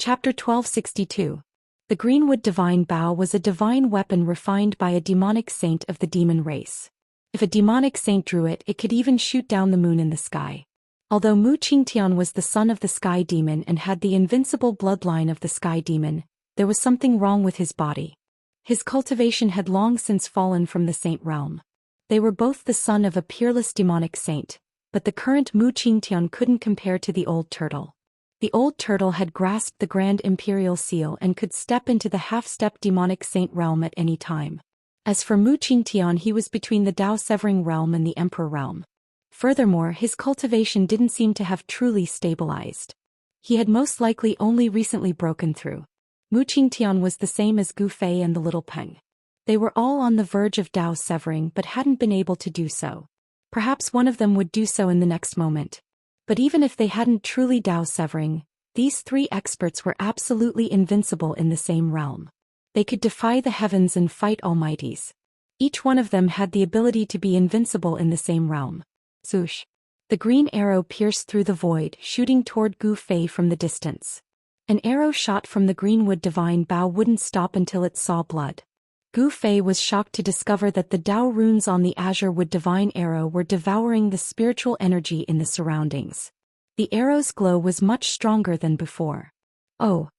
Chapter 1262. The Greenwood Divine Bow was a divine weapon refined by a demonic saint of the demon race. If a demonic saint drew it, it could even shoot down the moon in the sky. Although Mu Qingtian was the son of the Sky Demon and had the invincible bloodline of the Sky Demon, there was something wrong with his body. His cultivation had long since fallen from the saint realm. They were both the son of a peerless demonic saint, but the current Mu Qingtian couldn't compare to the old turtle. The old turtle had grasped the Grand Imperial Seal and could step into the half-step demonic saint realm at any time. As for Mu Qingtian, he was between the Dao-severing realm and the Emperor realm. Furthermore, his cultivation didn't seem to have truly stabilized. He had most likely only recently broken through. Mu Qingtian was the same as Gu Fei and the Little Peng. They were all on the verge of Dao severing but hadn't been able to do so. Perhaps one of them would do so in the next moment. But even if they hadn't truly Dao severing, these three experts were absolutely invincible in the same realm. They could defy the heavens and fight almighties. Each one of them had the ability to be invincible in the same realm. Swoosh! The green arrow pierced through the void, shooting toward Gu Fei from the distance. An arrow shot from the Greenwood Divine Bow wouldn't stop until it saw blood. Gu Fei was shocked to discover that the Dao runes on the Azure Wood Divine Arrow were devouring the spiritual energy in the surroundings. The arrow's glow was much stronger than before. Oh!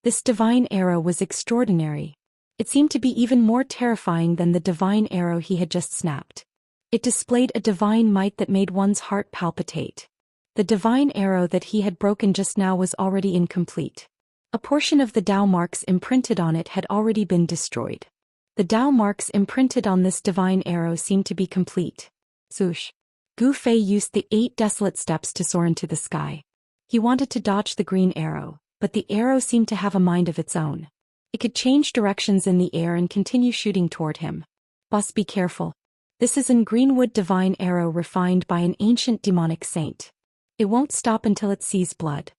This divine arrow was extraordinary. It seemed to be even more terrifying than the divine arrow he had just snapped. It displayed a divine might that made one's heart palpitate. The divine arrow that he had broken just now was already incomplete. A portion of the Dao marks imprinted on it had already been destroyed. The Dao marks imprinted on this divine arrow seemed to be complete. Swoosh! Gu Fei used the 8 desolate steps to soar into the sky. He wanted to dodge the green arrow, but the arrow seemed to have a mind of its own. It could change directions in the air and continue shooting toward him. Boss, be careful. This is an Greenwood Divine Arrow refined by an ancient demonic saint. It won't stop until it sees blood.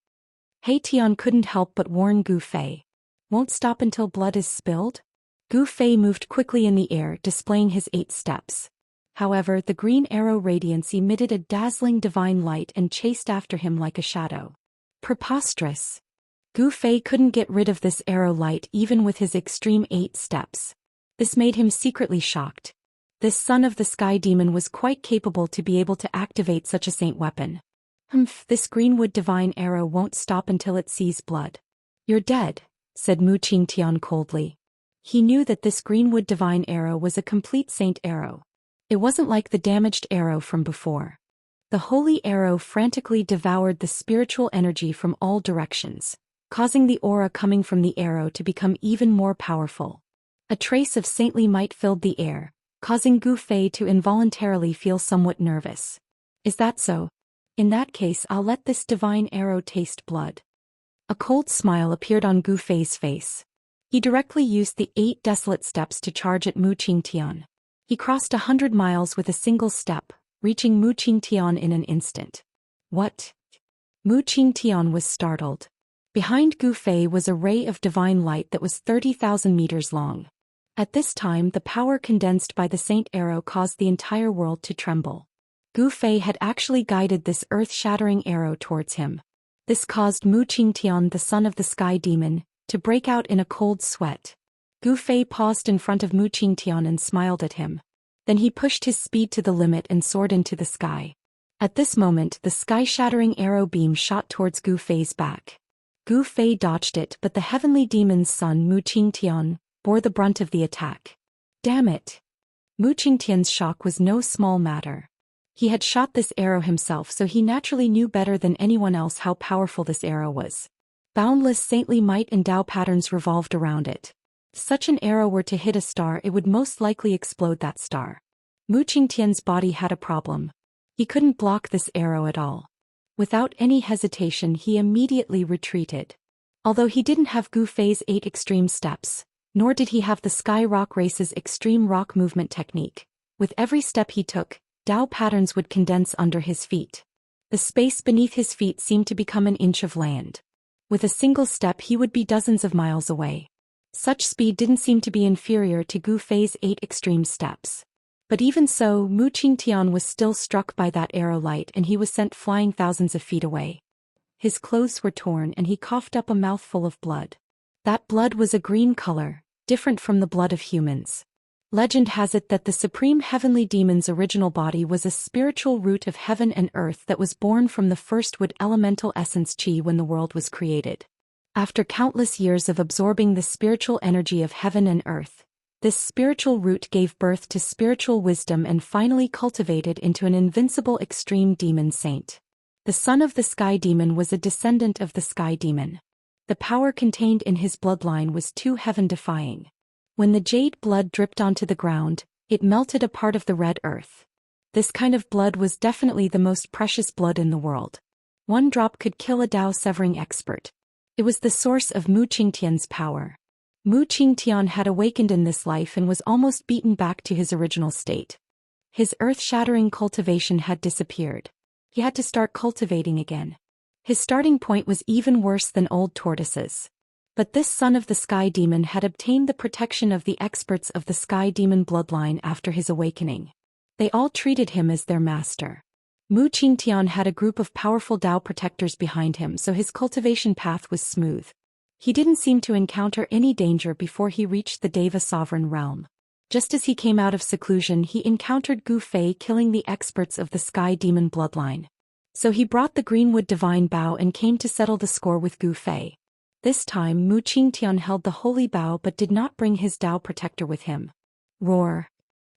Hei Tian couldn't help but warn Gu Fei. Won't stop until blood is spilled? Gu Fei moved quickly in the air, displaying his 8 steps. However, the green arrow radiance emitted a dazzling divine light and chased after him like a shadow. Preposterous! Gu Fei couldn't get rid of this arrow light even with his extreme 8 steps. This made him secretly shocked. This son of the Sky Demon was quite capable to be able to activate such a saint weapon. This Greenwood Divine Arrow won't stop until it sees blood. You're dead, said Mu Qingtian coldly. He knew that this Greenwood Divine Arrow was a complete saint arrow. It wasn't like the damaged arrow from before. The holy arrow frantically devoured the spiritual energy from all directions, causing the aura coming from the arrow to become even more powerful. A trace of saintly might filled the air, causing Gu Fei to involuntarily feel somewhat nervous. Is that so? In that case, I'll let this divine arrow taste blood. A cold smile appeared on Gu Fei's face. He directly used the 8 desolate steps to charge at Mu Qingtian. He crossed 100 miles with a single step, reaching Mu Qingtian in an instant. What? Mu Qingtian was startled. Behind Gu Fei was a ray of divine light that was 30,000 meters long. At this time, the power condensed by the Saint Arrow caused the entire world to tremble. Gu Fei had actually guided this earth-shattering arrow towards him. This caused Mu Qingtian, the son of the Sky Demon, to break out in a cold sweat. Gu Fei paused in front of Mu Qingtian and smiled at him. Then he pushed his speed to the limit and soared into the sky. At this moment, the sky-shattering arrow beam shot towards Gu Fei's back. Gu Fei dodged it, but the heavenly demon's son Mu Qingtian bore the brunt of the attack. Damn it! Mu Qingtian's shock was no small matter. He had shot this arrow himself, so he naturally knew better than anyone else how powerful this arrow was. Boundless saintly might and Dao patterns revolved around it. If such an arrow were to hit a star, it would most likely explode that star. Mu Qingtian's body had a problem. He couldn't block this arrow at all. Without any hesitation, he immediately retreated. Although he didn't have Gu Fei's 8 extreme steps, nor did he have the Sky Rock Race's extreme rock movement technique, with every step he took, Dao patterns would condense under his feet. The space beneath his feet seemed to become an inch of land. With a single step he would be dozens of miles away. Such speed didn't seem to be inferior to Gu Fei's 8 extreme steps. But even so, Mu Qingtian was still struck by that arrow light and he was sent flying thousands of feet away. His clothes were torn and he coughed up a mouthful of blood. That blood was a green color, different from the blood of humans. Legend has it that the supreme heavenly demon's original body was a spiritual root of heaven and earth that was born from the first wood elemental essence Qi when the world was created. After countless years of absorbing the spiritual energy of heaven and earth, this spiritual root gave birth to spiritual wisdom and finally cultivated into an invincible extreme demon saint. The son of the sky demon was a descendant of the sky demon. The power contained in his bloodline was too heaven-defying. When the jade blood dripped onto the ground, it melted a part of the red earth. This kind of blood was definitely the most precious blood in the world. One drop could kill a Dao-severing expert. It was the source of Mu Qingtian's power. Mu Qingtian had awakened in this life and was almost beaten back to his original state. His earth-shattering cultivation had disappeared. He had to start cultivating again. His starting point was even worse than old tortoises. But this son of the sky demon had obtained the protection of the experts of the sky demon bloodline after his awakening. They all treated him as their master. Mu Qingtian had a group of powerful Dao protectors behind him, so his cultivation path was smooth. He didn't seem to encounter any danger before he reached the Deva sovereign realm. Just as he came out of seclusion, he encountered Gu Fei killing the experts of the sky demon bloodline. So he brought the greenwood divine bow and came to settle the score with Gu Fei. This time Mu Qingtian held the holy bow but did not bring his Dao protector with him. Roar.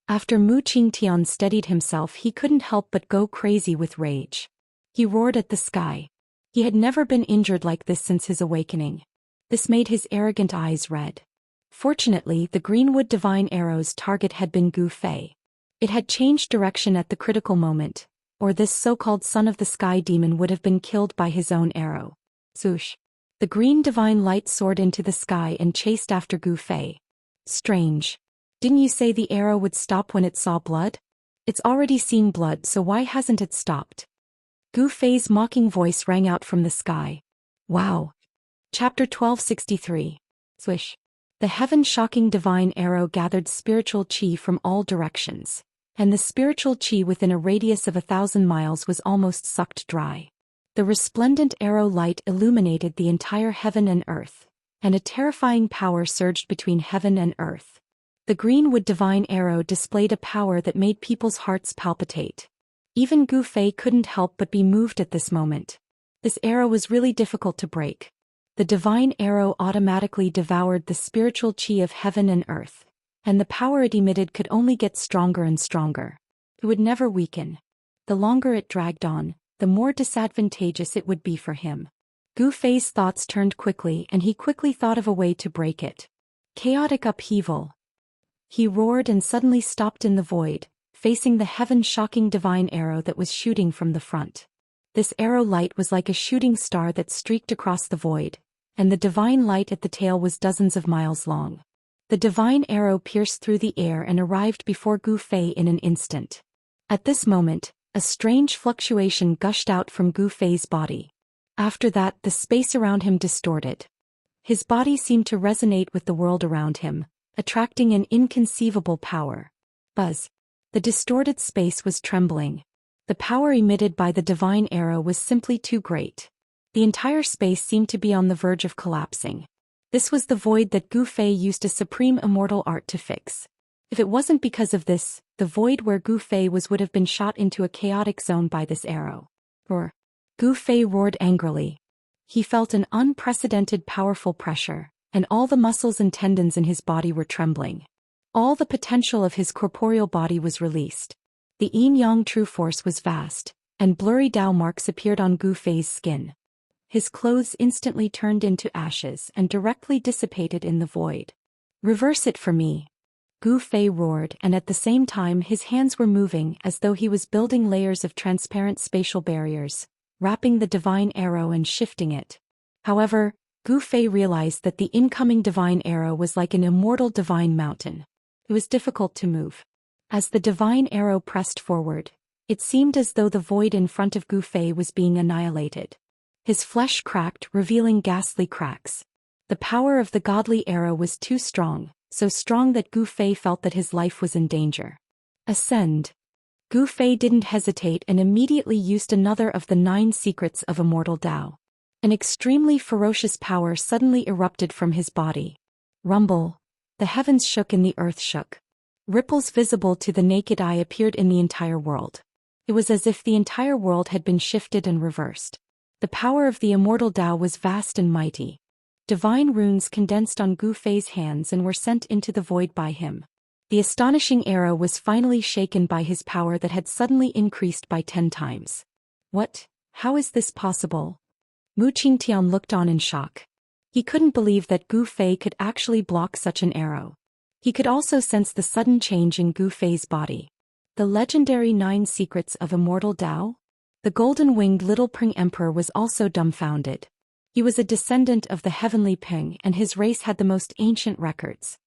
After Mu Qingtian steadied himself, he couldn't help but go crazy with rage. He roared at the sky. He had never been injured like this since his awakening. This made his arrogant eyes red. Fortunately, the greenwood divine arrow's target had been Gu Fei. It had changed direction at the critical moment, or this so-called son of the sky demon would have been killed by his own arrow. Zhoosh. The green divine light soared into the sky and chased after Gu Fei. Strange. Didn't you say the arrow would stop when it saw blood? It's already seen blood, so why hasn't it stopped? Gu Fei's mocking voice rang out from the sky. Wow. Chapter 1263. Swish. The heaven-shocking divine arrow gathered spiritual qi from all directions, and the spiritual qi within a radius of 1,000 miles was almost sucked dry. The resplendent arrow light illuminated the entire heaven and earth, and a terrifying power surged between heaven and earth. The greenwood divine arrow displayed a power that made people's hearts palpitate. Even Gu Fei couldn't help but be moved at this moment. This arrow was really difficult to break. The divine arrow automatically devoured the spiritual qi of heaven and earth, and the power it emitted could only get stronger and stronger. It would never weaken. The longer it dragged on, the more disadvantageous it would be for him. Gu Fei's thoughts turned quickly and he quickly thought of a way to break it. Chaotic upheaval. He roared and suddenly stopped in the void, facing the heaven-shocking divine arrow that was shooting from the front. This arrow light was like a shooting star that streaked across the void, and the divine light at the tail was dozens of miles long. The divine arrow pierced through the air and arrived before Gu Fei in an instant. At this moment, a strange fluctuation gushed out from Gu Fei's body. After that, the space around him distorted. His body seemed to resonate with the world around him, attracting an inconceivable power. Buzz. The distorted space was trembling. The power emitted by the divine arrow was simply too great. The entire space seemed to be on the verge of collapsing. This was the void that Gu Fei used a supreme immortal art to fix. If it wasn't because of this, the void where Gu Fei was would have been shot into a chaotic zone by this arrow. Roar. Gu Fei roared angrily. He felt an unprecedented powerful pressure, and all the muscles and tendons in his body were trembling. All the potential of his corporeal body was released. The yin-yang true force was vast, and blurry Dao marks appeared on Gu Fei's skin. His clothes instantly turned into ashes and directly dissipated in the void. Reverse it for me. Gu Fei roared, and at the same time his hands were moving as though he was building layers of transparent spatial barriers, wrapping the divine arrow and shifting it. However, Gu Fei realized that the incoming divine arrow was like an immortal divine mountain. It was difficult to move. As the divine arrow pressed forward, it seemed as though the void in front of Gu Fei was being annihilated. His flesh cracked, revealing ghastly cracks. The power of the godly arrow was too strong, so strong that Gu Fei felt that his life was in danger. Ascend. Gu Fei didn't hesitate and immediately used another of the 9 secrets of Immortal Dao. An extremely ferocious power suddenly erupted from his body. Rumble. The heavens shook and the earth shook. Ripples visible to the naked eye appeared in the entire world. It was as if the entire world had been shifted and reversed. The power of the immortal Dao was vast and mighty. Divine runes condensed on Gu Fei's hands and were sent into the void by him. The astonishing era was finally shaken by his power that had suddenly increased by 10 times. What? How is this possible? Mu Qingtian looked on in shock. He couldn't believe that Gu Fei could actually block such an arrow. He could also sense the sudden change in Gu Fei's body. The legendary 9 secrets of Immortal Dao? The golden-winged little Pring Emperor was also dumbfounded. He was a descendant of the heavenly Ping and his race had the most ancient records.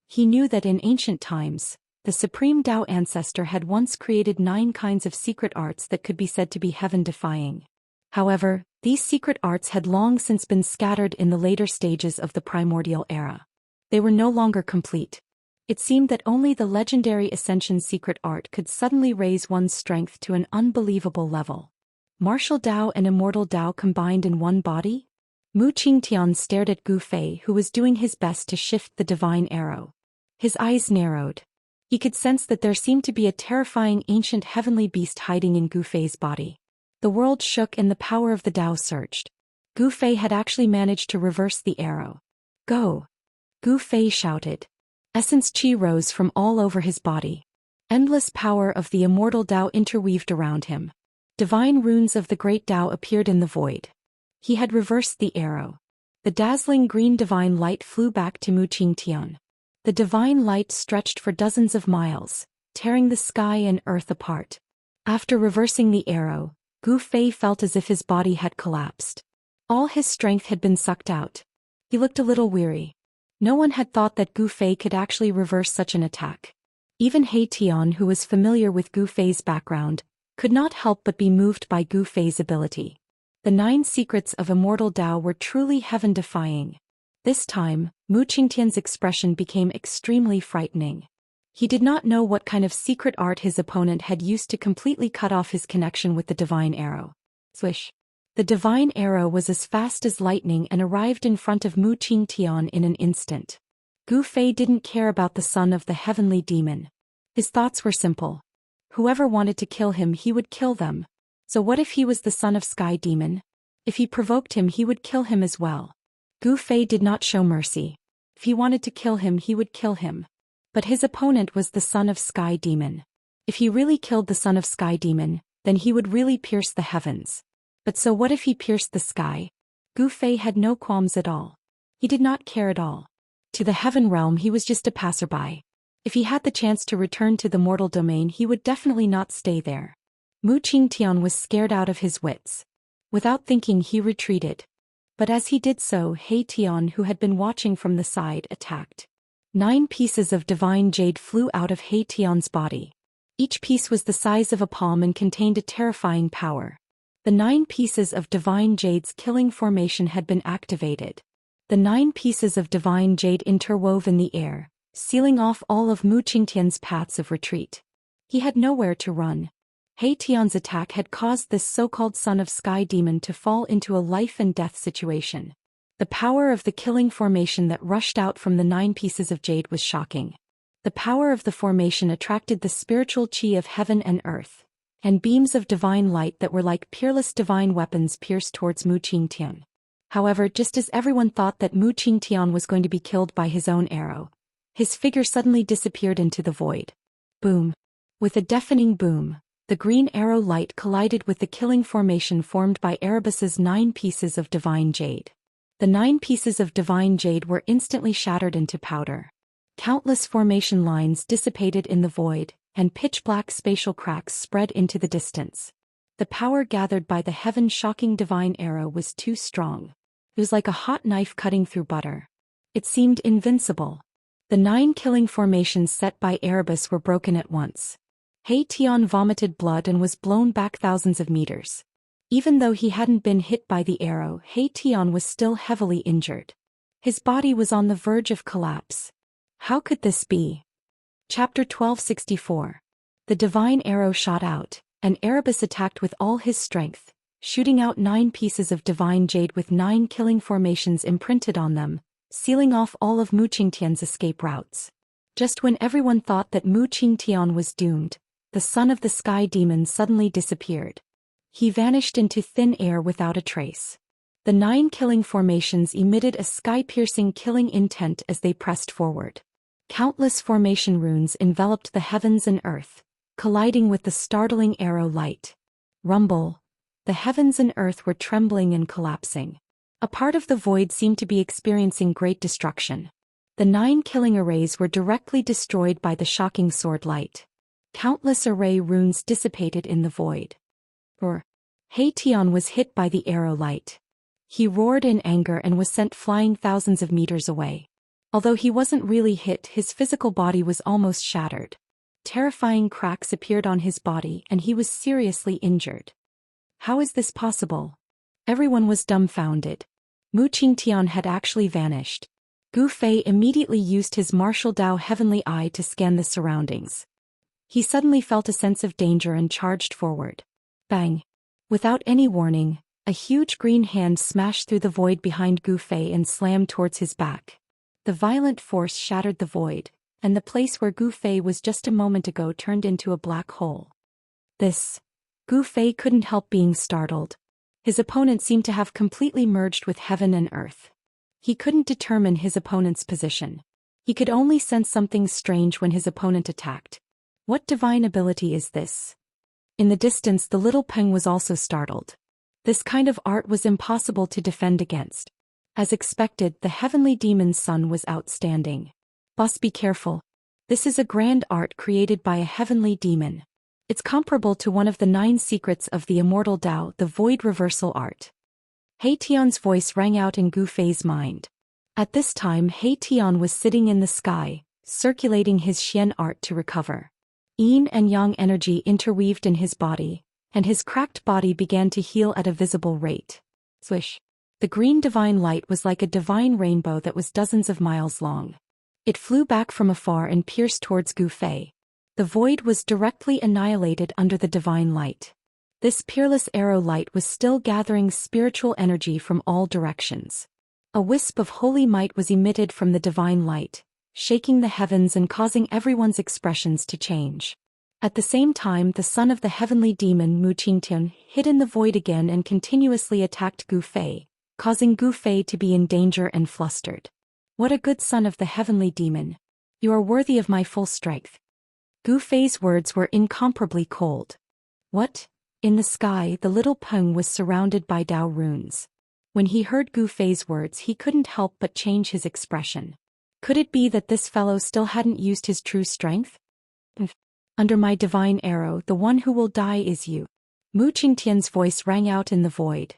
He knew that in ancient times, the supreme Dao ancestor had once created 9 kinds of secret arts that could be said to be heaven-defying. However, these secret arts had long since been scattered in the later stages of the primordial era. They were no longer complete. It seemed that only the legendary Ascension secret art could suddenly raise one's strength to an unbelievable level. Martial Dao and Immortal Dao combined in one body? Mu Qingtian stared at Gu Fei, who was doing his best to shift the divine arrow. His eyes narrowed. He could sense that there seemed to be a terrifying ancient heavenly beast hiding in Gu Fei's body. The world shook and the power of the Dao surged. Gu Fei had actually managed to reverse the arrow. Go! Gu Fei shouted. Essence Qi rose from all over his body. Endless power of the immortal Dao interweaved around him. Divine runes of the great Dao appeared in the void. He had reversed the arrow. The dazzling green divine light flew back to Mu Qingtian. The divine light stretched for dozens of miles, tearing the sky and earth apart. After reversing the arrow, Gu Fei felt as if his body had collapsed. All his strength had been sucked out. He looked a little weary. No one had thought that Gu Fei could actually reverse such an attack. Even He Tian, who was familiar with Gu Fei's background, could not help but be moved by Gu Fei's ability. The 9 secrets of Immortal Dao were truly heaven-defying. This time, Mu Qingtian's expression became extremely frightening. He did not know what kind of secret art his opponent had used to completely cut off his connection with the divine arrow. Swish! The divine arrow was as fast as lightning and arrived in front of Mu Qingtian in an instant. Gu Fei didn't care about the son of the heavenly demon. His thoughts were simple. Whoever wanted to kill him, he would kill them. So what if he was the son of Sky Demon? If he provoked him, he would kill him as well. Gu Fei did not show mercy. If he wanted to kill him, he would kill him. But his opponent was the son of Sky Demon. If he really killed the son of Sky Demon, then he would really pierce the heavens. But so what if he pierced the sky? Gu Fei had no qualms at all. He did not care at all. To the heaven realm he was just a passerby. If he had the chance to return to the mortal domain, he would definitely not stay there. Mu Qingtian was scared out of his wits. Without thinking, he retreated. But as he did so, He Tian, who had been watching from the side, attacked. 9 pieces of divine jade flew out of He Tian's body. Each piece was the size of a palm and contained a terrifying power. The 9 pieces of divine jade's killing formation had been activated. The 9 pieces of divine jade interwove in the air, sealing off all of Mu Qingtian's paths of retreat. He had nowhere to run. He Tian's attack had caused this so-called son of Sky Demon to fall into a life-and-death situation. The power of the killing formation that rushed out from the 9 pieces of jade was shocking. The power of the formation attracted the spiritual qi of heaven and earth, and beams of divine light that were like peerless divine weapons pierced towards Mu Qingtian. However, just as everyone thought that Mu Qingtian was going to be killed by his own arrow, his figure suddenly disappeared into the void. Boom! With a deafening boom, the green arrow light collided with the killing formation formed by Erebus's 9 pieces of divine jade. The 9 pieces of divine jade were instantly shattered into powder. Countless formation lines dissipated in the void, and pitch-black spatial cracks spread into the distance. The power gathered by the heaven-shocking divine arrow was too strong. It was like a hot knife cutting through butter. It seemed invincible. The 9 killing formations set by Erebus were broken at once. He Tian vomited blood and was blown back thousands of meters. Even though he hadn't been hit by the arrow, He Tian was still heavily injured. His body was on the verge of collapse. How could this be? Chapter 1264. The divine arrow shot out, and Erebus attacked with all his strength, shooting out 9 pieces of divine jade with 9 killing formations imprinted on them, sealing off all of Mu Qingtian's escape routes. Just when everyone thought that Mu Qingtian was doomed, the son of the sky demon suddenly disappeared. He vanished into thin air without a trace. The 9 killing formations emitted a sky-piercing killing intent as they pressed forward. Countless formation runes enveloped the heavens and earth, colliding with the startling arrow light. Rumble. The heavens and earth were trembling and collapsing. A part of the void seemed to be experiencing great destruction. The 9 killing arrays were directly destroyed by the shocking sword light. Countless array runes dissipated in the void. He Tian was hit by the arrow light. He roared in anger and was sent flying thousands of meters away. Although he wasn't really hit, his physical body was almost shattered. Terrifying cracks appeared on his body and he was seriously injured. How is this possible? Everyone was dumbfounded. Mu Qingtian had actually vanished. Gu Fei immediately used his martial Dao heavenly eye to scan the surroundings. He suddenly felt a sense of danger and charged forward. Bang! Without any warning, a huge green hand smashed through the void behind Gu Fei and slammed towards his back. The violent force shattered the void, and the place where Gu Fei was just a moment ago turned into a black hole. Gu Fei couldn't help being startled. His opponent seemed to have completely merged with heaven and earth. He couldn't determine his opponent's position. He could only sense something strange when his opponent attacked. What divine ability is this? In the distance, the little Peng was also startled. This kind of art was impossible to defend against. As expected, the heavenly demon's son was outstanding. Boss, be careful. This is a grand art created by a heavenly demon. It's comparable to one of the 9 secrets of the Immortal Dao, the Void Reversal art. He Tian's voice rang out in Gu Fei's mind. At this time, He Tian was sitting in the sky, circulating his Xian art to recover. Yin and Yang energy interweaved in his body, and his cracked body began to heal at a visible rate. Swish. The green divine light was like a divine rainbow that was dozens of miles long. It flew back from afar and pierced towards Gu Fei. The void was directly annihilated under the divine light. This peerless arrow light was still gathering spiritual energy from all directions. A wisp of holy might was emitted from the divine light, shaking the heavens and causing everyone's expressions to change. At the same time, the son of the heavenly demon Mu Qingtian hid in the void again and continuously attacked Gu Fei, causing Gu Fei to be in danger and flustered. What a good son of the heavenly demon. You are worthy of my full strength. Gu Fei's words were incomparably cold. What? In the sky, the little Peng was surrounded by Dao runes. When he heard Gu Fei's words, he couldn't help but change his expression. Could it be that this fellow still hadn't used his true strength? Under my divine arrow, the one who will die is you. Mu Qingtian's voice rang out in the void.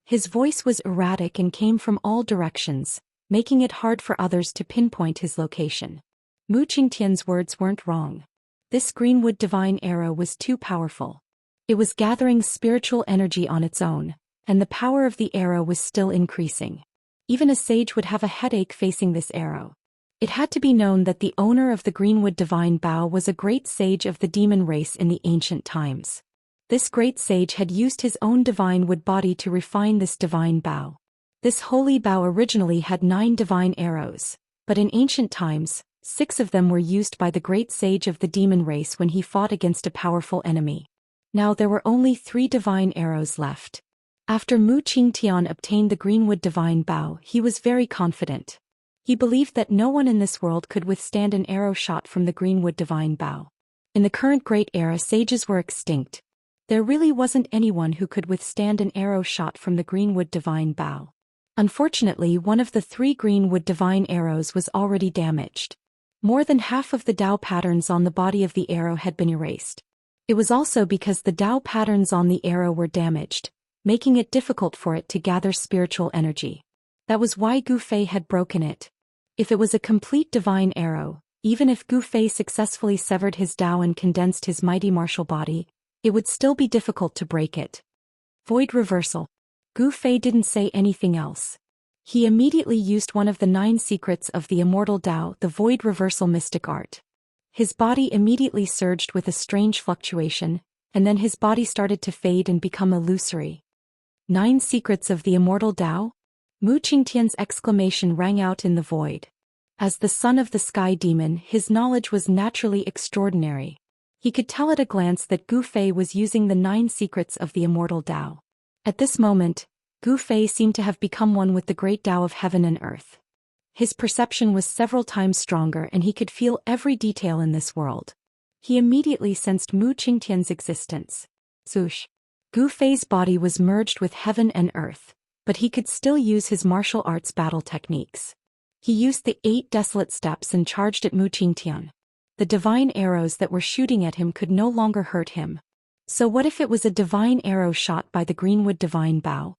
His voice was erratic and came from all directions, making it hard for others to pinpoint his location. Mu Qingtian's words weren't wrong. This greenwood divine arrow was too powerful. It was gathering spiritual energy on its own, and the power of the arrow was still increasing. Even a sage would have a headache facing this arrow. It had to be known that the owner of the greenwood divine bow was a great sage of the demon race in the ancient times. This great sage had used his own divine wood body to refine this divine bow. This holy bow originally had 9 divine arrows, but in ancient times, 6 of them were used by the great sage of the demon race when he fought against a powerful enemy. Now there were only 3 divine arrows left. After Mu Qingtian obtained the greenwood divine bow, he was very confident. He believed that no one in this world could withstand an arrow shot from the greenwood divine bow. In the current great era, sages were extinct. There really wasn't anyone who could withstand an arrow shot from the greenwood divine bow. Unfortunately, one of the 3 greenwood divine arrows was already damaged. More than half of the Dao patterns on the body of the arrow had been erased. It was also because the Dao patterns on the arrow were damaged, making it difficult for it to gather spiritual energy. That was why Gu Fei had broken it. If it was a complete divine arrow, even if Gu Fei successfully severed his Dao and condensed his mighty martial body, it would still be difficult to break it. Void reversal. Gu Fei didn't say anything else. He immediately used one of the 9 secrets of the Immortal Dao, the Void Reversal mystic art. His body immediately surged with a strange fluctuation, and then his body started to fade and become illusory. 9 Secrets of the Immortal Dao? Mu Qingtian's exclamation rang out in the void. As the son of the sky demon, his knowledge was naturally extraordinary. He could tell at a glance that Gu Fei was using the 9 secrets of the Immortal Dao. At this moment, Gu Fei seemed to have become one with the great Dao of heaven and earth. His perception was several times stronger and he could feel every detail in this world. He immediately sensed Mu Qingtian's existence. Zhoush. Gu Fei's body was merged with heaven and earth, but he could still use his martial arts battle techniques. He used the 8 desolate steps and charged at Mu Qingtian. The divine arrows that were shooting at him could no longer hurt him. So what if it was a divine arrow shot by the greenwood divine bow?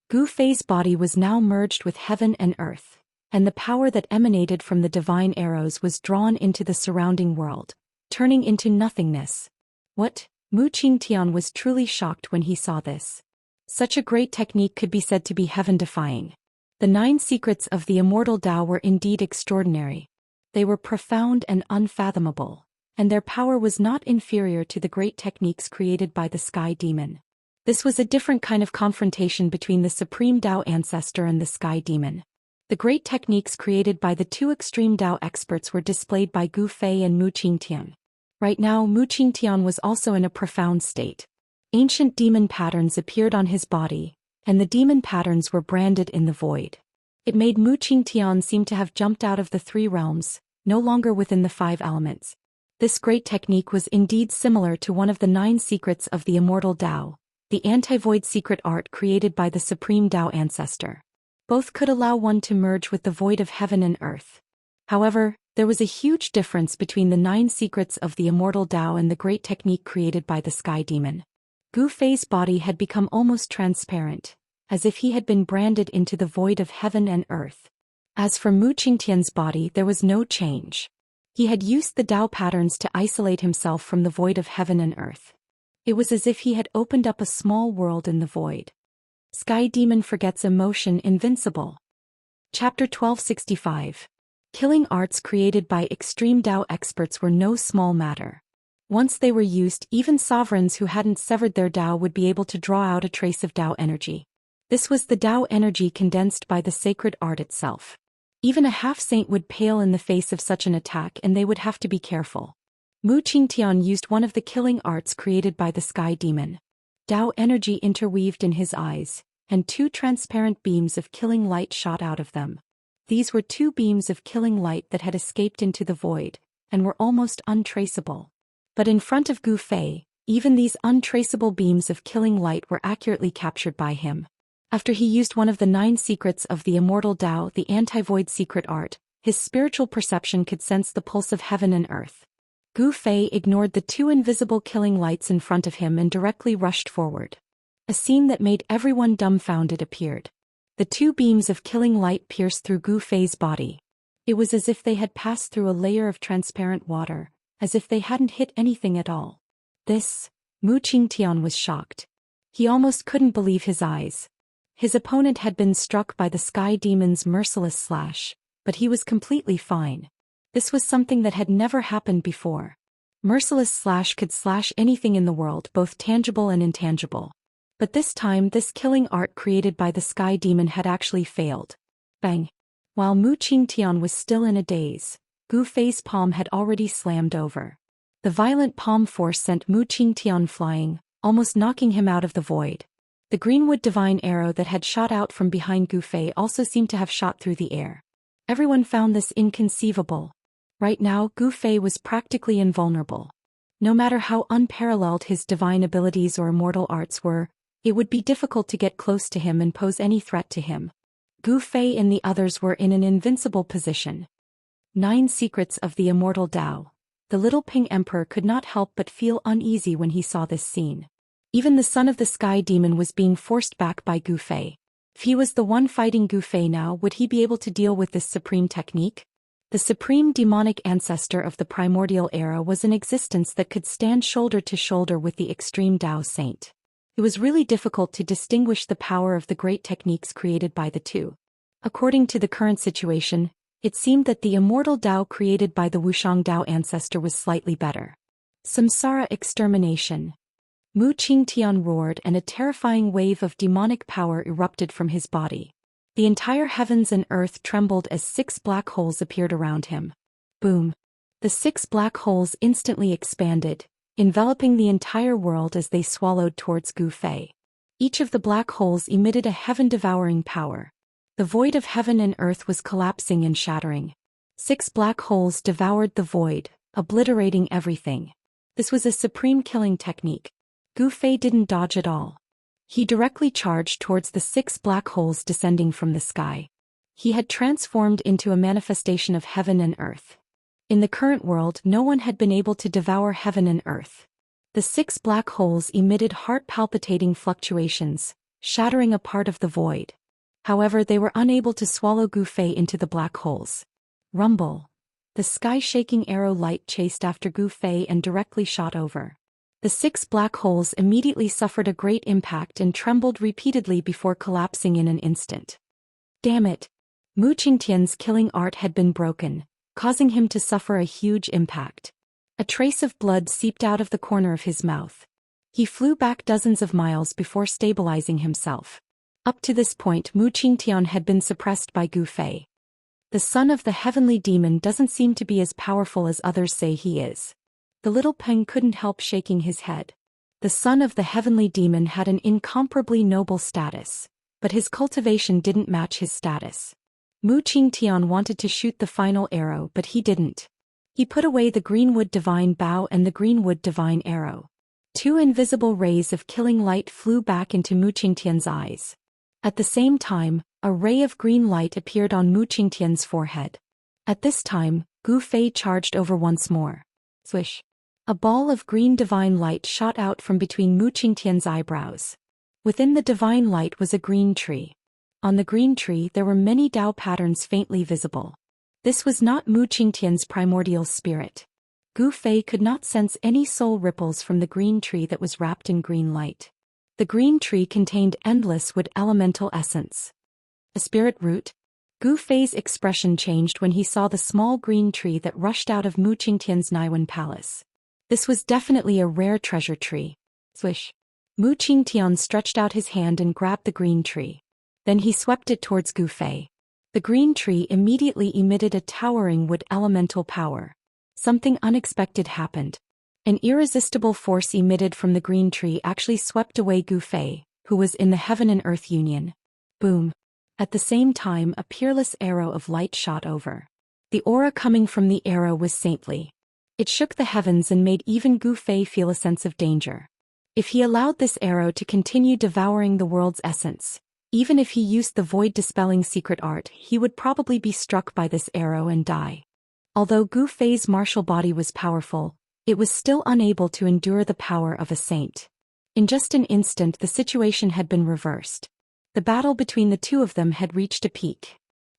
Gu Fei's body was now merged with heaven and earth, and the power that emanated from the divine arrows was drawn into the surrounding world, turning into nothingness. What? Mu Qingtian was truly shocked when he saw this. Such a great technique could be said to be heaven-defying. The 9 secrets of the Immortal Dao were indeed extraordinary. They were profound and unfathomable, and their power was not inferior to the great techniques created by the Sky Demon. This was a different kind of confrontation between the Supreme Dao Ancestor and the Sky Demon. The great techniques created by the 2 extreme Dao experts were displayed by Gu Fei and Mu Qingtian. Right now, Mu Qingtian was also in a profound state. Ancient demon patterns appeared on his body, and the demon patterns were branded in the void. It made Mu Qingtian seem to have jumped out of the 3 realms, no longer within the 5 elements. This great technique was indeed similar to one of the 9 secrets of the Immortal Dao, the anti-void secret art created by the Supreme Dao Ancestor. Both could allow one to merge with the void of heaven and earth. However, there was a huge difference between the 9 secrets of the Immortal Dao and the great technique created by the Sky Demon. Gu Fei's body had become almost transparent, as if he had been branded into the void of heaven and earth. As for Mu Qingtian's body, there was no change. He had used the Dao patterns to isolate himself from the void of heaven and earth. It was as if he had opened up a small world in the void. Sky Demon forgets emotion invincible. Chapter 1265. Killing arts created by extreme Dao experts were no small matter. Once they were used, even sovereigns who hadn't severed their Dao would be able to draw out a trace of Dao energy. This was the Dao energy condensed by the sacred art itself. Even a half-saint would pale in the face of such an attack, and they would have to be careful. Mu Qingtian used one of the killing arts created by the Sky Demon. Dao energy interweaved in his eyes, and 2 transparent beams of killing light shot out of them. These were 2 beams of killing light that had escaped into the void, and were almost untraceable. But in front of Gu Fei, even these untraceable beams of killing light were accurately captured by him. After he used one of the 9 secrets of the Immortal Dao, the anti-void secret art, his spiritual perception could sense the pulse of heaven and earth. Gu Fei ignored the 2 invisible killing lights in front of him and directly rushed forward. A scene that made everyone dumbfounded appeared. The 2 beams of killing light pierced through Gu Fei's body. It was as if they had passed through a layer of transparent water, as if they hadn't hit anything at all. Mu Qingtian was shocked. He almost couldn't believe his eyes. His opponent had been struck by the Sky Demon's merciless slash, but he was completely fine. This was something that had never happened before. Merciless slash could slash anything in the world, both tangible and intangible. But this time, this killing art created by the Sky Demon had actually failed. Bang! While Mu Qingtian was still in a daze, Gu Fei's palm had already slammed over. The violent palm force sent Mu Qingtian flying, almost knocking him out of the void. The greenwood divine arrow that had shot out from behind Gu Fei also seemed to have shot through the air. Everyone found this inconceivable. Right now, Gu Fei was practically invulnerable. No matter how unparalleled his divine abilities or immortal arts were, it would be difficult to get close to him and pose any threat to him. Gu Fei and the others were in an invincible position. 9 Secrets of the Immortal Dao. The little Ping Emperor could not help but feel uneasy when he saw this scene. Even the son of the Sky Demon was being forced back by Gu Fei. If he was the one fighting Gu Fei now, would he be able to deal with this supreme technique? The supreme demonic ancestor of the primordial era was an existence that could stand shoulder to shoulder with the extreme Dao saint. It was really difficult to distinguish the power of the great techniques created by the 2. According to the current situation, it seemed that the immortal Dao created by the Wuxian Dao ancestor was slightly better. Samsara extermination. Mu Qingtian roared and a terrifying wave of demonic power erupted from his body. The entire heavens and earth trembled as 6 black holes appeared around him. Boom! The 6 black holes instantly expanded, enveloping the entire world as they swallowed towards Gu Fei. Each of the black holes emitted a heaven-devouring power. The void of heaven and earth was collapsing and shattering. 6 black holes devoured the void, obliterating everything. This was a supreme killing technique. Gu Fei didn't dodge at all. He directly charged towards the 6 black holes descending from the sky. He had transformed into a manifestation of heaven and earth. In the current world, no one had been able to devour heaven and earth. The 6 black holes emitted heart-palpitating fluctuations, shattering a part of the void. However, they were unable to swallow Gu Fei into the black holes. Rumble! The sky-shaking arrow light chased after Gu Fei and directly shot over. The 6 black holes immediately suffered a great impact and trembled repeatedly before collapsing in an instant. Damn it! Mu Qingtian's killing art had been broken, causing him to suffer a huge impact. A trace of blood seeped out of the corner of his mouth. He flew back dozens of miles before stabilizing himself. Up to this point, Mu Qingtian had been suppressed by Gu Fei. The son of the heavenly demon doesn't seem to be as powerful as others say he is. The little Peng couldn't help shaking his head. The son of the heavenly demon had an incomparably noble status, but his cultivation didn't match his status. Mu Qingtian wanted to shoot the final arrow, but he didn't. He put away the greenwood divine bow and the greenwood divine arrow. 2 invisible rays of killing light flew back into Mu Qingtian's eyes. At the same time, a ray of green light appeared on Mu Qingtian's forehead. At this time, Gu Fei charged over once more. Swish! A ball of green divine light shot out from between Mu Qingtian's eyebrows. Within the divine light was a green tree. On the green tree there were many Dao patterns faintly visible. This was not Mu Qingtian's primordial spirit. Gu Fei could not sense any soul ripples from the green tree that was wrapped in green light. The green tree contained endless wood elemental essence. A spirit root? Gu Fei's expression changed when he saw the small green tree that rushed out of Mu Qingtian's Naiwen palace. This was definitely a rare treasure tree. Swish! Mu Qingtian stretched out his hand and grabbed the green tree. Then he swept it towards Gu Fei. The green tree immediately emitted a towering wood elemental power. Something unexpected happened. An irresistible force emitted from the green tree actually swept away Gu Fei, who was in the heaven and earth union. Boom! At the same time, a peerless arrow of light shot over. The aura coming from the arrow was saintly. It shook the heavens and made even Gu Fei feel a sense of danger. If he allowed this arrow to continue devouring the world's essence, even if he used the void-dispelling secret art, he would probably be struck by this arrow and die. Although Gu Fei's martial body was powerful, it was still unable to endure the power of a saint. In just an instant the situation had been reversed. The battle between the two of them had reached a peak.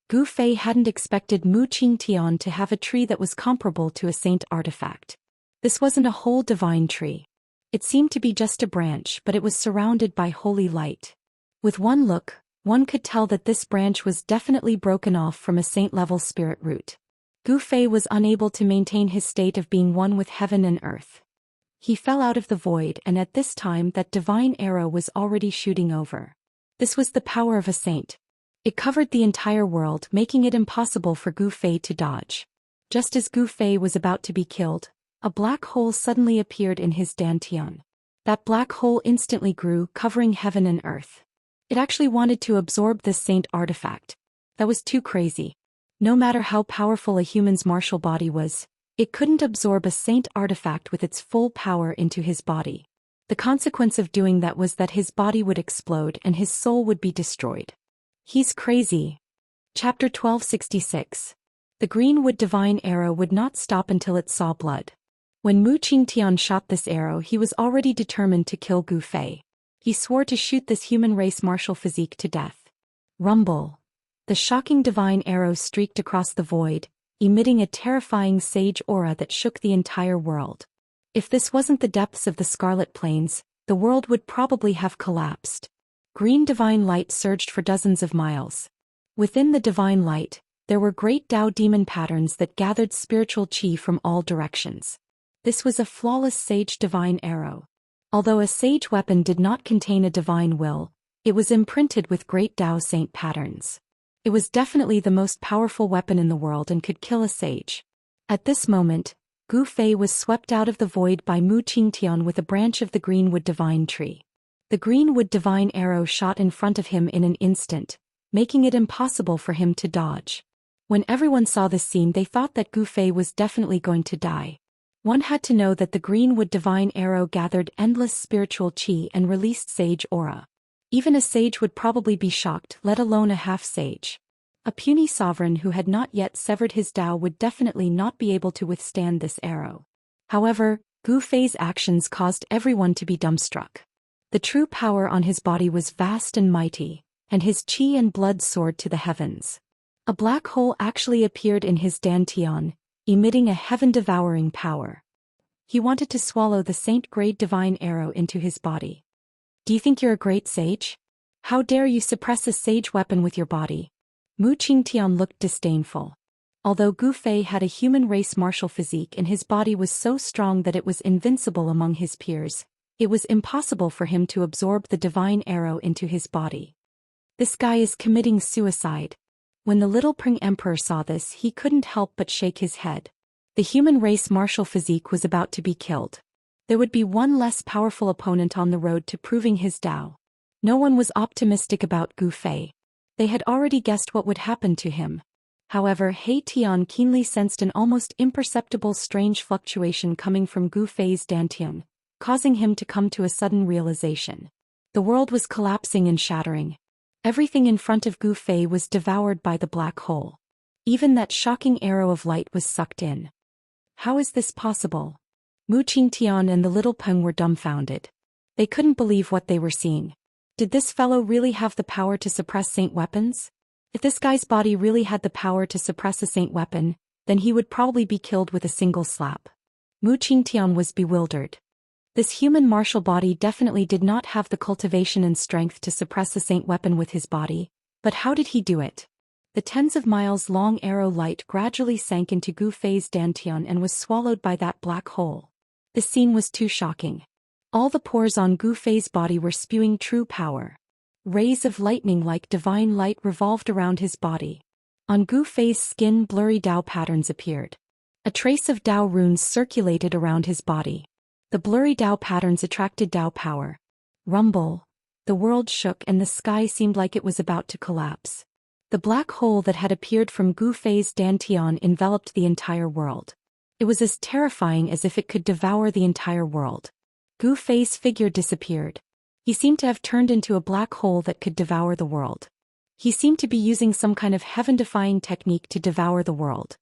Gu Fei hadn't expected Mu Qingtian to have a tree that was comparable to a saint artifact. This wasn't a whole divine tree. It seemed to be just a branch, but it was surrounded by holy light. With one look, one could tell that this branch was definitely broken off from a saint-level spirit root. Gu Fei was unable to maintain his state of being one with heaven and earth. He fell out of the void, and at this time that divine arrow was already shooting over. This was the power of a saint. It covered the entire world, making it impossible for Gu Fei to dodge. Just as Gu Fei was about to be killed, a black hole suddenly appeared in his dantian. That black hole instantly grew, covering heaven and earth. It actually wanted to absorb this saint artifact. That was too crazy. No matter how powerful a human's martial body was, it couldn't absorb a saint artifact with its full power into his body. The consequence of doing that was that his body would explode and his soul would be destroyed. He's crazy. Chapter 1266. The greenwood divine arrow would not stop until it saw blood. When Mu Qingtian shot this arrow, he was already determined to kill Gu Fei. He swore to shoot this human race martial physique to death. Rumble. The shocking divine arrow streaked across the void, emitting a terrifying sage aura that shook the entire world. If this wasn't the depths of the Scarlet Plains, the world would probably have collapsed. Green divine light surged for dozens of miles. Within the divine light, there were great Dao demon patterns that gathered spiritual qi from all directions. This was a flawless sage divine arrow. Although a sage weapon did not contain a divine will, it was imprinted with great Tao saint patterns. It was definitely the most powerful weapon in the world and could kill a sage. At this moment, Gu Fei was swept out of the void by Mu Qingtian with a branch of the greenwood divine tree. The greenwood divine arrow shot in front of him in an instant, making it impossible for him to dodge. When everyone saw this scene, they thought that Gu Fei was definitely going to die. One had to know that the greenwood divine arrow gathered endless spiritual qi and released sage aura. Even a sage would probably be shocked, let alone a half-sage. A puny sovereign who had not yet severed his Tao would definitely not be able to withstand this arrow. However, Gu Fei's actions caused everyone to be dumbstruck. The true power on his body was vast and mighty, and his qi and blood soared to the heavens. A black hole actually appeared in his dantian, emitting a heaven-devouring power. He wanted to swallow the saint-grade divine arrow into his body. Do you think you're a great sage? How dare you suppress a sage weapon with your body? Mu Qingtian looked disdainful. Although Gu Fei had a human race martial physique and his body was so strong that it was invincible among his peers, it was impossible for him to absorb the divine arrow into his body. This guy is committing suicide. When the little Pring Emperor saw this, he couldn't help but shake his head. The human race martial physique was about to be killed. There would be one less powerful opponent on the road to proving his Tao. No one was optimistic about Gu Fei. They had already guessed what would happen to him. However, He Tian keenly sensed an almost imperceptible strange fluctuation coming from Gu Fei's dantian, causing him to come to a sudden realization. The world was collapsing and shattering. Everything in front of Gu Fei was devoured by the black hole. Even that shocking arrow of light was sucked in. How is this possible? Mu Qingtian and the little Peng were dumbfounded. They couldn't believe what they were seeing. Did this fellow really have the power to suppress saint weapons? If this guy's body really had the power to suppress a saint weapon, then he would probably be killed with a single slap. Mu Qingtian was bewildered. This human martial body definitely did not have the cultivation and strength to suppress a saint weapon with his body, but how did he do it? The tens of miles long arrow light gradually sank into Gu Fei's dantian and was swallowed by that black hole. The scene was too shocking. All the pores on Gu Fei's body were spewing true power. Rays of lightning like divine light revolved around his body. On Gu Fei's skin, blurry Tao patterns appeared. A trace of Tao runes circulated around his body. The blurry Tao patterns attracted Tao power. Rumble. The world shook and the sky seemed like it was about to collapse. The black hole that had appeared from Gu Fei's dantian enveloped the entire world. It was as terrifying as if it could devour the entire world. Gu Fei's figure disappeared. He seemed to have turned into a black hole that could devour the world. He seemed to be using some kind of heaven-defying technique to devour the world.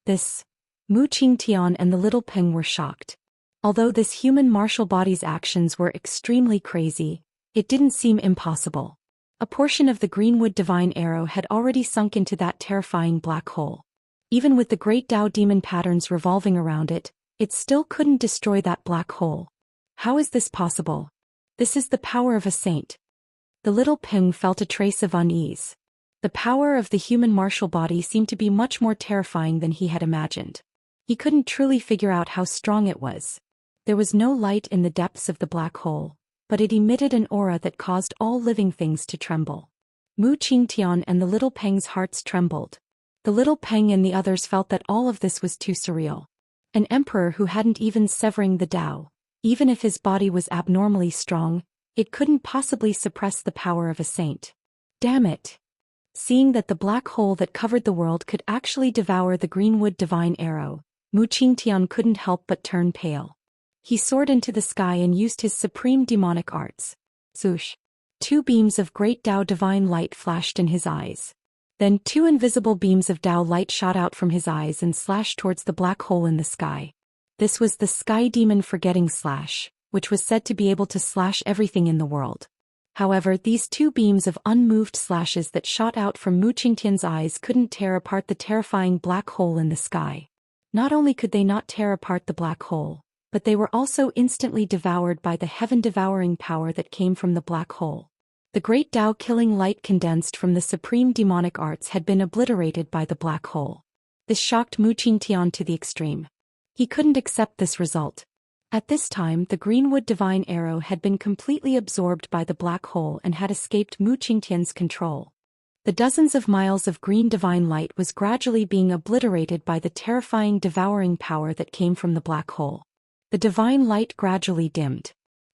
Mu Qingtian and the little Peng were shocked. Although this human martial body's actions were extremely crazy, it didn't seem impossible. A portion of the greenwood divine arrow had already sunk into that terrifying black hole. Even with the great Tao demon patterns revolving around it, it still couldn't destroy that black hole. How is this possible? This is the power of a saint. The little Peng felt a trace of unease. The power of the human martial body seemed to be much more terrifying than he had imagined. He couldn't truly figure out how strong it was. There was no light in the depths of the black hole, but it emitted an aura that caused all living things to tremble. Mu Qingtian and the little Peng's hearts trembled. The little Peng and the others felt that all of this was too surreal. An emperor who hadn't even severing the Tao, even if his body was abnormally strong, it couldn't possibly suppress the power of a saint. Damn it! Seeing that the black hole that covered the world could actually devour the greenwood divine arrow, Mu Qingtian couldn't help but turn pale. He soared into the sky and used his supreme demonic arts. Zhoosh! 2 beams of great Tao divine light flashed in his eyes. Then 2 invisible beams of Tao light shot out from his eyes and slashed towards the black hole in the sky. This was the Sky Demon Forgetting Slash, which was said to be able to slash everything in the world. However, these 2 beams of unmoved slashes that shot out from Mu Qingtian's eyes couldn't tear apart the terrifying black hole in the sky. Not only could they not tear apart the black hole, but they were also instantly devoured by the heaven-devouring power that came from the black hole. The great Tao-killing light condensed from the supreme demonic arts had been obliterated by the black hole. This shocked Mu Qingtian to the extreme. He couldn't accept this result. At this time, the Greenwood Divine Arrow had been completely absorbed by the black hole and had escaped Mu Qingtian's control. The dozens of miles of green divine light was gradually being obliterated by the terrifying devouring power that came from the black hole. The divine light gradually dimmed.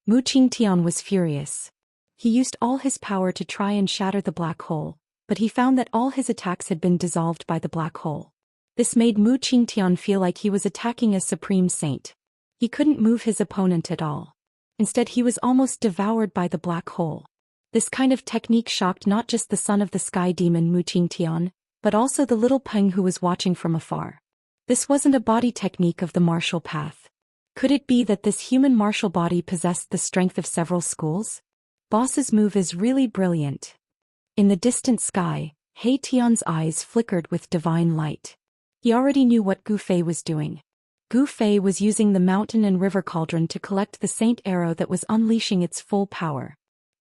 Mu Qingtian was furious. He used all his power to try and shatter the black hole, but he found that all his attacks had been dissolved by the black hole. This made Mu Qingtian feel like he was attacking a supreme saint. He couldn't move his opponent at all. Instead, he was almost devoured by the black hole. This kind of technique shocked not just the son of the sky demon Mu Qingtian, but also the little Peng who was watching from afar. This wasn't a body technique of the martial path. Could it be that this human martial body possessed the strength of several schools? Boss's move is really brilliant. In the distant sky, He Tian's eyes flickered with divine light. He already knew what Gu Fei was doing. Gu Fei was using the mountain and river cauldron to collect the saint arrow that was unleashing its full power.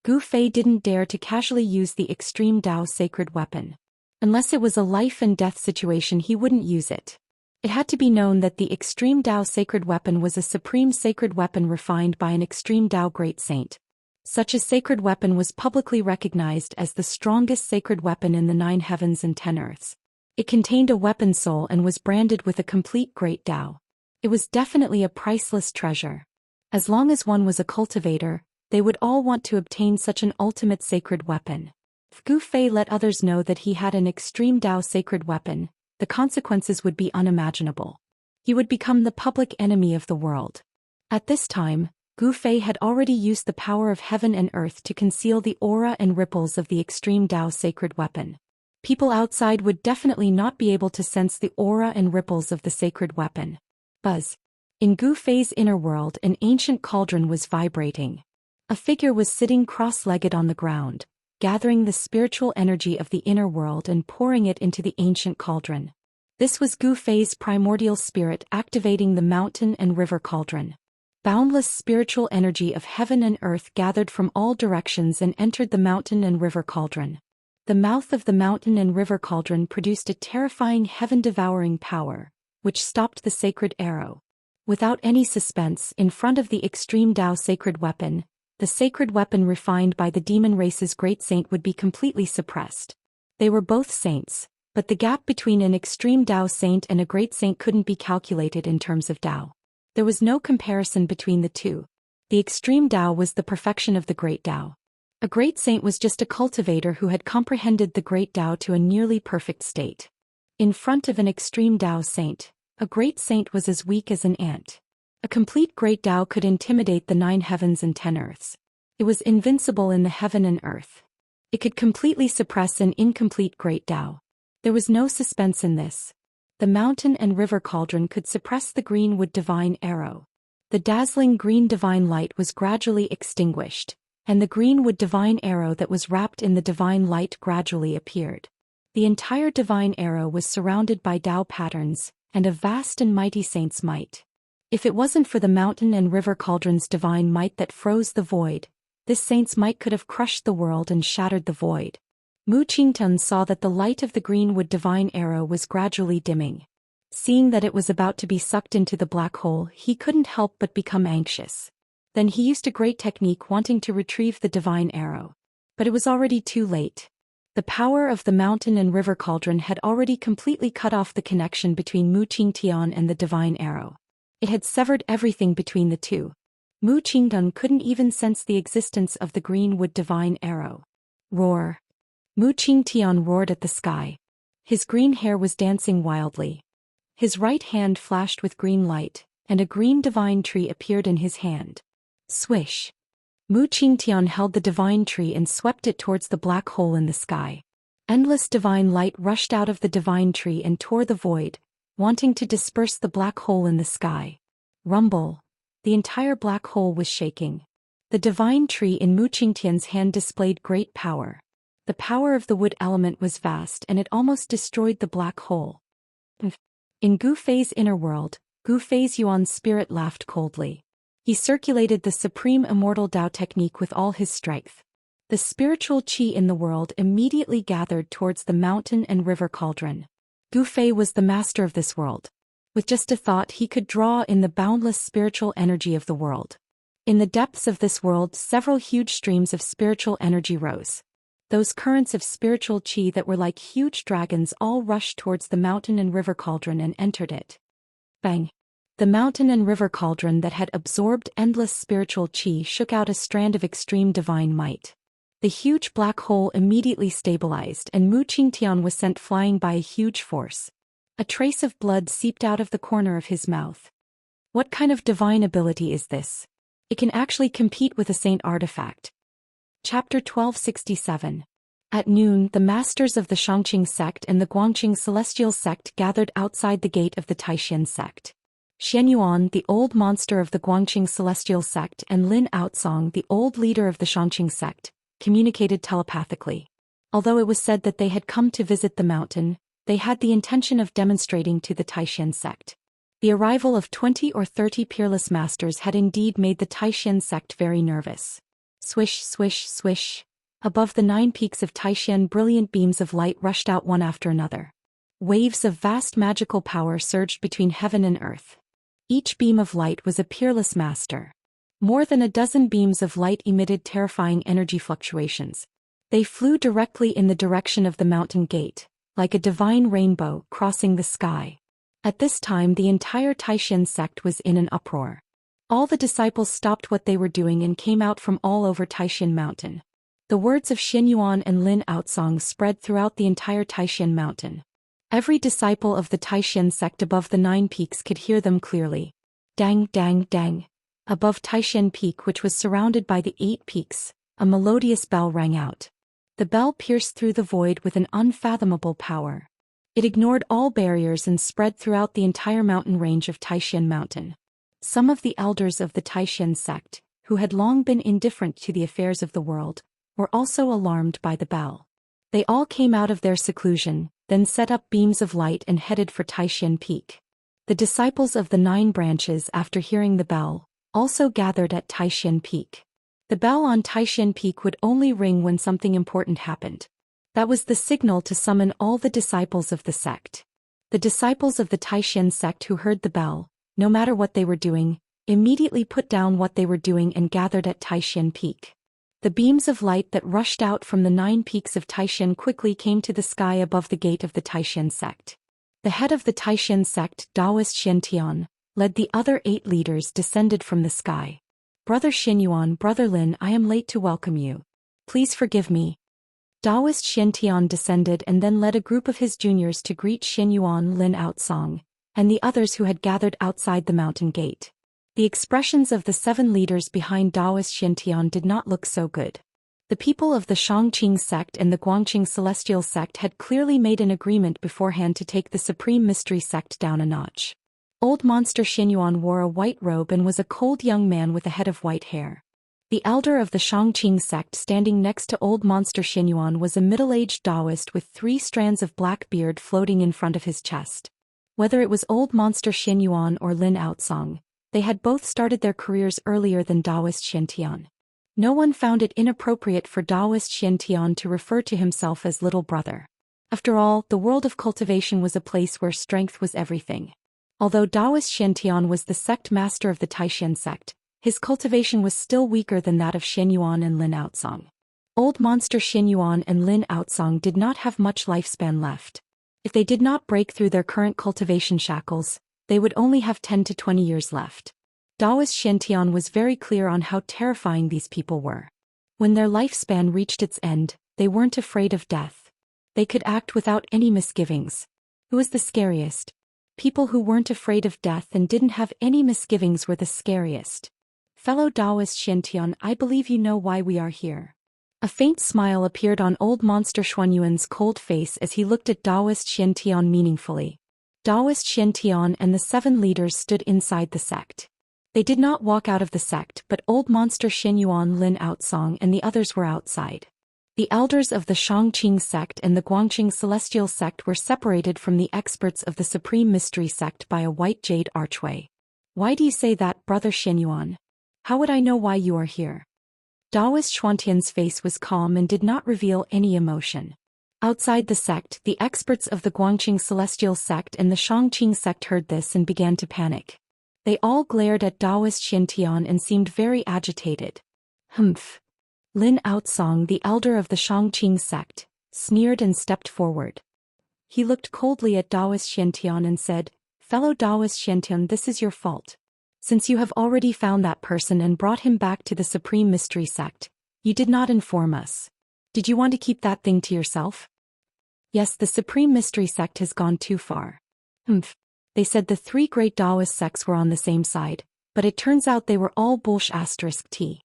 Gu Fei didn't dare to casually use the extreme Dao sacred weapon. Unless it was a life and death situation, he wouldn't use it. It had to be known that the extreme Dao sacred weapon was a supreme sacred weapon refined by an extreme Dao great saint. Such a sacred weapon was publicly recognized as the strongest sacred weapon in the 9 heavens and 10 earths. It contained a weapon soul and was branded with a complete great Dao. It was definitely a priceless treasure. As long as one was a cultivator, they would all want to obtain such an ultimate sacred weapon. If Gu Fei let others know that he had an extreme Dao sacred weapon, the consequences would be unimaginable. He would become the public enemy of the world. At this time, Gu Fei had already used the power of heaven and earth to conceal the aura and ripples of the extreme Dao sacred weapon. People outside would definitely not be able to sense the aura and ripples of the sacred weapon. Buzz. In Gu Fei's inner world, an ancient cauldron was vibrating. A figure was sitting cross-legged on the ground, gathering the spiritual energy of the inner world and pouring it into the ancient cauldron. This was Gu Fei's primordial spirit activating the mountain and river cauldron. Boundless spiritual energy of heaven and earth gathered from all directions and entered the mountain and river cauldron. The mouth of the mountain and river cauldron produced a terrifying heaven-devouring power, which stopped the sacred arrow. Without any suspense, in front of the extreme Dao sacred weapon, the sacred weapon refined by the demon race's great saint would be completely suppressed. They were both saints, but the gap between an extreme Dao saint and a great saint couldn't be calculated in terms of Dao. There was no comparison between the two. The extreme Dao was the perfection of the great Dao. A great saint was just a cultivator who had comprehended the great Dao to a nearly perfect state. In front of an extreme Dao saint, a great saint was as weak as an ant. A complete great Dao could intimidate the 9 heavens and 10 earths. It was invincible in the heaven and earth. It could completely suppress an incomplete great Dao. There was no suspense in this. The mountain and river cauldron could suppress the Greenwood divine arrow. The dazzling green divine light was gradually extinguished, and the Greenwood divine arrow that was wrapped in the divine light gradually appeared. The entire divine arrow was surrounded by Dao patterns, and a vast and mighty saint's might. If it wasn't for the mountain and river cauldron's divine might that froze the void, this saint's might could have crushed the world and shattered the void. Mu Qingtian saw that the light of the Greenwood divine arrow was gradually dimming. Seeing that it was about to be sucked into the black hole, he couldn't help but become anxious. Then he used a great technique wanting to retrieve the divine arrow. But it was already too late. The power of the mountain and river cauldron had already completely cut off the connection between Mu Qingtian and the divine arrow. It had severed everything between the two. Mu Qingtian couldn't even sense the existence of the Greenwood divine arrow. Roar! Mu Qingtian roared at the sky. His green hair was dancing wildly. His right hand flashed with green light, and a green divine tree appeared in his hand. Swish! Mu Qingtian held the divine tree and swept it towards the black hole in the sky. Endless divine light rushed out of the divine tree and tore the void, wanting to disperse the black hole in the sky. Rumble! The entire black hole was shaking. The divine tree in Mu Qingtian's hand displayed great power. The power of the wood element was vast and it almost destroyed the black hole. In Gu Fei's inner world, Gu Fei's Yuan spirit laughed coldly. He circulated the supreme immortal Dao technique with all his strength. The spiritual qi in the world immediately gathered towards the mountain and river cauldron. Gu Fei was the master of this world. With just a thought he could draw in the boundless spiritual energy of the world. In the depths of this world several huge streams of spiritual energy rose. Those currents of spiritual qi that were like huge dragons all rushed towards the mountain and river cauldron and entered it. Bang! The mountain and river cauldron that had absorbed endless spiritual qi shook out a strand of extreme divine might. The huge black hole immediately stabilized and Mu Qingtian was sent flying by a huge force. A trace of blood seeped out of the corner of his mouth. What kind of divine ability is this? It can actually compete with a saint artifact. Chapter 1267. At noon, the masters of the Xianxia sect and the Guangqing celestial sect gathered outside the gate of the Taishan sect. Xianyuan, the old monster of the Guangqing celestial sect, and Lin Outsong, the old leader of the Xianxia sect, communicated telepathically. Although it was said that they had come to visit the mountain, they had the intention of demonstrating to the Taishan sect. The arrival of 20 or 30 peerless masters had indeed made the Taishan sect very nervous. Swish, swish, swish. Above the 9 peaks of Taishan, brilliant beams of light rushed out one after another. Waves of vast magical power surged between heaven and earth. Each beam of light was a peerless master. More than a dozen beams of light emitted terrifying energy fluctuations. They flew directly in the direction of the mountain gate, like a divine rainbow crossing the sky. At this time the entire Taishan sect was in an uproar. All the disciples stopped what they were doing and came out from all over Taishan mountain. The words of Xianyuan and Lin Outsong spread throughout the entire Taishan mountain. Every disciple of the Taishan sect above the 9 peaks could hear them clearly. Dang, dang, dang. Above Taishan peak, which was surrounded by the 8 peaks, a melodious bell rang out. The bell pierced through the void with an unfathomable power. It ignored all barriers and spread throughout the entire mountain range of Taishan mountain. Some of the elders of the Taishan sect, who had long been indifferent to the affairs of the world, were also alarmed by the bell. They all came out of their seclusion, then set up beams of light and headed for Taishan peak. The disciples of the 9 branches, after hearing the bell, also gathered at Taishan peak. The bell on Taishan peak would only ring when something important happened. That was the signal to summon all the disciples of the sect. The disciples of the Taishan sect who heard the bell, no matter what they were doing, immediately put down what they were doing and gathered at Taishan peak. The beams of light that rushed out from the 9 peaks of Taishan quickly came to the sky above the gate of the Taishan sect. The head of the Taishan sect, Daoist Xiantian, led the other 8 leaders descended from the sky. Brother Xianyuan, Brother Lin, I am late to welcome you. Please forgive me. Daoist Xiantian descended and then led a group of his juniors to greet Xianyuan, Lin Outsong, and the others who had gathered outside the mountain gate. The expressions of the 7 leaders behind Daoist Xiantian did not look so good. The people of the Xianxia sect and the Guangqing celestial sect had clearly made an agreement beforehand to take the supreme mystery sect down a notch. Old monster Xianyuan wore a white robe and was a cold young man with a head of white hair. The elder of the Xianxia sect standing next to old monster Xianyuan was a middle-aged Daoist with 3 strands of black beard floating in front of his chest. Whether it was old monster Xianyuan or Lin Outsong, they had both started their careers earlier than Daoist Xiantian. No one found it inappropriate for Daoist Xiantian to refer to himself as little brother. After all, the world of cultivation was a place where strength was everything. Although Daoist Xiantian was the sect master of the Taishan sect, his cultivation was still weaker than that of Xianyuan and Lin Outsong. Old monster Xianyuan and Lin Outsong did not have much lifespan left. If they did not break through their current cultivation shackles, they would only have 10 to 20 years left. Daoist Xiantian was very clear on how terrifying these people were. When their lifespan reached its end, they weren't afraid of death. They could act without any misgivings. Who was the scariest? People who weren't afraid of death and didn't have any misgivings were the scariest. Fellow Daoist Xiantian, I believe you know why we are here. A faint smile appeared on old monster Xuanyuan's cold face as he looked at Daoist Xiantian meaningfully. Daoist Xiantian and the 7 leaders stood inside the sect. They did not walk out of the sect, but old monster Xianyuan, Lin Outsong and the others were outside. The elders of the Xianxia sect and the Guangqing celestial sect were separated from the experts of the supreme mystery sect by a white jade archway. Why do you say that, Brother Xianyuan? How would I know why you are here? Daoist Xuantian's face was calm and did not reveal any emotion. Outside the sect, the experts of the Guangqing Celestial Sect and the Shangqing Sect heard this and began to panic. They all glared at Daoist Xiantian and seemed very agitated. Humph. Lin Outsong, the elder of the Shangqing Sect, sneered and stepped forward. He looked coldly at Daoist Xiantian and said, "Fellow Daoist Xiantian, this is your fault. Since you have already found that person and brought him back to the Supreme Mystery Sect, you did not inform us. Did you want to keep that thing to yourself?" "Yes, the Supreme Mystery Sect has gone too far." "Humph." They said the three great Daoist sects were on the same side, but it turns out they were all bullsh*t.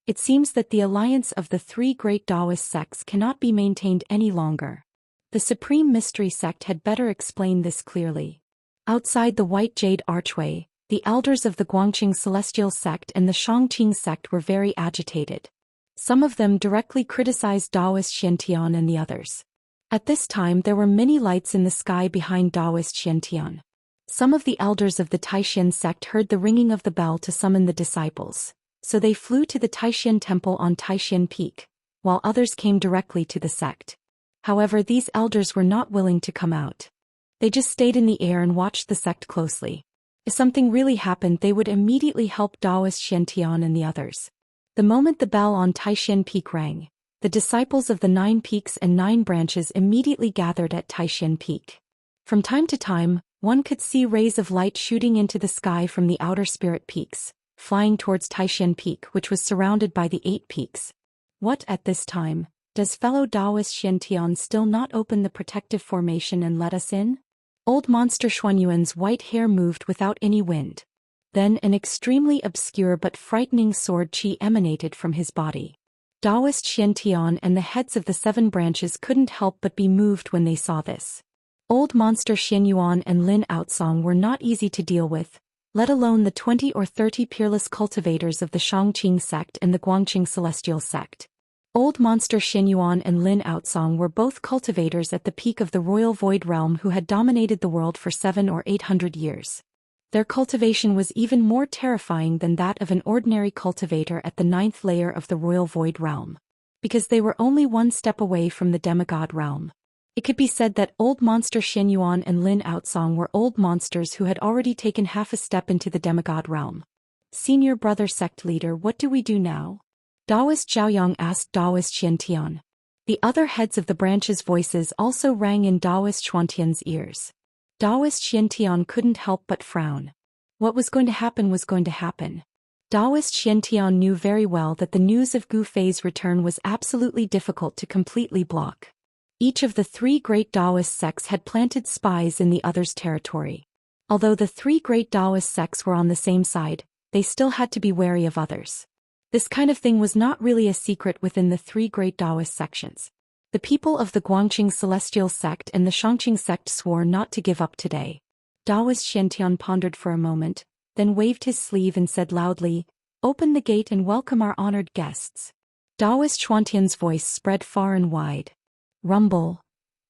It seems that the alliance of the three great Daoist sects cannot be maintained any longer. The Supreme Mystery Sect had better explain this clearly. Outside the White Jade Archway, the elders of the Guangqing Celestial Sect and the Shangqing Sect were very agitated. Some of them directly criticized Daoist Xiantian and the others. At this time there were many lights in the sky behind Daoist Xiantian. Some of the elders of the Taishan sect heard the ringing of the bell to summon the disciples, so they flew to the Taishan temple on Taishan Peak, while others came directly to the sect. However, these elders were not willing to come out. They just stayed in the air and watched the sect closely. If something really happened, they would immediately help Daoist Xiantian and the others. The moment the bell on Taishan Peak rang, the disciples of the 9 peaks and 9 branches immediately gathered at Taishan Peak. From time to time, one could see rays of light shooting into the sky from the outer spirit peaks, flying towards Taishan Peak, which was surrounded by the 8 peaks. What at this time? Does fellow Daoist Xiantian still not open the protective formation and let us in? Old Monster Xuanyuan's white hair moved without any wind. Then an extremely obscure but frightening sword chi emanated from his body. Daoist Xiantian and the heads of the 7 branches couldn't help but be moved when they saw this. Old Monster Xianyuan and Lin Outsong were not easy to deal with, let alone the 20 or 30 peerless cultivators of the Shangqing Sect and the Guangqing Celestial Sect. Old Monster Xianyuan and Lin Outsong were both cultivators at the peak of the Royal Void Realm who had dominated the world for 700 or 800 years. Their cultivation was even more terrifying than that of an ordinary cultivator at the 9th layer of the Royal Void Realm, because they were only one step away from the demigod realm. It could be said that Old Monster Xianyuan and Lin Outsong were old monsters who had already taken half a step into the demigod realm. "Senior brother sect leader, what do we do now?" Daoist Zhaoyang asked Daoist Xiantian. The other heads of the branches' voices also rang in Daoist Xuantian's ears. Daoist Xiantian couldn't help but frown. What was going to happen was going to happen. Daoist Xiantian knew very well that the news of Gu Fei's return was absolutely difficult to completely block. Each of the 3 great Daoist sects had planted spies in the other's territory. Although the 3 great Daoist sects were on the same side, they still had to be wary of others. This kind of thing was not really a secret within the 3 great Daoist sections. The people of the Guangqing Celestial Sect and the Shangqing Sect swore not to give up today. Daoist Xiantian pondered for a moment, then waved his sleeve and said loudly, "Open the gate and welcome our honored guests." Daoist Xuantian's voice spread far and wide. Rumble.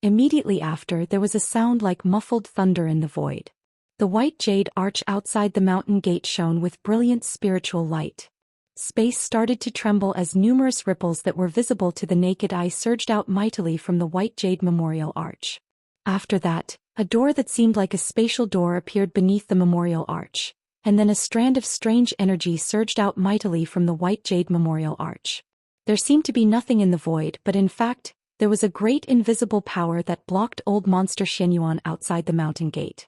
Immediately after, there was a sound like muffled thunder in the void. The white jade arch outside the mountain gate shone with brilliant spiritual light. Space started to tremble as numerous ripples that were visible to the naked eye surged out mightily from the white jade memorial arch. After that, a door that seemed like a spatial door appeared beneath the memorial arch, and then a strand of strange energy surged out mightily from the white jade memorial arch. There seemed to be nothing in the void, but in fact, there was a great invisible power that blocked Old Monster Xianyuan outside the mountain gate.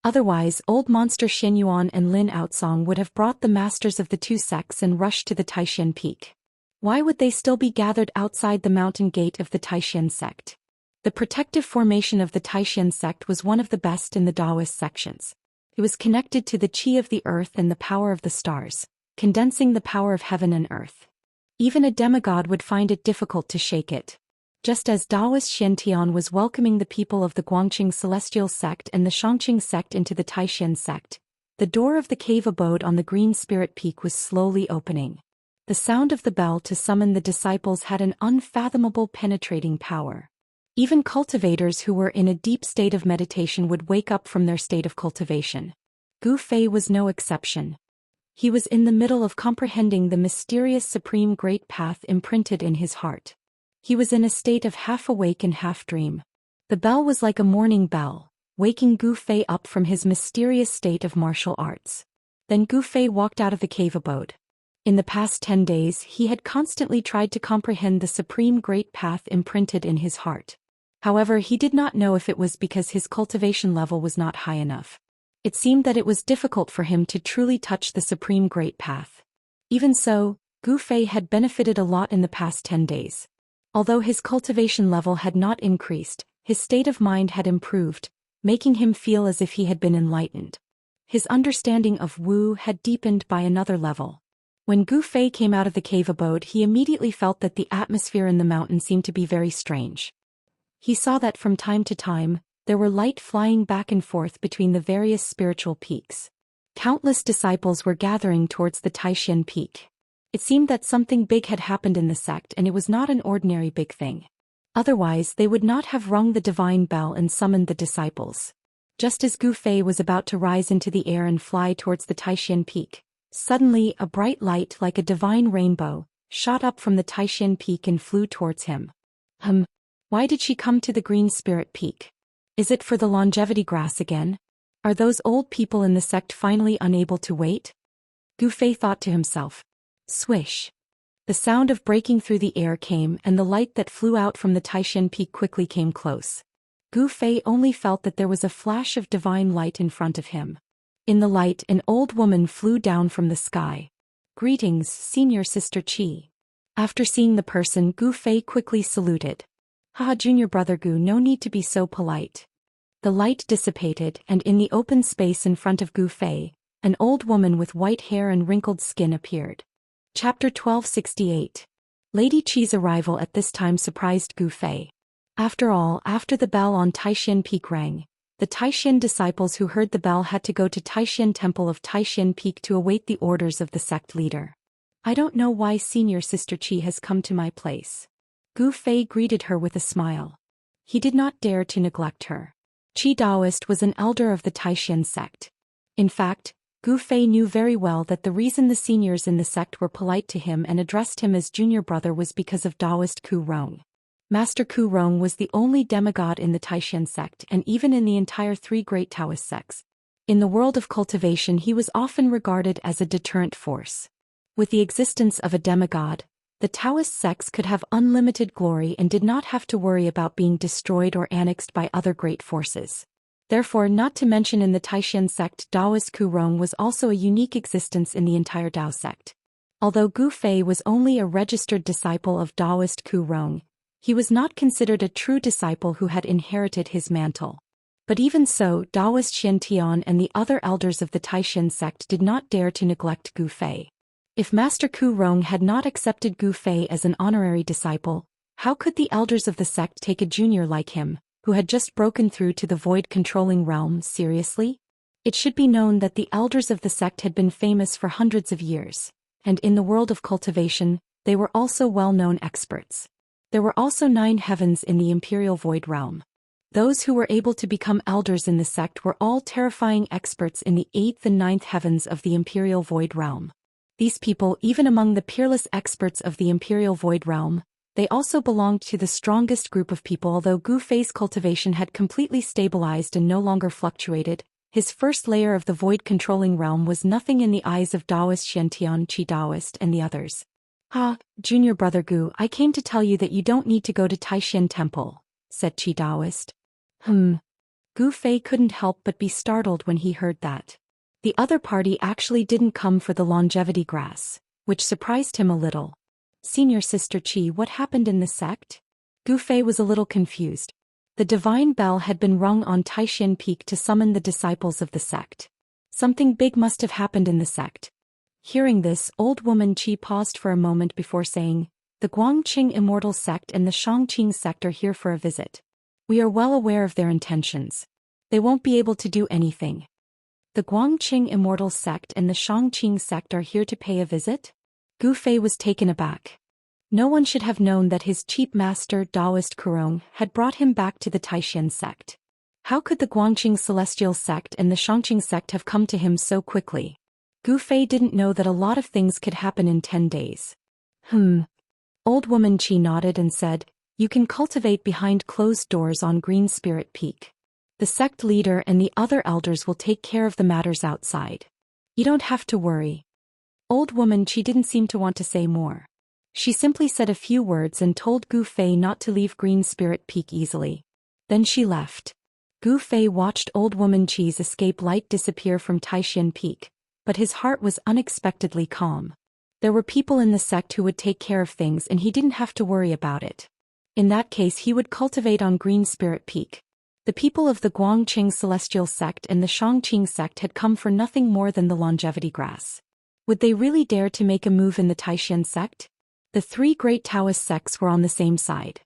Otherwise, Old Monster Xianyuan and Lin Outsong would have brought the masters of the 2 sects and rushed to the Taishan Peak. Why would they still be gathered outside the mountain gate of the Taishan sect? The protective formation of the Taishan sect was one of the best in the Daoist sections. It was connected to the qi of the earth and the power of the stars, condensing the power of heaven and earth. Even a demigod would find it difficult to shake it. Just as Daoist Xiantian was welcoming the people of the Guangqing Celestial Sect and the Shangqing Sect into the Taishan Sect, the door of the cave abode on the Green Spirit Peak was slowly opening. The sound of the bell to summon the disciples had an unfathomable penetrating power. Even cultivators who were in a deep state of meditation would wake up from their state of cultivation. Gu Fei was no exception. He was in the middle of comprehending the mysterious supreme great path imprinted in his heart. He was in a state of half awake and half dream. The bell was like a morning bell, waking Gu Fei up from his mysterious state of martial arts. Then Gu Fei walked out of the cave abode. In the past 10 days he had constantly tried to comprehend the supreme great path imprinted in his heart. However, he did not know if it was because his cultivation level was not high enough. It seemed that it was difficult for him to truly touch the supreme great path. Even so, Gu Fei had benefited a lot in the past 10 days. Although his cultivation level had not increased, his state of mind had improved, making him feel as if he had been enlightened. His understanding of Wu had deepened by another level. When Gu Fei came out of the cave abode, he immediately felt that the atmosphere in the mountain seemed to be very strange. He saw that from time to time, there were light flying back and forth between the various spiritual peaks. Countless disciples were gathering towards the Taishan peak. It seemed that something big had happened in the sect, and it was not an ordinary big thing. Otherwise they would not have rung the divine bell and summoned the disciples. Just as Gu Fei was about to rise into the air and fly towards the Taishan peak, suddenly a bright light like a divine rainbow shot up from the Taishan peak and flew towards him. Why did she come to the Green Spirit Peak? Is it for the longevity grass again? Are those old people in the sect finally unable to wait? Gu Fei thought to himself. Swish. The sound of breaking through the air came, and the light that flew out from the Taishan peak quickly came close. Gu Fei only felt that there was a flash of divine light in front of him. In the light, an old woman flew down from the sky. Greetings, Senior Sister Qi. After seeing the person, Gu Fei quickly saluted. Haha, Junior Brother Gu, no need to be so polite. The light dissipated, and in the open space in front of Gu Fei, an old woman with white hair and wrinkled skin appeared. Chapter 1268. Lady Qi's arrival at this time surprised Gu Fei. After all, after the bell on Taishan Peak rang, the Taishan disciples who heard the bell had to go to Taishan Temple of Taishan Peak to await the orders of the sect leader. I don't know why Senior Sister Qi has come to my place. Gu Fei greeted her with a smile. He did not dare to neglect her. Qi Daoist was an elder of the Taishan sect. In fact, Gu Fei knew very well that the reason the seniors in the sect were polite to him and addressed him as junior brother was because of Daoist Ku Rong. Master Ku Rong was the only demigod in the Taishan sect and even in the entire three great Taoist sects. In the world of cultivation he was often regarded as a deterrent force. With the existence of a demigod, the Taoist sects could have unlimited glory and did not have to worry about being destroyed or annexed by other great forces. Therefore, not to mention in the Taishan sect, Daoist Ku Rong was also a unique existence in the entire Dao sect. Although Gu Fei was only a registered disciple of Daoist Ku Rong, he was not considered a true disciple who had inherited his mantle. But even so, Daoist Xiantian and the other elders of the Taishan sect did not dare to neglect Gu Fei. If Master Ku Rong had not accepted Gu Fei as an honorary disciple, how could the elders of the sect take a junior like him, who had just broken through to the void-controlling realm, seriously? It should be known that the elders of the sect had been famous for hundreds of years, and in the world of cultivation, they were also well-known experts. There were also 9 heavens in the Imperial Void Realm. Those who were able to become elders in the sect were all terrifying experts in the 8th and 9th heavens of the Imperial Void Realm. These people, even among the peerless experts of the Imperial Void Realm, they also belonged to the strongest group of people. Although Gu Fei's cultivation had completely stabilized and no longer fluctuated, his first layer of the void-controlling realm was nothing in the eyes of Daoist Xiantian, Qi Daoist, and the others. Junior Brother Gu, I came to tell you that you don't need to go to Taishan Temple, said Qi Daoist. Gu Fei couldn't help but be startled when he heard that. The other party actually didn't come for the longevity grass, which surprised him a little. Senior Sister Qi, what happened in the sect? Gu Fei was a little confused. The divine bell had been rung on Taishan Peak to summon the disciples of the sect. Something big must have happened in the sect. Hearing this, old woman Qi paused for a moment before saying, the Guangqing Immortal sect and the Shangqing sect are here for a visit. We are well aware of their intentions. They won't be able to do anything. The Guangqing Immortal sect and the Shangqing sect are here to pay a visit? Gu Fei was taken aback. No one should have known that his cheap master Daoist Ku Rong had brought him back to the Taishan sect. How could the Guangqing Celestial sect and the Shangqing sect have come to him so quickly? Gu Fei didn't know that a lot of things could happen in 10 days. Old woman Qi nodded and said, "You can cultivate behind closed doors on Green Spirit Peak. The sect leader and the other elders will take care of the matters outside. You don't have to worry." Old woman Qi didn't seem to want to say more. She simply said a few words and told Gu Fei not to leave Green Spirit Peak easily. Then she left. Gu Fei watched old woman Qi's escape light disappear from Taishan Peak, but his heart was unexpectedly calm. There were people in the sect who would take care of things and he didn't have to worry about it. In that case he would cultivate on Green Spirit Peak. The people of the Guangqing Celestial Sect and the Shangqing Sect had come for nothing more than the longevity grass. Would they really dare to make a move in the Taishan sect? The three great Taoist sects were on the same side.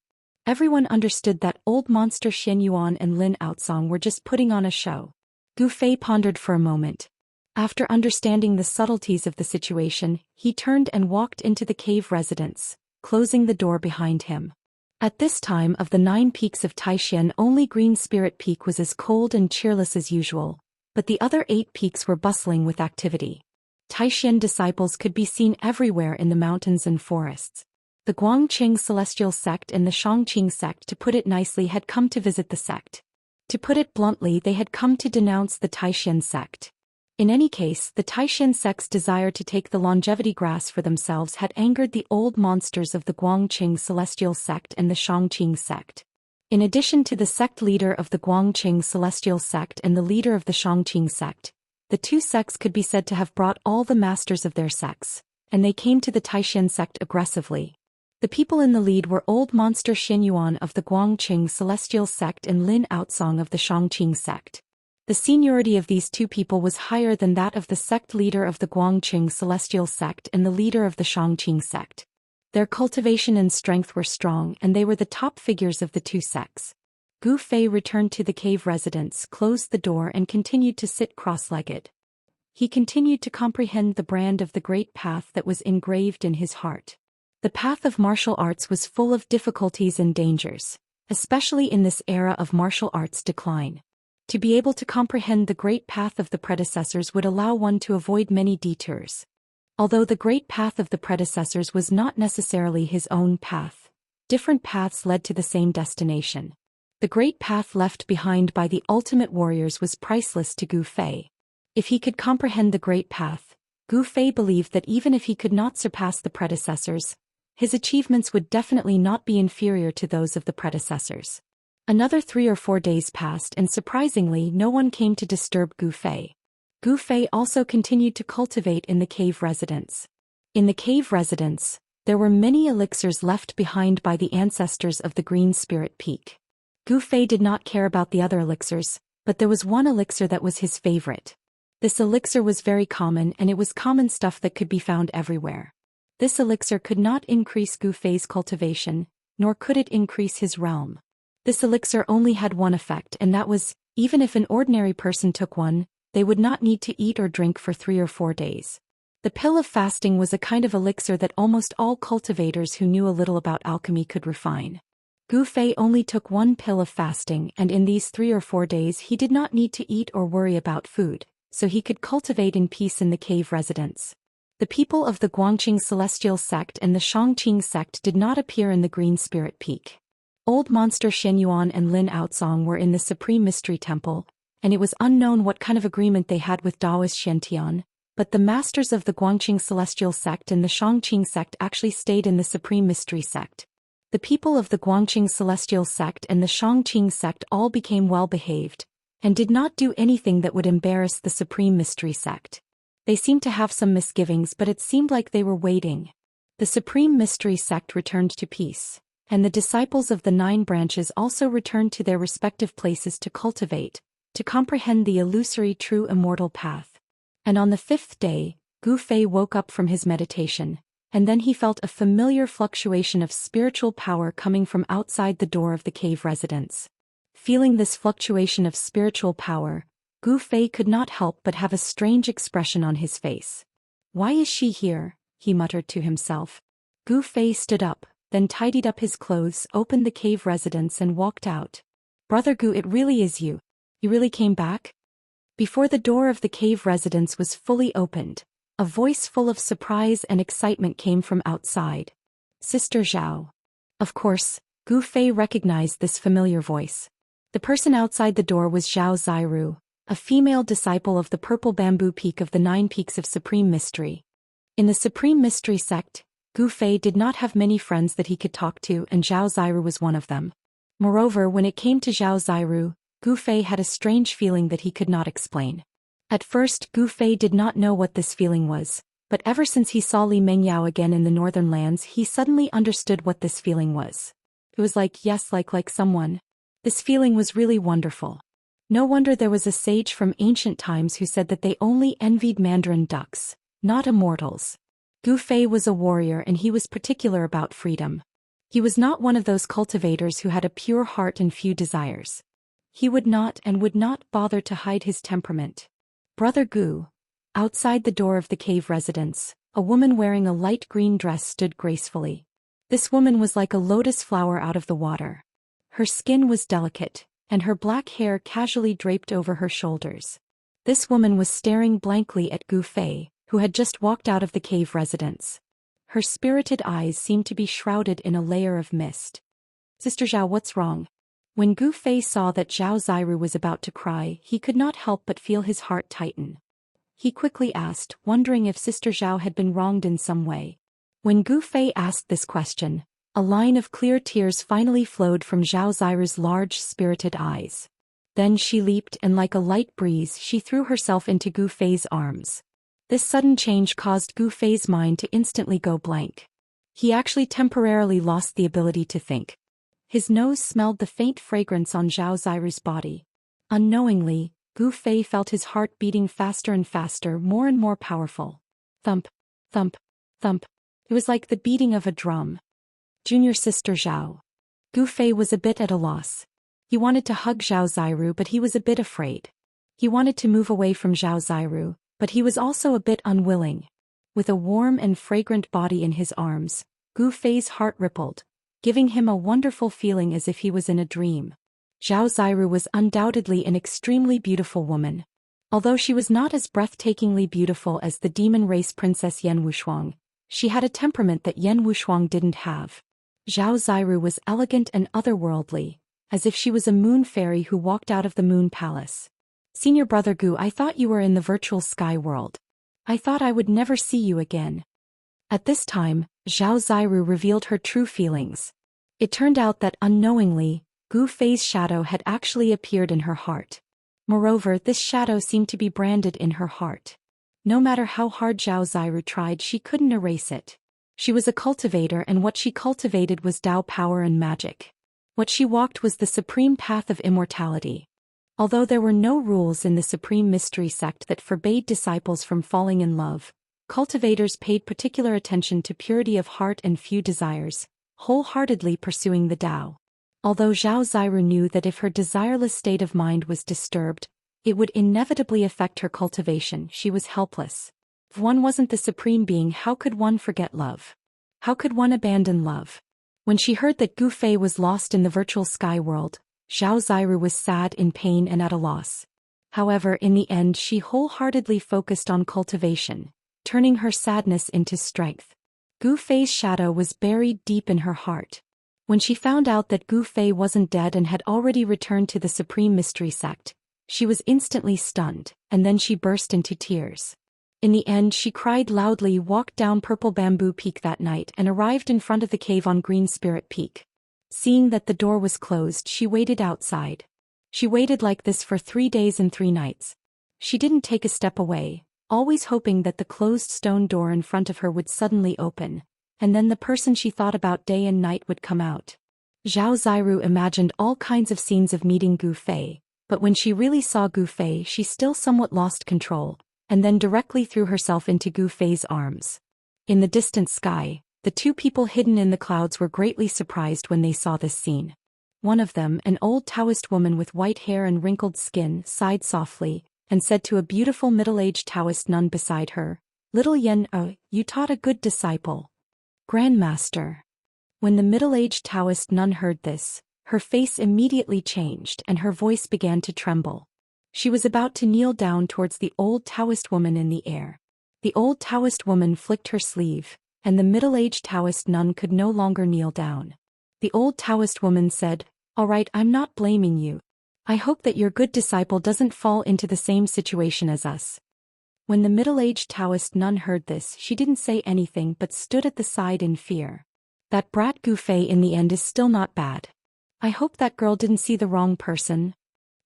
Everyone understood that old monster Xian Yuan and Lin Outsong were just putting on a show. Gu Fei pondered for a moment. After understanding the subtleties of the situation, he turned and walked into the cave residence, closing the door behind him. At this time of the 9 peaks of Taishan, only Green Spirit Peak was as cold and cheerless as usual, but the other 8 peaks were bustling with activity. Taishan disciples could be seen everywhere in the mountains and forests. The Guangqing Celestial Sect and the Shangqing Sect, to put it nicely, had come to visit the sect. To put it bluntly, they had come to denounce the Taishan sect. In any case, the Taishan sect's desire to take the longevity grass for themselves had angered the old monsters of the Guangqing Celestial Sect and the Shangqing Sect. In addition to the sect leader of the Guangqing Celestial Sect and the leader of the Shangqing Sect, the two sects could be said to have brought all the masters of their sects, and they came to the Taishan sect aggressively. The people in the lead were old monster Xian Yuan of the Guangqing Celestial Sect and Lin Outsong of the Shangqing Sect. The seniority of these two people was higher than that of the sect leader of the Guangqing Celestial Sect and the leader of the Shangqing Sect. Their cultivation and strength were strong, and they were the top figures of the two sects. Gu Fei returned to the cave residence, closed the door and continued to sit cross-legged. He continued to comprehend the brand of the great path that was engraved in his heart. The path of martial arts was full of difficulties and dangers, especially in this era of martial arts decline. To be able to comprehend the great path of the predecessors would allow one to avoid many detours. Although the great path of the predecessors was not necessarily his own path, different paths led to the same destination. The great path left behind by the ultimate warriors was priceless to Gu Fei. If he could comprehend the great path, Gu Fei believed that even if he could not surpass the predecessors, his achievements would definitely not be inferior to those of the predecessors. Another 3 or 4 days passed and surprisingly no one came to disturb Gu Fei. Gu Fei also continued to cultivate in the cave residence. In the cave residence, there were many elixirs left behind by the ancestors of the Green Spirit Peak. Gu Fei did not care about the other elixirs, but there was one elixir that was his favorite. This elixir was very common, and it was common stuff that could be found everywhere. This elixir could not increase Gu Fei's cultivation, nor could it increase his realm. This elixir only had one effect, and that was, even if an ordinary person took one, they would not need to eat or drink for 3 or 4 days. The pill of fasting was a kind of elixir that almost all cultivators who knew a little about alchemy could refine. Gu Fei only took one pill of fasting, and in these 3 or 4 days he did not need to eat or worry about food, so he could cultivate in peace in the cave residence. The people of the Guangqing Celestial Sect and the Shangqing Sect did not appear in the Green Spirit Peak. Old monster Xian Yuan and Lin Outsong were in the Supreme Mystery Temple, and it was unknown what kind of agreement they had with Daoist Xiantian, but the masters of the Guangqing Celestial Sect and the Shangqing Sect actually stayed in the Supreme Mystery Sect. The people of the Guangqing Celestial Sect and the Shangqing Sect all became well-behaved, and did not do anything that would embarrass the Supreme Mystery Sect. They seemed to have some misgivings, but it seemed like they were waiting. The Supreme Mystery Sect returned to peace, and the disciples of the 9 branches also returned to their respective places to cultivate, to comprehend the illusory true immortal path. And on the 5th day, Gu Fei woke up from his meditation, and then he felt a familiar fluctuation of spiritual power coming from outside the door of the cave residence. Feeling this fluctuation of spiritual power, Gu Fei could not help but have a strange expression on his face. "Why is she here?" he muttered to himself. Gu Fei stood up, then tidied up his clothes, opened the cave residence and walked out. "Brother Gu, it really is you. You really came back?" Before the door of the cave residence was fully opened, a voice full of surprise and excitement came from outside. Sister Zhao. Of course, Gu Fei recognized this familiar voice. The person outside the door was Zhao Zairu, a female disciple of the Purple Bamboo Peak of the 9 Peaks of Supreme Mystery. In the Supreme Mystery sect, Gu Fei did not have many friends that he could talk to, and Zhao Zairu was one of them. Moreover, when it came to Zhao Zairu, Gu Fei had a strange feeling that he could not explain. At first, Gu Fei did not know what this feeling was, but ever since he saw Li Mengyao again in the northern lands, he suddenly understood what this feeling was. It was like, yes, like someone. This feeling was really wonderful. No wonder there was a sage from ancient times who said that they only envied mandarin ducks, not immortals. Gu Fei was a warrior, and he was particular about freedom. He was not one of those cultivators who had a pure heart and few desires. He would not bother to hide his temperament. Brother Gu. Outside the door of the cave residence, a woman wearing a light green dress stood gracefully. This woman was like a lotus flower out of the water. Her skin was delicate, and her black hair casually draped over her shoulders. This woman was staring blankly at Gu Fei, who had just walked out of the cave residence. Her spirited eyes seemed to be shrouded in a layer of mist. Sister Zhao, what's wrong? When Gu Fei saw that Zhao Zairu was about to cry, he could not help but feel his heart tighten. He quickly asked, wondering if Sister Zhao had been wronged in some way. When Gu Fei asked this question, a line of clear tears finally flowed from Zhao Zairu's large, spirited eyes. Then she leaped, and like a light breeze she threw herself into Gu Fei's arms. This sudden change caused Gu Fei's mind to instantly go blank. He actually temporarily lost the ability to think. His nose smelled the faint fragrance on Zhao Zairu's body. Unknowingly, Gu Fei felt his heart beating faster and faster, more and more powerful. Thump, thump, thump. It was like the beating of a drum. Junior sister Zhao. Gu Fei was a bit at a loss. He wanted to hug Zhao Zairu, but he was a bit afraid. He wanted to move away from Zhao Zairu, but he was also a bit unwilling. With a warm and fragrant body in his arms, Gu Fei's heart rippled, giving him a wonderful feeling as if he was in a dream. Zhao Zairu was undoubtedly an extremely beautiful woman. Although she was not as breathtakingly beautiful as the demon race princess Yan Wushuang, she had a temperament that Yan Wushuang didn't have. Zhao Zairu was elegant and otherworldly, as if she was a moon fairy who walked out of the moon palace. Senior brother Gu, I thought you were in the virtual sky world. I thought I would never see you again. At this time, Zhao Zairu revealed her true feelings. It turned out that unknowingly, Gu Fei's shadow had actually appeared in her heart. Moreover, this shadow seemed to be branded in her heart. No matter how hard Zhao Zairu tried, she couldn't erase it. She was a cultivator, and what she cultivated was Dao power and magic. What she walked was the supreme path of immortality. Although there were no rules in the Supreme Mystery sect that forbade disciples from falling in love, cultivators paid particular attention to purity of heart and few desires, wholeheartedly pursuing the Dao. Although Zhao Zairu knew that if her desireless state of mind was disturbed, it would inevitably affect her cultivation, she was helpless. If one wasn't the supreme being, how could one forget love? How could one abandon love? When she heard that Gu Fei was lost in the virtual sky world, Zhao Zairu was sad, in pain, and at a loss. However, in the end she wholeheartedly focused on cultivation, turning her sadness into strength. Gu Fei's shadow was buried deep in her heart. When she found out that Gu Fei wasn't dead and had already returned to the Supreme Mystery sect, she was instantly stunned, and then she burst into tears. In the end she cried loudly, walked down Purple Bamboo Peak that night, and arrived in front of the cave on Green Spirit Peak. Seeing that the door was closed, she waited outside. She waited like this for 3 days and 3 nights. She didn't take a step away, always hoping that the closed stone door in front of her would suddenly open, and then the person she thought about day and night would come out. Zhao Zairu imagined all kinds of scenes of meeting Gu Fei, but when she really saw Gu Fei, she still somewhat lost control, and then directly threw herself into Gu Fei's arms. In the distant sky, the 2 people hidden in the clouds were greatly surprised when they saw this scene. One of them, an old Taoist woman with white hair and wrinkled skin, sighed softly, and said to a beautiful middle-aged Taoist nun beside her, "Little Yan, you taught a good disciple." Grandmaster. When the middle-aged Taoist nun heard this, her face immediately changed and her voice began to tremble. She was about to kneel down towards the old Taoist woman in the air. The old Taoist woman flicked her sleeve, and the middle-aged Taoist nun could no longer kneel down. The old Taoist woman said, "All right, I'm not blaming you. I hope that your good disciple doesn't fall into the same situation as us." When the middle-aged Taoist nun heard this, she didn't say anything but stood at the side in fear. That brat Gu Fei in the end is still not bad. I hope that girl didn't see the wrong person.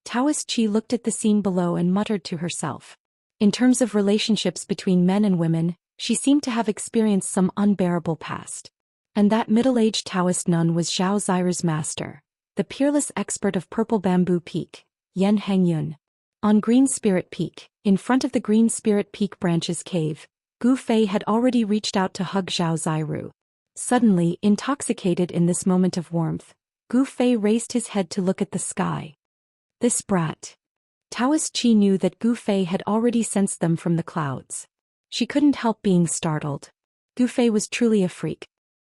Taoist Chi looked at the scene below and muttered to herself. In terms of relationships between men and women, she seemed to have experienced some unbearable past. And that middle-aged Taoist nun was Zhao Ziru's master, the peerless expert of Purple Bamboo Peak, Yan Hangyun. On Green Spirit Peak, in front of the Green Spirit Peak branches cave, Gu Fei had already reached out to hug Zhao Ziru. Suddenly, intoxicated in this moment of warmth, Gu Fei raised his head to look at the sky. This brat. Taoist Chi knew that Gu Fei had already sensed them from the clouds. She couldn't help being startled. Gu Fei was truly a freak.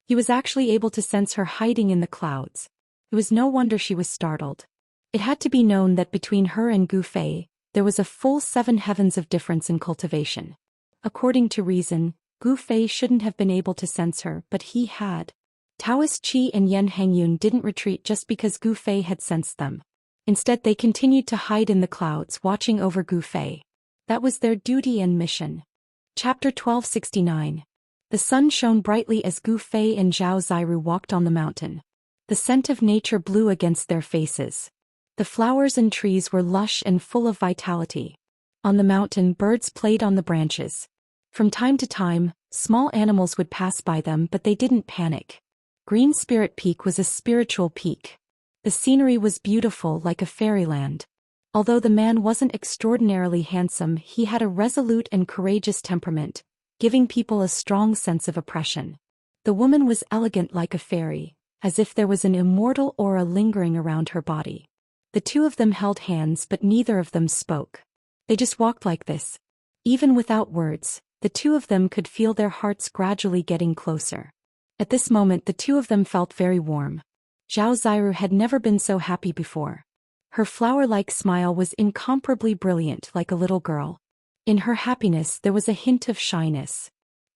He was actually able to sense her hiding in the clouds. It was no wonder she was startled. It had to be known that between her and Gu Fei, there was a full 7 heavens of difference in cultivation. According to reason, Gu Fei shouldn't have been able to sense her, but he had. Taoist Chi and Yan Hangyun didn't retreat just because Gu Fei had sensed them. Instead, they continued to hide in the clouds, watching over Gu Fei. That was their duty and mission. Chapter 1269. The sun shone brightly as Gu Fei and Zhao Ziru walked on the mountain. The scent of nature blew against their faces. The flowers and trees were lush and full of vitality. On the mountain, birds played on the branches. From time to time, small animals would pass by them, but they didn't panic. Green Spirit Peak was a spiritual peak. The scenery was beautiful like a fairyland. Although the man wasn't extraordinarily handsome, he had a resolute and courageous temperament, giving people a strong sense of oppression. The woman was elegant like a fairy, as if there was an immortal aura lingering around her body. The two of them held hands, but neither of them spoke. They just walked like this. Even without words, the two of them could feel their hearts gradually getting closer. At this moment, the two of them felt very warm. Zhao Ziru had never been so happy before. Her flower-like smile was incomparably brilliant, like a little girl. In her happiness there was a hint of shyness.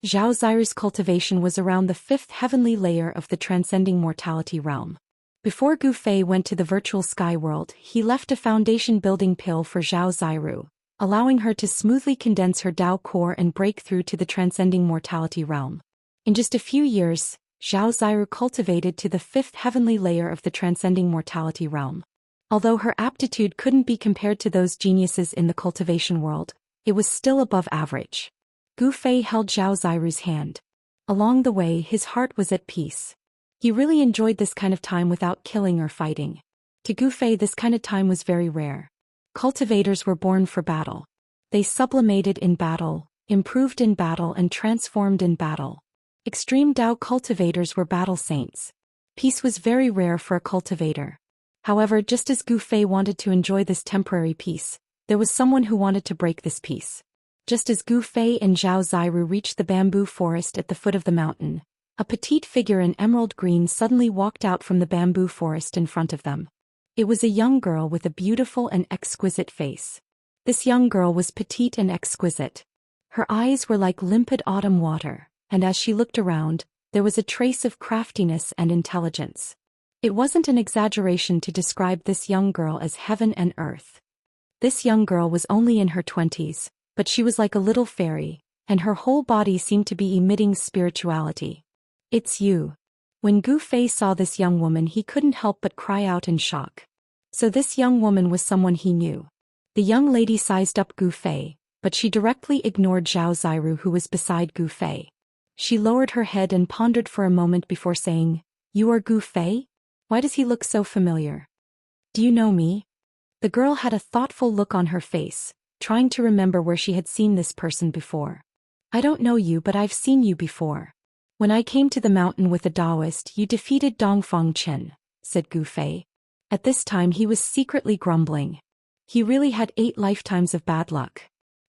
Zhao Ziru's cultivation was around the 5th heavenly layer of the transcending mortality realm. Before Gu Fei went to the virtual sky world, he left a foundation building pill for Zhao Ziru, allowing her to smoothly condense her Dao core and break through to the transcending mortality realm. In just a few years, Zhao Ziru cultivated to the 5th heavenly layer of the transcending mortality realm. Although her aptitude couldn't be compared to those geniuses in the cultivation world, it was still above average. Gu Fei held Zhao Ziru's hand. Along the way, his heart was at peace. He really enjoyed this kind of time without killing or fighting. To Gu Fei, this kind of time was very rare. Cultivators were born for battle. They sublimated in battle, improved in battle, and transformed in battle. Extreme Dao cultivators were battle saints. Peace was very rare for a cultivator. However, just as Gu Fei wanted to enjoy this temporary peace, there was someone who wanted to break this peace. Just as Gu Fei and Zhao Ziru reached the bamboo forest at the foot of the mountain, a petite figure in emerald green suddenly walked out from the bamboo forest in front of them. It was a young girl with a beautiful and exquisite face. This young girl was petite and exquisite. Her eyes were like limpid autumn water, and as she looked around, there was a trace of craftiness and intelligence. It wasn't an exaggeration to describe this young girl as heaven and earth. This young girl was only in her 20s, but she was like a little fairy, and her whole body seemed to be emitting spirituality. "It's you." When Gu Fei saw this young woman, he couldn't help but cry out in shock. So this young woman was someone he knew. The young lady sized up Gu Fei, but she directly ignored Zhao Ziru, who was beside Gu Fei. She lowered her head and pondered for a moment before saying, "You are Gu Fei? Why does he look so familiar? Do you know me?" The girl had a thoughtful look on her face, trying to remember where she had seen this person before. "I don't know you, but I've seen you before. When I came to the mountain with the Daoist, you defeated Dongfang Chen," said Gu Fei. At this time he was secretly grumbling. He really had 8 lifetimes of bad luck.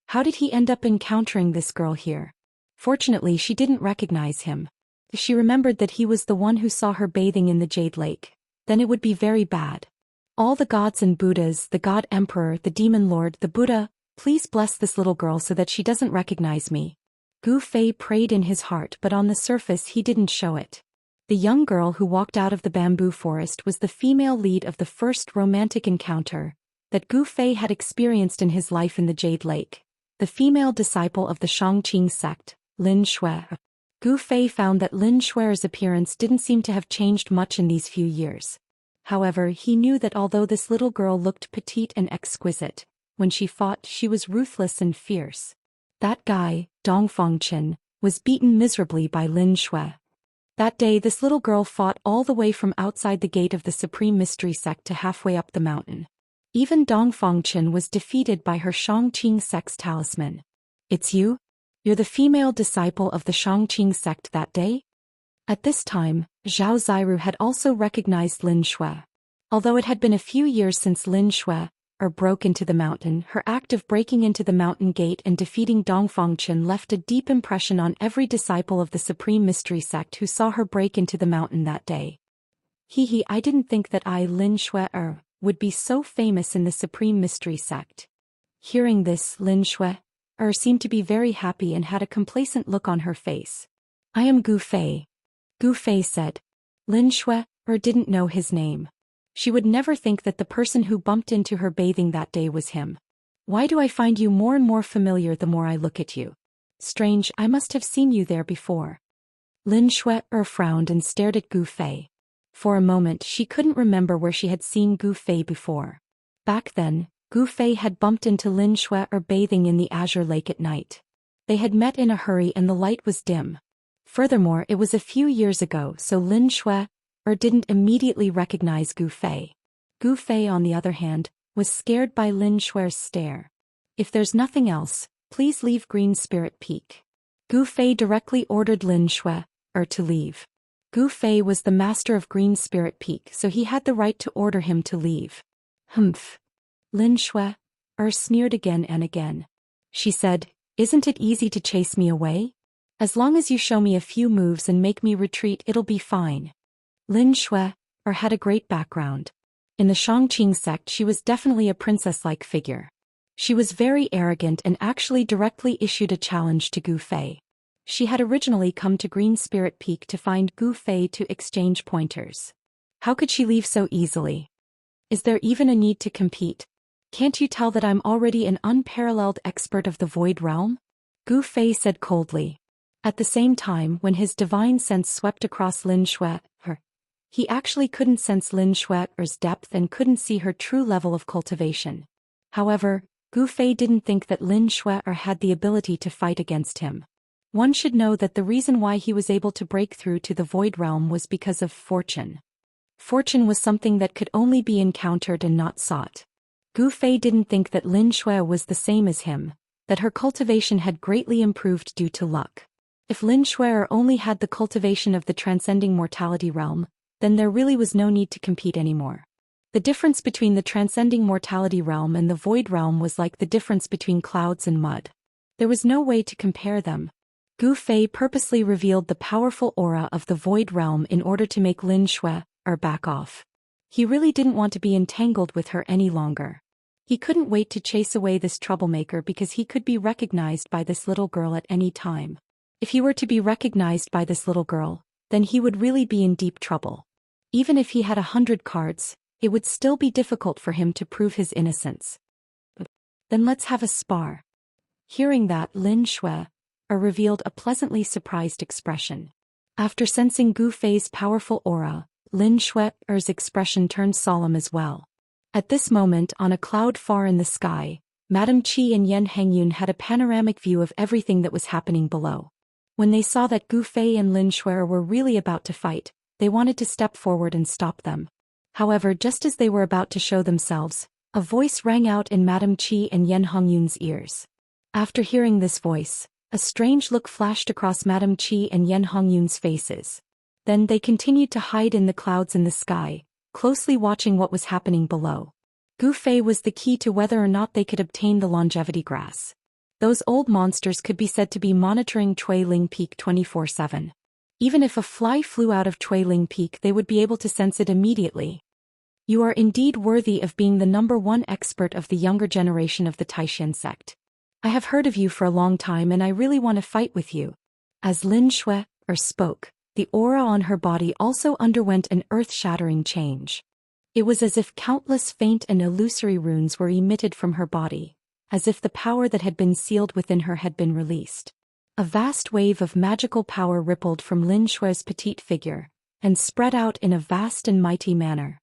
How did he end up encountering this girl here? Fortunately, she didn't recognize him. If she remembered that he was the one who saw her bathing in the Jade Lake, then it would be very bad. "All the gods and Buddhas, the God Emperor, the Demon Lord, the Buddha, please bless this little girl so that she doesn't recognize me." Gu Fei prayed in his heart, but on the surface he didn't show it. The young girl who walked out of the bamboo forest was the female lead of the first romantic encounter that Gu Fei had experienced in his life in the Jade Lake, the female disciple of the Xianxia sect, Lin Shui. Gu Fei found that Lin Shui's appearance didn't seem to have changed much in these few years. However, he knew that although this little girl looked petite and exquisite, when she fought she was ruthless and fierce. That guy, Dong Fengchen, was beaten miserably by Lin Shui. That day this little girl fought all the way from outside the gate of the Supreme Mystery Sect to halfway up the mountain. Even Dong Fengchen was defeated by her Xianxia sect's talisman. It's you? You're the female disciple of the Xianxia sect that day? At this time, Zhao Ziru had also recognized Lin Shui. Although it had been a few years since Lin Shui broke into the mountain, her act of breaking into the mountain gate and defeating Dong Fengchen left a deep impression on every disciple of the Supreme Mystery Sect who saw her break into the mountain that day. I didn't think that Lin Shui would be so famous in the Supreme Mystery Sect. Hearing this, Lin Shui seemed to be very happy and had a complacent look on her face. I am Gu Fei. Gu Fei said. Lin Shui didn't know his name. She would never think that the person who bumped into her bathing that day was him. Why do I find you more and more familiar the more I look at you? Strange, I must have seen you there before. Lin Shui frowned and stared at Gu Fei. For a moment she couldn't remember where she had seen Gu Fei before. Back then, Gu Fei had bumped into Lin Shui bathing in the Azure Lake at night. They had met in a hurry and the light was dim. Furthermore, it was a few years ago, so Lin Shui didn't immediately recognize Gu Fei. Gu Fei, on the other hand, was scared by Lin Shui's stare. If there's nothing else, please leave Green Spirit Peak. Gu Fei directly ordered Lin Shui to leave. Gu Fei was the master of Green Spirit Peak, so he had the right to order him to leave. Humph. Lin Shui sneered again and again. She said, isn't it easy to chase me away? As long as you show me a few moves and make me retreat, it'll be fine. Lin Shui had a great background. In the Xianxia sect she was definitely a princess-like figure. She was very arrogant and actually directly issued a challenge to Gu Fei. She had originally come to Green Spirit Peak to find Gu Fei to exchange pointers. How could she leave so easily? Is there even a need to compete? Can't you tell that I'm already an unparalleled expert of the Void Realm? Gu Fei said coldly. At the same time, when his divine sense swept across Lin Shui, he actually couldn't sense Lin Shui's depth and couldn't see her true level of cultivation. However, Gu Fei didn't think that Lin Shui had the ability to fight against him. One should know that the reason why he was able to break through to the Void Realm was because of fortune. Fortune was something that could only be encountered and not sought. Gu Fei didn't think that Lin Shui was the same as him, that her cultivation had greatly improved due to luck. If Lin Shui only had the cultivation of the transcending mortality realm, then there really was no need to compete anymore. The difference between the transcending mortality realm and the void realm was like the difference between clouds and mud. There was no way to compare them. Gu Fei purposely revealed the powerful aura of the void realm in order to make Lin Shui back off. He really didn't want to be entangled with her any longer. He couldn't wait to chase away this troublemaker because he could be recognized by this little girl at any time. If he were to be recognized by this little girl, then he would really be in deep trouble. Even if he had 100 cards, it would still be difficult for him to prove his innocence. Then let's have a spar. Hearing that, Lin Shui revealed a pleasantly surprised expression. After sensing Gu Fei's powerful aura, Lin Shui's expression turned solemn as well. At this moment, on a cloud far in the sky, Madame Qi and Yan Hengyun had a panoramic view of everything that was happening below. When they saw that Gu Fei and Lin Shui were really about to fight, they wanted to step forward and stop them. However, just as they were about to show themselves, a voice rang out in Madame Qi and Yan Hengyun's ears. After hearing this voice, a strange look flashed across Madame Qi and Yan Hengyun's faces. Then they continued to hide in the clouds in the sky, closely watching what was happening below. Gu Fei was the key to whether or not they could obtain the longevity grass. Those old monsters could be said to be monitoring Chuiling Peak 24/7. Even if a fly flew out of Chuiling Peak, they would be able to sense it immediately. You are indeed worthy of being the #1 expert of the younger generation of the Taishan sect. I have heard of you for a long time and I really want to fight with you. As Lin Shui spoke, the aura on her body also underwent an earth-shattering change. It was as if countless faint and illusory runes were emitted from her body, as if the power that had been sealed within her had been released. A vast wave of magical power rippled from Lin Shui's petite figure, and spread out in a vast and mighty manner.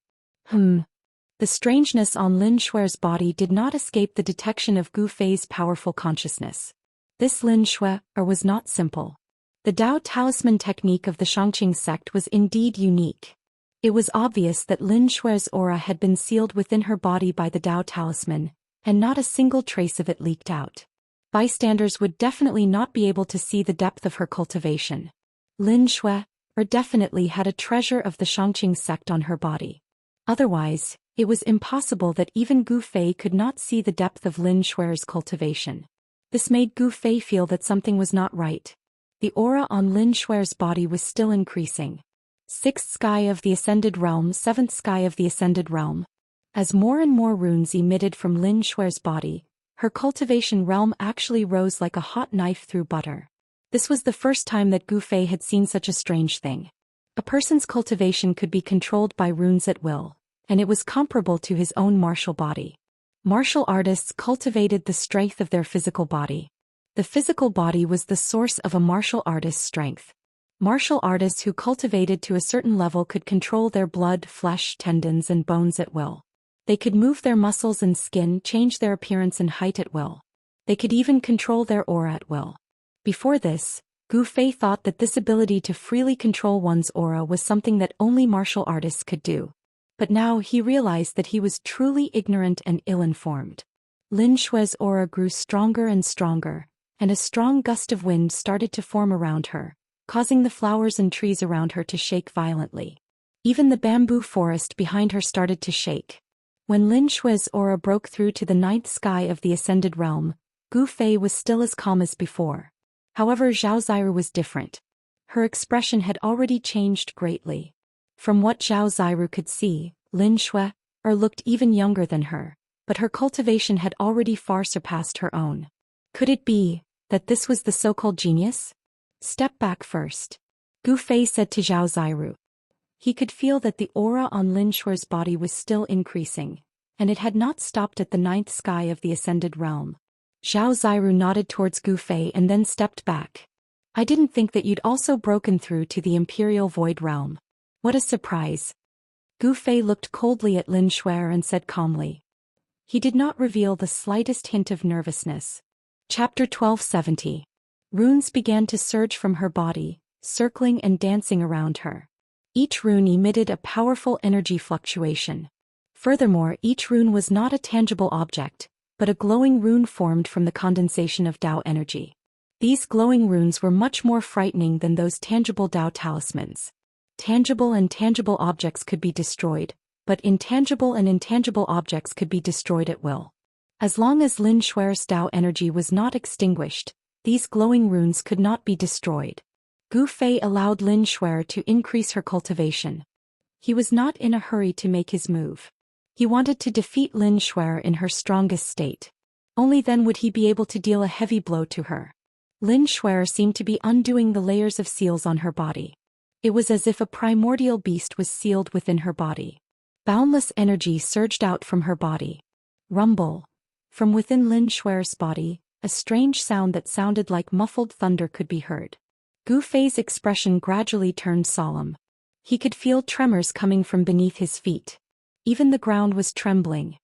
The strangeness on Lin Shui's body did not escape the detection of Gu Fei's powerful consciousness. This Lin Shui was not simple. The Dao talisman technique of the Xianxia sect was indeed unique. It was obvious that Lin Shui's aura had been sealed within her body by the Dao talisman, and not a single trace of it leaked out. Bystanders would definitely not be able to see the depth of her cultivation. Lin Shui definitely had a treasure of the Xianxia sect on her body. Otherwise, it was impossible that even Gu Fei could not see the depth of Lin Shui's cultivation. This made Gu Fei feel that something was not right. The aura on Lin Shui's body was still increasing. 6th sky of the Ascended Realm, 7th sky of the Ascended Realm. As more and more runes emitted from Lin Shui's body, her cultivation realm actually rose like a hot knife through butter. This was the first time that Gu Fei had seen such a strange thing. A person's cultivation could be controlled by runes at will, and it was comparable to his own martial body. Martial artists cultivated the strength of their physical body. The physical body was the source of a martial artist's strength. Martial artists who cultivated to a certain level could control their blood, flesh, tendons, and bones at will. They could move their muscles and skin, change their appearance and height at will. They could even control their aura at will. Before this, Gu Fei thought that this ability to freely control one's aura was something that only martial artists could do. But now he realized that he was truly ignorant and ill-informed. Lin Shui's aura grew stronger and stronger, and a strong gust of wind started to form around her, causing the flowers and trees around her to shake violently. Even the bamboo forest behind her started to shake. When Lin Shui's aura broke through to the 9th sky of the Ascended Realm, Gu Fei was still as calm as before. However, Zhao Xiru was different. Her expression had already changed greatly. From what Zhao Xiru could see, Lin Shui looked even younger than her, but her cultivation had already far surpassed her own. Could it be that this was the so-called genius? Step back first. Gu Fei said to Zhao Xiru. He could feel that the aura on Lin Shui's body was still increasing, and it had not stopped at the 9th sky of the Ascended Realm. Zhao Xiru nodded towards Gu Fei and then stepped back. I didn't think that you'd also broken through to the Imperial Void Realm. What a surprise. Gu Fei looked coldly at Lin Shui and said calmly. He did not reveal the slightest hint of nervousness. Chapter 1270. Runes began to surge from her body, circling and dancing around her. Each rune emitted a powerful energy fluctuation. Furthermore, each rune was not a tangible object, but a glowing rune formed from the condensation of Dao energy. These glowing runes were much more frightening than those tangible Dao talismans. Tangible and tangible objects could be destroyed, but intangible and intangible objects could be destroyed at will. As long as Lin Shui's Dao energy was not extinguished, these glowing runes could not be destroyed. Gu Fei allowed Lin Shui to increase her cultivation. He was not in a hurry to make his move. He wanted to defeat Lin Shui in her strongest state. Only then would he be able to deal a heavy blow to her. Lin Shui seemed to be undoing the layers of seals on her body. It was as if a primordial beast was sealed within her body. Boundless energy surged out from her body. Rumble. From within Lin Shui's body, a strange sound that sounded like muffled thunder could be heard. Gu Fei's expression gradually turned solemn. He could feel tremors coming from beneath his feet. Even the ground was trembling.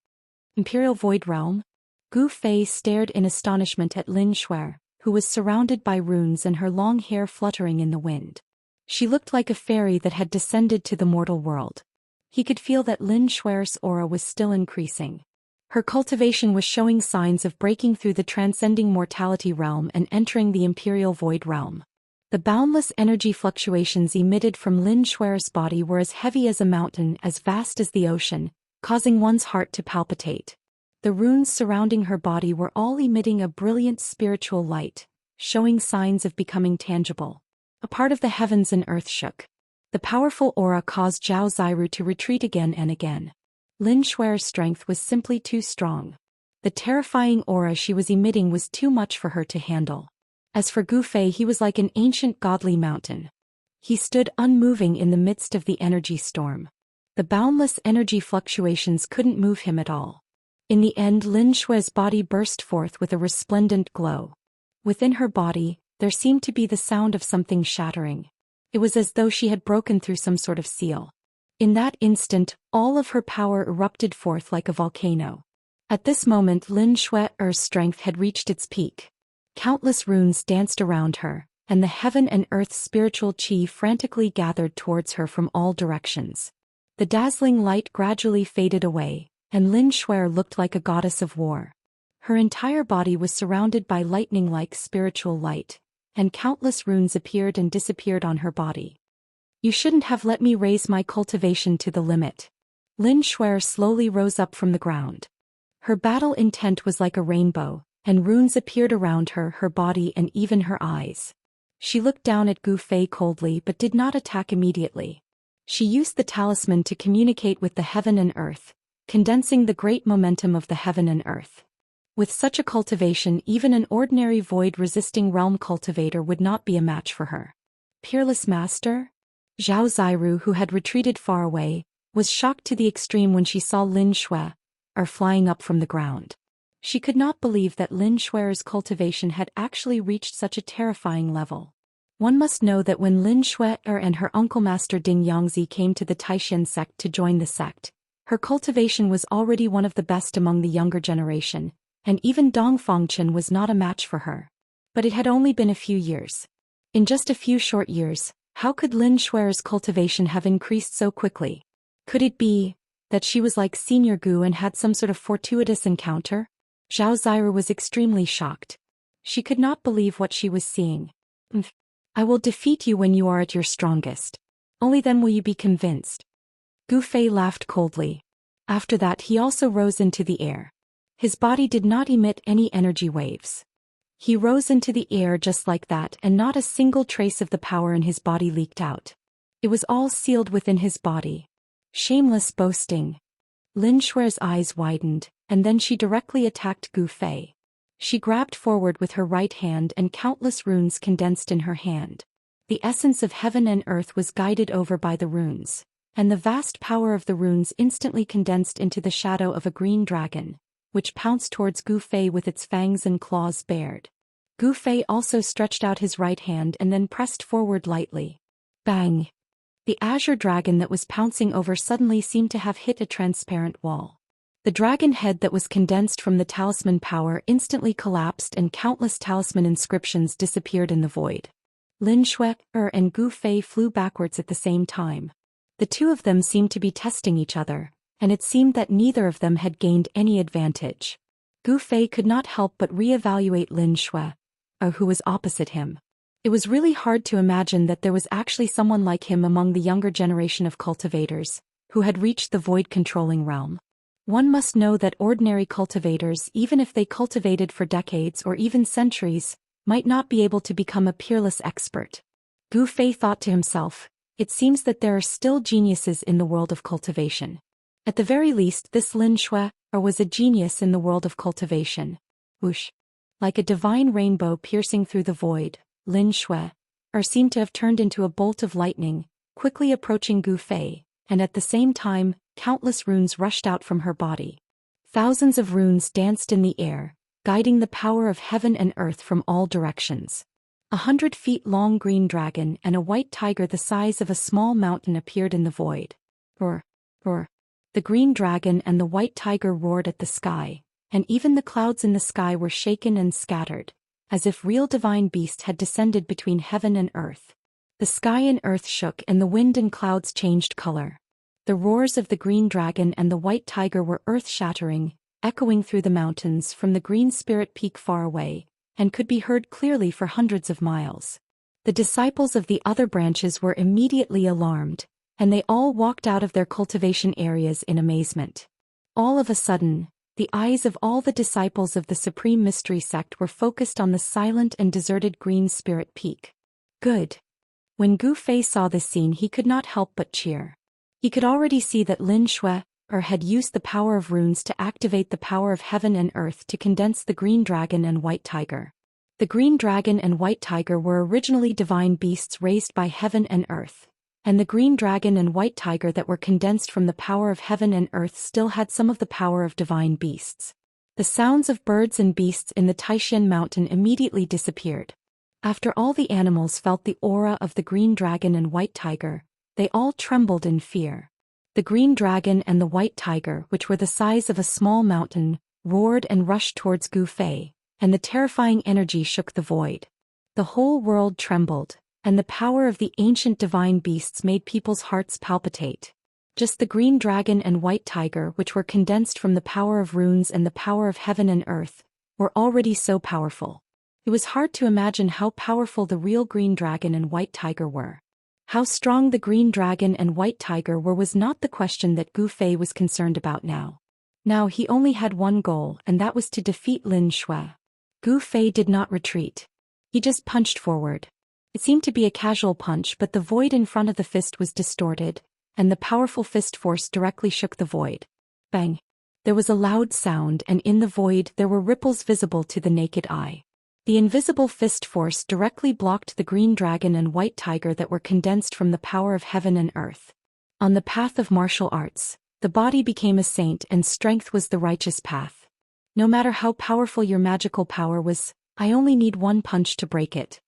Imperial Void Realm? Gu Fei stared in astonishment at Lin Shui, who was surrounded by runes and her long hair fluttering in the wind. She looked like a fairy that had descended to the mortal world. He could feel that Lin Shui's aura was still increasing. Her cultivation was showing signs of breaking through the transcending mortality realm and entering the Imperial Void Realm. The boundless energy fluctuations emitted from Lin Shui's body were as heavy as a mountain, as vast as the ocean, causing one's heart to palpitate. The runes surrounding her body were all emitting a brilliant spiritual light, showing signs of becoming tangible. A part of the heavens and earth shook. The powerful aura caused Zhao Xiru to retreat again and again. Lin Shui's strength was simply too strong. The terrifying aura she was emitting was too much for her to handle. As for Gu Fei, he was like an ancient godly mountain. He stood unmoving in the midst of the energy storm. The boundless energy fluctuations couldn't move him at all. In the end, Lin Xue's body burst forth with a resplendent glow. Within her body, there seemed to be the sound of something shattering. It was as though she had broken through some sort of seal. In that instant, all of her power erupted forth like a volcano. At this moment, Lin Xue's strength had reached its peak. Countless runes danced around her, and the heaven and earth's spiritual qi frantically gathered towards her from all directions. The dazzling light gradually faded away, and Lin Xue looked like a goddess of war. Her entire body was surrounded by lightning-like spiritual light, and countless runes appeared and disappeared on her body. You shouldn't have let me raise my cultivation to the limit. Lin Xue slowly rose up from the ground. Her battle intent was like a rainbow, and runes appeared around her, her body and even her eyes. She looked down at Gu Fei coldly but did not attack immediately. She used the talisman to communicate with the heaven and earth, condensing the great momentum of the heaven and earth. With such a cultivation, even an ordinary void-resisting realm cultivator would not be a match for her. Peerless master? Zhao Ziru, who had retreated far away, was shocked to the extreme when she saw Lin Xue flying up from the ground. She could not believe that Lin Xue's cultivation had actually reached such a terrifying level. One must know that when Lin Xue and her uncle Master Ding Yangzi came to the Taishan sect to join the sect, her cultivation was already one of the best among the younger generation, and even Dong Fangchen was not a match for her. But it had only been a few years. In just a few short years, how could Lin Xue's cultivation have increased so quickly? Could it be that she was like Senior Gu and had some sort of fortuitous encounter? Zhao Ziru was extremely shocked. She could not believe what she was seeing. I will defeat you when you are at your strongest. Only then will you be convinced. Gu Fei laughed coldly. After that, he also rose into the air. His body did not emit any energy waves. He rose into the air just like that, and not a single trace of the power in his body leaked out. It was all sealed within his body. Shameless boasting. Lin Xue's eyes widened, and then she directly attacked Gu Fei. She grabbed forward with her right hand and countless runes condensed in her hand. The essence of heaven and earth was guided over by the runes, and the vast power of the runes instantly condensed into the shadow of a green dragon, which pounced towards Gu Fei with its fangs and claws bared. Gu Fei also stretched out his right hand and then pressed forward lightly. Bang! The azure dragon that was pouncing over suddenly seemed to have hit a transparent wall. The dragon head that was condensed from the talisman power instantly collapsed and countless talisman inscriptions disappeared in the void. Lin Xue and Gu Fei flew backwards at the same time. The two of them seemed to be testing each other, and it seemed that neither of them had gained any advantage. Gu Fei could not help but re-evaluate Lin Xue, who was opposite him. It was really hard to imagine that there was actually someone like him among the younger generation of cultivators, who had reached the void-controlling realm. One must know that ordinary cultivators, even if they cultivated for decades or even centuries, might not be able to become a peerless expert. Gu Fei thought to himself, it seems that there are still geniuses in the world of cultivation. At the very least, this Lin Xue was a genius in the world of cultivation. Whoosh! Like a divine rainbow piercing through the void, Lin Xue seemed to have turned into a bolt of lightning, quickly approaching Gu Fei, and at the same time, countless runes rushed out from her body. Thousands of runes danced in the air, guiding the power of heaven and earth from all directions. 100-feet-long green dragon and a white tiger the size of a small mountain appeared in the void. Roar! Roar! The green dragon and the white tiger roared at the sky, and even the clouds in the sky were shaken and scattered, as if real divine beasts had descended between heaven and earth. The sky and earth shook and the wind and clouds changed color. The roars of the green dragon and the white tiger were earth-shattering, echoing through the mountains from the green spirit peak far away, and could be heard clearly for hundreds of miles. The disciples of the other branches were immediately alarmed, and they all walked out of their cultivation areas in amazement. All of a sudden, the eyes of all the disciples of the Supreme Mystery Sect were focused on the silent and deserted green spirit peak. Good. When Gu Fei saw this scene, he could not help but cheer. He could already see that Lin Xue had used the power of runes to activate the power of heaven and earth to condense the green dragon and white tiger. The green dragon and white tiger were originally divine beasts raised by heaven and earth, and the green dragon and white tiger that were condensed from the power of heaven and earth still had some of the power of divine beasts. The sounds of birds and beasts in the Taishan mountain immediately disappeared. After all the animals felt the aura of the green dragon and white tiger, they all trembled in fear. The green dragon and the white tiger, which were the size of a small mountain, roared and rushed towards Gu Fei, and the terrifying energy shook the void. The whole world trembled, and the power of the ancient divine beasts made people's hearts palpitate. Just the green dragon and white tiger, which were condensed from the power of runes and the power of heaven and earth, were already so powerful. It was hard to imagine how powerful the real green dragon and white tiger were. How strong the green dragon and white tiger were was not the question that Gu Fei was concerned about now. Now he only had one goal, and that was to defeat Lin Shui. Gu Fei did not retreat. He just punched forward. It seemed to be a casual punch, but the void in front of the fist was distorted, and the powerful fist force directly shook the void. Bang! There was a loud sound, and in the void there were ripples visible to the naked eye. The invisible fist force directly blocked the green dragon and white tiger that were condensed from the power of heaven and earth. On the path of martial arts, the body became a saint and strength was the righteous path. No matter how powerful your magical power was, I only need one punch to break it.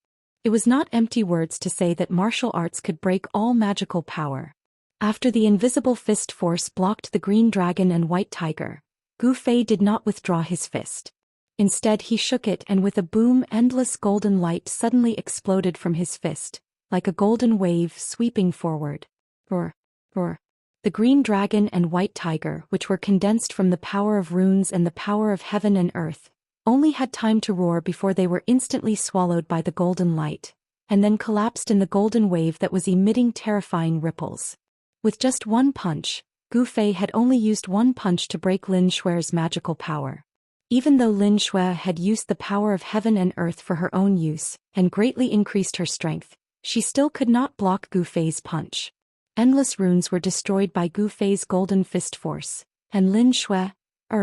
It was not empty words to say that martial arts could break all magical power. After the invisible fist force blocked the green dragon and white tiger, Gu Fei did not withdraw his fist. Instead he shook it, and with a boom endless golden light suddenly exploded from his fist, like a golden wave sweeping forward. Roar! Roar! The green dragon and white tiger, which were condensed from the power of runes and the power of heaven and earth, only had time to roar before they were instantly swallowed by the golden light, and then collapsed in the golden wave that was emitting terrifying ripples. With just one punch, Gu Fei had only used one punch to break Lin Shui's magical power. Even though Lin Shui had used the power of heaven and earth for her own use, and greatly increased her strength, she still could not block Gu Fei's punch. Endless runes were destroyed by Gu Fei's golden fist force, and Lin Shui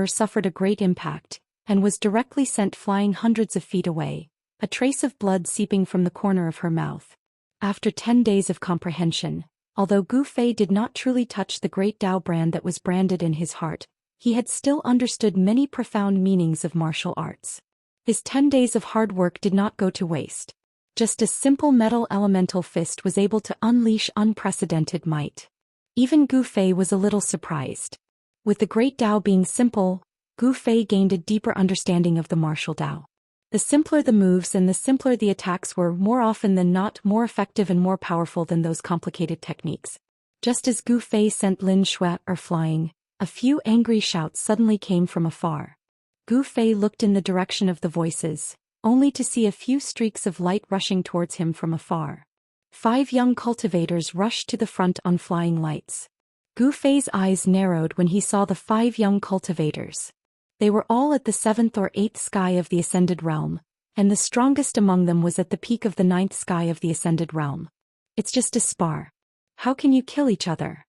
suffered a great impact, and was directly sent flying hundreds of feet away, a trace of blood seeping from the corner of her mouth. After 10 days of comprehension, although Gu Fei did not truly touch the great Dao brand that was branded in his heart, he had still understood many profound meanings of martial arts. His 10 days of hard work did not go to waste. Just a simple metal elemental fist was able to unleash unprecedented might. Even Gu Fei was a little surprised. With the great Dao being simple, Gu Fei gained a deeper understanding of the martial Dao. The simpler the moves and the simpler the attacks were, more often than not more effective and more powerful than those complicated techniques. Just as Gu Fei sent Lin Shui flying, a few angry shouts suddenly came from afar. Gu Fei looked in the direction of the voices, only to see a few streaks of light rushing towards him from afar. 5 young cultivators rushed to the front on flying lights. Gu Fei's eyes narrowed when he saw the 5 young cultivators. They were all at the 7th or 8th sky of the Ascended Realm, and the strongest among them was at the peak of the 9th sky of the Ascended Realm. It's just a spar. How can you kill each other?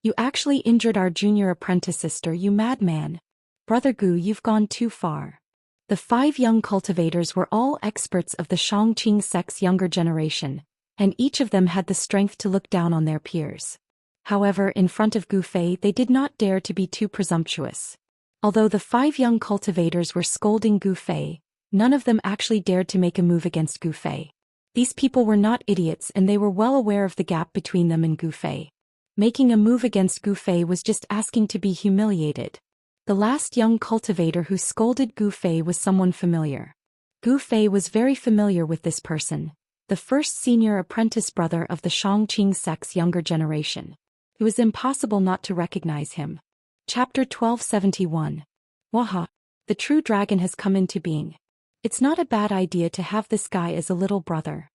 You actually injured our junior apprentice sister, you madman. Brother Gu, you've gone too far. The 5 young cultivators were all experts of the Xianxia sect's younger generation, and each of them had the strength to look down on their peers. However, in front of Gu Fei they did not dare to be too presumptuous. Although the 5 young cultivators were scolding Gu Fei, none of them actually dared to make a move against Gu Fei. These people were not idiots, and they were well aware of the gap between them and Gu Fei. Making a move against Gu Fei was just asking to be humiliated. The last young cultivator who scolded Gu Fei was someone familiar. Gu Fei was very familiar with this person, the first senior apprentice brother of the Xianxia sect's younger generation. It was impossible not to recognize him. Chapter 1271. Waha! The true dragon has come into being. It's not a bad idea to have this guy as a little brother.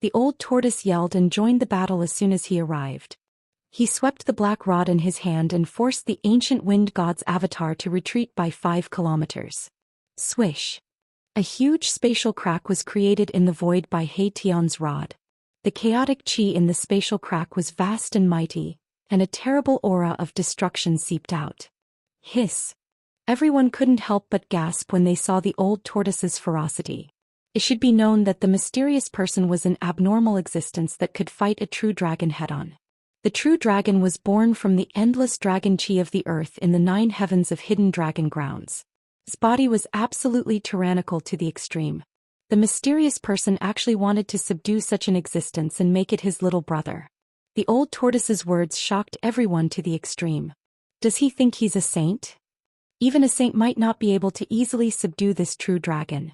The old tortoise yelled and joined the battle as soon as he arrived. He swept the black rod in his hand and forced the ancient wind god's avatar to retreat by 5 kilometers. Swish! A huge spatial crack was created in the void by He Tian's rod. The chaotic qi in the spatial crack was vast and mighty, and a terrible aura of destruction seeped out. Hiss! Everyone couldn't help but gasp when they saw the old tortoise's ferocity. It should be known that the mysterious person was an abnormal existence that could fight a true dragon head-on. The true dragon was born from the endless dragon chi of the earth in the 9 heavens of hidden dragon grounds. His body was absolutely tyrannical to the extreme. The mysterious person actually wanted to subdue such an existence and make it his little brother. The old tortoise's words shocked everyone to the extreme. Does he think he's a saint? Even a saint might not be able to easily subdue this true dragon.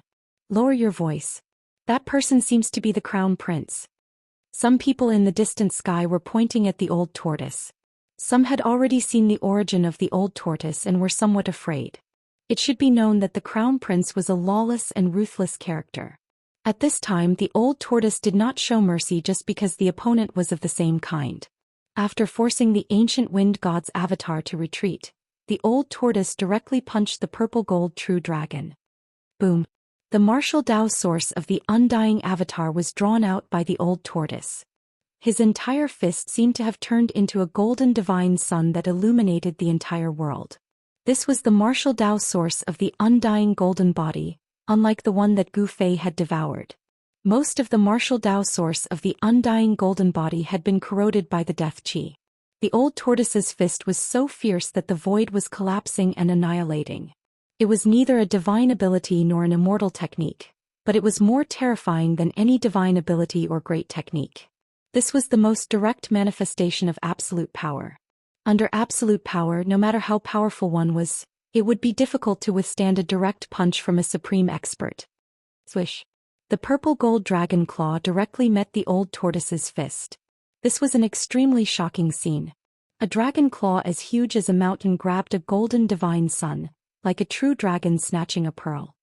Lower your voice. That person seems to be the crown prince. Some people in the distant sky were pointing at the old tortoise. Some had already seen the origin of the old tortoise and were somewhat afraid. It should be known that the crown prince was a lawless and ruthless character. At this time, the old tortoise did not show mercy just because the opponent was of the same kind. After forcing the ancient wind god's avatar to retreat, the old tortoise directly punched the purple gold true dragon. Boom! The martial Dao source of the undying avatar was drawn out by the old tortoise. His entire fist seemed to have turned into a golden divine sun that illuminated the entire world. This was the martial Dao source of the undying golden body, unlike the one that Gu Fei had devoured. Most of the martial Dao source of the undying golden body had been corroded by the death chi. The old tortoise's fist was so fierce that the void was collapsing and annihilating. It was neither a divine ability nor an immortal technique, but it was more terrifying than any divine ability or great technique. This was the most direct manifestation of absolute power. Under absolute power, no matter how powerful one was, it would be difficult to withstand a direct punch from a supreme expert. Swish! The purple gold dragon claw directly met the old tortoise's fist. This was an extremely shocking scene. A dragon claw as huge as a mountain grabbed a golden divine sun, like a true dragon snatching a pearl.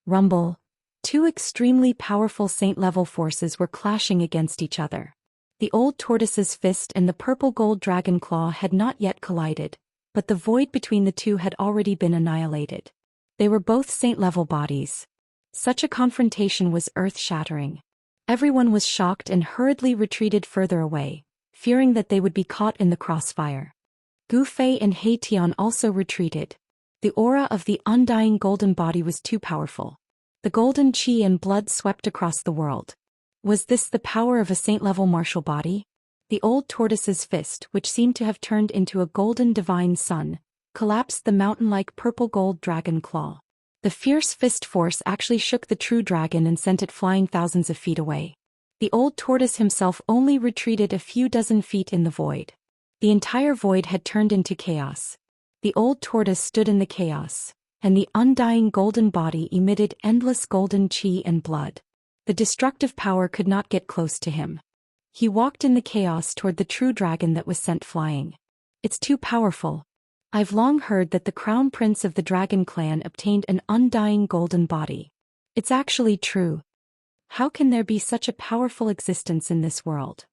Rumble! 2 extremely powerful saint-level forces were clashing against each other. The old tortoise's fist and the purple gold dragon claw had not yet collided, but the void between the two had already been annihilated. They were both saint-level bodies. Such a confrontation was earth-shattering. Everyone was shocked and hurriedly retreated further away, fearing that they would be caught in the crossfire. Gu Fei and He Tian also retreated. The aura of the undying golden body was too powerful. The golden chi and blood swept across the world. Was this the power of a saint-level martial body? The old tortoise's fist, which seemed to have turned into a golden divine sun, collapsed the mountain-like purple gold dragon claw. The fierce fist force actually shook the true dragon and sent it flying thousands of feet away. The old tortoise himself only retreated a few dozen feet in the void. The entire void had turned into chaos. The old tortoise stood in the chaos, and the undying golden body emitted endless golden chi and blood. The destructive power could not get close to him. He walked in the chaos toward the true dragon that was sent flying. It's too powerful. I've long heard that the crown prince of the dragon clan obtained an undying golden body. It's actually true. How can there be such a powerful existence in this world?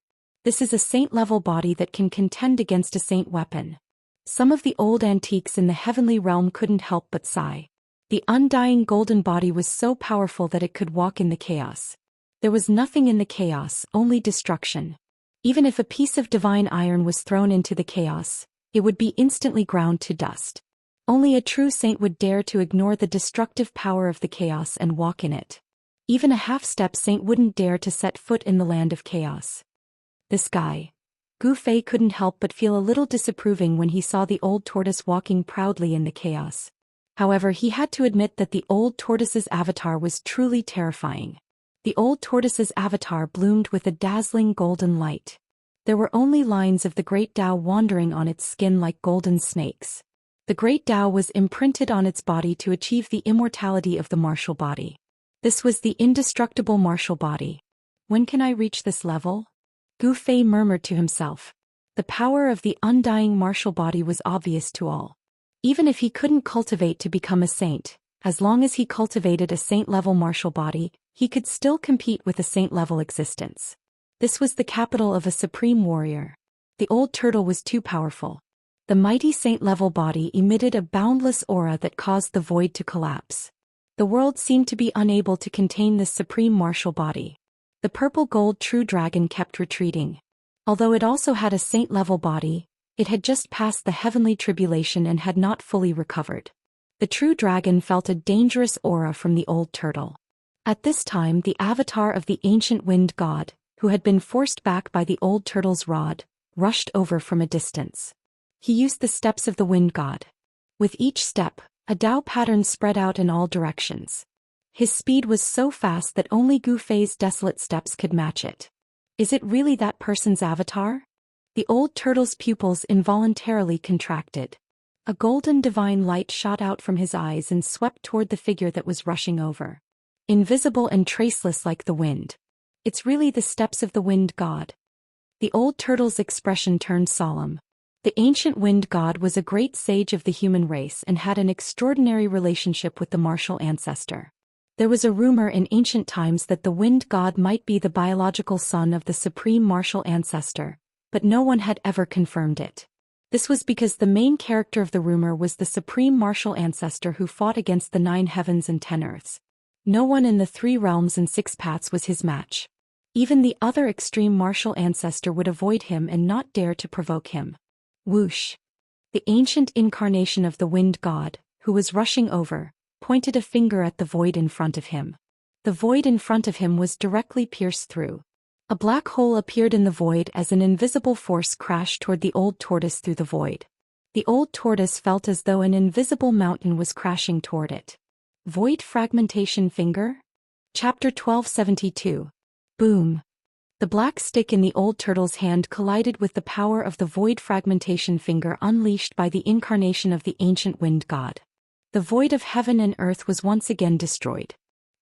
This is a saint-level body that can contend against a saint weapon. Some of the old antiques in the heavenly realm couldn't help but sigh. The undying golden body was so powerful that it could walk in the chaos. There was nothing in the chaos, only destruction. Even if a piece of divine iron was thrown into the chaos, it would be instantly ground to dust. Only a true saint would dare to ignore the destructive power of the chaos and walk in it. Even a half-step saint wouldn't dare to set foot in the land of chaos. This guy. Gu Fei couldn't help but feel a little disapproving when he saw the old tortoise walking proudly in the chaos. However, he had to admit that the old tortoise's avatar was truly terrifying. The old tortoise's avatar bloomed with a dazzling golden light. There were only lines of the great Tao wandering on its skin like golden snakes. The great Tao was imprinted on its body to achieve the immortality of the martial body. This was the indestructible martial body. When can I reach this level? Gu Fei murmured to himself. The power of the undying martial body was obvious to all. Even if he couldn't cultivate to become a saint, as long as he cultivated a saint-level martial body, he could still compete with a saint-level existence. This was the capital of a supreme warrior. The old turtle was too powerful. The mighty saint-level body emitted a boundless aura that caused the void to collapse. The world seemed to be unable to contain this supreme martial body. The purple gold true dragon kept retreating. Although it also had a saint-level body, It had just passed the heavenly tribulation and had not fully recovered. The true dragon felt a dangerous aura from the old turtle. At this time, the avatar of the ancient wind god, who had been forced back by the old turtle's rod, rushed over from a distance. He used the steps of the wind god. With each step, a Dao pattern spread out in all directions. His speed was so fast that only Gu Fei's desolate steps could match it. Is it really that person's avatar? The old turtle's pupils involuntarily contracted. A golden divine light shot out from his eyes and swept toward the figure that was rushing over. Invisible and traceless like the wind. It's really the steps of the wind god. The old turtle's expression turned solemn. The ancient wind god was a great sage of the human race and had an extraordinary relationship with the martial ancestor. There was a rumor in ancient times that the wind god might be the biological son of the supreme martial ancestor, but no one had ever confirmed it. This was because the main character of the rumor was the supreme martial ancestor who fought against the 9 heavens and 10 earths. No one in the 3 realms and 6 paths was his match. Even the other extreme martial ancestor would avoid him and not dare to provoke him. Whoosh! The ancient incarnation of the wind god, who was rushing over, pointed a finger at the void in front of him. The void in front of him was directly pierced through. A black hole appeared in the void as an invisible force crashed toward the old tortoise through the void. The old tortoise felt as though an invisible mountain was crashing toward it. Void fragmentation finger? Chapter 1272. Boom. The black stick in the old turtle's hand collided with the power of the void fragmentation finger unleashed by the incarnation of the ancient wind god. The void of heaven and earth was once again destroyed.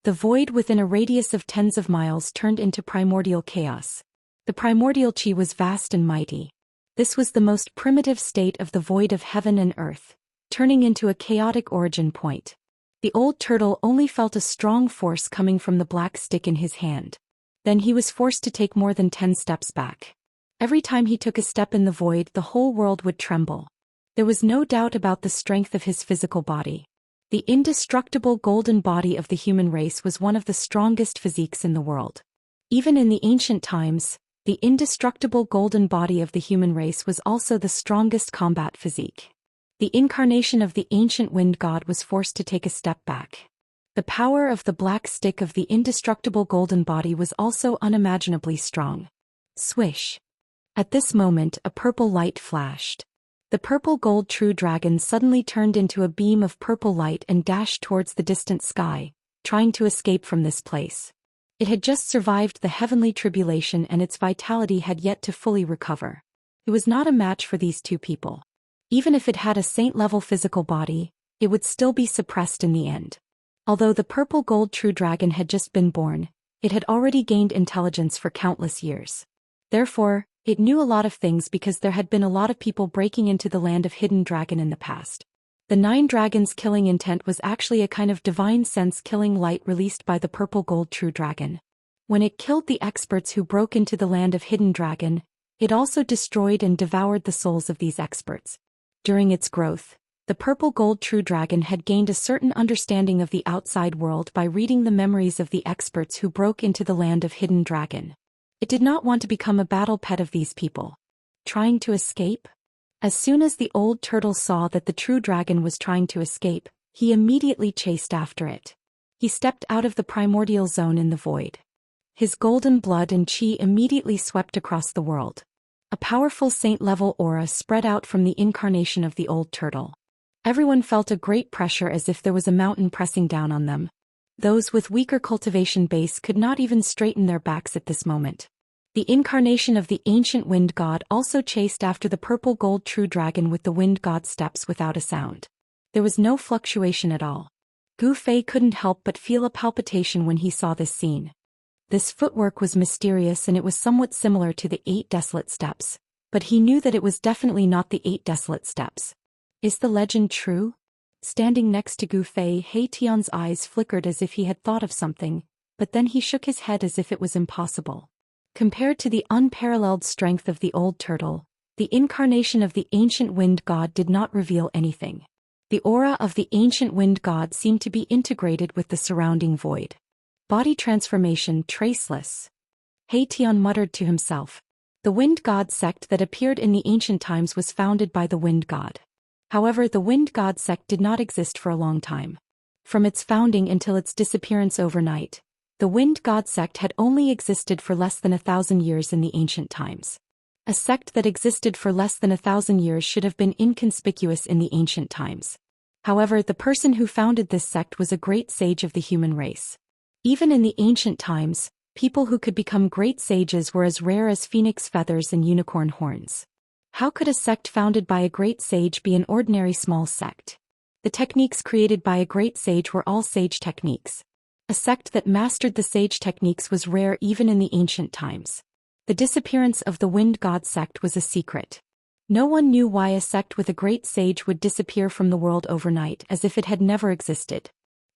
The void within a radius of tens of miles turned into primordial chaos. The primordial chi was vast and mighty. This was the most primitive state of the void of heaven and earth, turning into a chaotic origin point. The old turtle only felt a strong force coming from the black stick in his hand. Then he was forced to take more than 10 steps back. Every time he took a step in the void, the whole world would tremble. There was no doubt about the strength of his physical body. The indestructible golden body of the human race was one of the strongest physiques in the world. Even in the ancient times, the indestructible golden body of the human race was also the strongest combat physique. The incarnation of the ancient wind god was forced to take a step back. The power of the black stick of the indestructible golden body was also unimaginably strong. Swish! At this moment, a purple light flashed. The purple gold true dragon suddenly turned into a beam of purple light and dashed towards the distant sky, trying to escape from this place. It had just survived the heavenly tribulation and its vitality had yet to fully recover. It was not a match for these 2 people. Even if it had a saint-level physical body, it would still be suppressed in the end. Although the purple gold true dragon had just been born, it had already gained intelligence for countless years. Therefore, it knew a lot of things because there had been a lot of people breaking into the land of Hidden Dragon in the past. The 9 dragons' killing intent was actually a kind of divine sense killing light released by the purple gold true dragon. When it killed the experts who broke into the land of Hidden Dragon, it also destroyed and devoured the souls of these experts. During its growth, the purple gold true dragon had gained a certain understanding of the outside world by reading the memories of the experts who broke into the land of Hidden Dragon. It did not want to become a battle pet of these people. Trying to escape? As soon as the old turtle saw that the true dragon was trying to escape, he immediately chased after it. He stepped out of the primordial zone in the void. His golden blood and chi immediately swept across the world. A powerful saint-level aura spread out from the incarnation of the old turtle. Everyone felt a great pressure as if there was a mountain pressing down on them. Those with weaker cultivation base could not even straighten their backs at this moment. The incarnation of the ancient wind god also chased after the purple gold true dragon with the wind god steps without a sound. There was no fluctuation at all. Gu Fei couldn't help but feel a palpitation when he saw this scene. This footwork was mysterious and it was somewhat similar to the 8 desolate steps, but he knew that it was definitely not the 8 desolate steps. Is the legend true? Standing next to Gu Fei, He Tian's eyes flickered as if he had thought of something, but then he shook his head as if it was impossible. Compared to the unparalleled strength of the old turtle, the incarnation of the ancient wind god did not reveal anything. The aura of the ancient wind god seemed to be integrated with the surrounding void. Body transformation traceless. He Tian muttered to himself. The Wind God sect that appeared in the ancient times was founded by the Wind God. However, the Wind God sect did not exist for a long time. From its founding until its disappearance overnight, the Wind God sect had only existed for less than 1,000 years in the ancient times. A sect that existed for less than 1,000 years should have been inconspicuous in the ancient times. However, the person who founded this sect was a great sage of the human race. Even in the ancient times, people who could become great sages were as rare as phoenix feathers and unicorn horns. How could a sect founded by a great sage be an ordinary small sect? The techniques created by a great sage were all sage techniques. A sect that mastered the sage techniques was rare even in the ancient times. The disappearance of the Wind God sect was a secret. No one knew why a sect with a great sage would disappear from the world overnight as if it had never existed.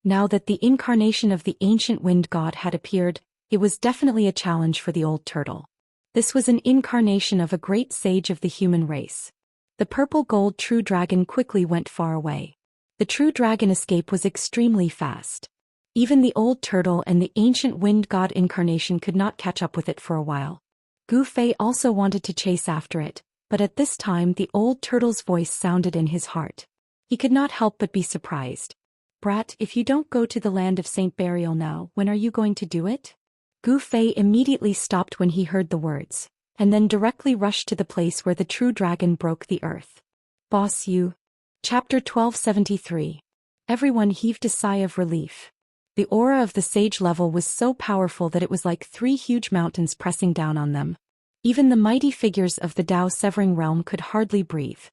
Now that the incarnation of the ancient Wind God had appeared, it was definitely a challenge for the old turtle. This was an incarnation of a great sage of the human race. The purple gold true dragon quickly went far away. The true dragon escape was extremely fast. Even the old turtle and the ancient Wind God incarnation could not catch up with it for a while. Gu Fei also wanted to chase after it, but at this time the old turtle's voice sounded in his heart. He could not help but be surprised. "Brat, if you don't go to the land of Saint Burial now, when are you going to do it?" Gu Fei immediately stopped when he heard the words, and then directly rushed to the place where the true dragon broke the earth. "Boss, you..." Chapter 1273. Everyone heaved a sigh of relief. The aura of the sage level was so powerful that it was like 3 huge mountains pressing down on them. Even the mighty figures of the Dao Severing Realm could hardly breathe.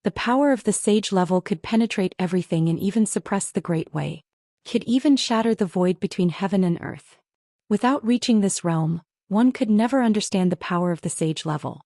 The power of the sage level could penetrate everything and even suppress the Great Way. Could even shatter the void between heaven and earth. Without reaching this realm, one could never understand the power of the sage level.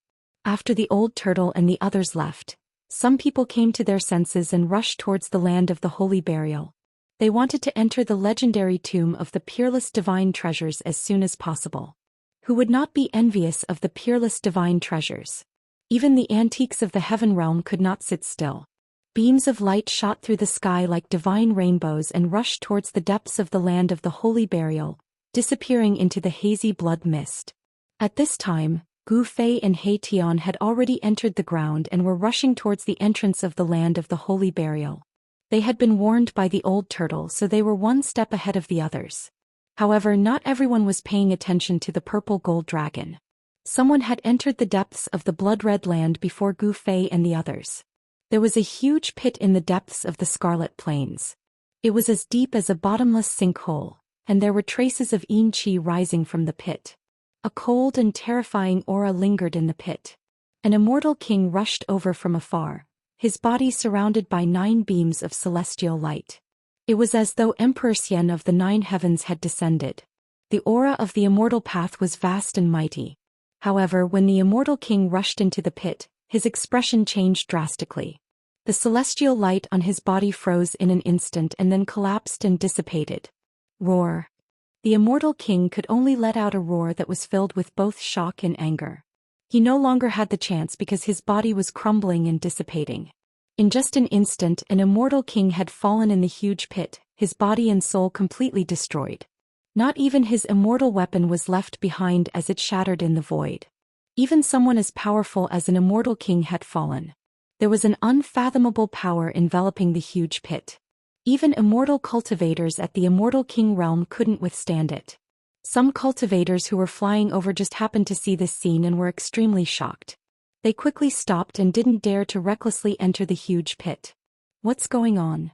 After the old turtle and the others left, some people came to their senses and rushed towards the land of the holy burial. They wanted to enter the legendary tomb of the peerless divine treasures as soon as possible. Who would not be envious of the peerless divine treasures? Even the antiques of the heaven realm could not sit still. Beams of light shot through the sky like divine rainbows and rushed towards the depths of the land of the holy burial, disappearing into the hazy blood mist. At this time, Gu Fei and He Tian had already entered the ground and were rushing towards the entrance of the land of the holy burial. They had been warned by the old turtle, so they were one step ahead of the others. However, not everyone was paying attention to the purple gold dragon. Someone had entered the depths of the blood-red land before Gu Fei and the others. There was a huge pit in the depths of the Scarlet Plains. It was as deep as a bottomless sinkhole, and there were traces of yin qi rising from the pit. A cold and terrifying aura lingered in the pit. An immortal king rushed over from afar, his body surrounded by 9 beams of celestial light. It was as though Emperor Xian of the 9 heavens had descended. The aura of the immortal path was vast and mighty. However, when the immortal king rushed into the pit, his expression changed drastically. The celestial light on his body froze in an instant and then collapsed and dissipated. Roar. The immortal king could only let out a roar that was filled with both shock and anger. He no longer had the chance because his body was crumbling and dissipating. In just an instant, an immortal king had fallen in the huge pit, his body and soul completely destroyed. Not even his immortal weapon was left behind as it shattered in the void. Even someone as powerful as an immortal king had fallen. There was an unfathomable power enveloping the huge pit. Even immortal cultivators at the Immortal King realm couldn't withstand it. Some cultivators who were flying over just happened to see this scene and were extremely shocked. They quickly stopped and didn't dare to recklessly enter the huge pit. What's going on?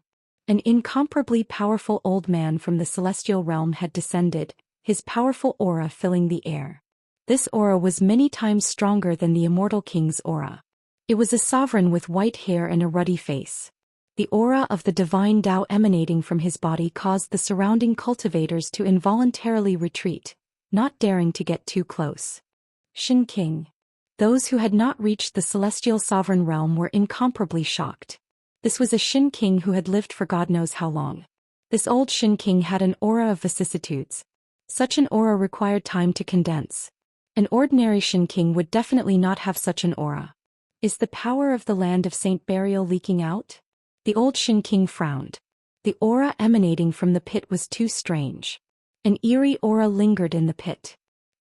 An incomparably powerful old man from the celestial realm had descended, his powerful aura filling the air. This aura was many times stronger than the Immortal King's aura. It was a sovereign with white hair and a ruddy face. The aura of the divine Tao emanating from his body caused the surrounding cultivators to involuntarily retreat, not daring to get too close. Shin King. Those who had not reached the celestial sovereign realm were incomparably shocked. This was a Shin King who had lived for God knows how long. This old Shin King had an aura of vicissitudes. Such an aura required time to condense. An ordinary Shin King would definitely not have such an aura. Is the power of the land of Saint Burial leaking out? The old Shin King frowned. The aura emanating from the pit was too strange. An eerie aura lingered in the pit.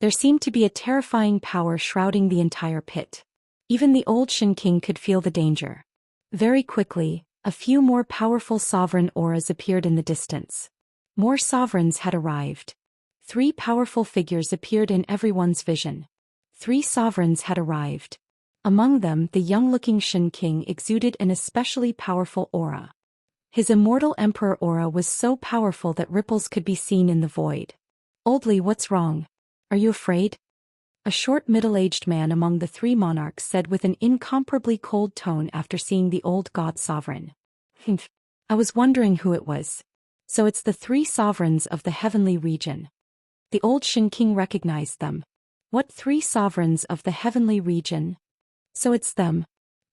There seemed to be a terrifying power shrouding the entire pit. Even the old Shin King could feel the danger. Very quickly, a few more powerful sovereign auras appeared in the distance. More sovereigns had arrived. 3 powerful figures appeared in everyone's vision. 3 sovereigns had arrived. Among them, the young-looking Shin King exuded an especially powerful aura. His immortal emperor aura was so powerful that ripples could be seen in the void. "Oldly, what's wrong? Are you afraid?" A short middle-aged man among the 3 monarchs said with an incomparably cold tone after seeing the old god sovereign. "Humph. I was wondering who it was. So it's the 3 sovereigns of the heavenly region." The old Shin King recognized them. "What 3 sovereigns of the heavenly region?" "So it's them.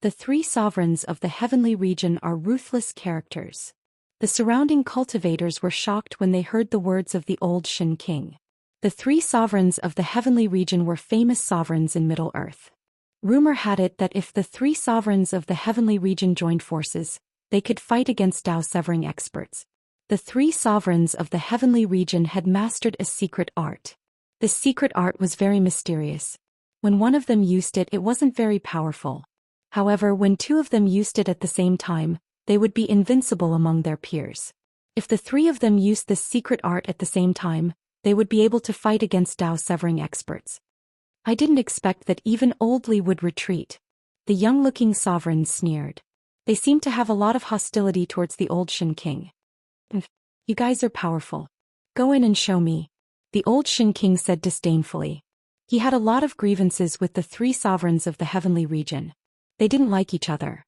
The 3 sovereigns of the heavenly region are ruthless characters." The surrounding cultivators were shocked when they heard the words of the old Shin King. The 3 sovereigns of the heavenly region were famous sovereigns in Middle-earth. Rumor had it that if the 3 sovereigns of the heavenly region joined forces, they could fight against Dao-severing experts. The 3 sovereigns of the heavenly region had mastered a secret art. This secret art was very mysterious. When one of them used it, it wasn't very powerful. However, when 2 of them used it at the same time, they would be invincible among their peers. If the 3 of them used this secret art at the same time, they would be able to fight against Dao-severing experts. "I didn't expect that even Oldly would retreat." The young-looking sovereign sneered. They seemed to have a lot of hostility towards the old Shin King. "You guys are powerful. Go in and show me," the old Shin King said disdainfully. He had a lot of grievances with the 3 sovereigns of the heavenly region. They didn't like each other.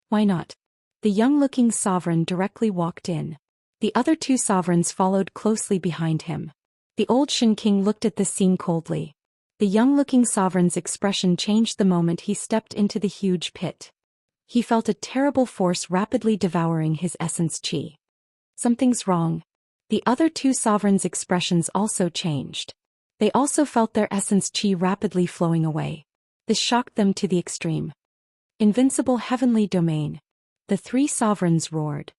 "Why not?" The young-looking sovereign directly walked in. The other 2 sovereigns followed closely behind him. The old Shin King looked at this scene coldly. The young-looking sovereign's expression changed the moment he stepped into the huge pit. He felt a terrible force rapidly devouring his essence chi. "Something's wrong." The other 2 sovereigns' expressions also changed. They also felt their essence chi rapidly flowing away. This shocked them to the extreme. "Invincible heavenly domain." The 3 sovereigns roared.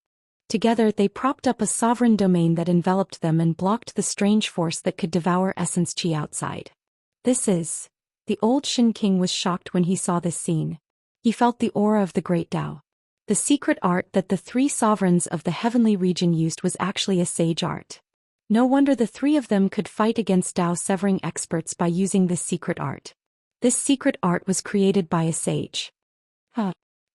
Together they propped up a sovereign domain that enveloped them and blocked the strange force that could devour essence chi outside. "This is..." The old Shin King was shocked when he saw this scene. He felt the aura of the great Dao. The secret art that the 3 sovereigns of the heavenly region used was actually a sage art. No wonder the 3 of them could fight against Dao-severing experts by using this secret art. This secret art was created by a sage.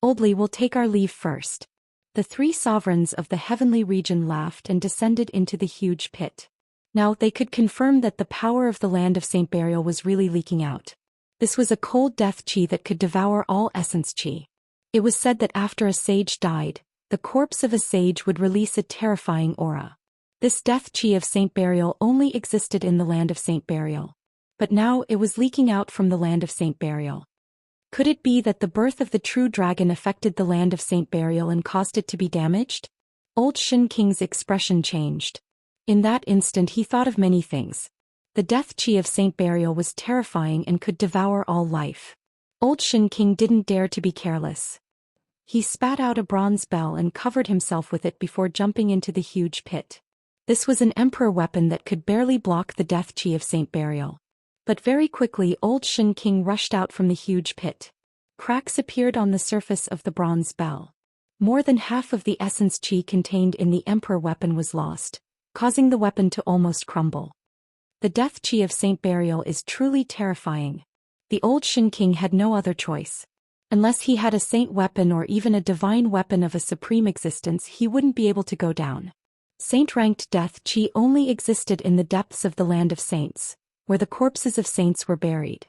"Oldly will take our leave first." The 3 sovereigns of the heavenly region laughed and descended into the huge pit. Now they could confirm that the power of the land of Saint Burial was really leaking out. This was a cold death chi that could devour all essence chi. It was said that after a sage died, the corpse of a sage would release a terrifying aura. This death chi of Saint Burial only existed in the land of Saint Burial. But now it was leaking out from the land of Saint Burial. Could it be that the birth of the true dragon affected the land of Saint Burial and caused it to be damaged? Old Shin King's expression changed. In that instant he thought of many things. The death chi of Saint Burial was terrifying and could devour all life. Old Shin King didn't dare to be careless. He spat out a bronze bell and covered himself with it before jumping into the huge pit. This was an emperor weapon that could barely block the death chi of Saint Burial. But very quickly old Shin King rushed out from the huge pit. Cracks appeared on the surface of the bronze bell. More than half of the essence chi contained in the emperor weapon was lost, causing the weapon to almost crumble. The death chi of Saint Burial is truly terrifying. The old Shin King had no other choice. Unless he had a saint weapon or even a divine weapon of a supreme existence, he wouldn't be able to go down. Saint-ranked death chi only existed in the depths of the land of saints, where the corpses of saints were buried.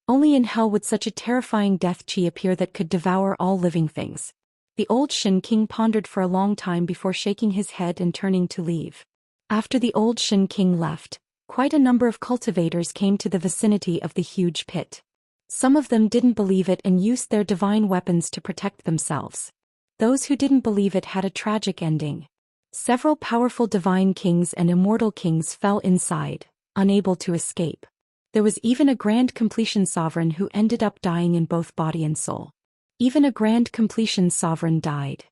Only in hell would such a terrifying death chi appear that could devour all living things. The old Shin King pondered for a long time before shaking his head and turning to leave. After the old Shin King left, quite a number of cultivators came to the vicinity of the huge pit. Some of them didn't believe it and used their divine weapons to protect themselves. Those who didn't believe it had a tragic ending. Several powerful divine kings and immortal kings fell inside, unable to escape. There was even a grand completion sovereign who ended up dying in both body and soul. Even a grand completion sovereign died.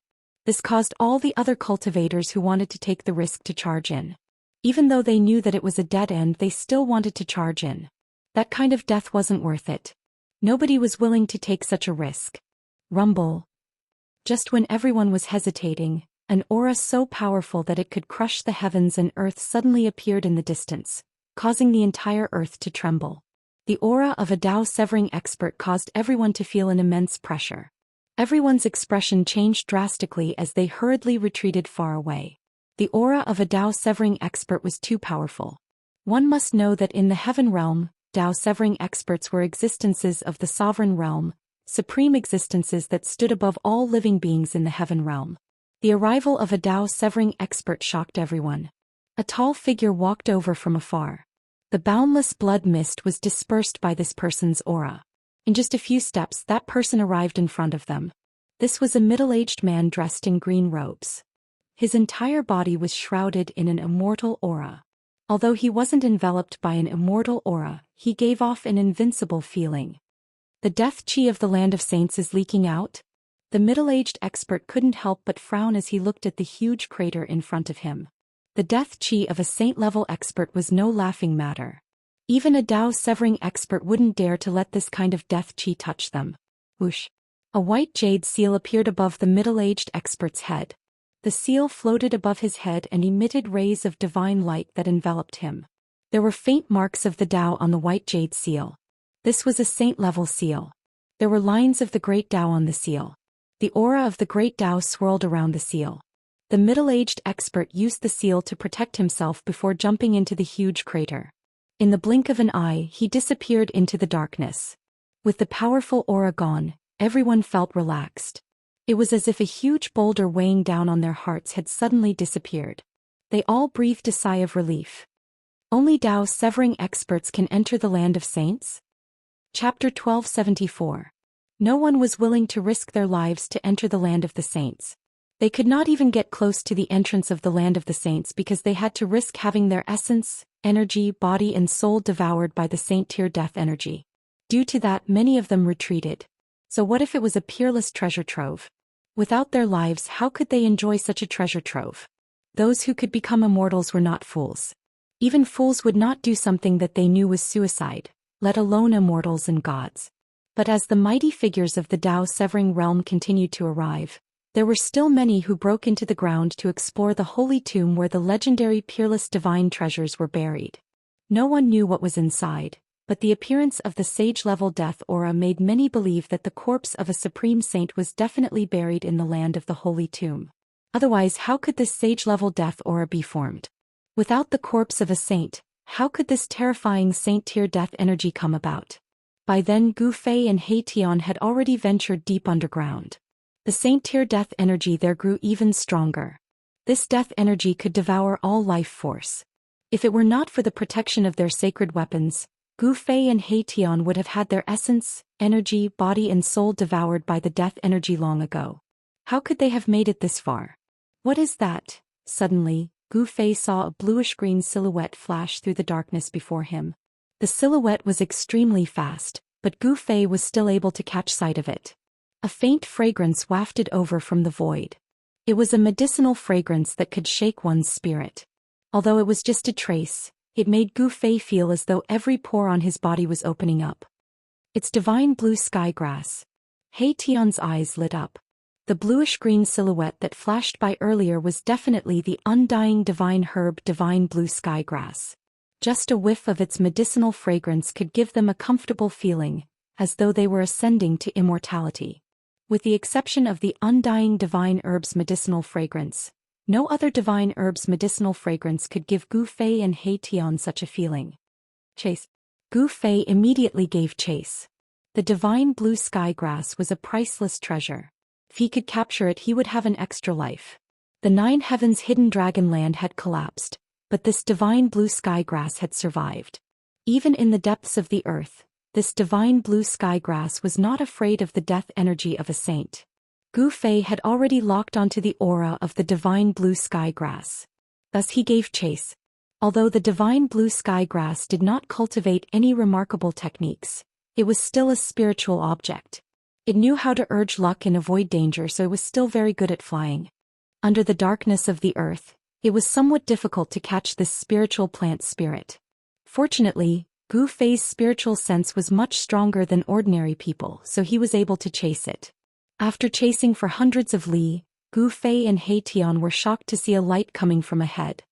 This caused all the other cultivators who wanted to take the risk to charge in. Even though they knew that it was a dead end, they still wanted to charge in. That kind of death wasn't worth it. Nobody was willing to take such a risk. Rumble. Just when everyone was hesitating, an aura so powerful that it could crush the heavens and earth suddenly appeared in the distance, causing the entire earth to tremble. The aura of a Dao severing expert caused everyone to feel an immense pressure. Everyone's expression changed drastically as they hurriedly retreated far away. The aura of a Dao severing expert was too powerful. One must know that in the heaven realm, Dao severing experts were existences of the sovereign realm, supreme existences that stood above all living beings in the heaven realm. The arrival of a Dao severing expert shocked everyone. A tall figure walked over from afar. The boundless blood mist was dispersed by this person's aura. In just a few steps, that person arrived in front of them. This was a middle-aged man dressed in green robes. His entire body was shrouded in an immortal aura. Although he wasn't enveloped by an immortal aura, he gave off an invincible feeling. The death chi of the land of saints is leaking out? The middle-aged expert couldn't help but frown as he looked at the huge crater in front of him. The death chi of a saint-level expert was no laughing matter. Even a Dao severing expert wouldn't dare to let this kind of death chi touch them. Whoosh! A white jade seal appeared above the middle-aged expert's head. The seal floated above his head and emitted rays of divine light that enveloped him. There were faint marks of the Dao on the white jade seal. This was a saint-level seal. There were lines of the great Dao on the seal. The aura of the great Dao swirled around the seal. The middle-aged expert used the seal to protect himself before jumping into the huge crater. In the blink of an eye, he disappeared into the darkness. With the powerful aura gone, everyone felt relaxed. It was as if a huge boulder weighing down on their hearts had suddenly disappeared. They all breathed a sigh of relief. Only Dao severing experts can enter the land of saints? Chapter 1274. No one was willing to risk their lives to enter the land of the saints. They could not even get close to the entrance of the land of the saints because they had to risk having their essence, energy, body and soul devoured by the saint-tier death energy. Due to that, many of them retreated. So what if it was a peerless treasure trove? Without their lives, how could they enjoy such a treasure trove? Those who could become immortals were not fools. Even fools would not do something that they knew was suicide, let alone immortals and gods. But as the mighty figures of the Dao severing realm continued to arrive, there were still many who broke into the ground to explore the holy tomb where the legendary peerless divine treasures were buried. No one knew what was inside, but the appearance of the sage-level death aura made many believe that the corpse of a supreme saint was definitely buried in the land of the holy tomb. Otherwise, how could this sage-level death aura be formed? Without the corpse of a saint, how could this terrifying saint-tier death energy come about? By then Gu Fei and He Tian had already ventured deep underground. The saint-tier death energy there grew even stronger. This death energy could devour all life force. If it were not for the protection of their sacred weapons, Gu Fei and He Tian would have had their essence, energy, body and soul devoured by the death energy long ago. How could they have made it this far? What is that? Suddenly, Gu Fei saw a bluish-green silhouette flash through the darkness before him. The silhouette was extremely fast, but Gu Fei was still able to catch sight of it. A faint fragrance wafted over from the void. It was a medicinal fragrance that could shake one's spirit. Although it was just a trace, it made Gu Fei feel as though every pore on his body was opening up. It's divine blue sky grass. He Tian's eyes lit up. The bluish-green silhouette that flashed by earlier was definitely the undying divine herb divine blue sky grass. Just a whiff of its medicinal fragrance could give them a comfortable feeling, as though they were ascending to immortality. With the exception of the undying divine herb's medicinal fragrance, no other divine herb's medicinal fragrance could give Gu Fei and He Tian such a feeling. Chase. Gu Fei immediately gave chase. The divine blue sky grass was a priceless treasure. If he could capture it, he would have an extra life. The 9 heavens hidden dragon land had collapsed, but this divine blue sky grass had survived. Even in the depths of the earth, this divine blue sky grass was not afraid of the death energy of a saint. Gu Fei had already locked onto the aura of the divine blue sky grass. Thus he gave chase. Although the divine blue sky grass did not cultivate any remarkable techniques, it was still a spiritual object. It knew how to urge luck and avoid danger, so it was still very good at flying. Under the darkness of the earth, it was somewhat difficult to catch this spiritual plant spirit. Fortunately, Gu Fei's spiritual sense was much stronger than ordinary people, so he was able to chase it. After chasing for hundreds of li, Gu Fei and He Tian were shocked to see a light coming from ahead.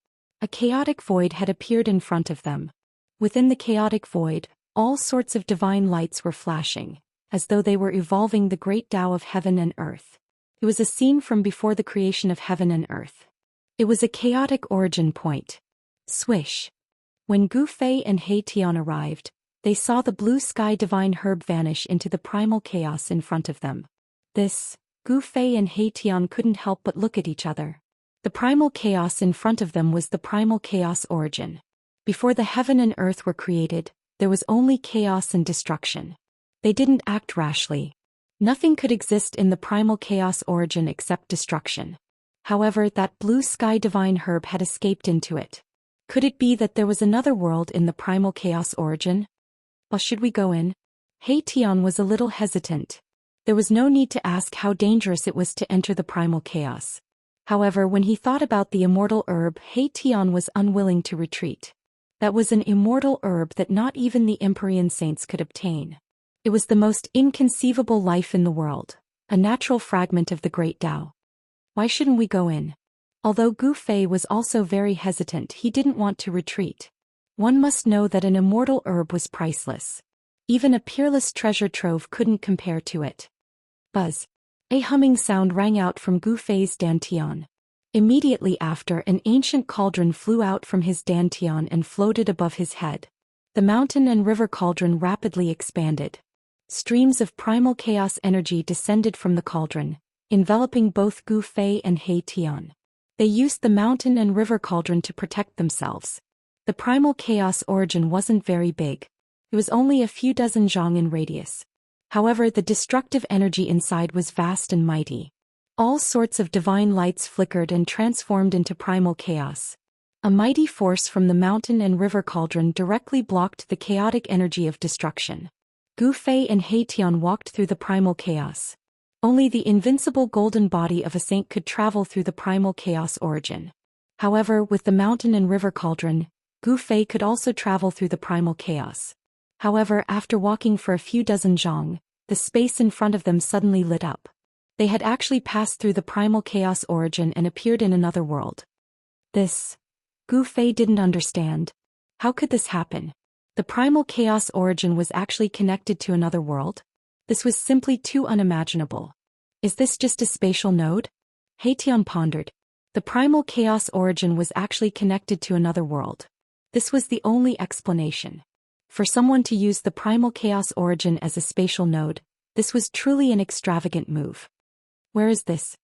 A chaotic void had appeared in front of them. Within the chaotic void, all sorts of divine lights were flashing, as though they were evolving the great Tao of heaven and earth. It was a scene from before the creation of heaven and earth. It was a chaotic origin point. Swish. When Gu Fei and He Tian arrived, they saw the blue sky divine herb vanish into the primal chaos in front of them. Gu Fei and He Tian couldn't help but look at each other. The primal chaos in front of them was the primal chaos origin. Before the heaven and earth were created, there was only chaos and destruction. They didn't act rashly. Nothing could exist in the primal chaos origin except destruction. However, that blue sky divine herb had escaped into it. Could it be that there was another world in the primal chaos origin? Or should we go in? He Tian was a little hesitant. There was no need to ask how dangerous it was to enter the primal chaos. However, when he thought about the immortal herb, He Tian was unwilling to retreat. That was an immortal herb that not even the Empyrean saints could obtain. It was the most inconceivable life in the world, a natural fragment of the great Tao. Why shouldn't we go in? Although Gu Fei was also very hesitant, he didn't want to retreat. One must know that an immortal herb was priceless. Even a peerless treasure trove couldn't compare to it. Buzz. A humming sound rang out from Gu Fei's dantian. Immediately after, an ancient cauldron flew out from his dantian and floated above his head. The mountain and river cauldron rapidly expanded. Streams of primal chaos energy descended from the cauldron, enveloping both Gu Fei and He Tian. They used the mountain and river cauldron to protect themselves. The primal chaos origin wasn't very big. It was only a few dozen zhang in radius. However, the destructive energy inside was vast and mighty. All sorts of divine lights flickered and transformed into primal chaos. A mighty force from the mountain and river cauldron directly blocked the chaotic energy of destruction. Gu Fei and He Tian walked through the primal chaos. Only the invincible golden body of a saint could travel through the primal chaos origin. However, with the mountain and river cauldron, Gu Fei could also travel through the primal chaos. However, after walking for a few dozen zhang, the space in front of them suddenly lit up. They had actually passed through the primal chaos origin and appeared in another world. Gu Fei didn't understand. How could this happen? The primal chaos origin was actually connected to another world? This was simply too unimaginable. Is this just a spatial node? He Tian pondered. The primal chaos origin was actually connected to another world. This was the only explanation. For someone to use the primal chaos origin as a spatial node, this was truly an extravagant move. Where is this?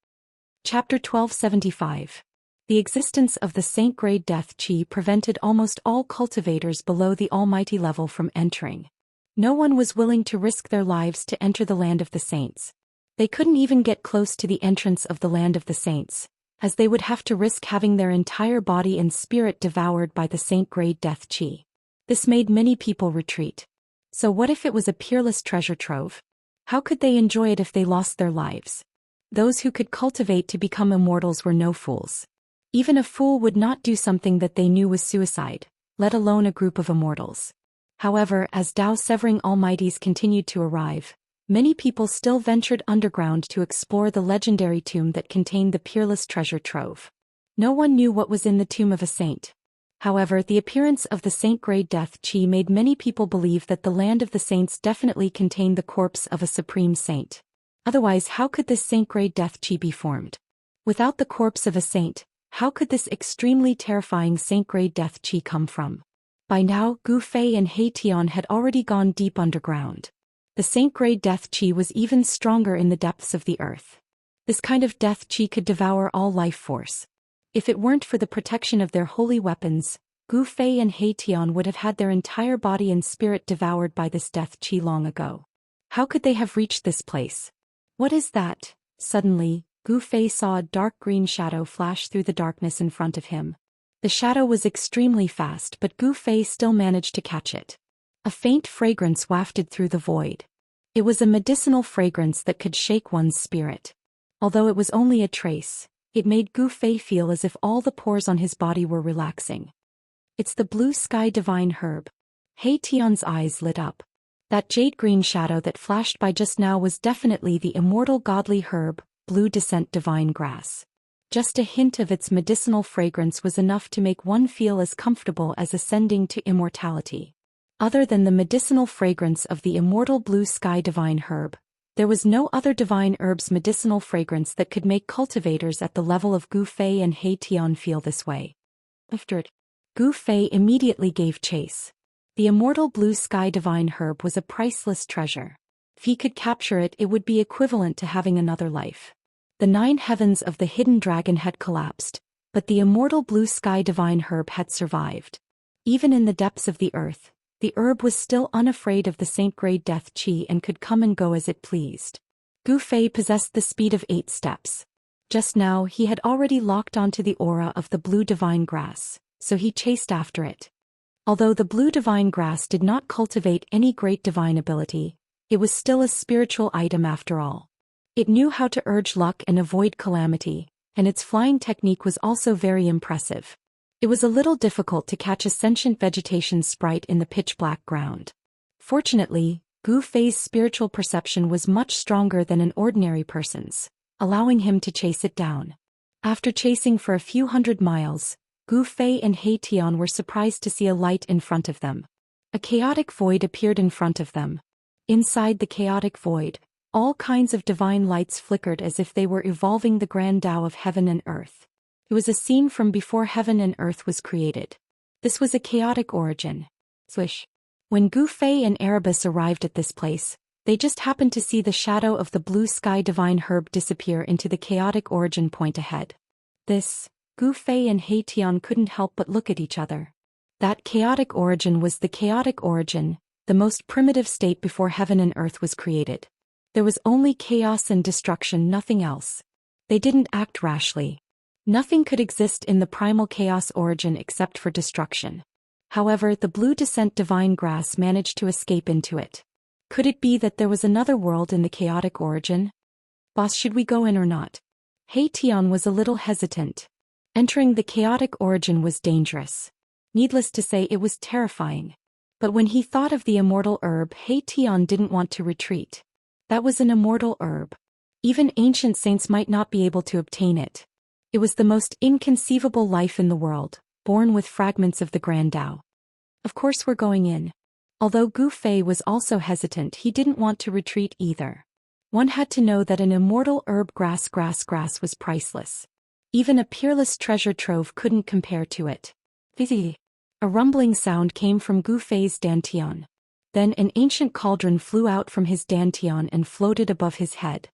Chapter 1275. The existence of the saint-grade death qi prevented almost all cultivators below the almighty level from entering. No one was willing to risk their lives to enter the land of the saints. They couldn't even get close to the entrance of the land of the saints, as they would have to risk having their entire body and spirit devoured by the saint-grade death qi. This made many people retreat. So what if it was a peerless treasure trove? How could they enjoy it if they lost their lives? Those who could cultivate to become immortals were no fools. Even a fool would not do something that they knew was suicide, let alone a group of immortals. However, as Tao-severing almighties continued to arrive, many people still ventured underground to explore the legendary tomb that contained the peerless treasure trove. No one knew what was in the tomb of a saint. However, the appearance of the saint-grade death qi made many people believe that the land of the saints definitely contained the corpse of a supreme saint. Otherwise, how could this saint-grade death qi be formed? Without the corpse of a saint, how could this extremely terrifying saint-grade death qi come from? By now, Gu Fei and He Tian had already gone deep underground. The saint-grade death qi was even stronger in the depths of the earth. This kind of death qi could devour all life force. If it weren't for the protection of their holy weapons, Gu Fei and He Tian would have had their entire body and spirit devoured by this death qi long ago. How could they have reached this place? What is that? Suddenly, Gu Fei saw a dark green shadow flash through the darkness in front of him. The shadow was extremely fast, but Gu Fei still managed to catch it. A faint fragrance wafted through the void. It was a medicinal fragrance that could shake one's spirit. Although it was only a trace, it made Gu Fei feel as if all the pores on his body were relaxing. It's the blue sky divine herb. He Tian's eyes lit up. That jade-green shadow that flashed by just now was definitely the immortal godly herb, blue descent divine grass. Just a hint of its medicinal fragrance was enough to make one feel as comfortable as ascending to immortality. Other than the medicinal fragrance of the immortal blue sky divine herb, there was no other divine herb's medicinal fragrance that could make cultivators at the level of Gu Fei and He Tian feel this way. After it, Gu Fei immediately gave chase. The immortal blue sky divine herb was a priceless treasure. If he could capture it, it would be equivalent to having another life. The 9 heavens of the hidden dragon had collapsed, but the immortal blue sky divine herb had survived. Even in the depths of the earth, the herb was still unafraid of the saint-grade death chi and could come and go as it pleased. Gu Fei possessed the speed of 8 steps. Just now he had already locked onto the aura of the blue divine grass, so he chased after it. Although the blue divine grass did not cultivate any great divine ability, it was still a spiritual item after all. It knew how to urge luck and avoid calamity, and its flying technique was also very impressive. It was a little difficult to catch a sentient vegetation sprite in the pitch-black ground. Fortunately, Gu Fei's spiritual perception was much stronger than an ordinary person's, allowing him to chase it down. After chasing for a few hundred miles, Gu Fei and He Tian were surprised to see a light in front of them. A chaotic void appeared in front of them. Inside the chaotic void, all kinds of divine lights flickered as if they were evolving the grand Tao of heaven and earth. It was a scene from before heaven and earth was created. This was a chaotic origin. Swish. When Gu Fei and Erebus arrived at this place, they just happened to see the shadow of the blue sky divine herb disappear into the chaotic origin point ahead. Gu Fei and He Tian couldn't help but look at each other. That chaotic origin was the chaotic origin, the most primitive state before heaven and earth was created. There was only chaos and destruction, nothing else. They didn't act rashly. Nothing could exist in the primal chaos origin except for destruction. However, the blue descent divine grass managed to escape into it. Could it be that there was another world in the chaotic origin? Boss, should we go in or not? He Tian was a little hesitant. Entering the chaotic origin was dangerous. Needless to say, it was terrifying. But when he thought of the immortal herb, He Tian didn't want to retreat. That was an immortal herb. Even ancient saints might not be able to obtain it. It was the most inconceivable life in the world, born with fragments of the grand Tao. Of course we're going in. Although Gu Fei was also hesitant, he didn't want to retreat either. One had to know that an immortal herb grass was priceless. Even a peerless treasure trove couldn't compare to it. Vizi. A rumbling sound came from Gu Fei's dantian. Then an ancient cauldron flew out from his dantian and floated above his head.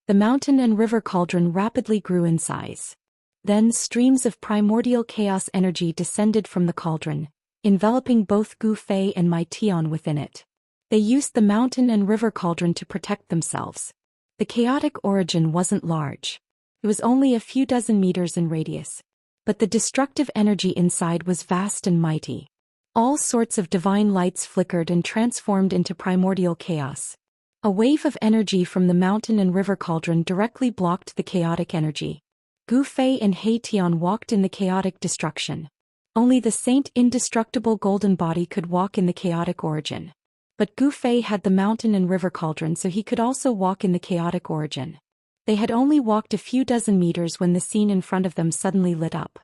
The mountain and river cauldron rapidly grew in size. Then streams of primordial chaos energy descended from the cauldron, enveloping both Gu Fei and Mai Tian within it. They used the mountain and river cauldron to protect themselves. The chaotic origin wasn't large. It was only a few dozen meters in radius. But the destructive energy inside was vast and mighty. All sorts of divine lights flickered and transformed into primordial chaos. A wave of energy from the mountain and river cauldron directly blocked the chaotic energy. Gu Fei and He Tian walked in the chaotic destruction. Only the saint indestructible golden body could walk in the chaotic origin. But Gu Fei had the mountain and river cauldron, so he could also walk in the chaotic origin. They had only walked a few dozen meters when the scene in front of them suddenly lit up.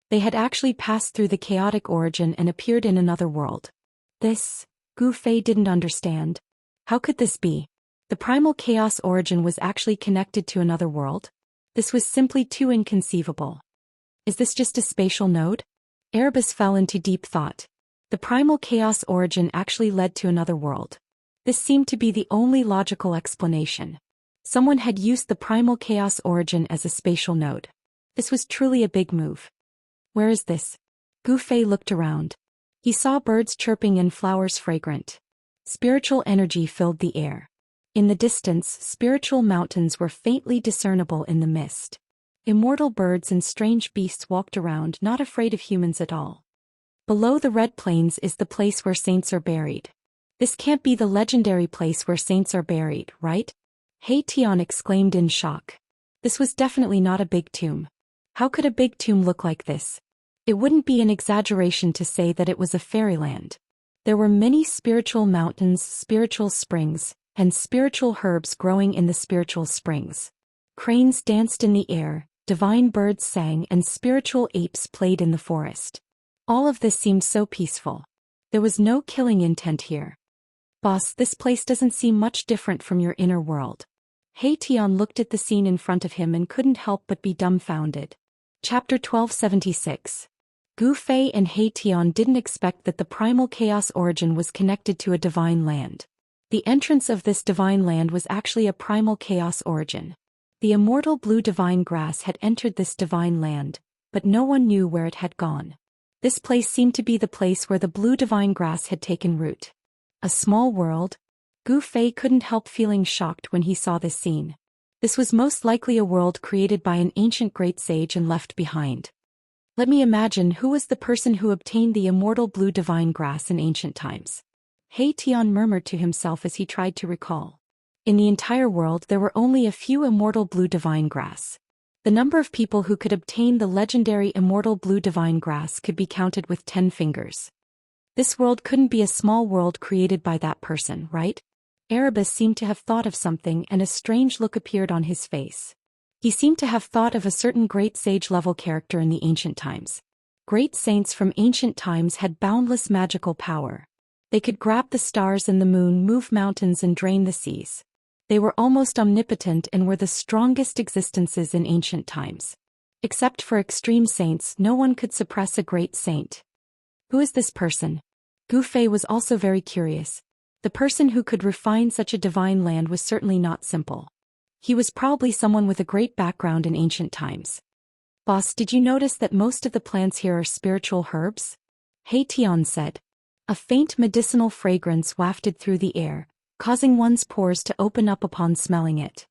They had actually passed through the chaotic origin and appeared in another world. Gu Fei didn't understand. How could this be? The primal chaos origin was actually connected to another world? This was simply too inconceivable. Is this just a spatial node? Erebus fell into deep thought. The primal chaos origin actually led to another world. This seemed to be the only logical explanation. Someone had used the primal chaos origin as a spatial node. This was truly a big move. Where is this? Gu Fei looked around. He saw birds chirping and flowers fragrant. Spiritual energy filled the air. In the distance, spiritual mountains were faintly discernible in the mist. Immortal birds and strange beasts walked around, not afraid of humans at all. Below the Red Plains is the place where saints are buried. This can't be the legendary place where saints are buried, right? He Tian exclaimed in shock. This was definitely not a big tomb. How could a big tomb look like this? It wouldn't be an exaggeration to say that it was a fairyland. There were many spiritual mountains, spiritual springs, and spiritual herbs growing in the spiritual springs. Cranes danced in the air, divine birds sang, and spiritual apes played in the forest. All of this seemed so peaceful. There was no killing intent here. Boss, this place doesn't seem much different from your inner world. He Tian looked at the scene in front of him and couldn't help but be dumbfounded. Chapter 1276. Gu Fei and He Tian didn't expect that the primal chaos origin was connected to a divine land. The entrance of this divine land was actually a primal chaos origin. The immortal blue divine grass had entered this divine land, but no one knew where it had gone. This place seemed to be the place where the blue divine grass had taken root. A small world? Gu Fei couldn't help feeling shocked when he saw this scene. This was most likely a world created by an ancient great sage and left behind. Let me imagine who was the person who obtained the immortal blue divine grass in ancient times. He Tian murmured to himself as he tried to recall. In the entire world there were only a few immortal blue divine grass. The number of people who could obtain the legendary immortal blue divine grass could be counted with 10 fingers. This world couldn't be a small world created by that person, right? Erebus seemed to have thought of something and a strange look appeared on his face. He seemed to have thought of a certain great sage-level character in the ancient times. Great saints from ancient times had boundless magical power. They could grab the stars and the moon, move mountains and drain the seas. They were almost omnipotent and were the strongest existences in ancient times. Except for extreme saints, no one could suppress a great saint. Who is this person? Gu Fei was also very curious. The person who could refine such a divine land was certainly not simple. He was probably someone with a great background in ancient times. Boss, did you notice that most of the plants here are spiritual herbs? He Tian said. A faint medicinal fragrance wafted through the air, causing one's pores to open up upon smelling it.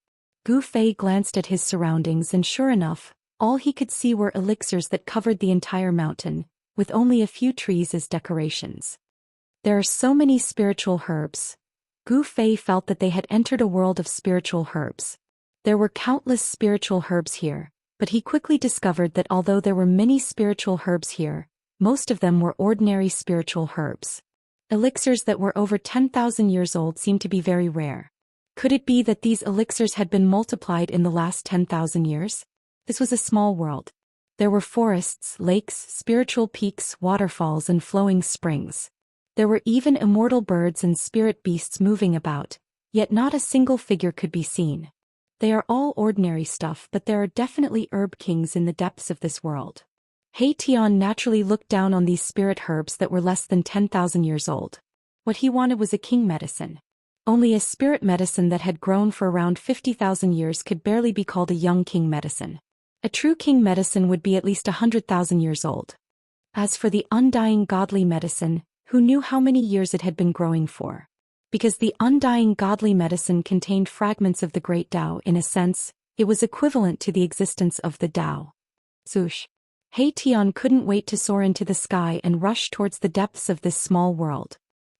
Gu Fei glanced at his surroundings and sure enough, all he could see were elixirs that covered the entire mountain, with only a few trees as decorations. There are so many spiritual herbs. Gu Fei felt that they had entered a world of spiritual herbs. There were countless spiritual herbs here, but he quickly discovered that although there were many spiritual herbs here, most of them were ordinary spiritual herbs. Elixirs that were over 10,000 years old seemed to be very rare. Could it be that these elixirs had been multiplied in the last 10,000 years? This was a small world. There were forests, lakes, spiritual peaks, waterfalls and flowing springs. There were even immortal birds and spirit beasts moving about, yet not a single figure could be seen. They are all ordinary stuff, but there are definitely herb kings in the depths of this world. He Tian naturally looked down on these spirit herbs that were less than 10,000 years old. What he wanted was a king medicine. Only a spirit medicine that had grown for around 50,000 years could barely be called a young king medicine. A true king medicine would be at least 100,000 years old. As for the undying godly medicine, who knew how many years it had been growing for? Because the undying godly medicine contained fragments of the great Tao. In a sense, it was equivalent to the existence of the Tao. Zhoush. He Tian couldn't wait to soar into the sky and rush towards the depths of this small world.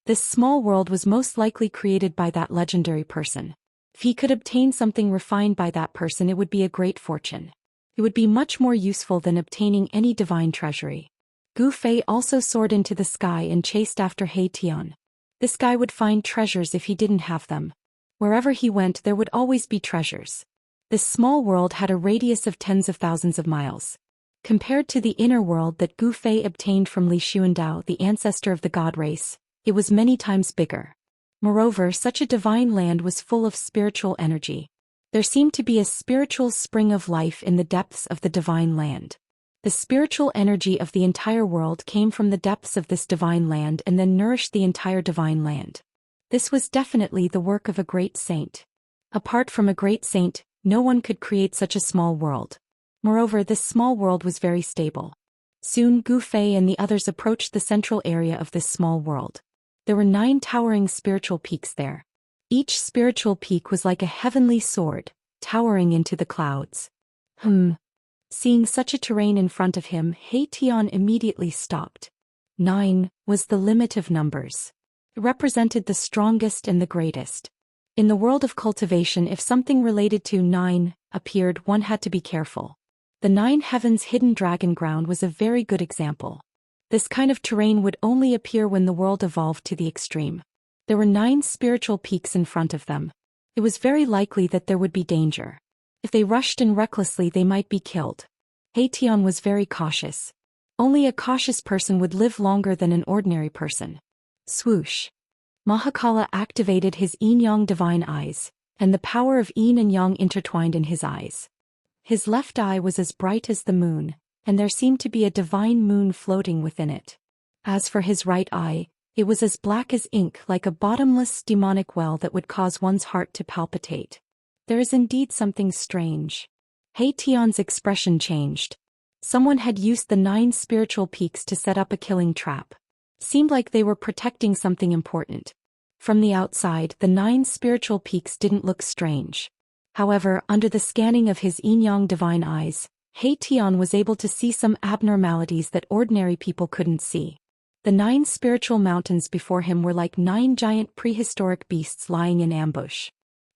This small world was most likely created by that legendary person. If he could obtain something refined by that person, it would be a great fortune. It would be much more useful than obtaining any divine treasury. Gu Fei also soared into the sky and chased after He Tian. This guy would find treasures if he didn't have them. Wherever he went there would always be treasures. This small world had a radius of tens of thousands of miles. Compared to the inner world that Gu Fei obtained from Li Xuandao, the ancestor of the god race, it was many times bigger. Moreover, such a divine land was full of spiritual energy. There seemed to be a spiritual spring of life in the depths of the divine land. The spiritual energy of the entire world came from the depths of this divine land and then nourished the entire divine land. This was definitely the work of a great saint. Apart from a great saint, no one could create such a small world. Moreover, this small world was very stable. Soon Gu Fei and the others approached the central area of this small world. There were 9 towering spiritual peaks there. Each spiritual peak was like a heavenly sword, towering into the clouds. Seeing such a terrain in front of him, He Tian immediately stopped. 9 was the limit of numbers. It represented the strongest and the greatest. In the world of cultivation, if something related to 9 appeared, one had to be careful. The 9 heavens hidden dragon ground was a very good example. This kind of terrain would only appear when the world evolved to the extreme. There were 9 spiritual peaks in front of them. It was very likely that there would be danger. If they rushed in recklessly, they might be killed. Tian was very cautious. Only a cautious person would live longer than an ordinary person. Swoosh. Mahakala activated his yin-yang divine eyes, and the power of yin and yang intertwined in his eyes. His left eye was as bright as the moon, and there seemed to be a divine moon floating within it. As for his right eye, it was as black as ink, like a bottomless demonic well that would cause one's heart to palpitate. There is indeed something strange. Tian's expression changed. Someone had used the 9 spiritual peaks to set up a killing trap. Seemed like they were protecting something important. From the outside, the 9 spiritual peaks didn't look strange. However, under the scanning of his yin-yang divine eyes, Tian was able to see some abnormalities that ordinary people couldn't see. The 9 spiritual mountains before him were like 9 giant prehistoric beasts lying in ambush.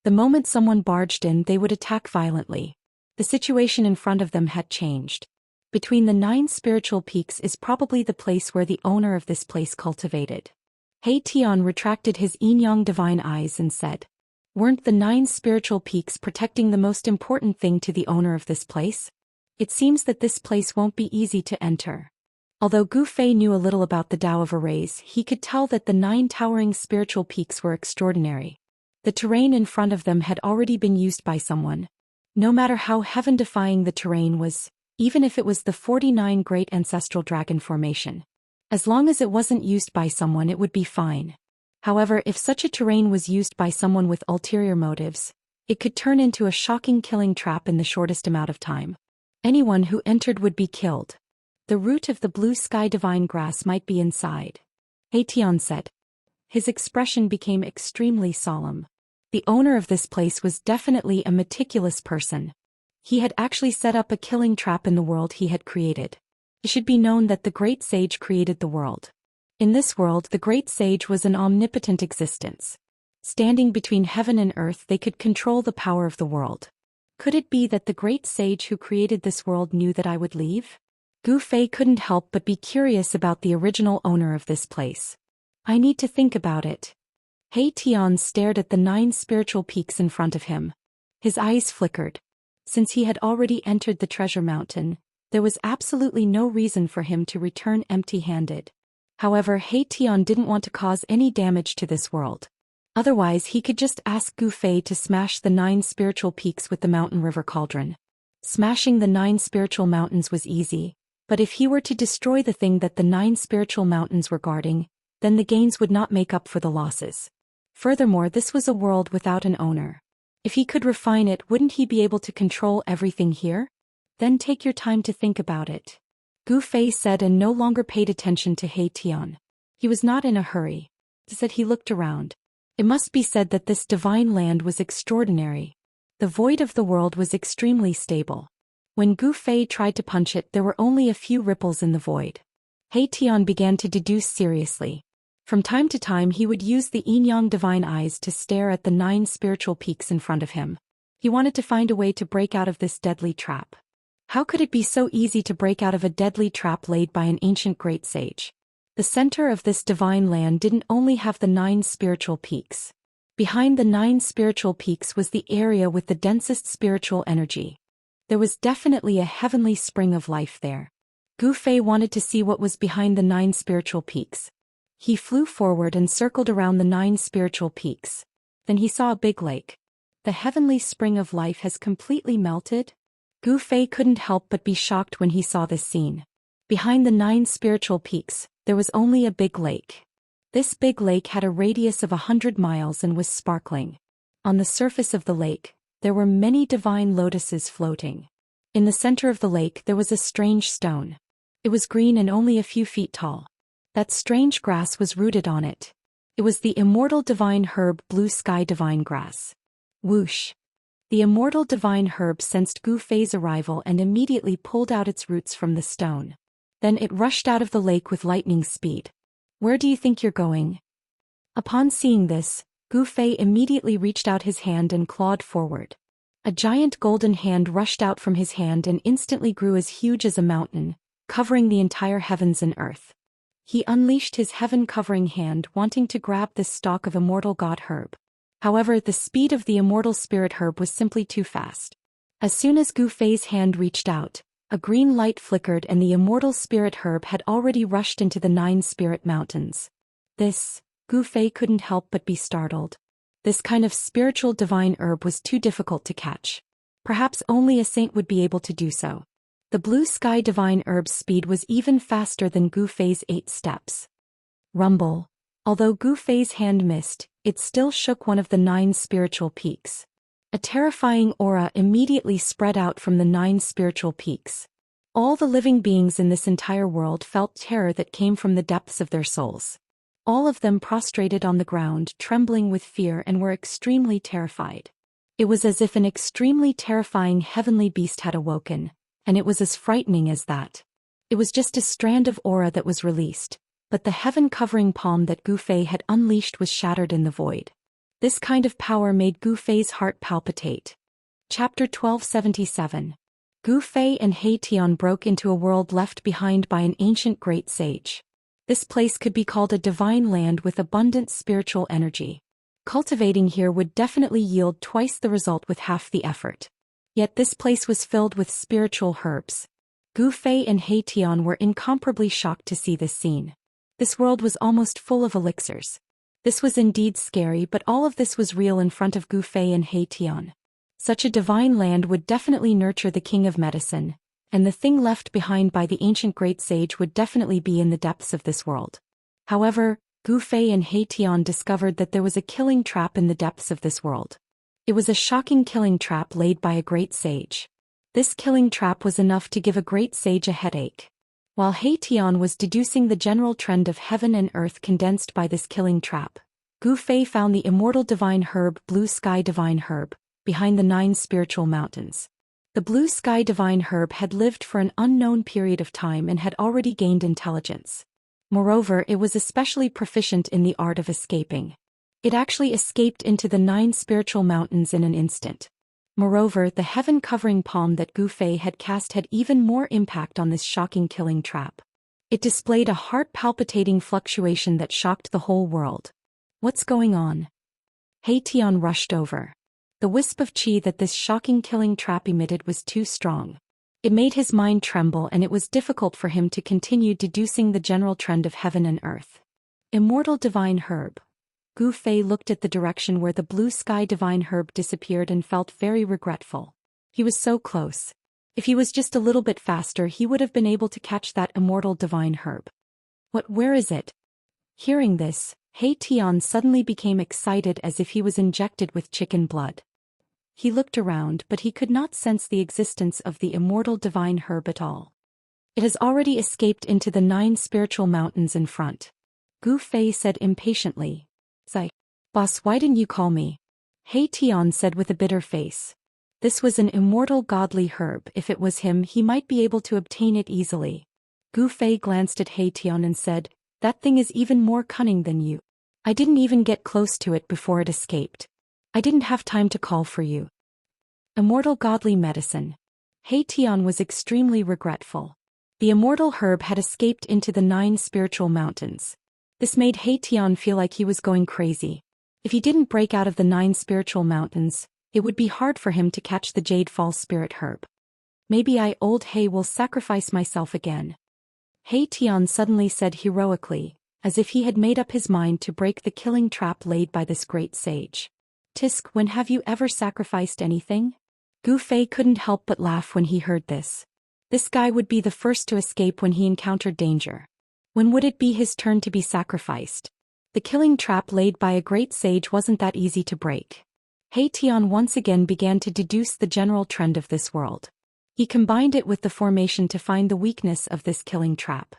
The moment someone barged in, they would attack violently. The situation in front of them had changed. Between the 9 spiritual peaks is probably the place where the owner of this place cultivated. Tian retracted his yin-yang divine eyes and said, "Weren't the 9 spiritual peaks protecting the most important thing to the owner of this place? It seems that this place won't be easy to enter." Although Gu Fei knew a little about the Tao of Arrays, he could tell that the 9 towering spiritual peaks were extraordinary. The terrain in front of them had already been used by someone. No matter how heaven-defying the terrain was, even if it was the 49 Great Ancestral Dragon Formation. As long as it wasn't used by someone, it would be fine. However, if such a terrain was used by someone with ulterior motives, it could turn into a shocking killing trap in the shortest amount of time. Anyone who entered would be killed. The root of the blue sky divine grass might be inside. Tian said. His expression became extremely solemn. The owner of this place was definitely a meticulous person. He had actually set up a killing trap in the world he had created. It should be known that the Great Sage created the world. In this world, the Great Sage was an omnipotent existence. Standing between heaven and earth, they could control the power of the world. Could it be that the Great Sage who created this world knew that I would leave? Gu Fei couldn't help but be curious about the original owner of this place. I need to think about it. Tian stared at the 9 spiritual peaks in front of him. His eyes flickered. Since he had already entered the treasure mountain, there was absolutely no reason for him to return empty-handed. However, Tian didn't want to cause any damage to this world. Otherwise, he could just ask Gu Fei to smash the 9 spiritual peaks with the mountain river cauldron. Smashing the 9 spiritual mountains was easy, but if he were to destroy the thing that the 9 spiritual mountains were guarding, then the gains would not make up for the losses. Furthermore, this was a world without an owner. If he could refine it, wouldn't he be able to control everything here? Then take your time to think about it. Gu Fei said and no longer paid attention to Tian. He was not in a hurry. Instead, he looked around. It must be said that this divine land was extraordinary. The void of the world was extremely stable. When Gu Fei tried to punch it, there were only a few ripples in the void. Tian began to deduce seriously. From time to time he would use the yin-yang divine eyes to stare at the 9 spiritual peaks in front of him. He wanted to find a way to break out of this deadly trap. How could it be so easy to break out of a deadly trap laid by an ancient great sage? The center of this divine land didn't only have the 9 spiritual peaks. Behind the 9 spiritual peaks was the area with the densest spiritual energy. There was definitely a heavenly spring of life there. Gu Fei wanted to see what was behind the 9 spiritual peaks. He flew forward and circled around the 9 spiritual peaks. Then he saw a big lake. The heavenly spring of life has completely melted? Gu Fei couldn't help but be shocked when he saw this scene. Behind the 9 spiritual peaks, there was only a big lake. This big lake had a radius of 100 miles and was sparkling. On the surface of the lake, there were many divine lotuses floating. In the center of the lake there was a strange stone. It was green and only a few feet tall. That strange grass was rooted on it. It was the immortal divine herb blue sky divine grass. Whoosh! The immortal divine herb sensed Gu Fei's arrival and immediately pulled out its roots from the stone. Then it rushed out of the lake with lightning speed. Where do you think you're going? Upon seeing this, Gu Fei immediately reached out his hand and clawed forward. A giant golden hand rushed out from his hand and instantly grew as huge as a mountain, covering the entire heavens and earth. He unleashed his heaven-covering hand, wanting to grab this stalk of immortal god herb. However, the speed of the immortal spirit herb was simply too fast. As soon as Gu Fei's hand reached out, a green light flickered and the immortal spirit herb had already rushed into the 9 spirit mountains. Gu Fei couldn't help but be startled. This kind of spiritual divine herb was too difficult to catch. Perhaps only a saint would be able to do so. The blue sky divine herb's speed was even faster than Gu Fei's 8 steps. Rumble. Although Gu Fei's hand missed, it still shook one of the 9 spiritual peaks. A terrifying aura immediately spread out from the 9 spiritual peaks. All the living beings in this entire world felt terror that came from the depths of their souls. All of them prostrated on the ground, trembling with fear, and were extremely terrified. It was as if an extremely terrifying heavenly beast had awoken, and it was as frightening as that. It was just a strand of aura that was released, but the heaven-covering palm that Gu Fei had unleashed was shattered in the void. This kind of power made Gu Fei's heart palpitate. Chapter 1277. Gu Fei and He Tian broke into a world left behind by an ancient great sage. This place could be called a divine land with abundant spiritual energy. Cultivating here would definitely yield twice the result with half the effort. Yet this place was filled with spiritual herbs. Gu Fei and He Tian were incomparably shocked to see this scene. This world was almost full of elixirs. This was indeed scary, but all of this was real in front of Gu Fei and He Tian. Such a divine land would definitely nurture the king of medicine, and the thing left behind by the ancient great sage would definitely be in the depths of this world. However, Gu Fei and He Tian discovered that there was a killing trap in the depths of this world. It was a shocking killing trap laid by a great sage. This killing trap was enough to give a great sage a headache. While He Tian was deducing the general trend of heaven and earth condensed by this killing trap, Gu Fei found the immortal divine herb Blue Sky Divine Herb, behind the 9 spiritual mountains. The blue sky divine herb had lived for an unknown period of time and had already gained intelligence. Moreover, it was especially proficient in the art of escaping. It actually escaped into the 9 spiritual mountains in an instant. Moreover, the heaven-covering palm that Gu Fei had cast had even more impact on this shocking killing trap. It displayed a heart-palpitating fluctuation that shocked the whole world. What's going on? He Tian rushed over. The wisp of qi that this shocking killing trap emitted was too strong. It made his mind tremble, and it was difficult for him to continue deducing the general trend of heaven and earth. Immortal divine herb. Gu Fei looked at the direction where the blue sky divine herb disappeared and felt very regretful. He was so close. If he was just a little bit faster, he would have been able to catch that immortal divine herb. Where is it? Hearing this, He Tian suddenly became excited as if he was injected with chicken blood. He looked around, but he could not sense the existence of the immortal divine herb at all. It has already escaped into the 9 spiritual mountains in front. Gu Fei said impatiently. Zai. Boss, why didn't you call me? He Tian said with a bitter face. This was an immortal godly herb. If it was him, he might be able to obtain it easily. Gu Fei glanced at He Tian and said, that thing is even more cunning than you. I didn't even get close to it before it escaped. I didn't have time to call for you. Immortal godly medicine. He Tian was extremely regretful. The immortal herb had escaped into the 9 spiritual mountains. This made He Tian feel like he was going crazy. If he didn't break out of the 9 spiritual mountains, it would be hard for him to catch the Jade Fall spirit herb. Maybe I, old He, will sacrifice myself again. He Tian suddenly said heroically, as if he had made up his mind to break the killing trap laid by this great sage. Tisk, when have you ever sacrificed anything? Gu Fei couldn't help but laugh when he heard this. This guy would be the first to escape when he encountered danger. When would it be his turn to be sacrificed? The killing trap laid by a great sage wasn't that easy to break. He Tian once again began to deduce the general trend of this world. He combined it with the formation to find the weakness of this killing trap.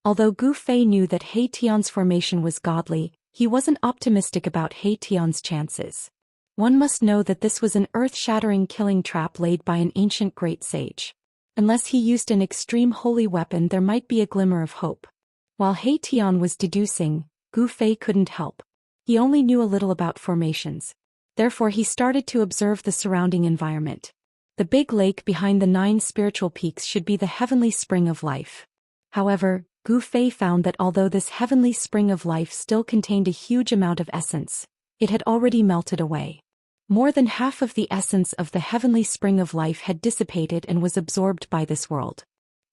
Although Gu Fei knew that He Tian's formation was godly, he wasn't optimistic about He Tian's chances. One must know that this was an earth-shattering killing trap laid by an ancient great sage. Unless he used an extreme holy weapon, there might be a glimmer of hope. While He Tian was deducing, Gu Fei couldn't help. He only knew a little about formations. Therefore he started to observe the surrounding environment. The big lake behind the 9 spiritual peaks should be the heavenly spring of life. However, Gu Fei found that although this heavenly spring of life still contained a huge amount of essence, it had already melted away. More than half of the essence of the heavenly spring of life had dissipated and was absorbed by this world.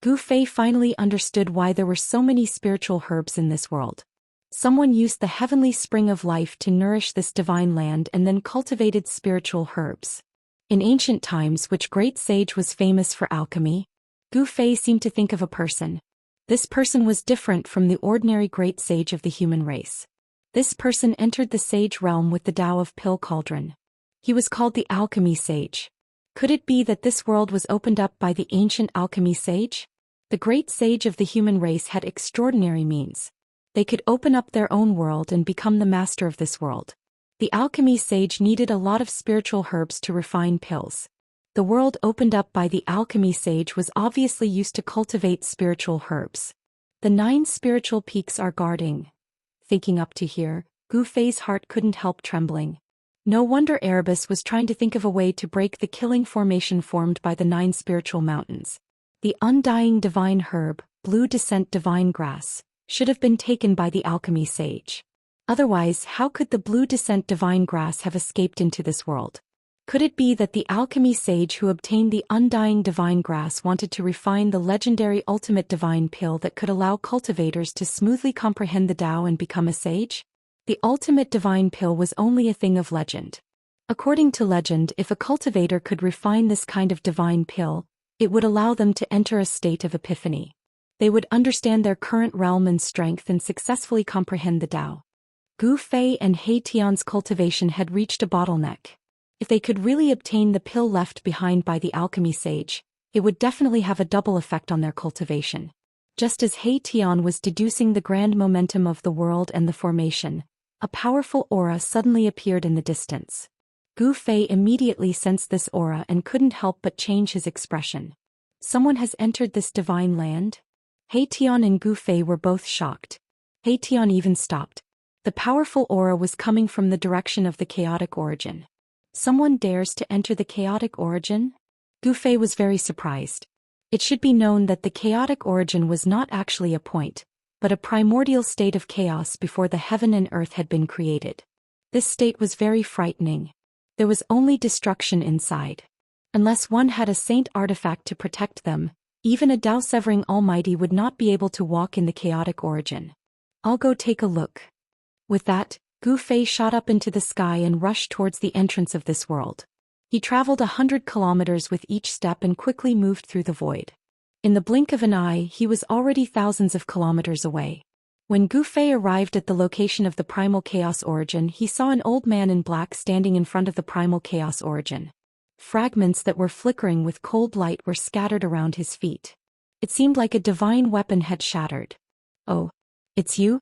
Gu Fei finally understood why there were so many spiritual herbs in this world. Someone used the heavenly spring of life to nourish this divine land and then cultivated spiritual herbs. In ancient times, which great sage was famous for alchemy? Gu Fei seemed to think of a person. This person was different from the ordinary great sage of the human race. This person entered the sage realm with the Tao of Pill Cauldron. He was called the Alchemy Sage. Could it be that this world was opened up by the ancient alchemy sage? The great sage of the human race had extraordinary means. They could open up their own world and become the master of this world. The alchemy sage needed a lot of spiritual herbs to refine pills. The world opened up by the alchemy sage was obviously used to cultivate spiritual herbs. The 9 spiritual peaks are guarding. Thinking up to here, Gu Fei's heart couldn't help trembling. No wonder Erebus was trying to think of a way to break the killing formation formed by the 9 spiritual mountains. The undying divine herb, blue descent divine grass, should have been taken by the alchemy sage. Otherwise, how could the blue descent divine grass have escaped into this world? Could it be that the alchemy sage who obtained the undying divine grass wanted to refine the legendary ultimate divine pill that could allow cultivators to smoothly comprehend the Tao and become a sage? The ultimate divine pill was only a thing of legend. According to legend, if a cultivator could refine this kind of divine pill, it would allow them to enter a state of epiphany. They would understand their current realm and strength and successfully comprehend the Tao. Gu Fei and He Tian's cultivation had reached a bottleneck. If they could really obtain the pill left behind by the alchemy sage, it would definitely have a double effect on their cultivation. Just as He Tian was deducing the grand momentum of the world and the formation, a powerful aura suddenly appeared in the distance. Gu Fei immediately sensed this aura and couldn't help but change his expression. Someone has entered this divine land? He Tian and Gu Fei were both shocked. He Tian even stopped. The powerful aura was coming from the direction of the chaotic origin. Someone dares to enter the chaotic origin? Gu Fei was very surprised. It should be known that the chaotic origin was not actually a point, but a primordial state of chaos before the heaven and earth had been created. This state was very frightening. There was only destruction inside. Unless one had a saint artifact to protect them, even a Tao-severing almighty would not be able to walk in the chaotic origin. I'll go take a look. With that, Gu Fei shot up into the sky and rushed towards the entrance of this world. He traveled 100 kilometers with each step and quickly moved through the void. In the blink of an eye, he was already thousands of kilometers away. When Gu Fei arrived at the location of the primal chaos origin, he saw an old man in black standing in front of the primal chaos origin. Fragments that were flickering with cold light were scattered around his feet. It seemed like a divine weapon had shattered. "Oh, it's you?"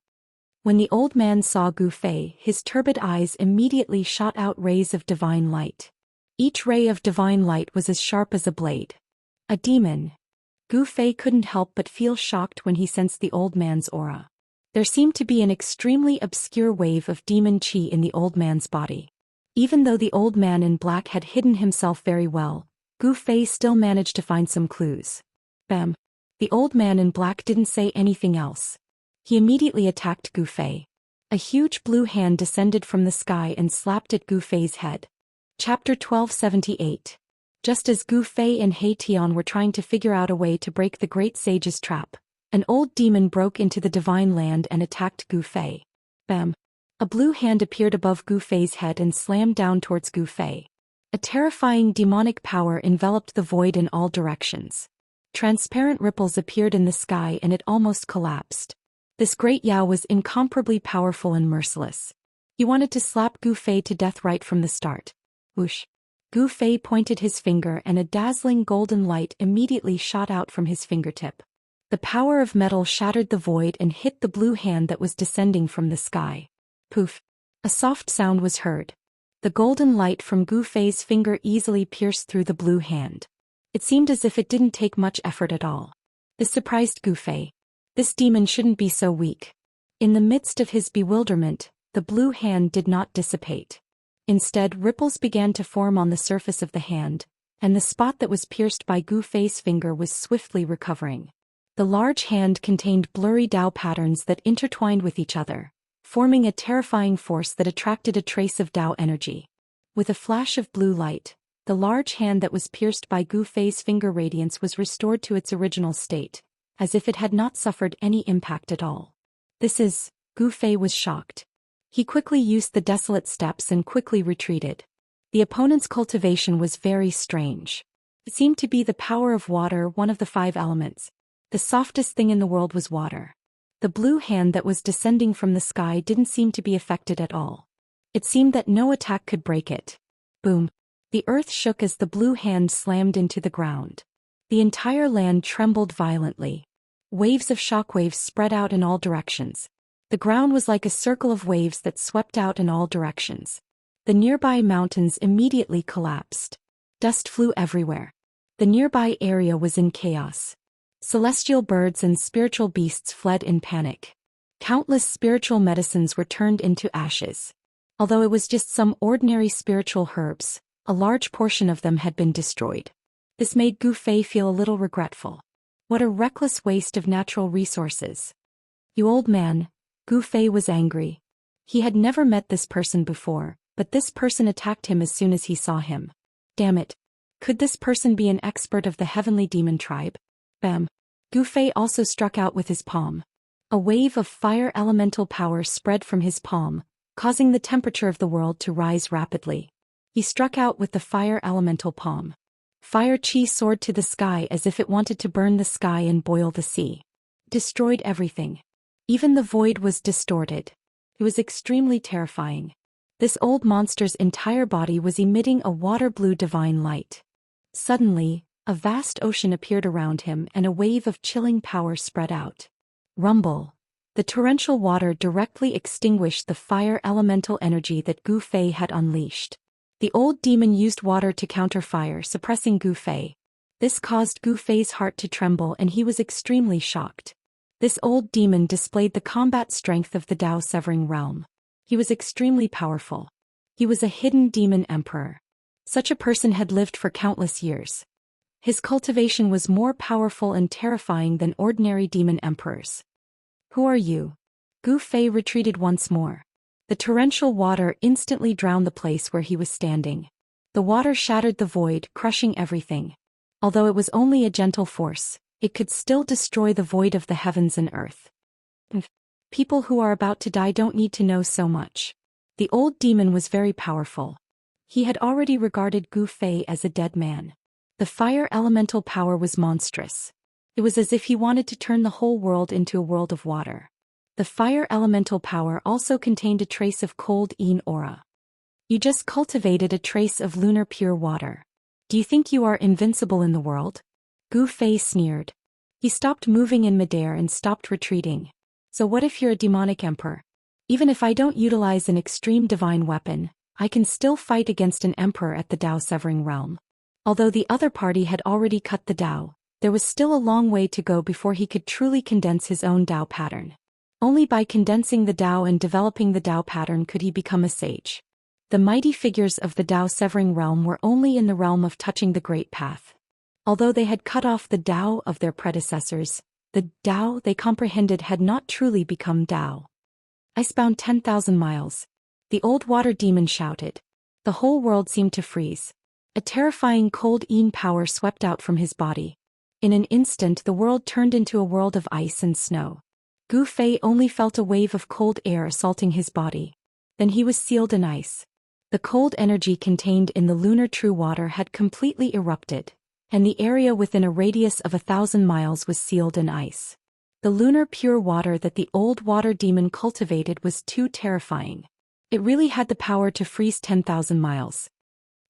When the old man saw Gu Fei, his turbid eyes immediately shot out rays of divine light. Each ray of divine light was as sharp as a blade. A demon. Gu Fei couldn't help but feel shocked when he sensed the old man's aura. There seemed to be an extremely obscure wave of demon qi in the old man's body. Even though the old man in black had hidden himself very well, Gu Fei still managed to find some clues. Bam! The old man in black didn't say anything else. He immediately attacked Gu Fei. A huge blue hand descended from the sky and slapped at Gu Fei's head. Chapter 1278. Just as Gu Fei and He Tian were trying to figure out a way to break the great sage's trap, an old demon broke into the divine land and attacked Gu Fei. Bam! A blue hand appeared above Gu Fei's head and slammed down towards Gu Fei. A terrifying demonic power enveloped the void in all directions. Transparent ripples appeared in the sky and it almost collapsed. This great Yao was incomparably powerful and merciless. He wanted to slap Gu Fei to death right from the start. Whoosh! Gu Fei pointed his finger and a dazzling golden light immediately shot out from his fingertip. The power of metal shattered the void and hit the blue hand that was descending from the sky. Poof! A soft sound was heard. The golden light from Gu Fei's finger easily pierced through the blue hand. It seemed as if it didn't take much effort at all. This surprised Gu Fei. This demon shouldn't be so weak. In the midst of his bewilderment, the blue hand did not dissipate. Instead, ripples began to form on the surface of the hand, and the spot that was pierced by Gu Fei's finger was swiftly recovering. The large hand contained blurry Dao patterns that intertwined with each other, forming a terrifying force that attracted a trace of Dao energy. With a flash of blue light, the large hand that was pierced by Gu Fei's finger radiance was restored to its original state, as if it had not suffered any impact at all. Gu Fei was shocked. He quickly used the desolate steps and quickly retreated. The opponent's cultivation was very strange. It seemed to be the power of water, one of the 5 elements. The softest thing in the world was water. The blue hand that was descending from the sky didn't seem to be affected at all. It seemed that no attack could break it. Boom. The earth shook as the blue hand slammed into the ground. The entire land trembled violently. Waves of shockwaves spread out in all directions. The ground was like a circle of waves that swept out in all directions. The nearby mountains immediately collapsed. Dust flew everywhere. The nearby area was in chaos. Celestial birds and spiritual beasts fled in panic. Countless spiritual medicines were turned into ashes. Although it was just some ordinary spiritual herbs, a large portion of them had been destroyed. This made Gu Fei feel a little regretful. What a reckless waste of natural resources. You old man, Gu Fei was angry. He had never met this person before, but this person attacked him as soon as he saw him. Damn it. Could this person be an expert of the heavenly demon tribe? Bam. Gu Fei also struck out with his palm. A wave of fire elemental power spread from his palm, causing the temperature of the world to rise rapidly. He struck out with the fire elemental palm. Fire chi soared to the sky as if it wanted to burn the sky and boil the sea. Destroyed everything. Even the void was distorted. It was extremely terrifying. This old monster's entire body was emitting a water-blue divine light. Suddenly, a vast ocean appeared around him and a wave of chilling power spread out. Rumble. The torrential water directly extinguished the fire elemental energy that Gu Fei had unleashed. The old demon used water to counter fire, suppressing Gu Fei. This caused Gu Fei's heart to tremble and he was extremely shocked. This old demon displayed the combat strength of the Dao Severing Realm. He was extremely powerful. He was a hidden demon emperor. Such a person had lived for countless years. His cultivation was more powerful and terrifying than ordinary demon emperors. Who are you? Gu Fei retreated once more. The torrential water instantly drowned the place where he was standing. The water shattered the void, crushing everything. Although it was only a gentle force, it could still destroy the void of the heavens and earth. People who are about to die don't need to know so much. The old demon was very powerful. He had already regarded Gu Fei as a dead man. The fire elemental power was monstrous. It was as if he wanted to turn the whole world into a world of water. The fire elemental power also contained a trace of cold Yin aura. You just cultivated a trace of lunar pure water. Do you think you are invincible in the world? Gu Fei sneered. He stopped moving in midair and stopped retreating. So what if you're a demonic emperor? Even if I don't utilize an extreme divine weapon, I can still fight against an emperor at the Dao Severing Realm. Although the other party had already cut the Dao, there was still a long way to go before he could truly condense his own Dao pattern. Only by condensing the Dao and developing the Dao pattern could he become a sage. The mighty figures of the Dao Severing Realm were only in the realm of touching the Great Path. Although they had cut off the Dao of their predecessors, the Dao they comprehended had not truly become Dao. Icebound 10,000 miles. The old water demon shouted. The whole world seemed to freeze. A terrifying cold Yin power swept out from his body. In an instant the world turned into a world of ice and snow. Gu Fei only felt a wave of cold air assaulting his body. Then he was sealed in ice. The cold energy contained in the lunar true water had completely erupted, and the area within a radius of 1,000 miles was sealed in ice. The lunar pure water that the old water demon cultivated was too terrifying. It really had the power to freeze 10,000 miles.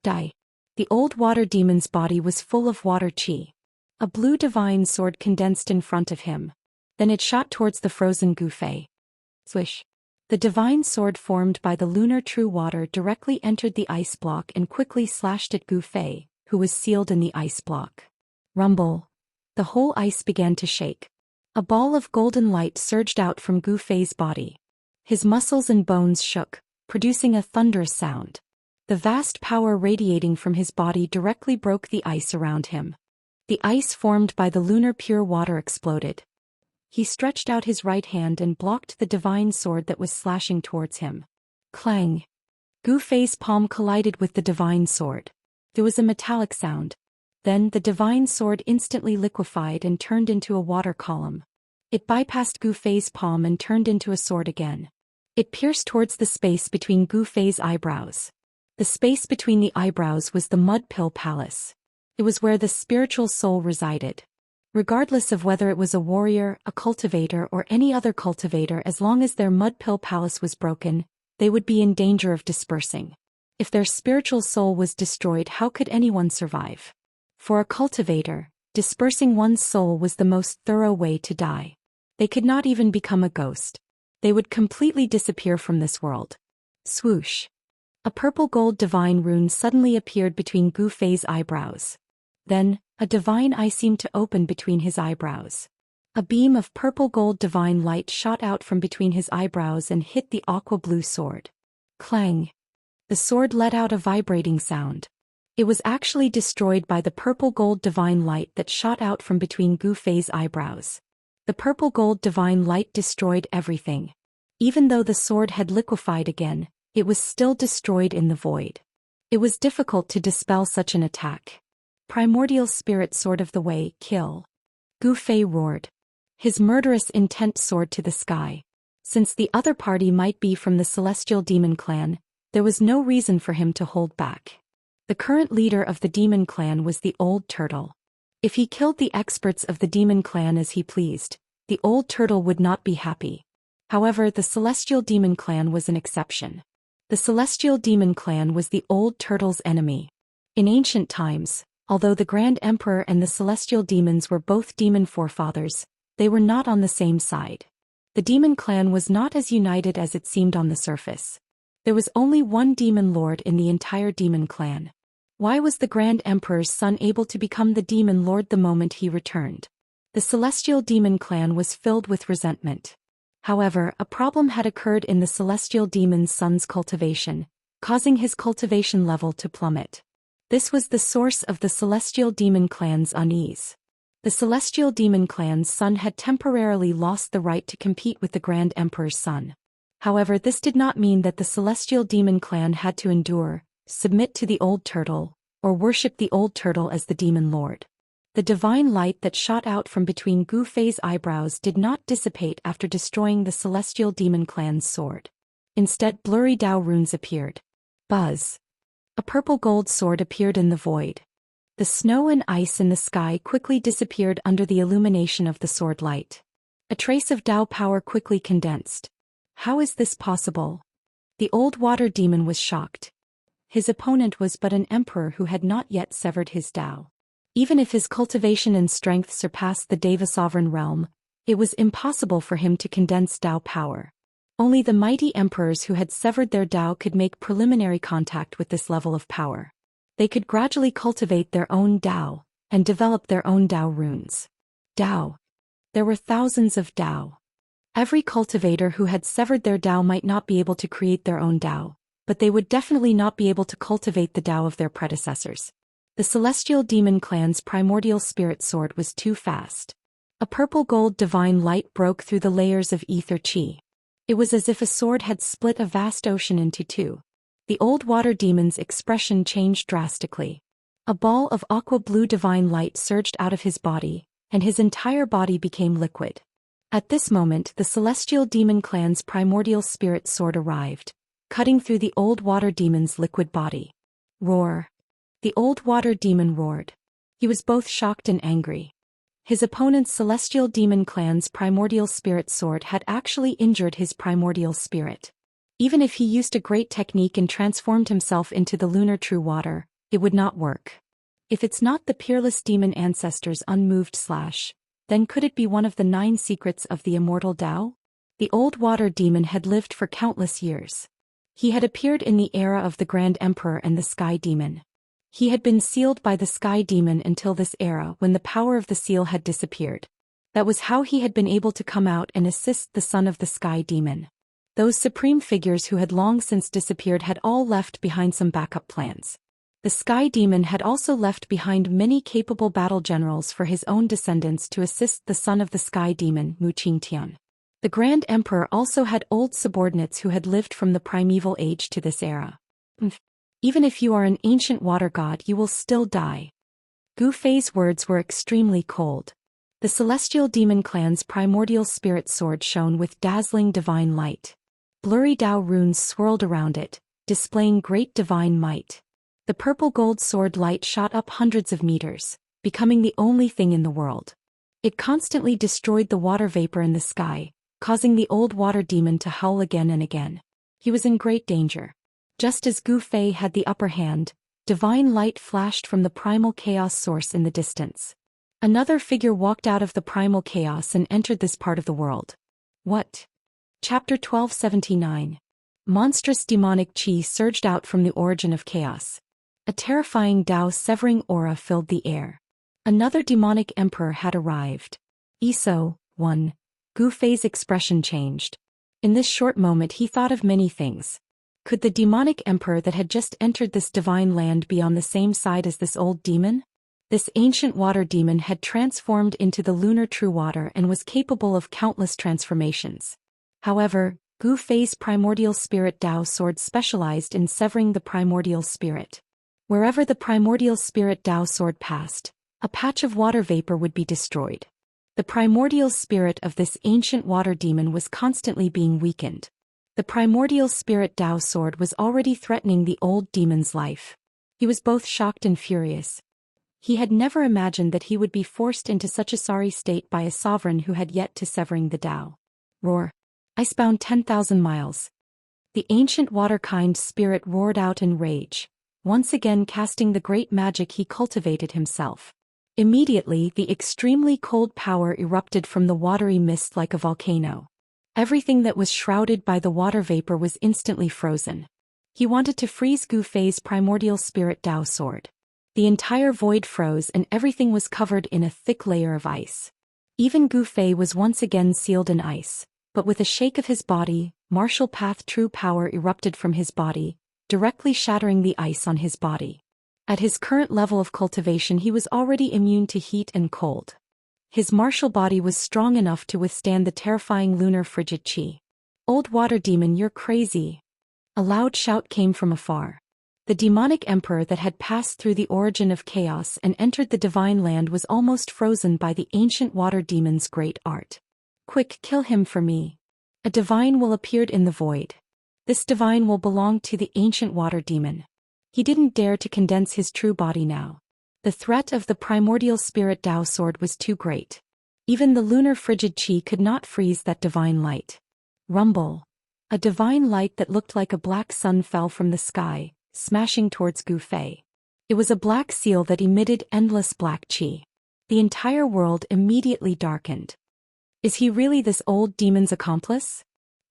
Die. The old water demon's body was full of water chi. A blue divine sword condensed in front of him. Then it shot towards the frozen Gu Fei. Swish. The divine sword formed by the lunar true water directly entered the ice block and quickly slashed at Gu Fei, who was sealed in the ice block. Rumble. The whole ice began to shake. A ball of golden light surged out from Gu Fei's body. His muscles and bones shook, producing a thunderous sound. The vast power radiating from his body directly broke the ice around him. The ice formed by the lunar pure water exploded. He stretched out his right hand and blocked the divine sword that was slashing towards him. Clang! Gu Fei's palm collided with the divine sword. There was a metallic sound. Then the divine sword instantly liquefied and turned into a water column. It bypassed Gu Fei's palm and turned into a sword again. It pierced towards the space between Gu Fei's eyebrows. The space between the eyebrows was the Mud Pill Palace. It was where the spiritual soul resided. Regardless of whether it was a warrior, a cultivator, or any other cultivator, as long as their Mud Pill Palace was broken, they would be in danger of dispersing. If their spiritual soul was destroyed, how could anyone survive? For a cultivator, dispersing one's soul was the most thorough way to die. They could not even become a ghost. They would completely disappear from this world. Swoosh! A purple-gold divine rune suddenly appeared between Gu Fei's eyebrows. Then, a divine eye seemed to open between his eyebrows. A beam of purple-gold divine light shot out from between his eyebrows and hit the aqua-blue sword. Clang! The sword let out a vibrating sound. It was actually destroyed by the purple-gold divine light that shot out from between Gu Fei's eyebrows. The purple-gold divine light destroyed everything. Even though the sword had liquefied again, it was still destroyed in the void. It was difficult to dispel such an attack. Primordial spirit sword of the way, kill! Gu Fei roared. His murderous intent soared to the sky. Since the other party might be from the Celestial Demon Clan, there was no reason for him to hold back. The current leader of the Demon Clan was the Old Turtle. If he killed the experts of the Demon Clan as he pleased, the Old Turtle would not be happy. However, the Celestial Demon Clan was an exception. The Celestial Demon Clan was the Old Turtle's enemy. In ancient times, although the Grand Emperor and the Celestial Demons were both demon forefathers, they were not on the same side. The Demon Clan was not as united as it seemed on the surface. There was only one Demon Lord in the entire Demon Clan. Why was the Grand Emperor's son able to become the Demon Lord the moment he returned? The Celestial Demon Clan was filled with resentment. However, a problem had occurred in the Celestial Demon's son's cultivation, causing his cultivation level to plummet. This was the source of the Celestial Demon Clan's unease. The Celestial Demon Clan's son had temporarily lost the right to compete with the Grand Emperor's son. However, this did not mean that the Celestial Demon Clan had to endure, submit to the Old Turtle, or worship the Old Turtle as the Demon Lord. The divine light that shot out from between Gu Fei's eyebrows did not dissipate after destroying the Celestial Demon Clan's sword. Instead, blurry Dao runes appeared. Buzz! A purple gold sword appeared in the void. The snow and ice in the sky quickly disappeared under the illumination of the sword light. A trace of Dao power quickly condensed. How is this possible? The old water demon was shocked. His opponent was but an emperor who had not yet severed his Dao. Even if his cultivation and strength surpassed the Deva sovereign realm, it was impossible for him to condense Dao power. Only the mighty emperors who had severed their Dao could make preliminary contact with this level of power. They could gradually cultivate their own Dao, and develop their own Dao runes. Dao. There were thousands of Dao. Every cultivator who had severed their Dao might not be able to create their own Dao, but they would definitely not be able to cultivate the Dao of their predecessors. The Celestial Demon Clan's primordial spirit sword was too fast. A purple-gold divine light broke through the layers of ether chi. It was as if a sword had split a vast ocean into two. The old water demon's expression changed drastically. A ball of aqua-blue divine light surged out of his body, and his entire body became liquid. At this moment, the Celestial Demon Clan's primordial spirit sword arrived, cutting through the old water demon's liquid body. Roar! The old water demon roared. He was both shocked and angry. His opponent's Celestial Demon Clan's primordial spirit sword had actually injured his primordial spirit. Even if he used a great technique and transformed himself into the lunar true water, it would not work. If it's not the peerless demon ancestor's unmoved slash, then could it be one of the 9 secrets of the Immortal Dao? The old water demon had lived for countless years. He had appeared in the era of the Grand Emperor and the Sky Demon. He had been sealed by the Sky Demon until this era when the power of the seal had disappeared. That was how he had been able to come out and assist the son of the Sky Demon. Those supreme figures who had long since disappeared had all left behind some backup plans. The Sky Demon had also left behind many capable battle generals for his own descendants to assist the son of the Sky Demon, Mu Qingtian. The Grand Emperor also had old subordinates who had lived from the primeval age to this era. Even if you are an ancient water god, you will still die. Gu Fei's words were extremely cold. The celestial demon clan's primordial spirit sword shone with dazzling divine light. Blurry Dao runes swirled around it, displaying great divine might. The purple-gold sword light shot up hundreds of meters, becoming the only thing in the world. It constantly destroyed the water vapor in the sky, causing the old water demon to howl again and again. He was in great danger. Just as Gu Fei had the upper hand, divine light flashed from the primal chaos source in the distance. Another figure walked out of the primal chaos and entered this part of the world. What? Chapter 1279. Monstrous demonic qi surged out from the origin of chaos. A terrifying Dao-severing aura filled the air. Another demonic emperor had arrived. Iso, one. Gu Fei's expression changed. In this short moment he thought of many things. Could the demonic emperor that had just entered this divine land be on the same side as this old demon? This ancient water demon had transformed into the lunar true water and was capable of countless transformations. However, Gu Fei's primordial spirit Dao sword specialized in severing the primordial spirit. Wherever the primordial spirit Dao sword passed, a patch of water vapor would be destroyed. The primordial spirit of this ancient water demon was constantly being weakened. The primordial spirit Dao sword was already threatening the old demon's life. He was both shocked and furious. He had never imagined that he would be forced into such a sorry state by a sovereign who had yet to severing the Dao. Roar. Icebound 10,000 miles. The ancient water-kind spirit roared out in rage, once again casting the great magic he cultivated himself. Immediately the extremely cold power erupted from the watery mist like a volcano. Everything that was shrouded by the water vapor was instantly frozen. He wanted to freeze Gu Fei's primordial spirit Dao sword. The entire void froze and everything was covered in a thick layer of ice. Even Gu Fei was once again sealed in ice, but with a shake of his body, martial path true power erupted from his body, directly shattering the ice on his body. At his current level of cultivation he was already immune to heat and cold. His martial body was strong enough to withstand the terrifying lunar frigid qi. Old water demon, you're crazy. A loud shout came from afar. The demonic emperor that had passed through the origin of chaos and entered the divine land was almost frozen by the ancient water demon's great art. Quick, kill him for me. A divine will appeared in the void. This divine will belong to the ancient water demon. He didn't dare to condense his true body now. The threat of the primordial spirit Dao sword was too great. Even the lunar frigid qi could not freeze that divine light. Rumble. A divine light that looked like a black sun fell from the sky, smashing towards Gu Fei. It was a black seal that emitted endless black qi. The entire world immediately darkened. Is he really this old demon's accomplice?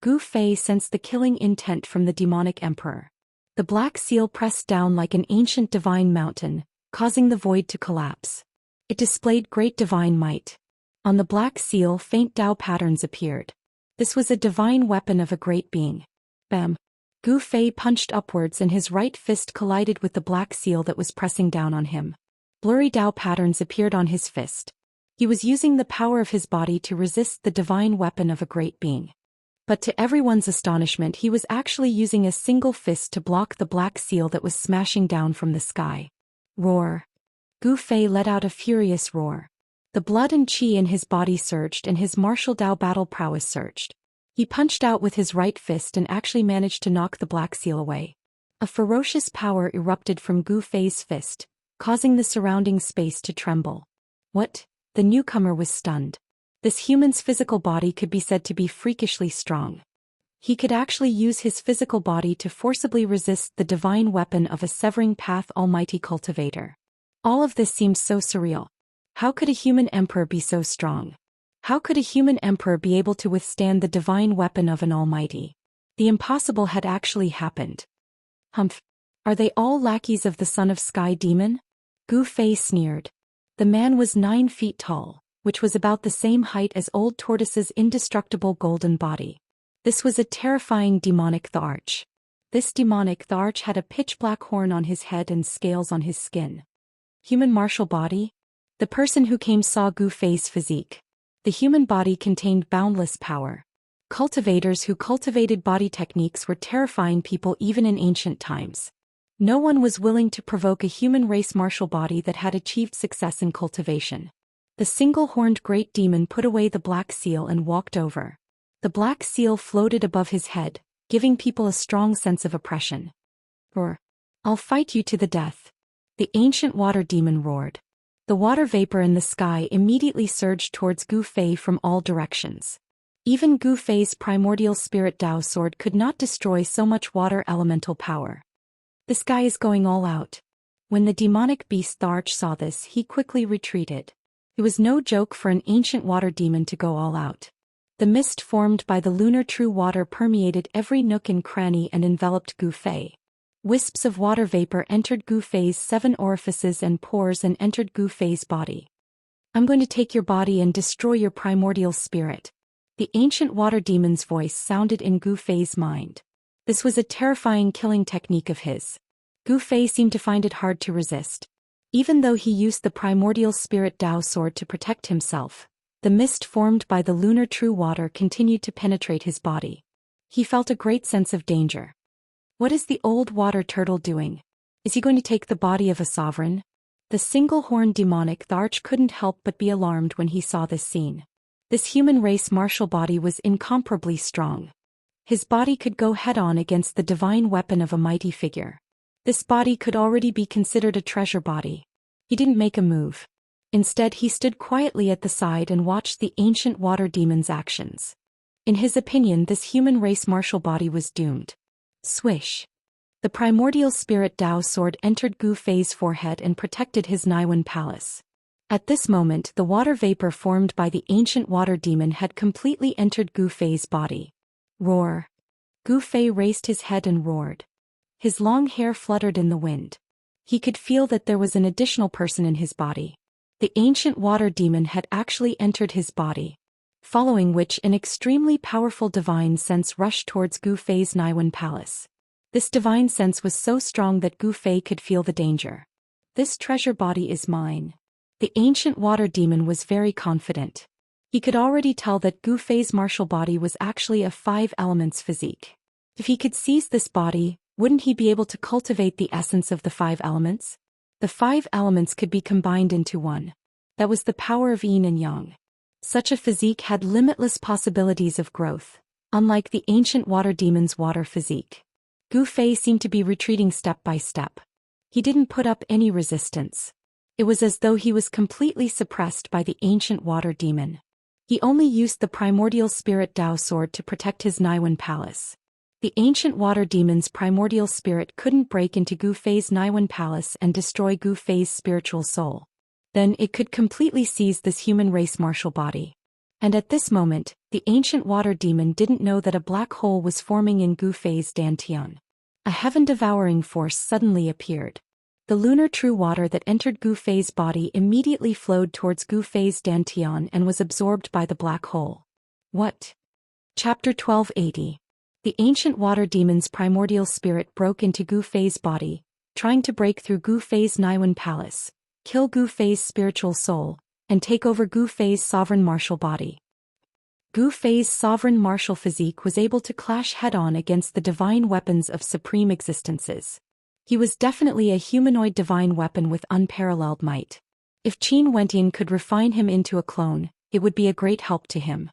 Gu Fei sensed the killing intent from the demonic emperor. The black seal pressed down like an ancient divine mountain, causing the void to collapse. It displayed great divine might. On the black seal faint Dao patterns appeared. This was a divine weapon of a great being. Bam! Gu Fei punched upwards and his right fist collided with the black seal that was pressing down on him. Blurry Dao patterns appeared on his fist. He was using the power of his body to resist the divine weapon of a great being. But to everyone's astonishment he was actually using a single fist to block the black seal that was smashing down from the sky. Roar. Gu Fei let out a furious roar. The blood and qi in his body surged and his martial Dao battle prowess surged. He punched out with his right fist and actually managed to knock the black seal away. A ferocious power erupted from Gu Fei's fist, causing the surrounding space to tremble. What? The newcomer was stunned. This human's physical body could be said to be freakishly strong. He could actually use his physical body to forcibly resist the divine weapon of a severing path almighty cultivator. All of this seemed so surreal. How could a human emperor be so strong? How could a human emperor be able to withstand the divine weapon of an almighty? The impossible had actually happened. Humph! Are they all lackeys of the son of Sky Demon? Gu Fei sneered. The man was 9 feet tall, which was about the same height as Old Tortoise's indestructible golden body. This was a terrifying demonic the arch. This demonic Tharch had a pitch-black horn on his head and scales on his skin. Human martial body? The person who came saw Gu Fei's physique. The human body contained boundless power. Cultivators who cultivated body techniques were terrifying people even in ancient times. No one was willing to provoke a human race martial body that had achieved success in cultivation. The single-horned great demon put away the black seal and walked over. The black seal floated above his head, giving people a strong sense of oppression. Roar. I'll fight you to the death. The ancient water demon roared. The water vapor in the sky immediately surged towards Gu Fei from all directions. Even Gu Fei's primordial spirit Dao sword could not destroy so much water elemental power. This guy is going all out. When the demonic beast Tharch saw this, he quickly retreated. It was no joke for an ancient water demon to go all out. The mist formed by the lunar true water permeated every nook and cranny and enveloped Gu Fei. Wisps of water vapor entered Gu Fei's 7 orifices and pores and entered Gu Fei's body. I'm going to take your body and destroy your primordial spirit. The ancient water demon's voice sounded in Gu Fei's mind. This was a terrifying killing technique of his. Gu Fei seemed to find it hard to resist. Even though he used the primordial spirit Dao sword to protect himself, the mist formed by the lunar true water continued to penetrate his body. He felt a great sense of danger. What is the old water turtle doing? Is he going to take the body of a sovereign? The single-horned demonic Tharch couldn't help but be alarmed when he saw this scene. This human race martial body was incomparably strong. His body could go head-on against the divine weapon of a mighty figure. This body could already be considered a treasure body. He didn't make a move. Instead, he stood quietly at the side and watched the ancient water demon's actions. In his opinion, this human race martial body was doomed. Swish. The primordial spirit Dao sword entered Gu Fei's forehead and protected his Naiwan palace. At this moment, the water vapor formed by the ancient water demon had completely entered Gu Fei's body. Roar. Gu Fei raised his head and roared. His long hair fluttered in the wind. He could feel that there was an additional person in his body. The ancient water demon had actually entered his body, following which an extremely powerful divine sense rushed towards Gu Fei's Naiwan palace. This divine sense was so strong that Gu Fei could feel the danger. This treasure body is mine. The ancient water demon was very confident. He could already tell that Gu Fei's martial body was actually a 5 elements physique. If he could seize this body, wouldn't he be able to cultivate the essence of the 5 elements? The 5 elements could be combined into one. That was the power of yin and yang. Such a physique had limitless possibilities of growth, unlike the ancient water demon's water physique. Gu Fei seemed to be retreating step by step. He didn't put up any resistance. It was as though he was completely suppressed by the ancient water demon. He only used the primordial spirit Dao sword to protect his Naiwan palace. The ancient water demon's primordial spirit couldn't break into Gu Fei's Naiwan palace and destroy Gu Fei's spiritual soul. Then it could completely seize this human race martial body. And at this moment, the ancient water demon didn't know that a black hole was forming in Gu Fei's dantian. A heaven-devouring force suddenly appeared. The lunar true water that entered Gu Fei's body immediately flowed towards Gu Fei's dantian and was absorbed by the black hole. What? Chapter 1280. The ancient water demon's primordial spirit broke into Gu Fei's body, trying to break through Gu Fei's Naiwan palace, kill Gu Fei's spiritual soul, and take over Gu Fei's sovereign martial body. Gu Fei's sovereign martial physique was able to clash head-on against the divine weapons of supreme existences. He was definitely a humanoid divine weapon with unparalleled might. If Qin Wendian could refine him into a clone, it would be a great help to him.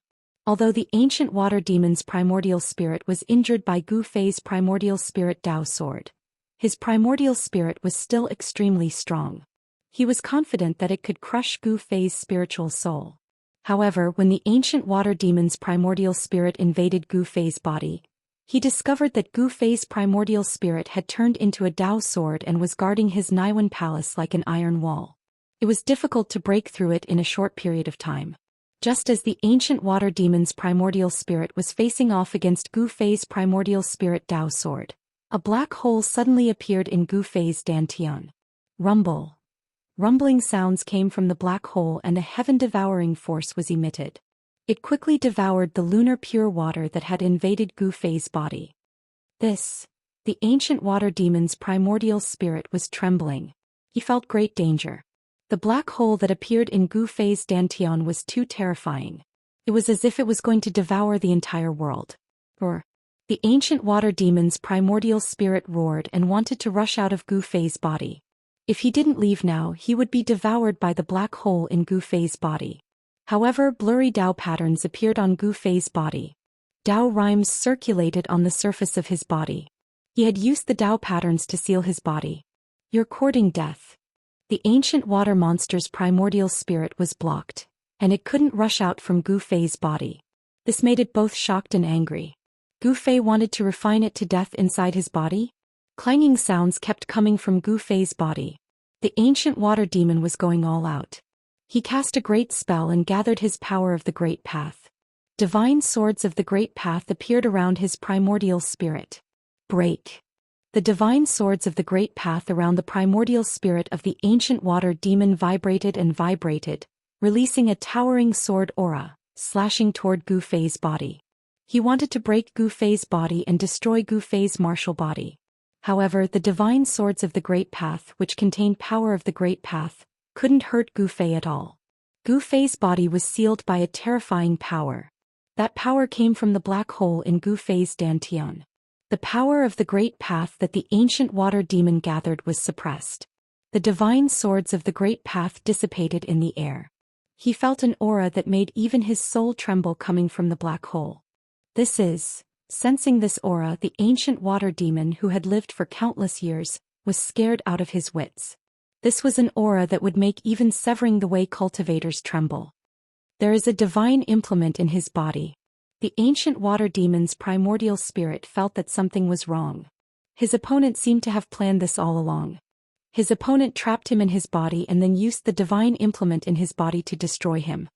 Although the ancient water demon's primordial spirit was injured by Gu Fei's primordial spirit Dao sword, his primordial spirit was still extremely strong. He was confident that it could crush Gu Fei's spiritual soul. However, when the ancient water demon's primordial spirit invaded Gu Fei's body, he discovered that Gu Fei's primordial spirit had turned into a Dao sword and was guarding his Naiwan palace like an iron wall. It was difficult to break through it in a short period of time. Just as the ancient water demon's primordial spirit was facing off against Gu Fei's primordial spirit Dao sword, a black hole suddenly appeared in Gu Fei's dantian. Rumble. Rumbling sounds came from the black hole and a heaven-devouring force was emitted. It quickly devoured the lunar pure water that had invaded Gu Fei's body. This The ancient water demon's primordial spirit was trembling. He felt great danger. The black hole that appeared in Gu Fei's dantian was too terrifying. It was as if it was going to devour the entire world. The ancient water demon's primordial spirit roared and wanted to rush out of Gu Fei's body. If he didn't leave now, he would be devoured by the black hole in Gu Fei's body. However, blurry Dao patterns appeared on Gu Fei's body. Dao rhymes circulated on the surface of his body. He had used the Dao patterns to seal his body. "You're courting death." The ancient water monster's primordial spirit was blocked, and it couldn't rush out from Gu Fei's body. This made it both shocked and angry. Gu Fei wanted to refine it to death inside his body? Clanging sounds kept coming from Gu Fei's body. The ancient water demon was going all out. He cast a great spell and gathered his power of the Great Path. Divine swords of the Great Path appeared around his primordial spirit. Break. The divine swords of the Great Path around the primordial spirit of the ancient water demon vibrated and vibrated, releasing a towering sword aura, slashing toward Gu Fei's body. He wanted to break Gu Fei's body and destroy Gu Fei's martial body. However, the divine swords of the Great Path, which contained power of the Great Path, couldn't hurt Gu Fei at all. Gu Fei's body was sealed by a terrifying power. That power came from the black hole in Gu Fei's dantian. The power of the Great Path that the ancient water demon gathered was suppressed. The divine swords of the Great Path dissipated in the air. He felt an aura that made even his soul tremble coming from the black hole. Sensing this aura, the ancient water demon who had lived for countless years, was scared out of his wits. This was an aura that would make even severing the way cultivators tremble. There is a divine implement in his body. The ancient water demon's primordial spirit felt that something was wrong. His opponent seemed to have planned this all along. His opponent trapped him in his body and then used the divine implement in his body to destroy him.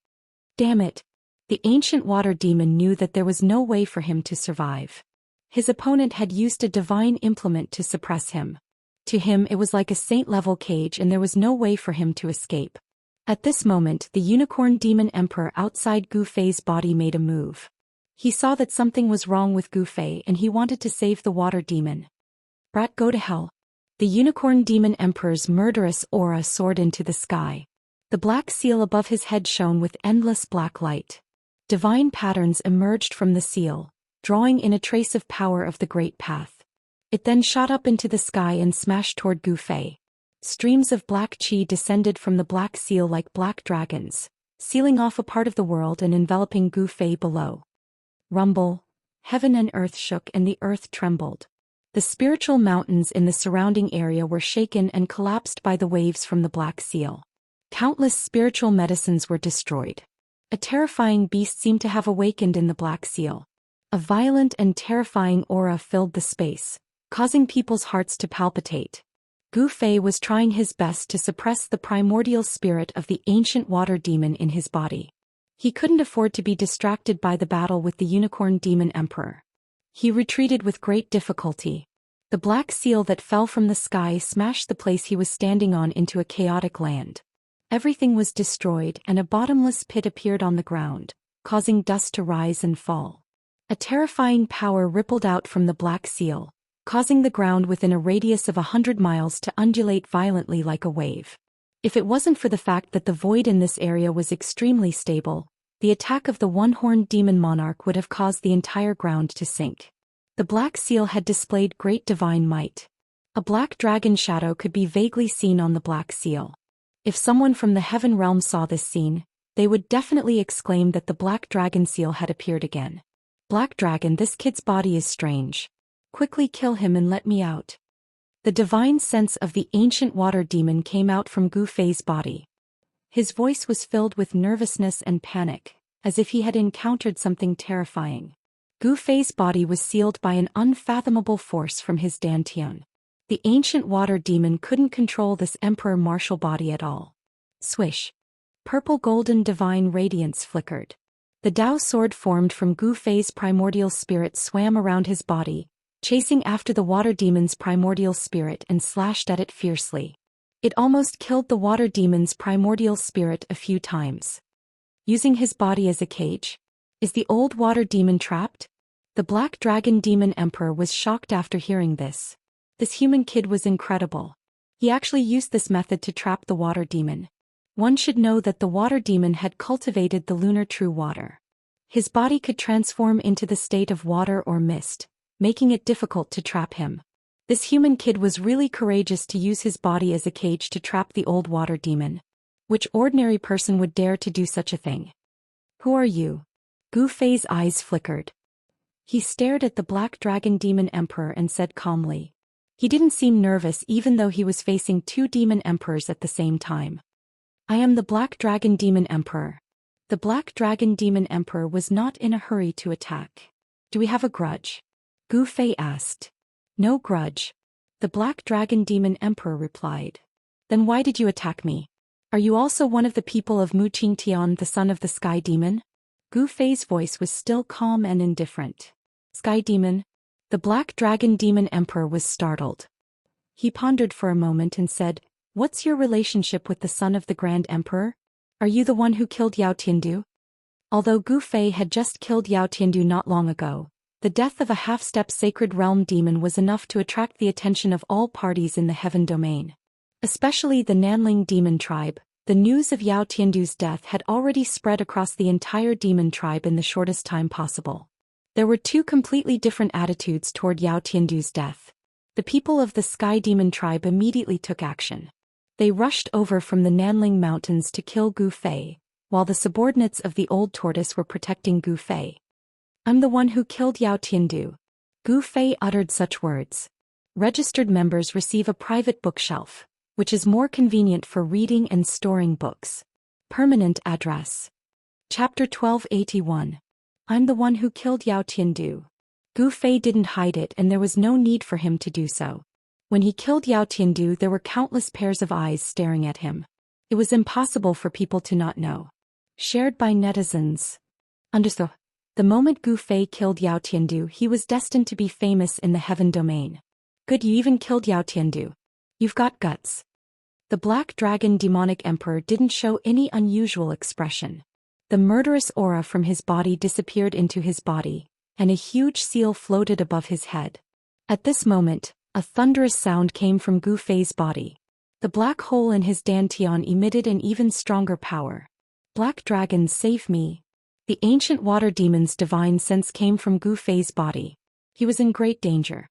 Damn it! The ancient water demon knew that there was no way for him to survive. His opponent had used a divine implement to suppress him. To him it was like a saint-level cage and there was no way for him to escape. At this moment, the unicorn demon emperor outside Gu Fei's body made a move. He saw that something was wrong with Gu Fei and he wanted to save the water demon. Brat, go to hell. The unicorn demon emperor's murderous aura soared into the sky. The black seal above his head shone with endless black light. Divine patterns emerged from the seal, drawing in a trace of power of the Great Path. It then shot up into the sky and smashed toward Gu Fei. Streams of black qi descended from the black seal like black dragons, sealing off a part of the world and enveloping Gu Fei below. Rumble. Heaven and earth shook and the earth trembled. The spiritual mountains in the surrounding area were shaken and collapsed by the waves from the black seal. Countless spiritual medicines were destroyed. A terrifying beast seemed to have awakened in the black seal. A violent and terrifying aura filled the space, causing people's hearts to palpitate. Gu Fei was trying his best to suppress the primordial spirit of the ancient water demon in his body. He couldn't afford to be distracted by the battle with the unicorn demon emperor. He retreated with great difficulty. The black seal that fell from the sky smashed the place he was standing on into a chaotic land. Everything was destroyed and a bottomless pit appeared on the ground, causing dust to rise and fall. A terrifying power rippled out from the black seal, causing the ground within a radius of 100 miles to undulate violently like a wave. If it wasn't for the fact that the void in this area was extremely stable, the attack of the one-horned demon monarch would have caused the entire ground to sink. The black seal had displayed great divine might. A black dragon shadow could be vaguely seen on the black seal. If someone from the heaven realm saw this scene, they would definitely exclaim that the black dragon seal had appeared again. Black dragon, this kid's body is strange. Quickly kill him and let me out. The divine sense of the ancient water demon came out from Gu Fei's body. His voice was filled with nervousness and panic, as if he had encountered something terrifying. Gu Fei's body was sealed by an unfathomable force from his dantian. The ancient water demon couldn't control this emperor martial body at all. Swish. Purple golden divine radiance flickered. The Dao sword formed from Gu Fei's primordial spirit swam around his body, chasing after the water demon's primordial spirit and slashed at it fiercely. It almost killed the water demon's primordial spirit a few times. Using his body as a cage? Is the old water demon trapped? The Black Dragon Demon Emperor was shocked after hearing this. This human kid was incredible. He actually used this method to trap the water demon. One should know that the water demon had cultivated the lunar true water. His body could transform into the state of water or mist, making it difficult to trap him. This human kid was really courageous to use his body as a cage to trap the old water demon. Which ordinary person would dare to do such a thing? Who are you? Gu Fei's eyes flickered. He stared at the Black Dragon Demon Emperor and said calmly. He didn't seem nervous even though he was facing two demon emperors at the same time. I am the Black Dragon Demon Emperor. The Black Dragon Demon Emperor was not in a hurry to attack. Do we have a grudge? Gu Fei asked. No grudge. The Black Dragon Demon Emperor replied. Then why did you attack me? Are you also one of the people of Mu Qingtian, the son of the Sky Demon? Gu Fei's voice was still calm and indifferent. Sky Demon? The Black Dragon Demon Emperor was startled. He pondered for a moment and said, What's your relationship with the son of the Grand Emperor? Are you the one who killed Yao Tiandu? Although Gu Fei had just killed Yao Tiandu not long ago, the death of a half-step sacred realm demon was enough to attract the attention of all parties in the heaven domain. Especially the Nanling demon tribe. The news of Yao Tiandu's death had already spread across the entire demon tribe in the shortest time possible. There were two completely different attitudes toward Yao Tiandu's death. The people of the Sky Demon tribe immediately took action. They rushed over from the Nanling Mountains to kill Gu Fei, while the subordinates of the Old Tortoise were protecting Gu Fei. I'm the one who killed Yao Tiandu. Gu Fei uttered such words. Registered members receive a private bookshelf, which is more convenient for reading and storing books. Permanent address. Chapter 1281. I'm the one who killed Yao Tiandu. Gu Fei didn't hide it and there was no need for him to do so. When he killed Yao Tiandu there were countless pairs of eyes staring at him. It was impossible for people to not know. Shared by netizens. Understood. The moment Gu Fei killed Yao Tiandu he was destined to be famous in the heaven domain. Good, you even killed Yao Tiandu. You've got guts. The Black Dragon Demonic Emperor didn't show any unusual expression. The murderous aura from his body disappeared into his body, and a huge seal floated above his head. At this moment, a thunderous sound came from Gu Fei's body. The black hole in his dantian emitted an even stronger power. Black Dragon, save me. The ancient water demon's divine sense came from Gu Fei's body. He was in great danger.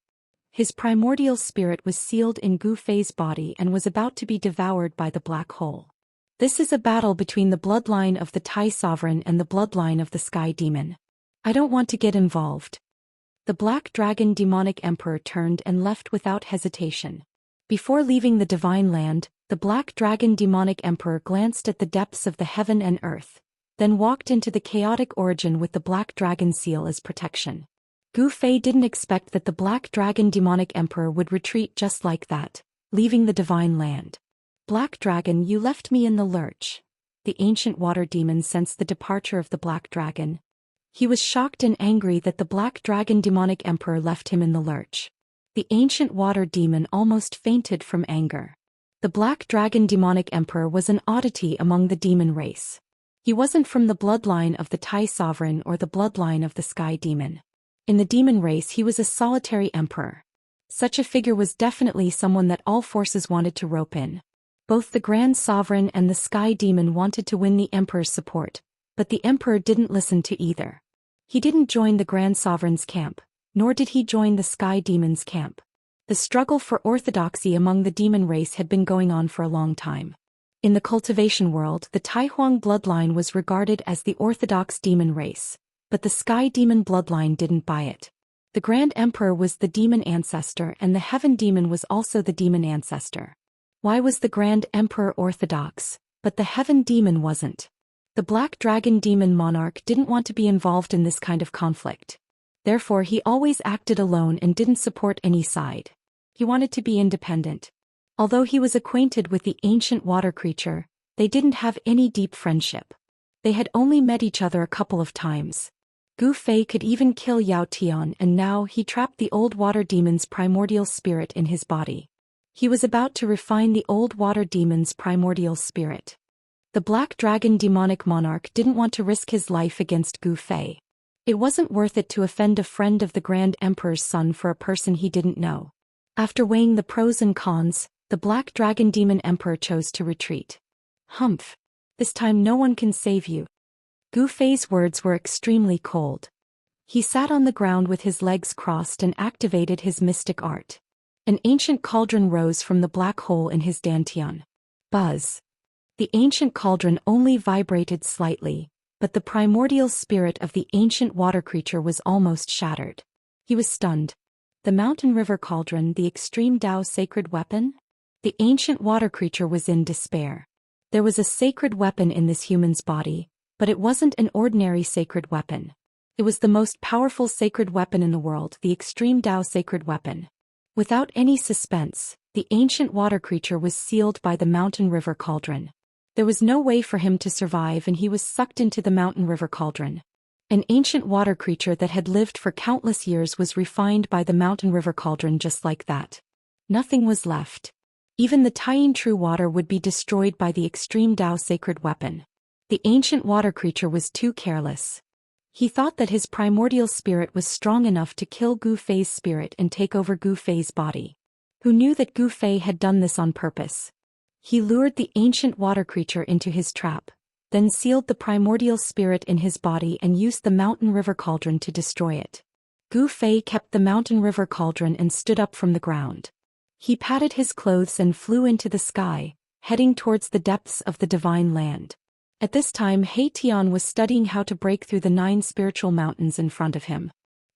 His primordial spirit was sealed in Gu Fei's body and was about to be devoured by the black hole. This is a battle between the bloodline of the Tai Sovereign and the bloodline of the Sky Demon. I don't want to get involved. The Black Dragon Demonic Emperor turned and left without hesitation. Before leaving the Divine Land, the Black Dragon Demonic Emperor glanced at the depths of the heaven and earth, then walked into the chaotic origin with the Black Dragon seal as protection. Gu Fei didn't expect that the Black Dragon Demonic Emperor would retreat just like that, leaving the Divine Land. Black Dragon, you left me in the lurch. The ancient water demon sensed the departure of the Black Dragon. He was shocked and angry that the Black Dragon Demonic Emperor left him in the lurch. The ancient water demon almost fainted from anger. The Black Dragon Demonic Emperor was an oddity among the demon race. He wasn't from the bloodline of the Tai Sovereign or the bloodline of the Sky Demon. In the demon race he was a solitary emperor. Such a figure was definitely someone that all forces wanted to rope in. Both the Grand Sovereign and the Sky Demon wanted to win the Emperor's support, but the Emperor didn't listen to either. He didn't join the Grand Sovereign's camp, nor did he join the Sky Demon's camp. The struggle for orthodoxy among the demon race had been going on for a long time. In the cultivation world, the Taihuang bloodline was regarded as the orthodox demon race, but the Sky Demon bloodline didn't buy it. The Grand Emperor was the demon ancestor and the Heaven Demon was also the demon ancestor. Why was the Grand Emperor orthodox, but the Heaven Demon wasn't? The Black Dragon Demon Monarch didn't want to be involved in this kind of conflict. Therefore he always acted alone and didn't support any side. He wanted to be independent. Although he was acquainted with the ancient water creature, they didn't have any deep friendship. They had only met each other a couple of times. Gu Fei could even kill Yao Tian and now he trapped the old water demon's primordial spirit in his body. He was about to refine the old water demon's primordial spirit. The Black Dragon Demonic Monarch didn't want to risk his life against Gu Fei. It wasn't worth it to offend a friend of the Grand Emperor's son for a person he didn't know. After weighing the pros and cons, the Black Dragon Demon Emperor chose to retreat. Humph. This time no one can save you. Gu Fei's words were extremely cold. He sat on the ground with his legs crossed and activated his mystic art. An ancient cauldron rose from the black hole in his dantian. Buzz. The ancient cauldron only vibrated slightly, but the primordial spirit of the ancient water creature was almost shattered. He was stunned. The mountain river cauldron, the extreme Dao sacred weapon? The ancient water creature was in despair. There was a sacred weapon in this human's body, but it wasn't an ordinary sacred weapon. It was the most powerful sacred weapon in the world, the extreme Dao sacred weapon. Without any suspense, the ancient water creature was sealed by the mountain river cauldron. There was no way for him to survive and he was sucked into the mountain river cauldron. An ancient water creature that had lived for countless years was refined by the mountain river cauldron just like that. Nothing was left. Even the Taiyin true water would be destroyed by the extreme Dao sacred weapon. The ancient water creature was too careless. He thought that his primordial spirit was strong enough to kill Gu Fei's spirit and take over Gu Fei's body. Who knew that Gu Fei had done this on purpose? He lured the ancient water creature into his trap, then sealed the primordial spirit in his body and used the mountain river cauldron to destroy it. Gu Fei kept the mountain river cauldron and stood up from the ground. He patted his clothes and flew into the sky, heading towards the depths of the divine land. At this time He Tian was studying how to break through the 9 spiritual mountains in front of him.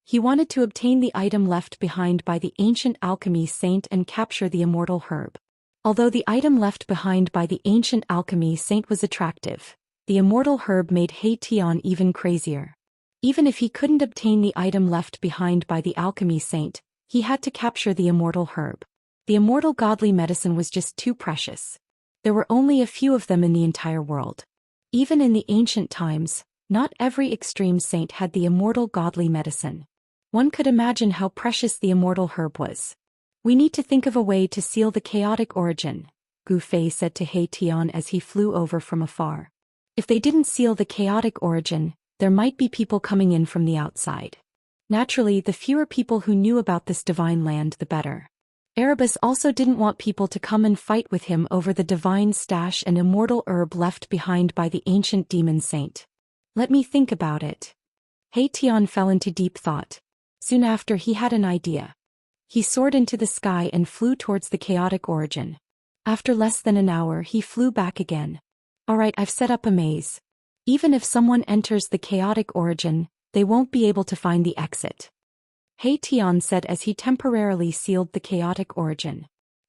He wanted to obtain the item left behind by the ancient alchemy saint and capture the immortal herb. Although the item left behind by the ancient alchemy saint was attractive, the immortal herb made He Tian even crazier. Even if he couldn't obtain the item left behind by the alchemy saint, he had to capture the immortal herb. The immortal godly medicine was just too precious. There were only a few of them in the entire world. Even in the ancient times, not every extreme saint had the immortal godly medicine. One could imagine how precious the immortal herb was. We need to think of a way to seal the chaotic origin, Gu Fei said to He Tian as he flew over from afar. If they didn't seal the chaotic origin, there might be people coming in from the outside. Naturally, the fewer people who knew about this divine land the better. Erebus also didn't want people to come and fight with him over the divine stash and immortal herb left behind by the ancient demon saint. Let me think about it. He Tian fell into deep thought. Soon after he had an idea. He soared into the sky and flew towards the chaotic origin. After less than an hour he flew back again. Alright, I've set up a maze. Even if someone enters the chaotic origin, they won't be able to find the exit. He Tian said as he temporarily sealed the chaotic origin.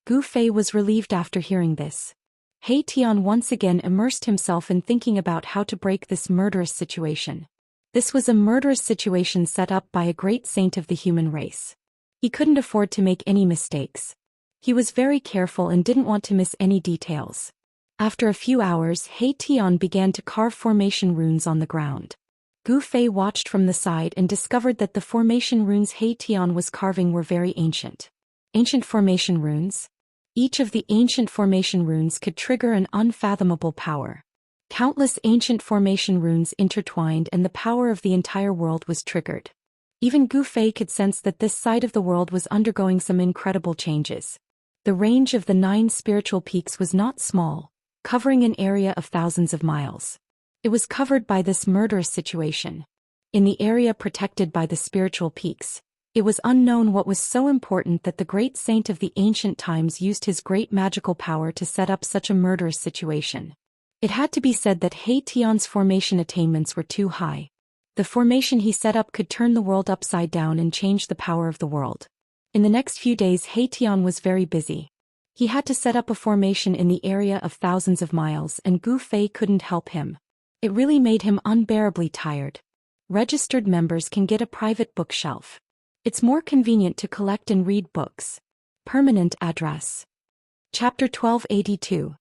Gu Fei was relieved after hearing this. He Tian once again immersed himself in thinking about how to break this murderous situation. This was a murderous situation set up by a great saint of the human race. He couldn't afford to make any mistakes. He was very careful and didn't want to miss any details. After a few hours, He Tian began to carve formation runes on the ground. Gu Fei watched from the side and discovered that the formation runes He Tian was carving were very ancient. Ancient formation runes? Each of the ancient formation runes could trigger an unfathomable power. Countless ancient formation runes intertwined and the power of the entire world was triggered. Even Gu Fei could sense that this side of the world was undergoing some incredible changes. The range of the 9 spiritual peaks was not small, covering an area of thousands of miles. It was covered by this murderous situation. In the area protected by the spiritual peaks, it was unknown what was so important that the great saint of the ancient times used his great magical power to set up such a murderous situation. It had to be said that He Tian's formation attainments were too high. The formation he set up could turn the world upside down and change the power of the world. In the next few days He Tian was very busy. He had to set up a formation in the area of thousands of miles and Gu Fei couldn't help him. It really made him unbearably tired. Registered members can get a private bookshelf. It's more convenient to collect and read books. Permanent address. Chapter 1282.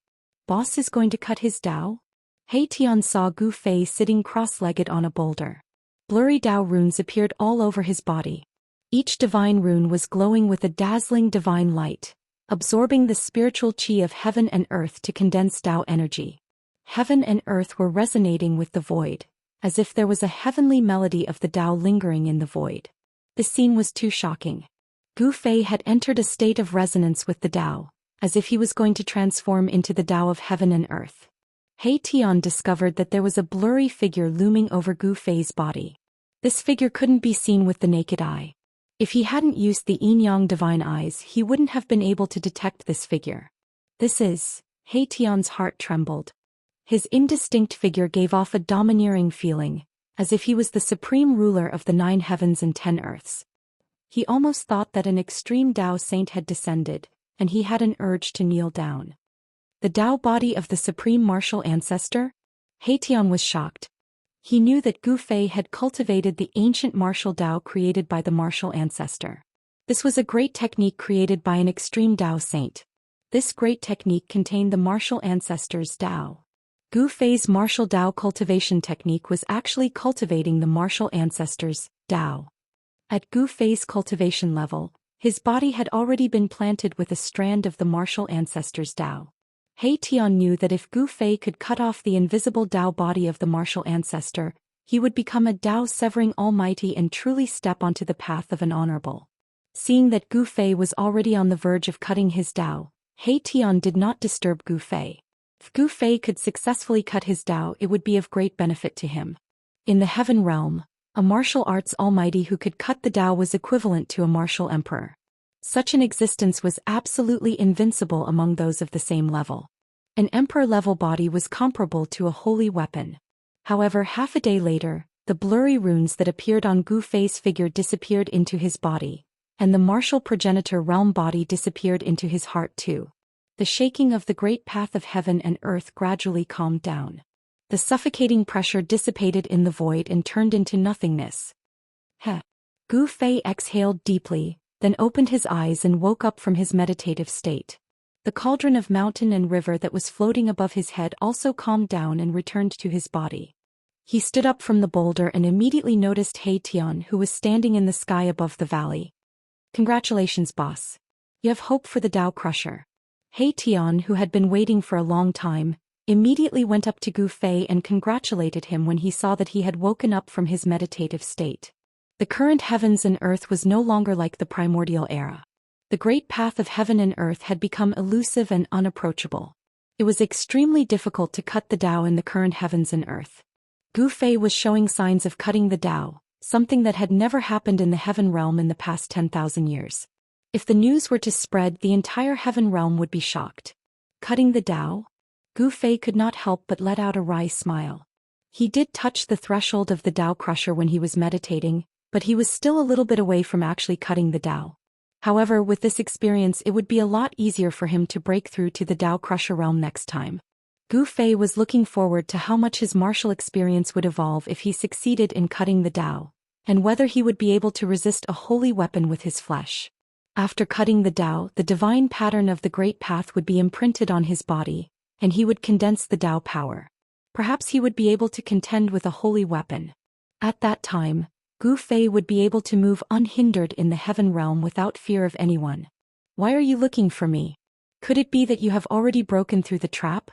Boss is going to cut his Dao? He Tian saw Gu Fei sitting cross-legged on a boulder. Blurry Dao runes appeared all over his body. Each divine rune was glowing with a dazzling divine light, absorbing the spiritual qi of heaven and earth to condense Dao energy. Heaven and earth were resonating with the void, as if there was a heavenly melody of the Tao lingering in the void. The scene was too shocking. Gu Fei had entered a state of resonance with the Tao, as if he was going to transform into the Tao of heaven and earth. He Tian discovered that there was a blurry figure looming over Gu Fei's body. This figure couldn't be seen with the naked eye. If he hadn't used the yin-yang divine eyes, he wouldn't have been able to detect this figure. This is... He Tian's heart trembled. His indistinct figure gave off a domineering feeling, as if he was the supreme ruler of the 9 heavens and 10 earths. He almost thought that an extreme Tao saint had descended, and he had an urge to kneel down. The Tao body of the supreme martial ancestor? He Tian was shocked. He knew that Gu Fei had cultivated the ancient martial Tao created by the martial ancestor. This was a great technique created by an extreme Tao saint. This great technique contained the martial ancestor's Tao. Gu Fei's martial Tao cultivation technique was actually cultivating the martial ancestor's Tao. At Gu Fei's cultivation level, his body had already been planted with a strand of the martial ancestor's Tao. He Tian knew that if Gu Fei could cut off the invisible Tao body of the martial ancestor, he would become a Tao-severing almighty and truly step onto the path of an honorable. Seeing that Gu Fei was already on the verge of cutting his Tao, He Tian did not disturb Gu Fei. If Gu Fei could successfully cut his Tao, it would be of great benefit to him. In the heaven realm, a martial arts almighty who could cut the Tao was equivalent to a martial emperor. Such an existence was absolutely invincible among those of the same level. An emperor-level body was comparable to a holy weapon. However, half a day later, the blurry runes that appeared on Gu Fei's figure disappeared into his body, and the martial progenitor realm body disappeared into his heart too. The shaking of the great path of heaven and earth gradually calmed down. The suffocating pressure dissipated in the void and turned into nothingness. Gu Fei exhaled deeply, then opened his eyes and woke up from his meditative state. The cauldron of mountain and river that was floating above his head also calmed down and returned to his body. He stood up from the boulder and immediately noticed He Tian, who was standing in the sky above the valley. "Congratulations, boss. You have hope for the Tao Crusher." He Tian, who had been waiting for a long time, immediately went up to Gu Fei and congratulated him when he saw that he had woken up from his meditative state. The current heavens and earth was no longer like the primordial era. The great path of heaven and earth had become elusive and unapproachable. It was extremely difficult to cut the Tao in the current heavens and earth. Gu Fei was showing signs of cutting the Tao, something that had never happened in the heaven realm in the past 10,000 years. If the news were to spread, the entire heaven realm would be shocked. Cutting the Tao? Gu Fei could not help but let out a wry smile. He did touch the threshold of the Tao Crusher when he was meditating, but he was still a little bit away from actually cutting the Tao. However, with this experience it would be a lot easier for him to break through to the Tao Crusher realm next time. Gu Fei was looking forward to how much his martial experience would evolve if he succeeded in cutting the Tao, and whether he would be able to resist a holy weapon with his flesh. After cutting the Tao, the divine pattern of the great path would be imprinted on his body, and he would condense the Tao power. Perhaps he would be able to contend with a holy weapon. At that time, Gu Fei would be able to move unhindered in the heaven realm without fear of anyone. "Why are you looking for me? Could it be that you have already broken through the trap?"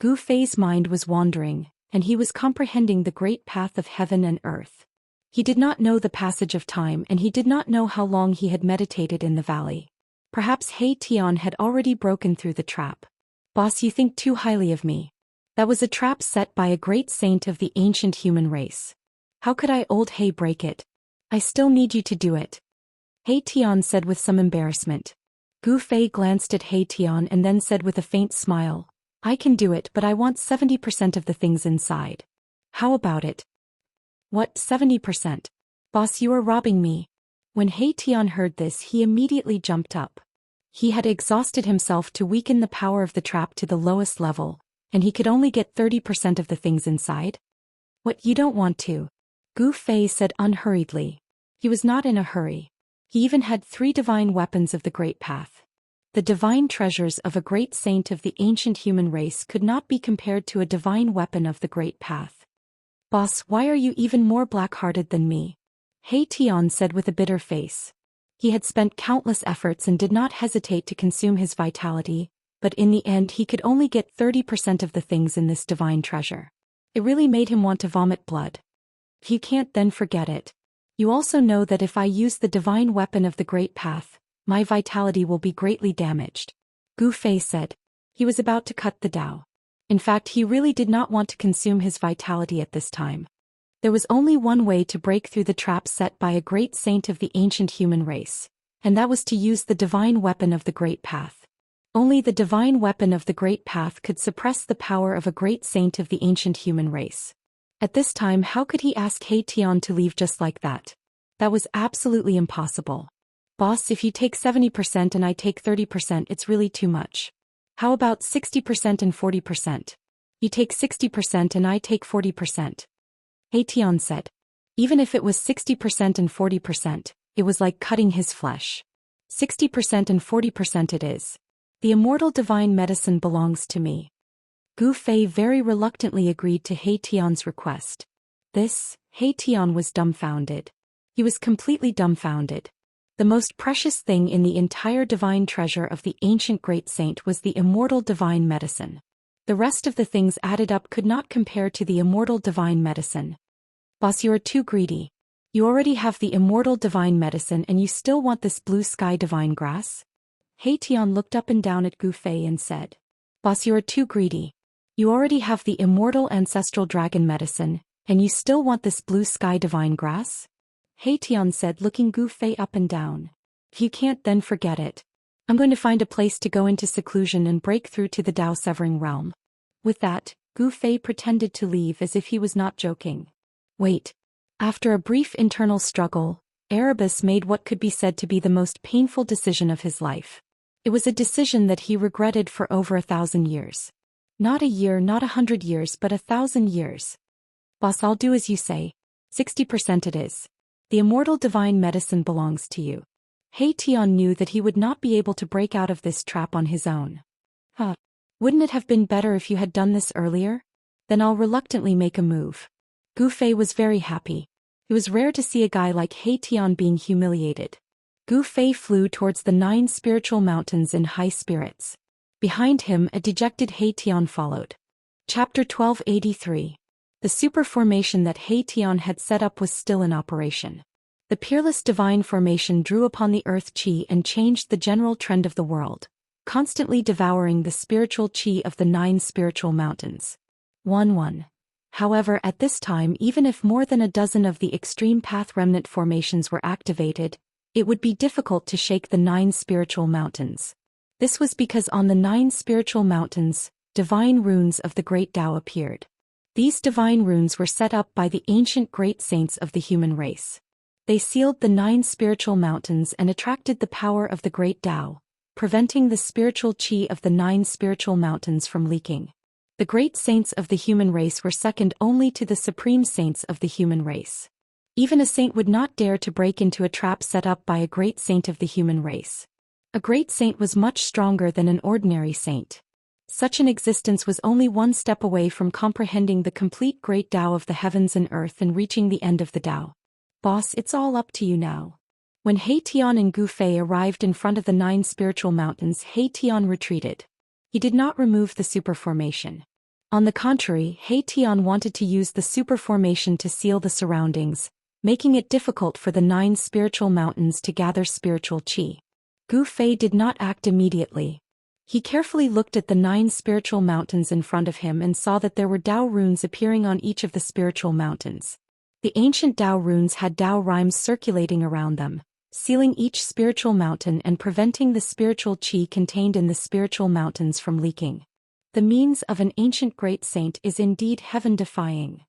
Gu Fei's mind was wandering, and he was comprehending the great path of heaven and earth. He did not know the passage of time, and he did not know how long he had meditated in the valley. Perhaps He Tian had already broken through the trap. "Boss, you think too highly of me. That was a trap set by a great saint of the ancient human race. How could I, old He, break it? I still need you to do it," He Tian said with some embarrassment. Gu Fei glanced at He Tian and then said with a faint smile, "I can do it, but I want 70% of the things inside. How about it?" "What, 70%? Boss, you are robbing me." When He Tian heard this, he immediately jumped up. He had exhausted himself to weaken the power of the trap to the lowest level, and he could only get 30% of the things inside? "What, you don't want to?" Gu Fei said unhurriedly. He was not in a hurry. He even had 3 divine weapons of the great path. The divine treasures of a great saint of the ancient human race could not be compared to a divine weapon of the great path. "Boss, why are you even more black-hearted than me?" He Tian said with a bitter face. He had spent countless efforts and did not hesitate to consume his vitality, but in the end he could only get 30% of the things in this divine treasure. It really made him want to vomit blood. If you can't, then forget it. You also know that if I use the divine weapon of the Great Path, my vitality will be greatly damaged. Gu Fei said. He was about to cut the Dao. In fact, he really did not want to consume his vitality at this time. There was only one way to break through the trap set by a great saint of the ancient human race, and that was to use the divine weapon of the Great Path. Only the divine weapon of the Great Path could suppress the power of a great saint of the ancient human race. At this time, how could he ask He Tian to leave just like that? That was absolutely impossible. Boss, if you take 70% and I take 30%, it's really too much. How about 60% and 40%? You take 60% and I take 40%. He Tian said. Even if it was 60% and 40%, it was like cutting his flesh. 60% and 40% it is. The immortal divine medicine belongs to me. Gu Fei very reluctantly agreed to He Tian's request. He Tian was dumbfounded. He was completely dumbfounded. The most precious thing in the entire divine treasure of the ancient great saint was the immortal divine medicine. The rest of the things added up could not compare to the immortal divine medicine. Boss, you are too greedy. You already have the immortal divine medicine and you still want this blue sky divine grass? He Tian looked up and down at Gu Fei and said. Boss, you are too greedy. You already have the immortal ancestral dragon medicine, and you still want this blue sky divine grass? He Tian said, looking Gu Fei up and down. If you can't, then forget it. I'm going to find a place to go into seclusion and break through to the Dao severing realm. With that, Gu Fei pretended to leave as if he was not joking. Wait. After a brief internal struggle, Erebus made what could be said to be the most painful decision of his life. It was a decision that he regretted for over 1,000 years. Not a year, not 100 years, but 1,000 years. Boss, I'll do as you say. 60% it is. The immortal divine medicine belongs to you. He Tian knew that he would not be able to break out of this trap on his own. Wouldn't it have been better if you had done this earlier? Then I'll reluctantly make a move. Gu Fei was very happy. It was rare to see a guy like He Tian being humiliated. Gu Fei flew towards the 9 spiritual mountains in high spirits. Behind him, a dejected He Tian followed. Chapter 1283. The super formation that He Tian had set up was still in operation. The peerless divine formation drew upon the earth qi and changed the general trend of the world, constantly devouring the spiritual qi of the 9 spiritual mountains. 1-1. However, at this time, even if more than a dozen of the extreme path remnant formations were activated, it would be difficult to shake the 9 spiritual mountains. This was because on the 9 spiritual mountains, divine runes of the great Tao appeared. These divine runes were set up by the ancient great saints of the human race. They sealed the 9 spiritual mountains and attracted the power of the great Tao, preventing the spiritual qi of the 9 spiritual mountains from leaking. The great saints of the human race were second only to the supreme saints of the human race. Even a saint would not dare to break into a trap set up by a great saint of the human race. A great saint was much stronger than an ordinary saint. Such an existence was only one step away from comprehending the complete great Tao of the heavens and earth and reaching the end of the Tao. Boss, it's all up to you now. When He Tian and Gu Fei arrived in front of the 9 spiritual mountains, He Tian retreated. He did not remove the super formation. On the contrary, He Tian wanted to use the super formation to seal the surroundings, making it difficult for the 9 spiritual mountains to gather spiritual qi. Gu Fei did not act immediately. He carefully looked at the 9 spiritual mountains in front of him and saw that there were Tao runes appearing on each of the spiritual mountains. The ancient Tao runes had Tao rhymes circulating around them, sealing each spiritual mountain and preventing the spiritual qi contained in the spiritual mountains from leaking. The means of an ancient great saint is indeed heaven-defying.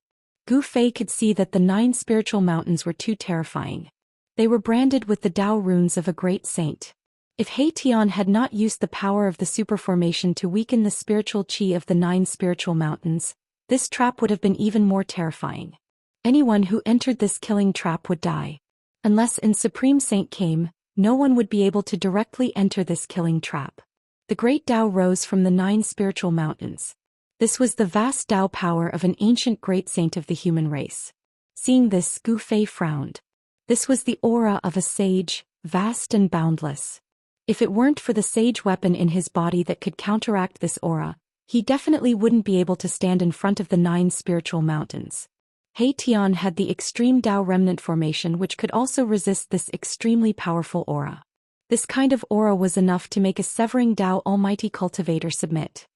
Gu Fei could see that the 9 spiritual mountains were too terrifying. They were branded with the Tao runes of a great saint. If He Tian had not used the power of the superformation to weaken the spiritual qi of the 9 spiritual mountains, this trap would have been even more terrifying. Anyone who entered this killing trap would die. Unless a supreme saint came, no one would be able to directly enter this killing trap. The great Tao rose from the 9 spiritual mountains. This was the vast Tao power of an ancient great saint of the human race. Seeing this, Gu Fei frowned. This was the aura of a sage, vast and boundless. If it weren't for the sage weapon in his body that could counteract this aura, He definitely wouldn't be able to stand in front of the 9 spiritual mountains. He Tian had the extreme Dao remnant formation which could also resist this extremely powerful aura. This kind of aura was enough to make a severing Dao almighty cultivator submit.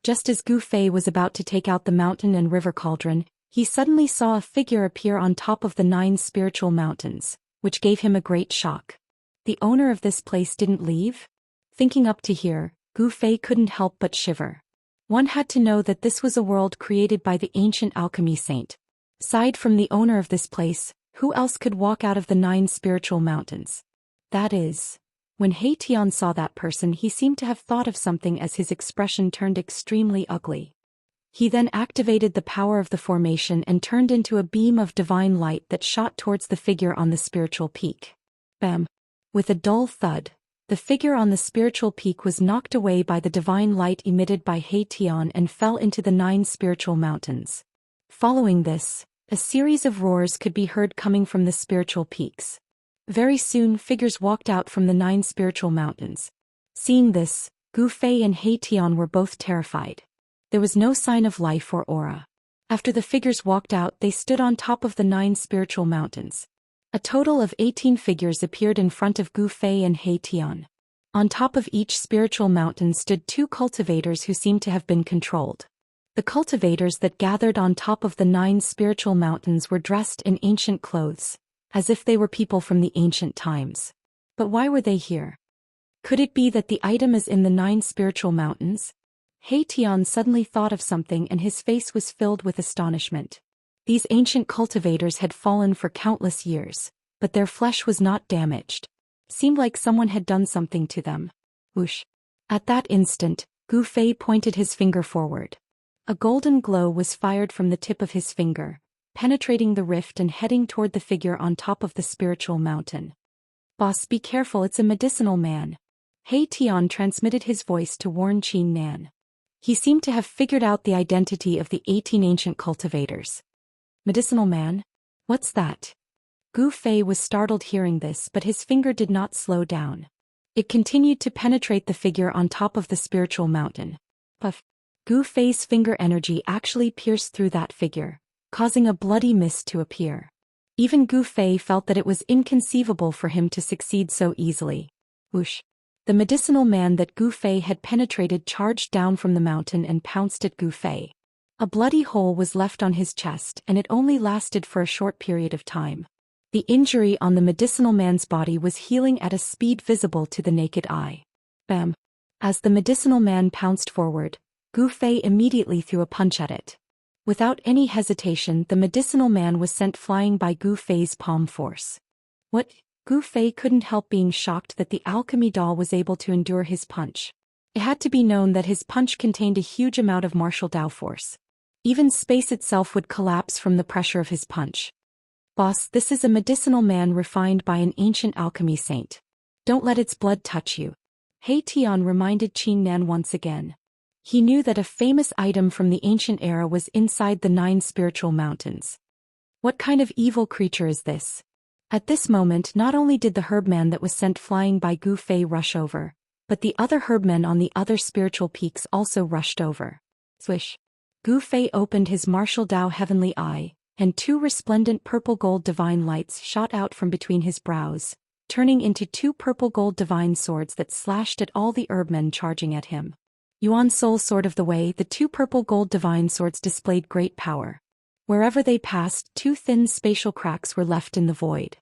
Just as Gu Fei was about to take out the mountain and river cauldron, he suddenly saw a figure appear on top of the 9 spiritual mountains, which gave him a great shock. The owner of this place didn't leave? Thinking up to here, Gu Fei couldn't help but shiver. One had to know that this was a world created by the ancient alchemy saint. Aside from the owner of this place, who else could walk out of the 9 spiritual mountains? That is, when He Tian saw that person, he seemed to have thought of something as his expression turned extremely ugly. He then activated the power of the formation and turned into a beam of divine light that shot towards the figure on the spiritual peak. Bam! With a dull thud, the figure on the spiritual peak was knocked away by the divine light emitted by He Tian and fell into the 9 spiritual mountains. Following this, a series of roars could be heard coming from the spiritual peaks. Very soon figures walked out from the 9 spiritual mountains. Seeing this, Gu Fei and He Tian were both terrified. There was no sign of life or aura. After the figures walked out, they stood on top of the 9 spiritual mountains. A total of 18 figures appeared in front of Gu Fei and He Tian. On top of each spiritual mountain stood 2 cultivators who seemed to have been controlled. The cultivators that gathered on top of the 9 spiritual mountains were dressed in ancient clothes, as if they were people from the ancient times. But why were they here? Could it be that the item is in the 9 spiritual mountains? He Tian suddenly thought of something and his face was filled with astonishment. These ancient cultivators had fallen for countless years, but their flesh was not damaged. Seemed like someone had done something to them. Whoosh! At that instant, Gu Fei pointed his finger forward. A golden glow was fired from the tip of his finger, penetrating the rift and heading toward the figure on top of the spiritual mountain. "Boss, be careful, it's a medicinal man." He Tian transmitted his voice to warn Qin Nan. He seemed to have figured out the identity of the 18 ancient cultivators. Medicinal man? What's that? Gu Fei was startled hearing this, but his finger did not slow down. It continued to penetrate the figure on top of the spiritual mountain. Puff! Gu Fei's finger energy actually pierced through that figure, causing a bloody mist to appear. Even Gu Fei felt that it was inconceivable for him to succeed so easily. Whoosh! The medicinal man that Gu Fei had penetrated charged down from the mountain and pounced at Gu Fei. A bloody hole was left on his chest, and it only lasted for a short period of time. The injury on the medicinal man's body was healing at a speed visible to the naked eye. Bam! As the medicinal man pounced forward, Gu Fei immediately threw a punch at it. Without any hesitation, the medicinal man was sent flying by Gu Fei's palm force. What? Gu Fei couldn't help being shocked that the alchemy doll was able to endure his punch. It had to be known that his punch contained a huge amount of martial Dao force. Even space itself would collapse from the pressure of his punch. "Boss, this is a medicinal man refined by an ancient alchemy saint. Don't let its blood touch you." He Tian reminded Qin Nan once again. He knew that a famous item from the ancient era was inside the 9 spiritual mountains. What kind of evil creature is this? At this moment, not only did the herbman that was sent flying by Gu Fei rush over, but the other herbmen on the other spiritual peaks also rushed over. Swish! Gu Fei opened his martial Dao heavenly eye, and 2 resplendent purple-gold divine lights shot out from between his brows, turning into 2 purple-gold divine swords that slashed at all the herbmen charging at him. Yuan Soul Sword of the Way, the 2 purple-gold divine swords displayed great power. Wherever they passed, 2 thin spatial cracks were left in the void.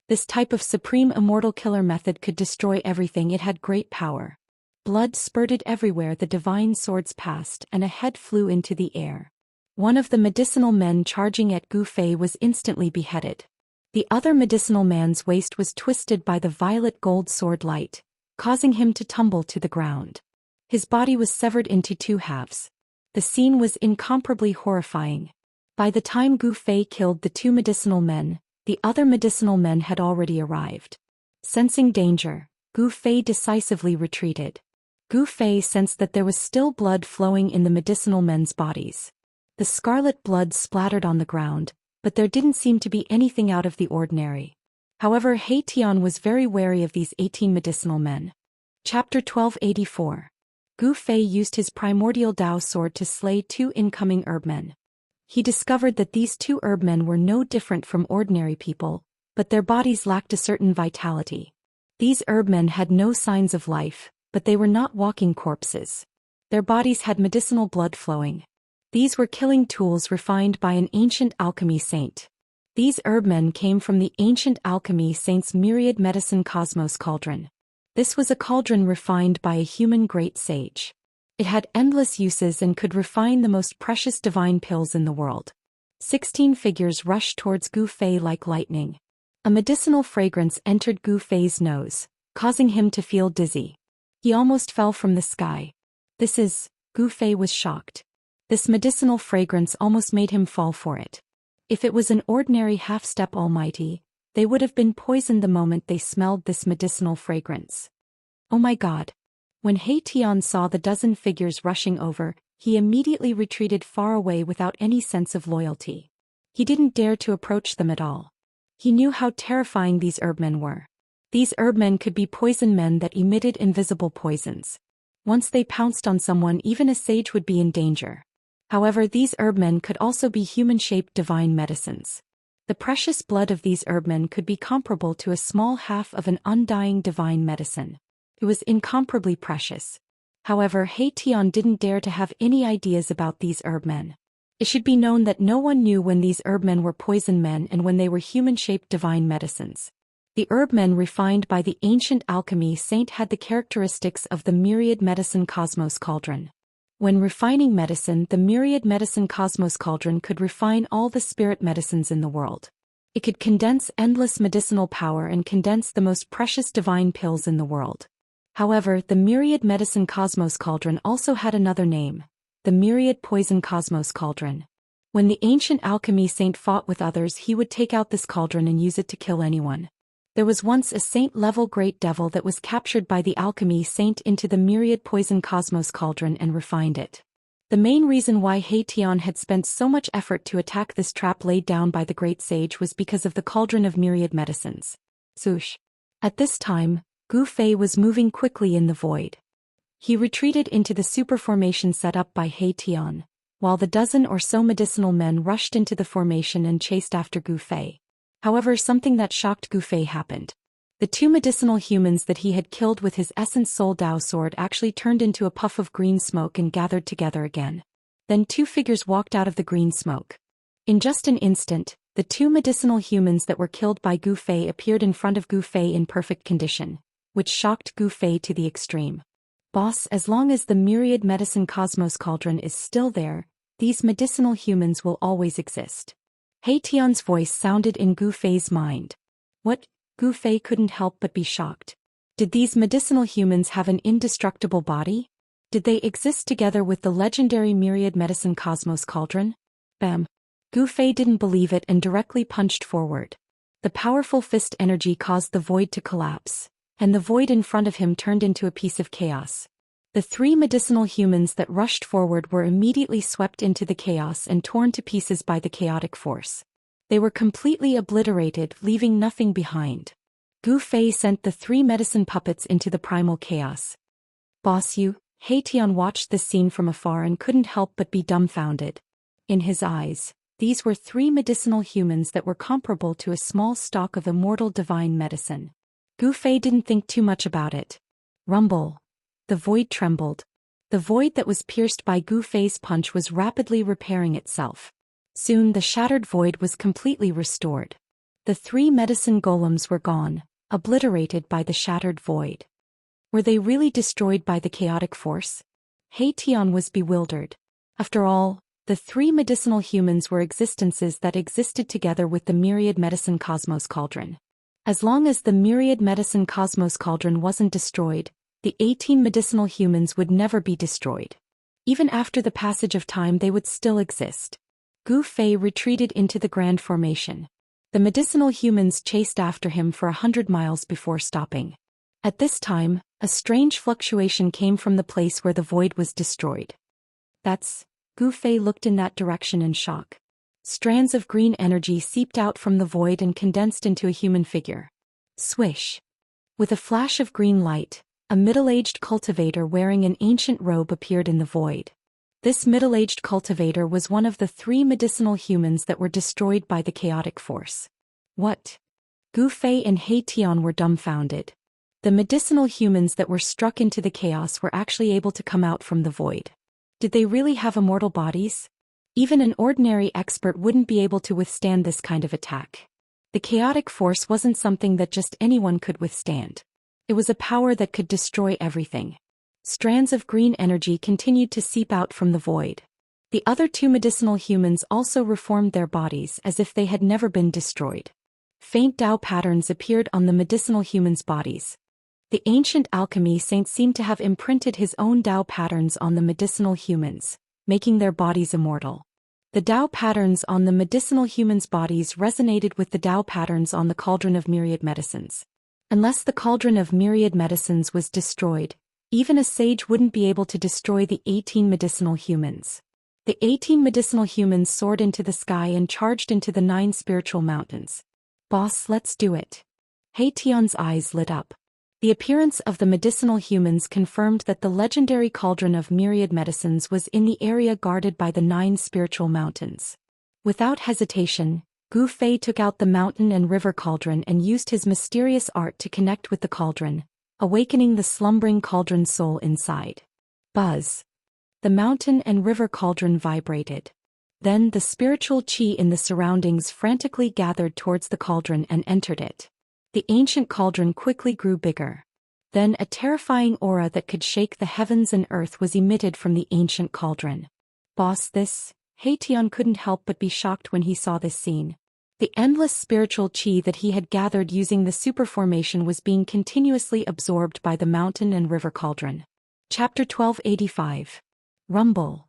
This type of supreme immortal killer method could destroy everything. It had great power. Blood spurted everywhere the divine swords passed, and a head flew into the air. One of the medicinal men charging at Gu Fei was instantly beheaded. The other medicinal man's waist was twisted by the violet gold sword light, causing him to tumble to the ground. His body was severed into 2 halves. The scene was incomparably horrifying. By the time Gu Fei killed the 2 medicinal men, the other medicinal men had already arrived. Sensing danger, Gu Fei decisively retreated. Gu Fei sensed that there was still blood flowing in the medicinal men's bodies. The scarlet blood splattered on the ground, but there didn't seem to be anything out of the ordinary. However, He Tian was very wary of these 18 medicinal men. Chapter 1284. Gu Fei used his primordial Dao sword to slay 2 incoming herbmen. He discovered that these 2 herbmen were no different from ordinary people, but their bodies lacked a certain vitality. These herbmen had no signs of life, but they were not walking corpses. Their bodies had medicinal blood flowing. These were killing tools refined by an ancient alchemy saint. These herbmen came from the ancient alchemy saint's myriad medicine cosmos cauldron. This was a cauldron refined by a human great sage. It had endless uses and could refine the most precious divine pills in the world. 16 figures rushed towards Gu Fei like lightning. A medicinal fragrance entered Gu Fei's nose, causing him to feel dizzy. He almost fell from the sky. Gu Fei was shocked. This medicinal fragrance almost made him fall for it. If it was an ordinary half-step almighty, they would have been poisoned the moment they smelled this medicinal fragrance. Oh my God! When He Tian saw the dozen figures rushing over, he immediately retreated far away without any sense of loyalty. He didn't dare to approach them at all. He knew how terrifying these herbmen were. These herbmen could be poison men that emitted invisible poisons. Once they pounced on someone, even a sage would be in danger. However, these herbmen could also be human-shaped divine medicines. The precious blood of these herbmen could be comparable to a small half of an undying divine medicine. It was incomparably precious. However, He Tian didn't dare to have any ideas about these herbmen. It should be known that no one knew when these herbmen were poison men and when they were human-shaped divine medicines. The herbmen refined by the ancient alchemy saint had the characteristics of the myriad medicine cosmos cauldron. When refining medicine, the myriad medicine cosmos cauldron could refine all the spirit medicines in the world. It could condense endless medicinal power and condense the most precious divine pills in the world. However, the myriad medicine cosmos cauldron also had another name, the myriad poison cosmos cauldron. When the ancient alchemy saint fought with others, he would take out this cauldron and use it to kill anyone. There was once a saint-level great devil that was captured by the alchemy saint into the myriad poison cosmos cauldron and refined it. The main reason why He Tian had spent so much effort to attack this trap laid down by the great sage was because of the cauldron of myriad medicines. Swoosh. At this time, Gu Fei was moving quickly in the void. He retreated into the super formation set up by He Tian, while the dozen or so medicinal men rushed into the formation and chased after Gu Fei. However, something that shocked Gu Fei happened. The 2 medicinal humans that he had killed with his essence soul Dao sword actually turned into a puff of green smoke and gathered together again. Then 2 figures walked out of the green smoke. In just an instant, the 2 medicinal humans that were killed by Gu Fei appeared in front of Gu Fei in perfect condition, which shocked Gu Fei to the extreme. Boss, as long as the myriad medicine cosmos cauldron is still there, these medicinal humans will always exist. He Tian's voice sounded in Gu Fei's mind. What? Gu Fei couldn't help but be shocked. Did these medicinal humans have an indestructible body? Did they exist together with the legendary myriad medicine cosmos cauldron? Bam! Gu Fei didn't believe it and directly punched forward. The powerful fist energy caused the void to collapse, and the void in front of him turned into a piece of chaos. The 3 medicinal humans that rushed forward were immediately swept into the chaos and torn to pieces by the chaotic force. They were completely obliterated, leaving nothing behind. Gu Fei sent the 3 medicine puppets into the primal chaos. Boss, you? He Tian watched this scene from afar and couldn't help but be dumbfounded. In his eyes, these were 3 medicinal humans that were comparable to a small stalk of immortal divine medicine. Gu Fei didn't think too much about it. Rumble. The void trembled. The void that was pierced by Gu Fei's punch was rapidly repairing itself. Soon the shattered void was completely restored. The 3 medicine golems were gone, obliterated by the shattered void. Were they really destroyed by the chaotic force? He Tian was bewildered. After all, the 3 medicinal humans were existences that existed together with the myriad medicine cosmos cauldron. As long as the myriad medicine cosmos cauldron wasn't destroyed, the 18 medicinal humans would never be destroyed. Even after the passage of time, they would still exist. Gu Fei retreated into the Grand Formation. The medicinal humans chased after him for 100 miles before stopping. At this time, a strange fluctuation came from the place where the void was destroyed. Gu Fei looked in that direction in shock. Strands of green energy seeped out from the void and condensed into a human figure. Swish! With a flash of green light, A middle-aged cultivator wearing an ancient robe appeared in the void. This middle-aged cultivator was one of the 3 medicinal humans that were destroyed by the chaotic force. What? Gu Fei and He Tian were dumbfounded. The medicinal humans that were struck into the chaos were actually able to come out from the void. Did they really have immortal bodies? Even an ordinary expert wouldn't be able to withstand this kind of attack. The chaotic force wasn't something that just anyone could withstand. It was a power that could destroy everything. Strands of green energy continued to seep out from the void. The other 2 medicinal humans also reformed their bodies as if they had never been destroyed. Faint Dao patterns appeared on the medicinal humans' bodies. The ancient alchemy saint seemed to have imprinted his own Dao patterns on the medicinal humans, making their bodies immortal. The Dao patterns on the medicinal humans' bodies resonated with the Dao patterns on the cauldron of myriad medicines. Unless the cauldron of myriad medicines was destroyed, even a sage wouldn't be able to destroy the 18 medicinal humans. The 18 medicinal humans soared into the sky and charged into the 9 spiritual mountains. Boss, let's do it. He Tian's eyes lit up. The appearance of the medicinal humans confirmed that the legendary cauldron of myriad medicines was in the area guarded by the 9 spiritual mountains. Without hesitation, Gu Fei took out the mountain and river cauldron and used his mysterious art to connect with the cauldron, awakening the slumbering cauldron soul inside. Buzz. The mountain and river cauldron vibrated. Then the spiritual qi in the surroundings frantically gathered towards the cauldron and entered it. The ancient cauldron quickly grew bigger. Then a terrifying aura that could shake the heavens and earth was emitted from the ancient cauldron. Boss, this? He Tian couldn't help but be shocked when he saw this scene. The endless spiritual qi that he had gathered using the superformation was being continuously absorbed by the mountain and river cauldron. Chapter 1285. Rumble.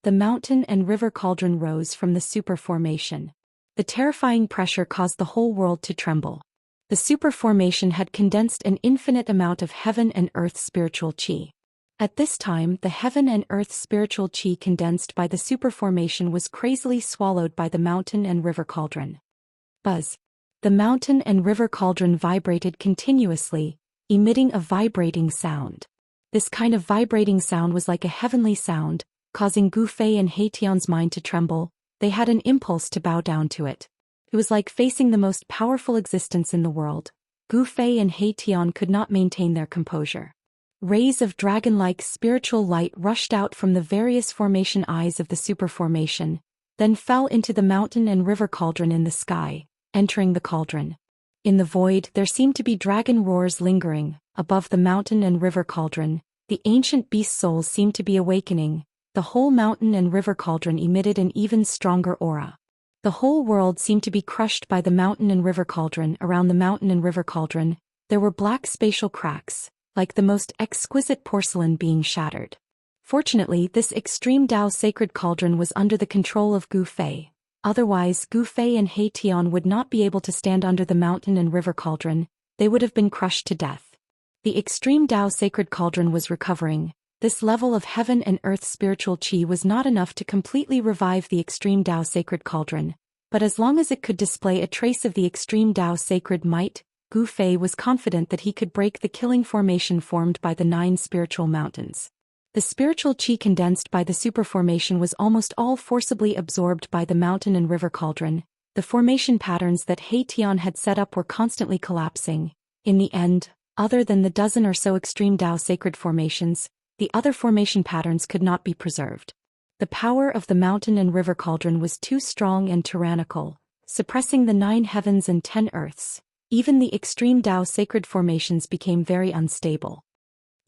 The mountain and river cauldron rose from the superformation. The terrifying pressure caused the whole world to tremble. The superformation had condensed an infinite amount of heaven and earth spiritual qi. At this time, the heaven and earth spiritual qi condensed by the superformation was crazily swallowed by the mountain and river cauldron. Buzz. The mountain and river cauldron vibrated continuously, emitting a vibrating sound. This kind of vibrating sound was like a heavenly sound, causing Gu Fei and He Tian's mind to tremble. They had an impulse to bow down to it. It was like facing the most powerful existence in the world. Gu Fei and He Tian could not maintain their composure. Rays of dragon-like spiritual light rushed out from the various formation eyes of the superformation, then fell into the mountain and river cauldron in the sky, entering the cauldron. In the void, there seemed to be dragon roars lingering. Above the mountain and river cauldron, the ancient beast souls seemed to be awakening. The whole mountain and river cauldron emitted an even stronger aura. The whole world seemed to be crushed by the mountain and river cauldron. Around the mountain and river cauldron, there were black spatial cracks, like the most exquisite porcelain being shattered. Fortunately, this extreme Dao sacred cauldron was under the control of Gu Fei. Otherwise, Gu Fei and He Tian would not be able to stand under the mountain and river cauldron. They would have been crushed to death. The extreme Dao sacred cauldron was recovering. This level of heaven and earth spiritual qi was not enough to completely revive the extreme Dao sacred cauldron, but as long as it could display a trace of the extreme Dao sacred might, Gu Fei was confident that he could break the killing formation formed by the 9 spiritual mountains. The spiritual qi condensed by the superformation was almost all forcibly absorbed by the mountain and river cauldron. The formation patterns that He Tian had set up were constantly collapsing. In the end, other than the dozen or so extreme Dao sacred formations, the other formation patterns could not be preserved. The power of the mountain and river cauldron was too strong and tyrannical, suppressing the 9 heavens and 10 earths. Even the extreme Dao sacred formations became very unstable.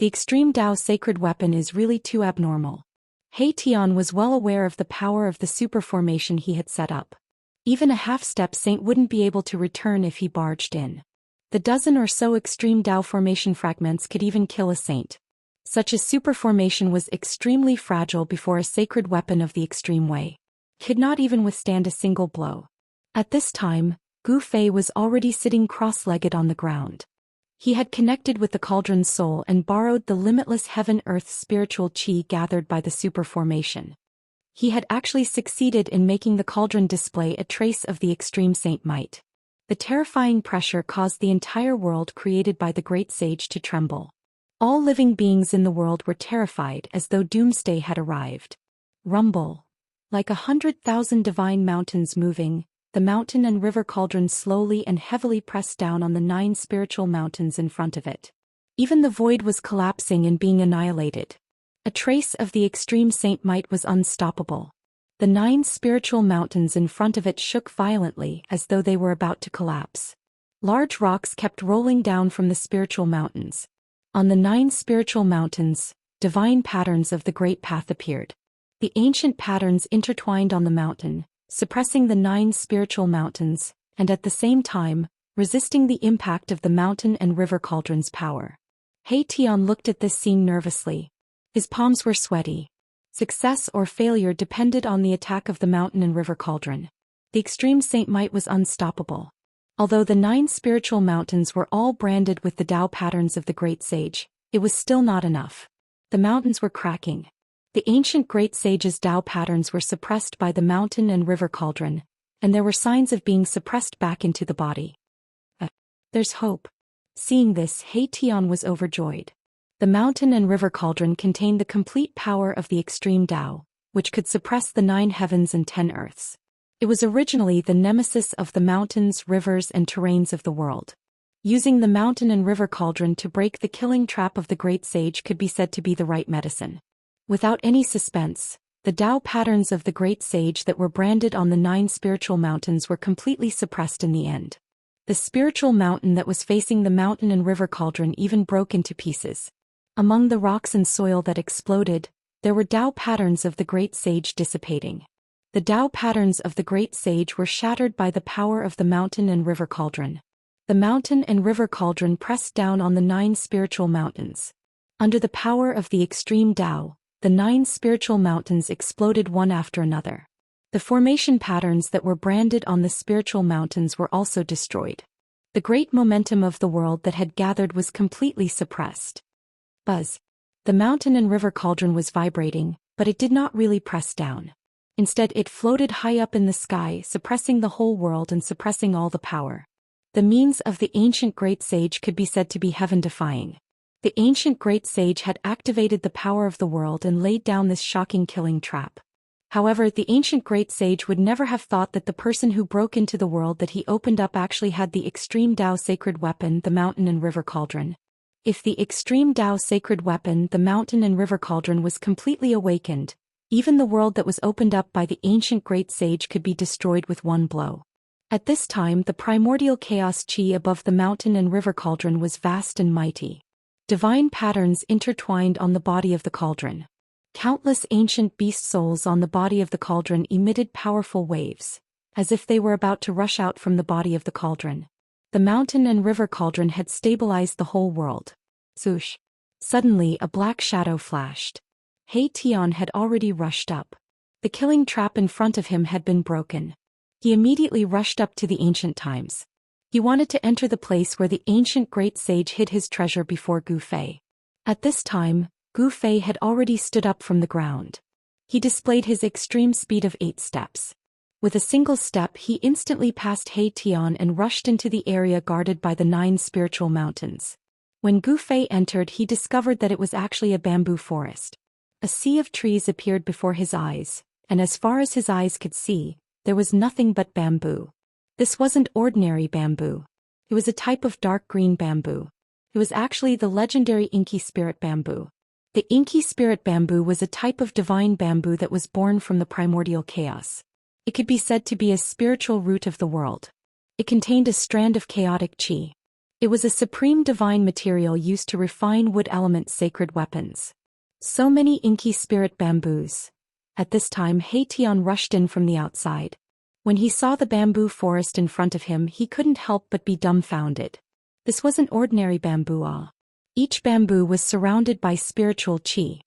The extreme Dao sacred weapon is really too abnormal. He Tian was well aware of the power of the superformation he had set up. Even a half-step saint wouldn't be able to return if he barged in. The dozen or so extreme Dao formation fragments could even kill a saint. Such a superformation was extremely fragile before a sacred weapon of the extreme way. Could not even withstand a single blow. At this time, Gu Fei was already sitting cross-legged on the ground. He had connected with the cauldron's soul and borrowed the limitless heaven-earth spiritual qi gathered by the superformation. He had actually succeeded in making the cauldron display a trace of the extreme saint might. The terrifying pressure caused the entire world created by the great sage to tremble. All living beings in the world were terrified as though doomsday had arrived. Rumble. Like 100,000 divine mountains moving, the mountain and river cauldron slowly and heavily pressed down on the 9 spiritual mountains in front of it. Even the void was collapsing and being annihilated. A trace of the extreme saint might was unstoppable. The 9 spiritual mountains in front of it shook violently as though they were about to collapse. Large rocks kept rolling down from the spiritual mountains. On the 9 spiritual mountains, divine patterns of the great path appeared. The ancient patterns intertwined on the mountain, suppressing the 9 spiritual mountains, and at the same time, resisting the impact of the mountain and river cauldron's power. He Tian looked at this scene nervously. His palms were sweaty. Success or failure depended on the attack of the mountain and river cauldron. The extreme saint might was unstoppable. Although the 9 spiritual mountains were all branded with the Tao patterns of the great sage, it was still not enough. The mountains were cracking. The ancient great sage's Tao patterns were suppressed by the mountain and river cauldron, and there were signs of being suppressed back into the body. There's hope. Seeing this, He Tian was overjoyed. The mountain and river cauldron contained the complete power of the extreme Tao, which could suppress the 9 heavens and 10 earths. It was originally the nemesis of the mountains, rivers, and terrains of the world. Using the mountain and river cauldron to break the killing trap of the great sage could be said to be the right medicine. Without any suspense, the Tao patterns of the great sage that were branded on the 9 spiritual mountains were completely suppressed in the end. The spiritual mountain that was facing the mountain and river cauldron even broke into pieces. Among the rocks and soil that exploded, there were Tao patterns of the great sage dissipating. The Tao patterns of the great sage were shattered by the power of the mountain and river cauldron. The mountain and river cauldron pressed down on the 9 spiritual mountains. Under the power of the extreme Tao, the 9 spiritual mountains exploded one after another. The formation patterns that were branded on the spiritual mountains were also destroyed. The great momentum of the world that had gathered was completely suppressed. Buzz. The mountain and river cauldron was vibrating, but it did not really press down. Instead, it floated high up in the sky, suppressing the whole world and suppressing all the power. The means of the ancient great sage could be said to be heaven-defying. The ancient great sage had activated the power of the world and laid down this shocking killing trap. However, the ancient great sage would never have thought that the person who broke into the world that he opened up actually had the extreme Tao sacred weapon, the mountain and river cauldron. If the extreme Tao sacred weapon, the mountain and river cauldron, was completely awakened, even the world that was opened up by the ancient great sage could be destroyed with one blow. At this time, the primordial chaos chi above the mountain and river cauldron was vast and mighty. Divine patterns intertwined on the body of the cauldron. Countless ancient beast souls on the body of the cauldron emitted powerful waves, as if they were about to rush out from the body of the cauldron. The mountain and river cauldron had stabilized the whole world. Swoosh. Suddenly a black shadow flashed. He Tian had already rushed up. The killing trap in front of him had been broken. He immediately rushed up to the ancient times. He wanted to enter the place where the ancient great sage hid his treasure before Gu Fei. At this time, Gu Fei had already stood up from the ground. He displayed his extreme speed of 8 steps. With a single step, he instantly passed He Tian and rushed into the area guarded by the 9 spiritual mountains. When Gu Fei entered, he discovered that it was actually a bamboo forest. A sea of trees appeared before his eyes, and as far as his eyes could see, there was nothing but bamboo. This wasn't ordinary bamboo. It was a type of dark green bamboo. It was actually the legendary Inky Spirit bamboo. The Inky Spirit bamboo was a type of divine bamboo that was born from the primordial chaos. It could be said to be a spiritual root of the world. It contained a strand of chaotic chi. It was a supreme divine material used to refine wood element sacred weapons. So many Inky Spirit bamboos. At this time, He Tian rushed in from the outside. When he saw the bamboo forest in front of him, he couldn't help but be dumbfounded. This wasn't ordinary bamboo. Each bamboo was surrounded by spiritual chi.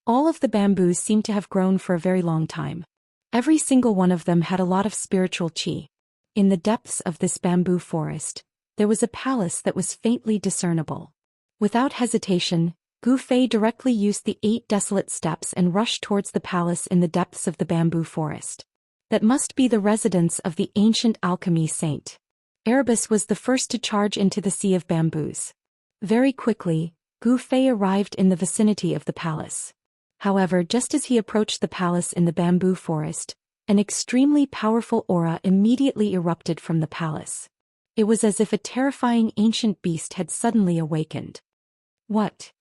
All of the bamboos seemed to have grown for a very long time. Every single one of them had a lot of spiritual chi. In the depths of this bamboo forest, there was a palace that was faintly discernible. Without hesitation, Gu Fei directly used the 8 desolate steps and rushed towards the palace in the depths of the bamboo forest. That must be the residence of the ancient alchemy saint. Erebus was the first to charge into the sea of bamboos. Very quickly, Gu Fei arrived in the vicinity of the palace. However, just as he approached the palace in the bamboo forest, an extremely powerful aura immediately erupted from the palace. It was as if a terrifying ancient beast had suddenly awakened. What?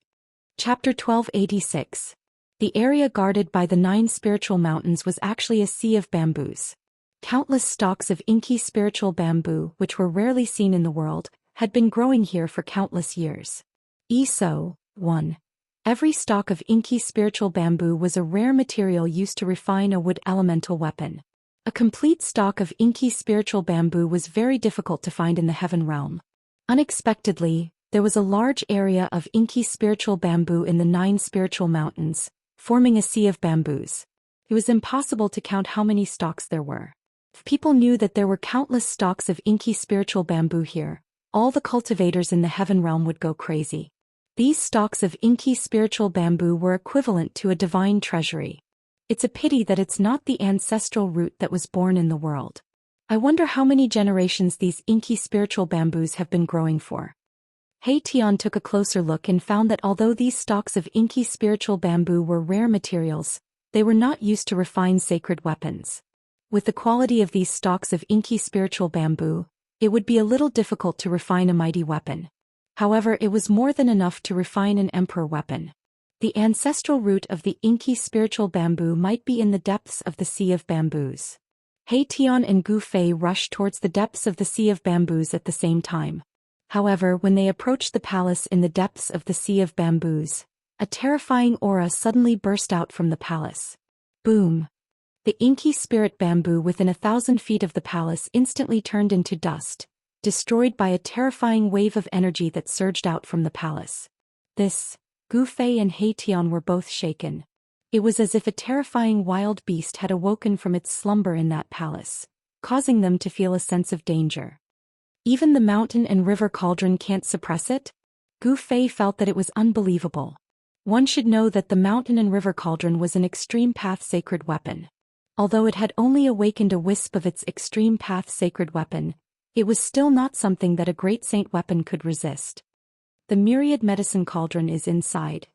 Chapter 1286. The area guarded by the 9 spiritual mountains was actually a sea of bamboos. Countless stalks of inky spiritual bamboo, which were rarely seen in the world, had been growing here for countless years. ESO 1. Every stalk of inky spiritual bamboo was a rare material used to refine a wood elemental weapon. A complete stalk of inky spiritual bamboo was very difficult to find in the heaven realm. Unexpectedly, there was a large area of inky spiritual bamboo in the 9 spiritual mountains, forming a sea of bamboos. It was impossible to count how many stalks there were. If people knew that there were countless stalks of inky spiritual bamboo here, all the cultivators in the heaven realm would go crazy. These stalks of inky spiritual bamboo were equivalent to a divine treasury. It's a pity that it's not the ancestral root that was born in the world. I wonder how many generations these inky spiritual bamboos have been growing for. He Tian took a closer look and found that although these stalks of inky spiritual bamboo were rare materials, they were not used to refine sacred weapons. With the quality of these stalks of inky spiritual bamboo, it would be a little difficult to refine a mighty weapon. However, it was more than enough to refine an emperor weapon. The ancestral root of the inky spiritual bamboo might be in the depths of the sea of bamboos. He Tian and Gu Fei rushed towards the depths of the sea of bamboos at the same time. However, when they approached the palace in the depths of the sea of bamboos, a terrifying aura suddenly burst out from the palace. Boom! The inky spirit bamboo within 1,000 feet of the palace instantly turned into dust, destroyed by a terrifying wave of energy that surged out from the palace. Gu Fei and He Tian were both shaken. It was as if a terrifying wild beast had awoken from its slumber in that palace, causing them to feel a sense of danger. Even the mountain and river cauldron can't suppress it? Gu Fei felt that it was unbelievable. One should know that the mountain and river cauldron was an extreme path sacred weapon. Although it had only awakened a wisp of its extreme path sacred weapon, it was still not something that a great saint weapon could resist. The myriad medicine cauldron is inside.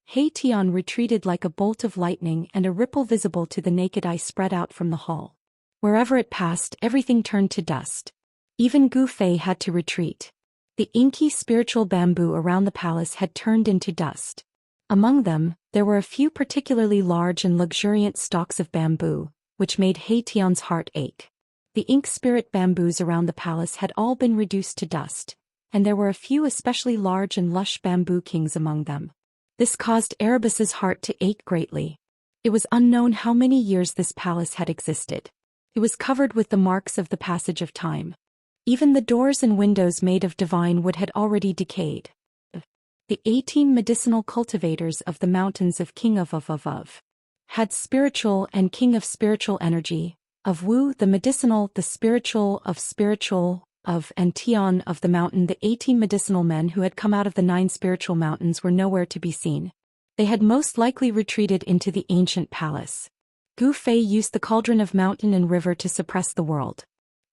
He Tian retreated like a bolt of lightning, and a ripple visible to the naked eye spread out from the hall. Wherever it passed, everything turned to dust. Even Gu Fei had to retreat. The inky spiritual bamboo around the palace had turned into dust. Among them, there were a few particularly large and luxuriant stalks of bamboo, which made He Tian's heart ache. The ink spirit bamboos around the palace had all been reduced to dust, and there were a few especially large and lush bamboo kings among them. This caused Erebus's heart to ache greatly. It was unknown how many years this palace had existed. It was covered with the marks of the passage of time. Even the doors and windows made of divine wood had already decayed. The 18 medicinal cultivators of the mountains of King of had spiritual and King of spiritual energy, of Wu the medicinal, the spiritual, of and Tian of the mountain. The 18 medicinal men who had come out of the 9 spiritual mountains were nowhere to be seen. They had most likely retreated into the ancient palace. Gu Fei used the cauldron of mountain and river to suppress the world.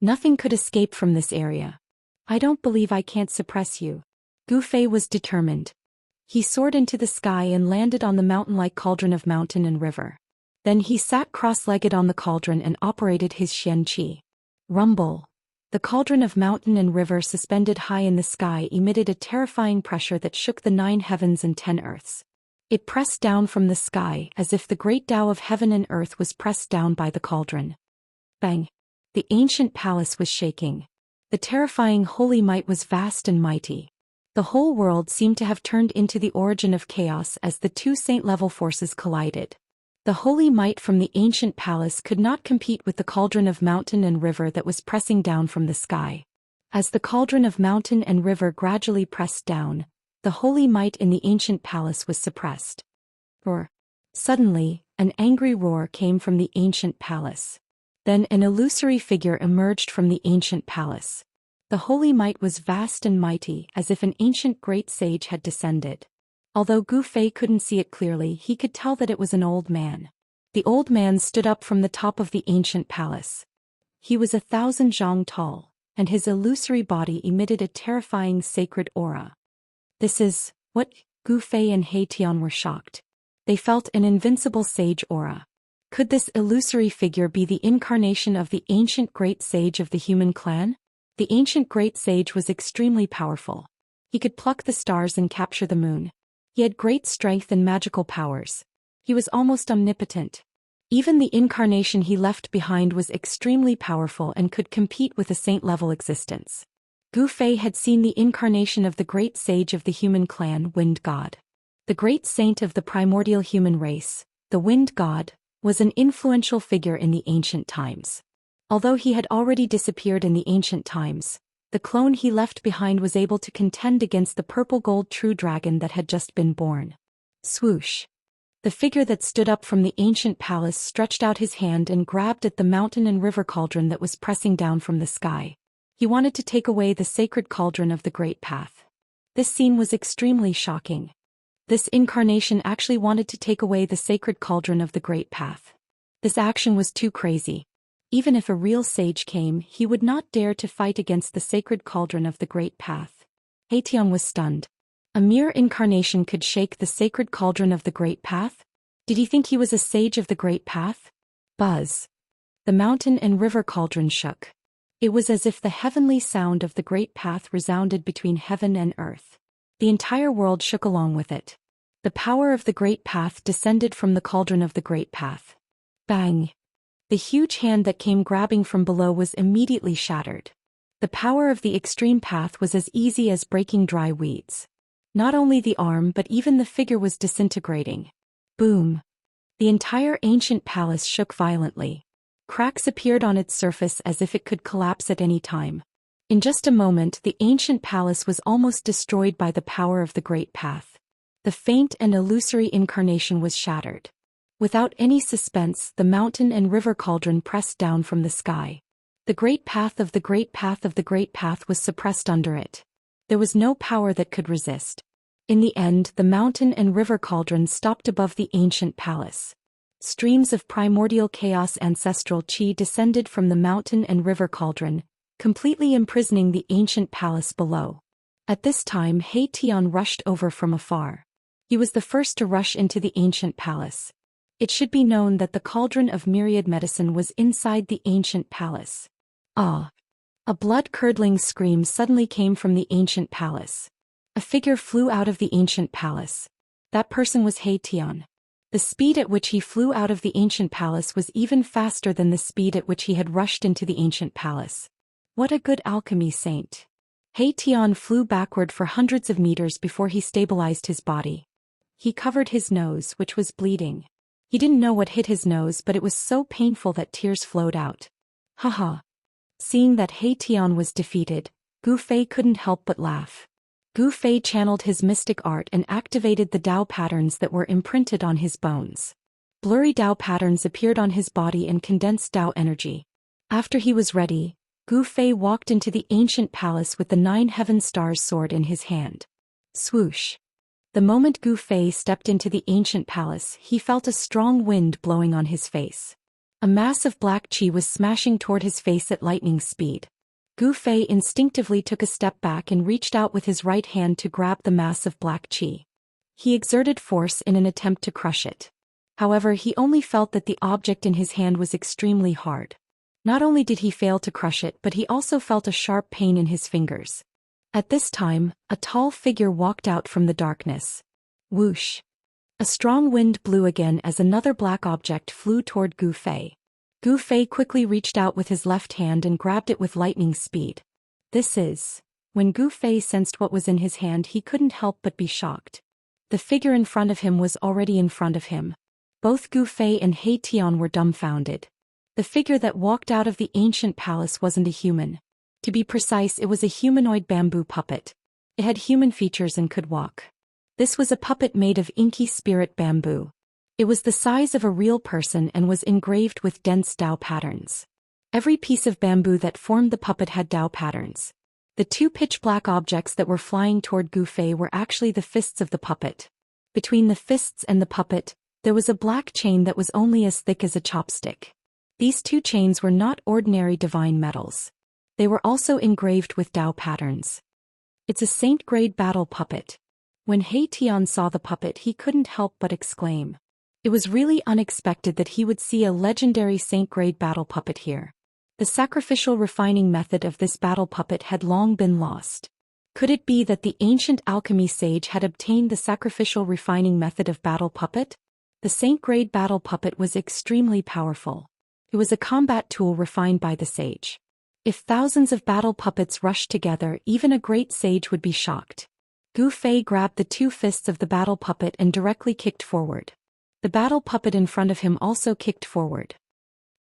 Nothing could escape from this area. I don't believe I can't suppress you. Gu Fei was determined. He soared into the sky and landed on the mountain-like cauldron of mountain and river. Then he sat cross-legged on the cauldron and operated his Xianxia. Rumble. The cauldron of mountain and river suspended high in the sky emitted a terrifying pressure that shook the 9 heavens and 10 earths. It pressed down from the sky as if the great Tao of heaven and earth was pressed down by the cauldron. Bang! The ancient palace was shaking. The terrifying holy might was vast and mighty. The whole world seemed to have turned into the origin of chaos as the 2 saint-level forces collided. The holy might from the ancient palace could not compete with the cauldron of mountain and river that was pressing down from the sky. As the cauldron of mountain and river gradually pressed down, the holy might in the ancient palace was suppressed. Roar. Suddenly, an angry roar came from the ancient palace. Then an illusory figure emerged from the ancient palace. The holy might was vast and mighty, as if an ancient great sage had descended. Although Gu Fei couldn't see it clearly, he could tell that it was an old man. The old man stood up from the top of the ancient palace. He was 1,000 zhang tall, and his illusory body emitted a terrifying sacred aura. This is what? Gu Fei and He Tian were shocked. They felt an invincible sage aura. Could this illusory figure be the incarnation of the ancient great sage of the human clan? The ancient great sage was extremely powerful. He could pluck the stars and capture the moon. He had great strength and magical powers. He was almost omnipotent. Even the incarnation he left behind was extremely powerful and could compete with a saint-level existence. Gu Fei had seen the incarnation of the great sage of the human clan, Wind God. The great saint of the primordial human race, the Wind God, was an influential figure in the ancient times. Although he had already disappeared in the ancient times, the clone he left behind was able to contend against the purple-gold true dragon that had just been born. Swoosh! The figure that stood up from the ancient palace stretched out his hand and grabbed at the mountain and river cauldron that was pressing down from the sky. He wanted to take away the sacred cauldron of the Great Path. This scene was extremely shocking. This incarnation actually wanted to take away the sacred cauldron of the Great Path. This action was too crazy. Even if a real sage came, he would not dare to fight against the sacred cauldron of the Great Path. He Tian was stunned. A mere incarnation could shake the sacred cauldron of the Great Path? Did he think he was a sage of the Great Path? Buzz! The mountain and river cauldron shook. It was as if the heavenly sound of the Great Path resounded between heaven and earth. The entire world shook along with it. The power of the Great Path descended from the cauldron of the Great Path. Bang! The huge hand that came grabbing from below was immediately shattered. The power of the extreme path was as easy as breaking dry weeds. Not only the arm but even the figure was disintegrating. Boom! The entire ancient palace shook violently. Cracks appeared on its surface as if it could collapse at any time. In just a moment, the ancient palace was almost destroyed by the power of the Great Path. The faint and illusory incarnation was shattered. Without any suspense, the mountain and river cauldron pressed down from the sky. The Great Path of the Great Path of the Great Path was suppressed under it. There was no power that could resist. In the end, the mountain and river cauldron stopped above the ancient palace. Streams of primordial chaos ancestral chi descended from the mountain and river cauldron, completely imprisoning the ancient palace below. At this time, He Tian rushed over from afar. He was the first to rush into the ancient palace. It should be known that the cauldron of myriad medicine was inside the ancient palace. Ah! A blood-curdling scream suddenly came from the ancient palace. A figure flew out of the ancient palace. That person was He Tian. The speed at which he flew out of the ancient palace was even faster than the speed at which he had rushed into the ancient palace. What a good alchemy saint! He Tian flew backward for hundreds of meters before he stabilized his body. He covered his nose, which was bleeding. He didn't know what hit his nose, but it was so painful that tears flowed out. Haha! Seeing that He Tian was defeated, Gu Fei couldn't help but laugh. Gu Fei channeled his mystic art and activated the Dao patterns that were imprinted on his bones. Blurry Dao patterns appeared on his body and condensed Dao energy. After he was ready, Gu Fei walked into the ancient palace with the 9 heaven stars sword in his hand. Swoosh! The moment Gu Fei stepped into the ancient palace, he felt a strong wind blowing on his face. A mass of black chi was smashing toward his face at lightning speed. Gu Fei instinctively took a step back and reached out with his right hand to grab the mass of black chi. He exerted force in an attempt to crush it. However, he only felt that the object in his hand was extremely hard. Not only did he fail to crush it, but he also felt a sharp pain in his fingers. At this time, a tall figure walked out from the darkness. Whoosh! A strong wind blew again as another black object flew toward Gu Fei. Gu Fei quickly reached out with his left hand and grabbed it with lightning speed. When Gu Fei sensed what was in his hand, he couldn't help but be shocked. The figure in front of him was already in front of him. Both Gu Fei and He Tian were dumbfounded. The figure that walked out of the ancient palace wasn't a human. To be precise, it was a humanoid bamboo puppet. It had human features and could walk. This was a puppet made of inky spirit bamboo. It was the size of a real person and was engraved with dense Dao patterns. Every piece of bamboo that formed the puppet had Dao patterns. The 2 pitch-black objects that were flying toward Gu Fei were actually the fists of the puppet. Between the fists and the puppet, there was a black chain that was only as thick as a chopstick. These 2 chains were not ordinary divine metals. They were also engraved with Dao patterns. It's a saint-grade battle puppet. When He Tian saw the puppet, he couldn't help but exclaim. It was really unexpected that he would see a legendary saint-grade battle puppet here. The sacrificial refining method of this battle puppet had long been lost. Could it be that the ancient alchemy sage had obtained the sacrificial refining method of battle puppet? The saint-grade battle puppet was extremely powerful. It was a combat tool refined by the sage. If thousands of battle puppets rushed together, even a great sage would be shocked. Gu Fei grabbed the two fists of the battle puppet and directly kicked forward. The battle puppet in front of him also kicked forward.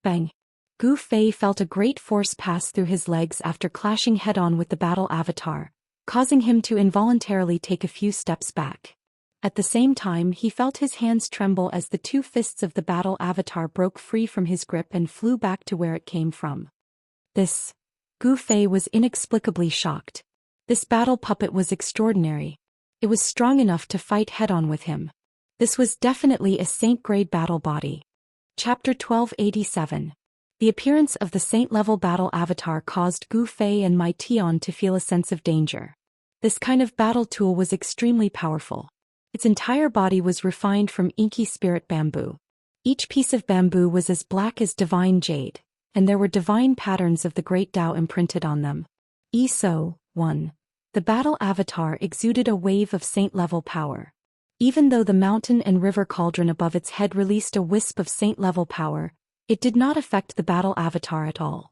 Bang! Gu Fei felt a great force pass through his legs after clashing head-on with the battle avatar, causing him to involuntarily take a few steps back. At the same time, he felt his hands tremble as the two fists of the battle avatar broke free from his grip and flew back to where it came from. Gu Fei was inexplicably shocked. This battle puppet was extraordinary. It was strong enough to fight head-on with him. This was definitely a saint-grade battle body. Chapter 1287. The appearance of the saint-level battle avatar caused Gu Fei and Mai Tian to feel a sense of danger. This kind of battle tool was extremely powerful. Its entire body was refined from inky spirit bamboo. Each piece of bamboo was as black as divine jade, and there were divine patterns of the great Tao imprinted on them. So, 1. The battle avatar exuded a wave of saint-level power. Even though the mountain and river cauldron above its head released a wisp of saint-level power, it did not affect the battle avatar at all.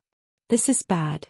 This is bad.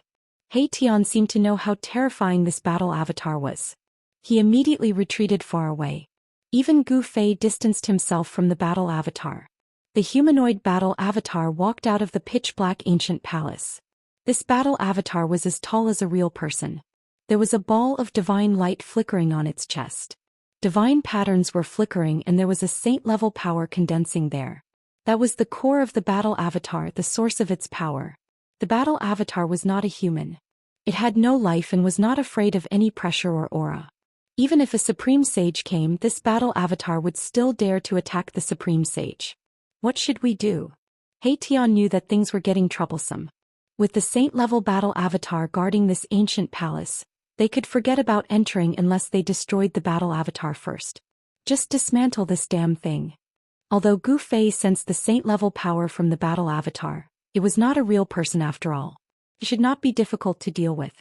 He Tian seemed to know how terrifying this battle avatar was. He immediately retreated far away. Even Gu Fei distanced himself from the battle avatar. The humanoid battle avatar walked out of the pitch-black ancient palace. This battle avatar was as tall as a real person. There was a ball of divine light flickering on its chest. Divine patterns were flickering and there was a saint-level power condensing there. That was the core of the battle avatar, the source of its power. The battle avatar was not a human. It had no life and was not afraid of any pressure or aura. Even if a supreme sage came, this battle avatar would still dare to attack the supreme sage. What should we do? He Tian knew that things were getting troublesome. With the saint-level battle avatar guarding this ancient palace, they could forget about entering unless they destroyed the battle avatar first. Just dismantle this damn thing. Although Gu Fei sensed the saint-level power from the battle avatar, it was not a real person after all. It should not be difficult to deal with.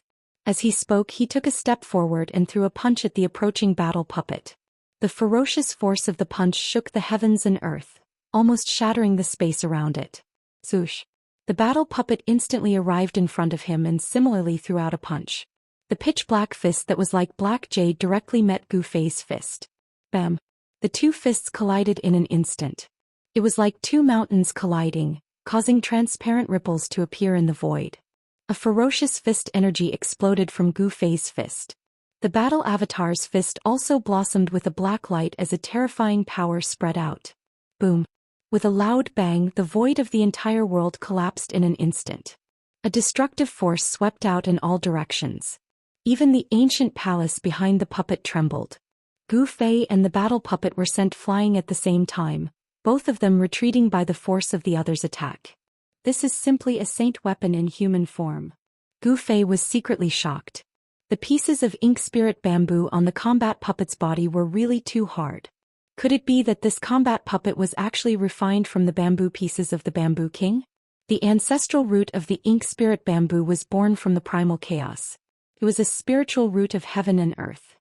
As he spoke, he took a step forward and threw a punch at the approaching battle puppet. The ferocious force of the punch shook the heavens and earth, almost shattering the space around it. Swoosh! The battle puppet instantly arrived in front of him and similarly threw out a punch. The pitch-black fist that was like black jade directly met Gu Fei's fist. Bam! The two fists collided in an instant. It was like two mountains colliding, causing transparent ripples to appear in the void. A ferocious fist energy exploded from Gu Fei's fist. The battle avatar's fist also blossomed with a black light as a terrifying power spread out. Boom! With a loud bang, the void of the entire world collapsed in an instant. A destructive force swept out in all directions. Even the ancient palace behind the puppet trembled. Gu Fei and the battle puppet were sent flying at the same time, both of them retreating by the force of the other's attack. This is simply a saint weapon in human form. Gu Fei was secretly shocked. The pieces of ink spirit bamboo on the combat puppet's body were really too hard. Could it be that this combat puppet was actually refined from the bamboo pieces of the Bamboo King? The ancestral root of the ink spirit bamboo was born from the primal chaos. It was a spiritual root of heaven and earth.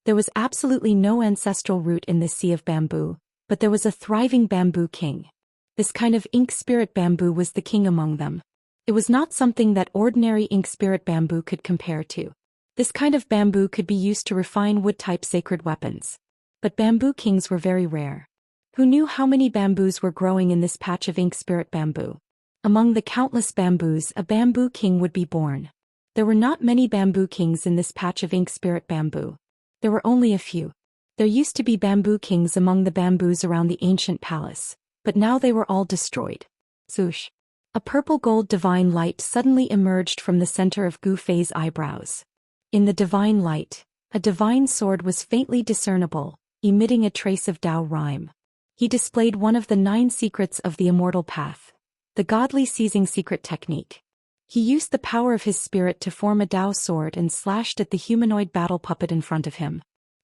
There was absolutely no ancestral root in this sea of bamboo, but there was a thriving bamboo king. This kind of ink spirit bamboo was the king among them. It was not something that ordinary ink spirit bamboo could compare to. This kind of bamboo could be used to refine wood-type sacred weapons. But bamboo kings were very rare. Who knew how many bamboos were growing in this patch of ink spirit bamboo? Among the countless bamboos, a bamboo king would be born. There were not many bamboo kings in this patch of ink spirit bamboo. There were only a few. There used to be bamboo kings among the bamboos around the ancient palace, but now they were all destroyed. Swoosh! A purple-gold divine light suddenly emerged from the center of Gu Fei's eyebrows. In the divine light, a divine sword was faintly discernible, emitting a trace of Tao rhyme. He displayed one of the 9 secrets of the immortal path, the godly seizing secret technique. He used the power of his spirit to form a Tao sword and slashed at the humanoid battle puppet in front of him.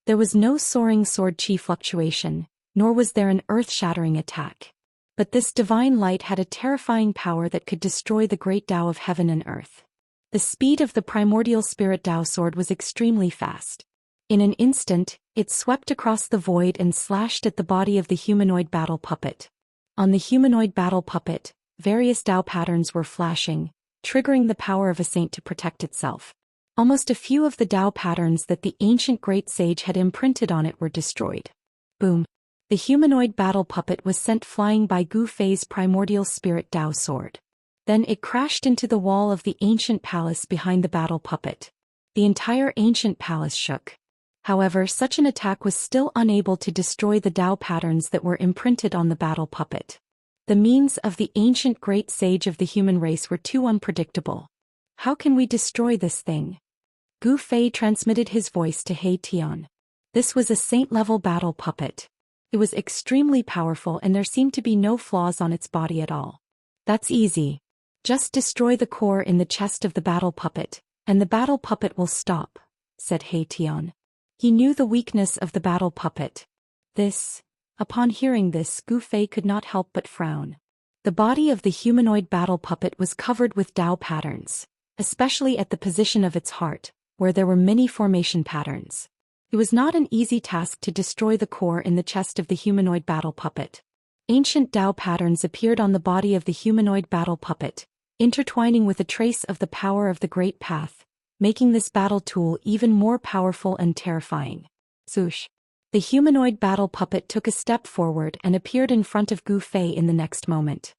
There was no soaring sword chi fluctuation, nor was there an earth-shattering attack. But this divine light had a terrifying power that could destroy the great Tao of heaven and earth. The speed of the primordial spirit Tao sword was extremely fast. In an instant, it swept across the void and slashed at the body of the humanoid battle puppet. On the humanoid battle puppet, various Tao patterns were flashing, triggering the power of a saint to protect itself. Almost a few of the Tao patterns that the ancient great sage had imprinted on it were destroyed. Boom! The humanoid battle puppet was sent flying by Gu Fei's primordial spirit Tao sword. Then it crashed into the wall of the ancient palace behind the battle puppet. The entire ancient palace shook. However, such an attack was still unable to destroy the Tao patterns that were imprinted on the battle puppet. The means of the ancient great sage of the human race were too unpredictable. How can we destroy this thing? Gu Fei transmitted his voice to He Tian. This was a saint-level battle puppet. It was extremely powerful and there seemed to be no flaws on its body at all. That's easy. Just destroy the core in the chest of the battle puppet, and the battle puppet will stop, said He Tian. He knew the weakness of the battle puppet. Upon hearing this, Gu Fei could not help but frown. The body of the humanoid battle puppet was covered with Tao patterns, especially at the position of its heart, where there were many formation patterns. It was not an easy task to destroy the core in the chest of the humanoid battle puppet. Ancient Tao patterns appeared on the body of the humanoid battle puppet, intertwining with a trace of the power of the Great Path, making this battle tool even more powerful and terrifying. Swoosh! The humanoid battle puppet took a step forward and appeared in front of Gu Fei in the next moment.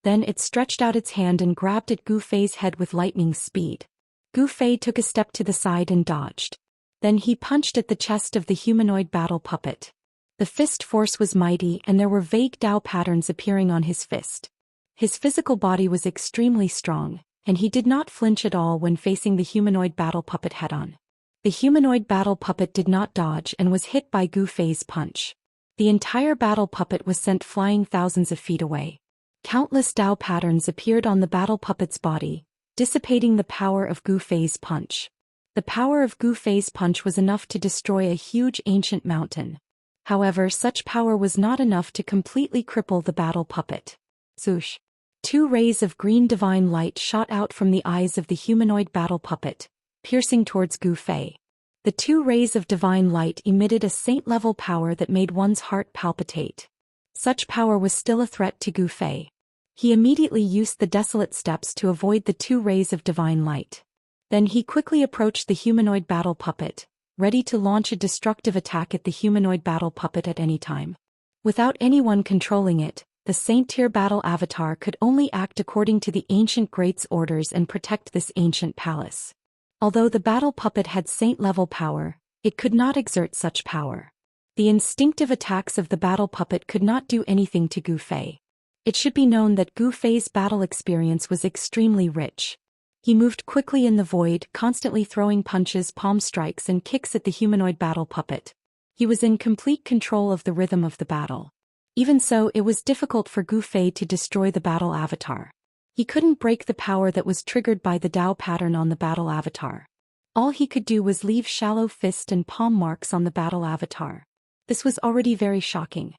Then it stretched out its hand and grabbed at Gu Fei's head with lightning speed. Gu Fei took a step to the side and dodged. Then he punched at the chest of the humanoid battle puppet. The fist force was mighty and there were vague Tao patterns appearing on his fist. His physical body was extremely strong, and he did not flinch at all when facing the humanoid battle puppet head-on. The humanoid battle puppet did not dodge and was hit by Gu Fei's punch. The entire battle puppet was sent flying thousands of feet away. Countless Tao patterns appeared on the battle puppet's body, dissipating the power of Gu Fei's punch. The power of Gu Fei's punch was enough to destroy a huge ancient mountain. However, such power was not enough to completely cripple the battle puppet. Swoosh! 2 rays of green divine light shot out from the eyes of the humanoid battle puppet, piercing towards Gu Fei. The 2 rays of divine light emitted a saint-level power that made one's heart palpitate. Such power was still a threat to Gu Fei. He immediately used the desolate steps to avoid the 2 rays of divine light. Then he quickly approached the humanoid battle puppet, ready to launch a destructive attack at the humanoid battle puppet at any time. Without anyone controlling it, the Saint-tier battle avatar could only act according to the ancient great's orders and protect this ancient palace. Although the battle puppet had saint-level power, it could not exert such power. The instinctive attacks of the battle puppet could not do anything to Gu Fei. It should be known that Gu Fei's battle experience was extremely rich. He moved quickly in the void, constantly throwing punches, palm strikes and kicks at the humanoid battle puppet. He was in complete control of the rhythm of the battle. Even so, it was difficult for Gu Fei to destroy the battle avatar. He couldn't break the power that was triggered by the Tao pattern on the battle avatar. All he could do was leave shallow fist and palm marks on the battle avatar. This was already very shocking.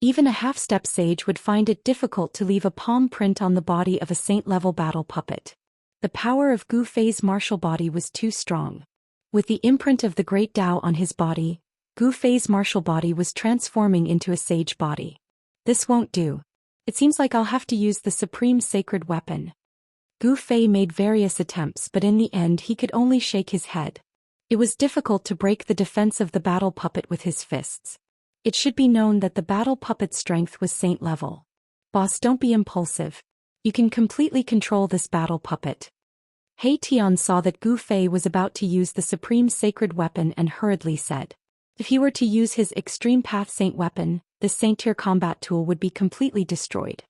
Even a half-step sage would find it difficult to leave a palm print on the body of a saint-level battle puppet. The power of Gu Fei's martial body was too strong. With the imprint of the great Tao on his body, Gu Fei's martial body was transforming into a sage body. This won't do. It seems like I'll have to use the supreme sacred weapon. Gu Fei made various attempts, but in the end he could only shake his head. It was difficult to break the defense of the battle puppet with his fists. It should be known that the battle puppet's strength was saint level. Boss, don't be impulsive. You can completely control this battle puppet. He Tian saw that Gu Fei was about to use the supreme sacred weapon and hurriedly said, if he were to use his extreme path saint weapon, this saint-tier combat tool would be completely destroyed.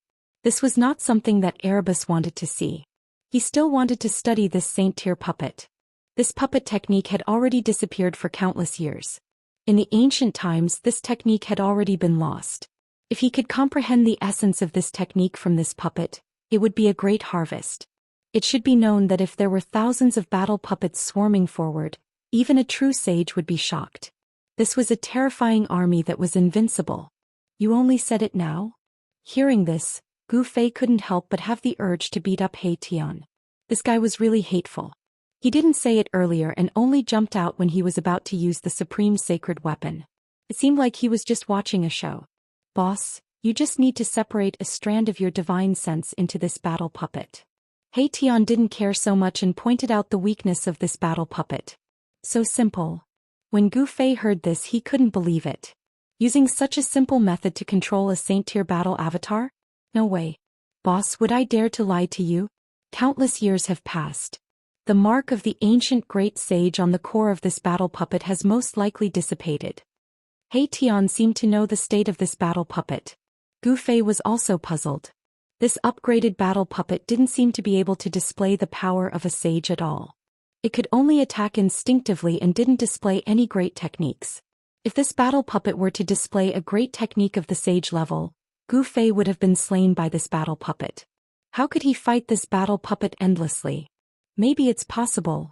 This was not something that Erebus wanted to see. He still wanted to study this saint-tier puppet. This puppet technique had already disappeared for countless years. In the ancient times, this technique had already been lost. If he could comprehend the essence of this technique from this puppet, it would be a great harvest. It should be known that if there were thousands of battle puppets swarming forward, even a true sage would be shocked. This was a terrifying army that was invincible. You only said it now? Hearing this, Gu Fei couldn't help but have the urge to beat up He Tian. This guy was really hateful. He didn't say it earlier and only jumped out when he was about to use the supreme sacred weapon. It seemed like he was just watching a show. Boss, you just need to separate a strand of your divine sense into this battle puppet. He Tian didn't care so much and pointed out the weakness of this battle puppet. So simple. When Gu Fei heard this, he couldn't believe it. Using such a simple method to control a saint-tier battle avatar? No way. Boss, would I dare to lie to you? Countless years have passed. The mark of the ancient great sage on the core of this battle puppet has most likely dissipated. He Tian seemed to know the state of this battle puppet. Gu Fei was also puzzled. This upgraded battle puppet didn't seem to be able to display the power of a sage at all. It could only attack instinctively and didn't display any great techniques. If this battle puppet were to display a great technique of the sage level, Gu Fei would have been slain by this battle puppet. How could he fight this battle puppet endlessly? Maybe it's possible.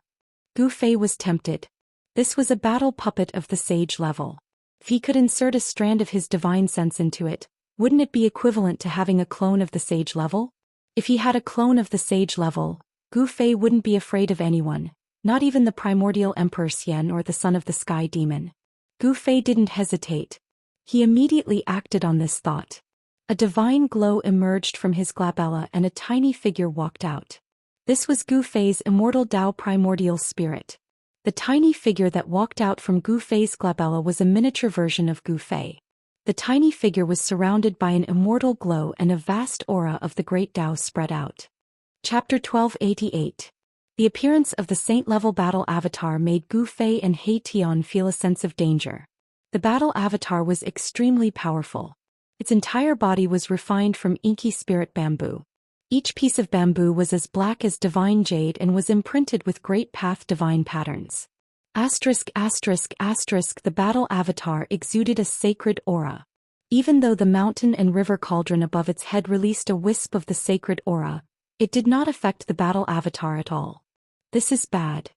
Gu Fei was tempted. This was a battle puppet of the sage level. If he could insert a strand of his divine sense into it, wouldn't it be equivalent to having a clone of the sage level? If he had a clone of the sage level, Gu Fei wouldn't be afraid of anyone, not even the primordial Emperor Xian or the son of the sky demon. Gu Fei didn't hesitate. He immediately acted on this thought. A divine glow emerged from his glabella and a tiny figure walked out. This was Gu Fei's immortal Dao primordial spirit. The tiny figure that walked out from Gu Fei's glabella was a miniature version of Gu Fei. The tiny figure was surrounded by an immortal glow and a vast aura of the great Dao spread out. Chapter 1288. The appearance of the saint-level battle avatar made Gu Fei and He Tian feel a sense of danger. The battle avatar was extremely powerful. Its entire body was refined from inky spirit bamboo. Each piece of bamboo was as black as divine jade and was imprinted with great path divine patterns. The battle avatar exuded a sacred aura. Even though the mountain and river cauldron above its head released a wisp of the sacred aura, it did not affect the battle avatar at all. This is bad.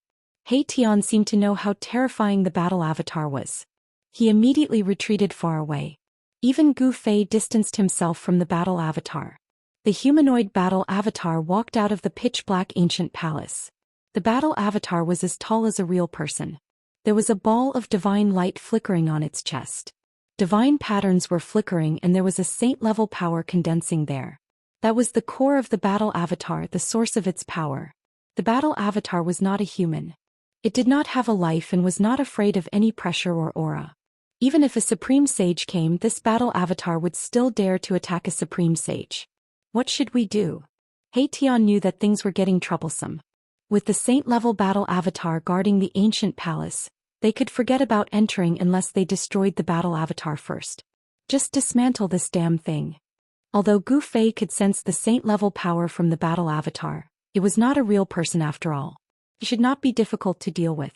He Tian seemed to know how terrifying the battle avatar was. He immediately retreated far away. Even Gu Fei distanced himself from the battle avatar. The humanoid battle avatar walked out of the pitch-black ancient palace. The battle avatar was as tall as a real person. There was a ball of divine light flickering on its chest. Divine patterns were flickering and there was a saint-level power condensing there. That was the core of the battle avatar, the source of its power. The battle avatar was not a human. It did not have a life and was not afraid of any pressure or aura. Even if a supreme sage came, this battle avatar would still dare to attack a supreme sage. What should we do? He Tian knew that things were getting troublesome. With the saint-level battle avatar guarding the ancient palace, they could forget about entering unless they destroyed the battle avatar first. Just dismantle this damn thing. Although Gu Fei could sense the saint-level power from the battle avatar, it was not a real person after all. He should not be difficult to deal with.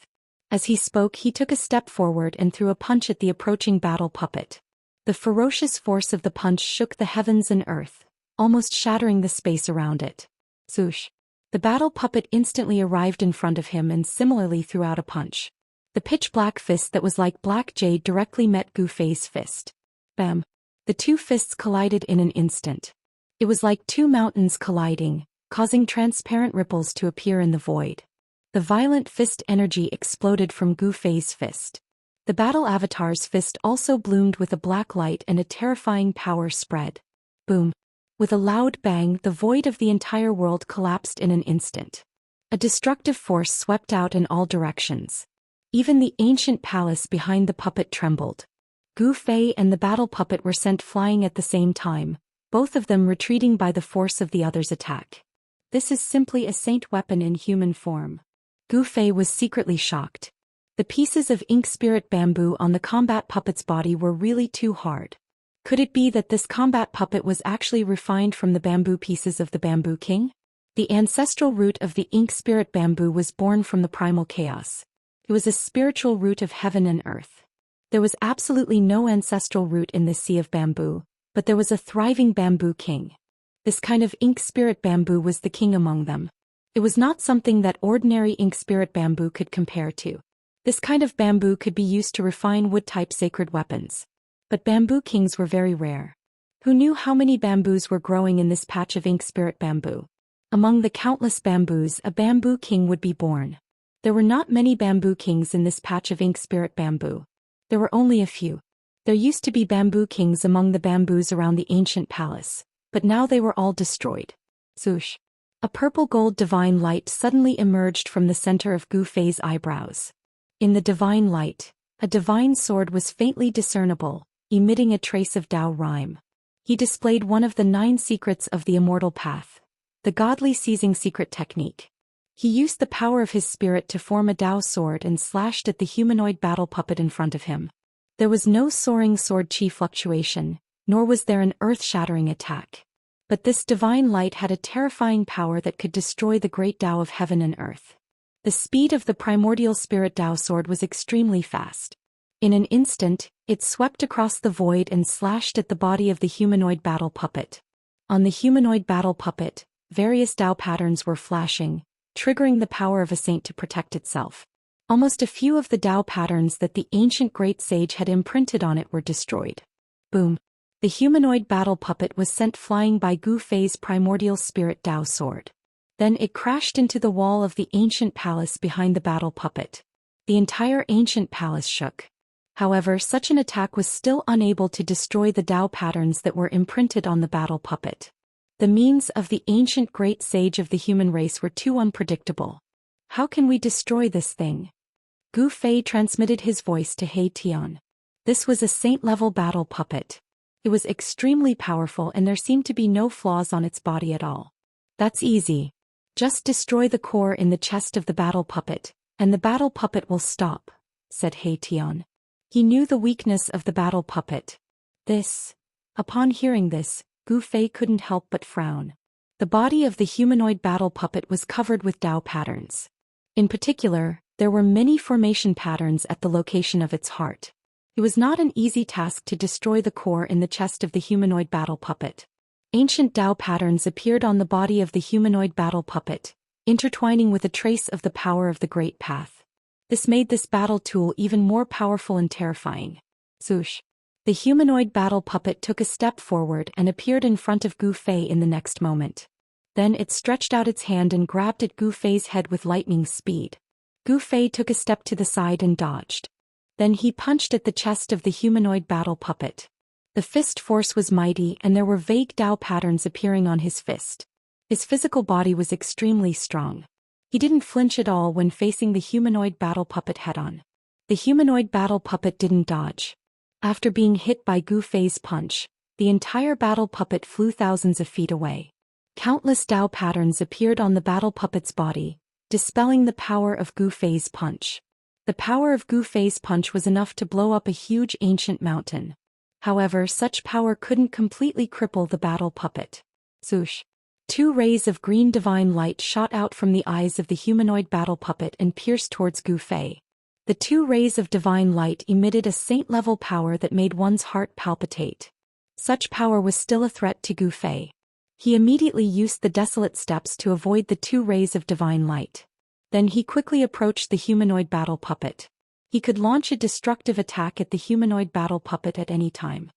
As he spoke, he took a step forward and threw a punch at the approaching battle puppet. The ferocious force of the punch shook the heavens and earth, almost shattering the space around it. Swoosh! The battle puppet instantly arrived in front of him and similarly threw out a punch. The pitch-black fist that was like black jade directly met Gu Fei's fist. Bam! The two fists collided in an instant. It was like two mountains colliding, causing transparent ripples to appear in the void. The violent fist energy exploded from Gu Fei's fist. The battle avatar's fist also bloomed with a black light and a terrifying power spread. Boom! With a loud bang, the void of the entire world collapsed in an instant. A destructive force swept out in all directions. Even the ancient palace behind the puppet trembled. Gu Fei and the battle puppet were sent flying at the same time, both of them retreating by the force of the other's attack. This is simply a saint weapon in human form. Gu Fei was secretly shocked. The pieces of ink spirit bamboo on the combat puppet's body were really too hard. Could it be that this combat puppet was actually refined from the bamboo pieces of the Bamboo King? The ancestral root of the ink spirit bamboo was born from the primal chaos. It was a spiritual root of heaven and earth. There was absolutely no ancestral root in this sea of bamboo, but there was a thriving Bamboo King. This kind of ink spirit bamboo was the king among them. It was not something that ordinary ink spirit bamboo could compare to. This kind of bamboo could be used to refine wood-type sacred weapons. But bamboo kings were very rare. Who knew how many bamboos were growing in this patch of ink spirit bamboo? Among the countless bamboos, a bamboo king would be born. There were not many bamboo kings in this patch of ink spirit bamboo. There were only a few. There used to be bamboo kings among the bamboos around the ancient palace, but now they were all destroyed. Swoosh! A purple gold divine light suddenly emerged from the center of Gu Fei's eyebrows. In the divine light, a divine sword was faintly discernible, emitting a trace of Dao rhyme. He displayed one of the 9 secrets of the immortal path, the godly seizing secret technique. He used the power of his spirit to form a Dao sword and slashed at the humanoid battle puppet in front of him. There was no soaring sword chi fluctuation, nor was there an earth-shattering attack. But this divine light had a terrifying power that could destroy the great Dao of heaven and earth. The speed of the primordial spirit Dao sword was extremely fast. In an instant, it swept across the void and slashed at the body of the humanoid battle puppet. On the humanoid battle puppet, various Dao patterns were flashing, triggering the power of a saint to protect itself. Almost a few of the Dao patterns that the ancient great sage had imprinted on it were destroyed. Boom! The humanoid battle puppet was sent flying by Gu Fei's primordial spirit Dao sword. Then it crashed into the wall of the ancient palace behind the battle puppet. The entire ancient palace shook. However, such an attack was still unable to destroy the Dao patterns that were imprinted on the battle puppet. The means of the ancient great sage of the human race were too unpredictable. How can we destroy this thing? Gu Fei transmitted his voice to He Tian. This was a saint-level battle puppet. It was extremely powerful and there seemed to be no flaws on its body at all. That's easy. Just destroy the core in the chest of the battle puppet, and the battle puppet will stop, said He Tian. He knew the weakness of the battle puppet. Upon hearing this, Gu Fei couldn't help but frown. The body of the humanoid battle puppet was covered with Dao patterns. In particular, there were many formation patterns at the location of its heart. It was not an easy task to destroy the core in the chest of the humanoid battle puppet. Ancient Dao patterns appeared on the body of the humanoid battle puppet, intertwining with a trace of the power of the Great Path. This made this battle tool even more powerful and terrifying. Swoosh! The humanoid battle puppet took a step forward and appeared in front of Gu Fei in the next moment. Then it stretched out its hand and grabbed at Gu Fei's head with lightning speed. Gu Fei took a step to the side and dodged. Then he punched at the chest of the humanoid battle puppet. The fist force was mighty and there were vague Dao patterns appearing on his fist. His physical body was extremely strong. He didn't flinch at all when facing the humanoid battle puppet head-on. The humanoid battle puppet didn't dodge. After being hit by Gu Fei's punch, the entire battle puppet flew thousands of feet away. Countless Dao patterns appeared on the battle puppet's body, dispelling the power of Gu Fei's punch. The power of Gu Fei's punch was enough to blow up a huge ancient mountain. However, such power couldn't completely cripple the battle puppet. Swoosh! 2 rays of green divine light shot out from the eyes of the humanoid battle puppet and pierced towards Gu Fei. The 2 rays of divine light emitted a saint-level power that made one's heart palpitate. Such power was still a threat to Gu Fei. He immediately used the desolate steps to avoid the 2 rays of divine light. Then he quickly approached the humanoid battle puppet. He could launch a destructive attack at the humanoid battle puppet at any time.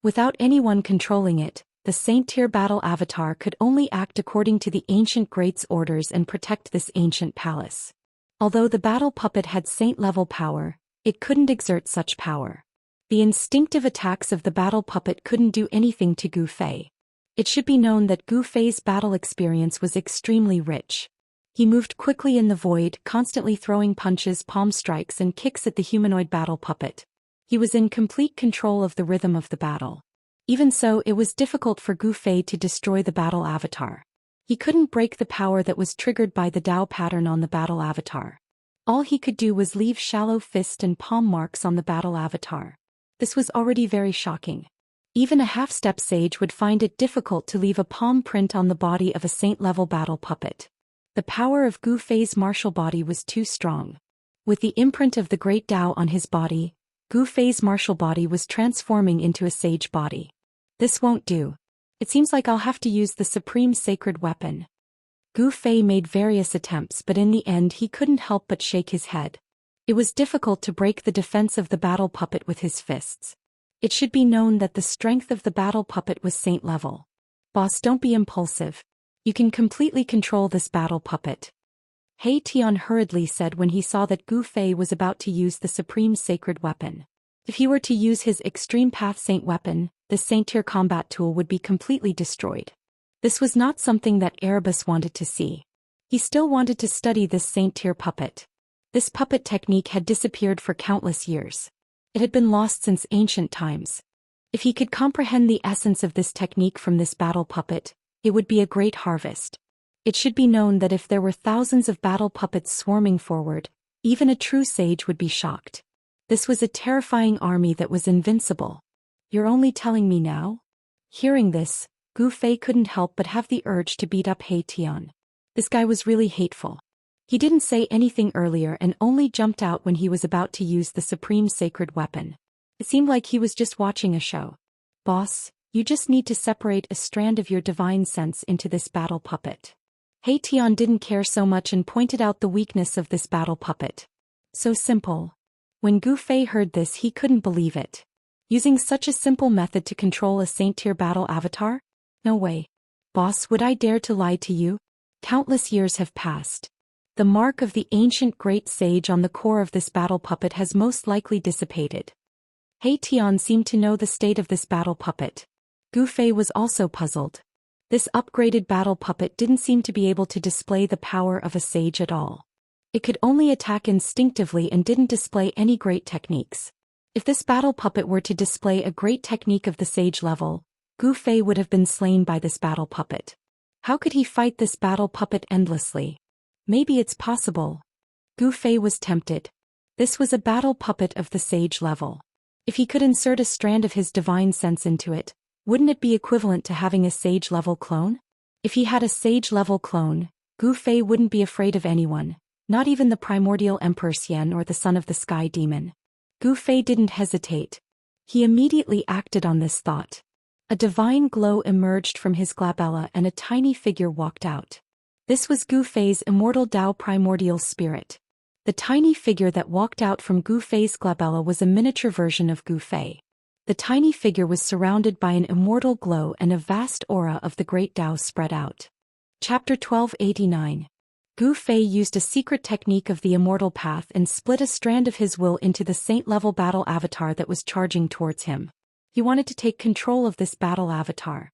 Without anyone controlling it, the Saint-tier battle avatar could only act according to the ancient great's orders and protect this ancient palace. Although the battle puppet had saint-level power, it couldn't exert such power. The instinctive attacks of the battle puppet couldn't do anything to Gu Fei. It should be known that Gu Fei's battle experience was extremely rich. He moved quickly in the void, constantly throwing punches, palm strikes and kicks at the humanoid battle puppet. He was in complete control of the rhythm of the battle. Even so, it was difficult for Gu Fei to destroy the battle avatar. He couldn't break the power that was triggered by the Dao pattern on the battle avatar. All he could do was leave shallow fist and palm marks on the battle avatar. This was already very shocking. Even a half-step sage would find it difficult to leave a palm print on the body of a saint-level battle puppet. The power of Gu Fei's martial body was too strong. With the imprint of the great Dao on his body, Gu Fei's martial body was transforming into a sage body. This won't do. It seems like I'll have to use the supreme sacred weapon. Gu Fei made various attempts, but in the end he couldn't help but shake his head. It was difficult to break the defense of the battle puppet with his fists. It should be known that the strength of the battle puppet was saint level. Boss, don't be impulsive. You can completely control this battle puppet. He Tian hurriedly said when he saw that Gu Fei was about to use the supreme sacred weapon. If he were to use his extreme path saint weapon, this saint tier combat tool would be completely destroyed. This was not something that Erebus wanted to see. He still wanted to study this saint tier puppet. This puppet technique had disappeared for countless years. It had been lost since ancient times. If he could comprehend the essence of this technique from this battle puppet, it would be a great harvest. It should be known that if there were thousands of battle puppets swarming forward, even a true sage would be shocked. This was a terrifying army that was invincible. You're only telling me now? Hearing this, Gu Fei couldn't help but have the urge to beat up He Tian. This guy was really hateful. He didn't say anything earlier and only jumped out when he was about to use the supreme sacred weapon. It seemed like he was just watching a show. Boss, you just need to separate a strand of your divine sense into this battle puppet. He Tian didn't care so much and pointed out the weakness of this battle puppet. So simple. When Gu Fei heard this, he couldn't believe it. Using such a simple method to control a saint-tier battle avatar? No way. Boss, would I dare to lie to you? Countless years have passed. The mark of the ancient great sage on the core of this battle puppet has most likely dissipated. He Tian seemed to know the state of this battle puppet. Gu Fei was also puzzled. This upgraded battle puppet didn't seem to be able to display the power of a sage at all. It could only attack instinctively and didn't display any great techniques. If this battle puppet were to display a great technique of the sage level, Gu Fei would have been slain by this battle puppet. How could he fight this battle puppet endlessly? Maybe it's possible. Gu Fei was tempted. This was a battle puppet of the sage level. If he could insert a strand of his divine sense into it, wouldn't it be equivalent to having a sage level clone? If he had a sage level clone, Gu Fei wouldn't be afraid of anyone, not even the primordial Emperor Xian or the son of the sky demon. Gu Fei didn't hesitate. He immediately acted on this thought. A divine glow emerged from his glabella and a tiny figure walked out. This was Gu Fei's immortal Dao primordial spirit. The tiny figure that walked out from Gu Fei's glabella was a miniature version of Gu Fei. The tiny figure was surrounded by an immortal glow and a vast aura of the great Dao spread out. Chapter 1289. Gu Fei used a secret technique of the immortal path and split a strand of his will into the saint-level battle avatar that was charging towards him. He wanted to take control of this battle avatar.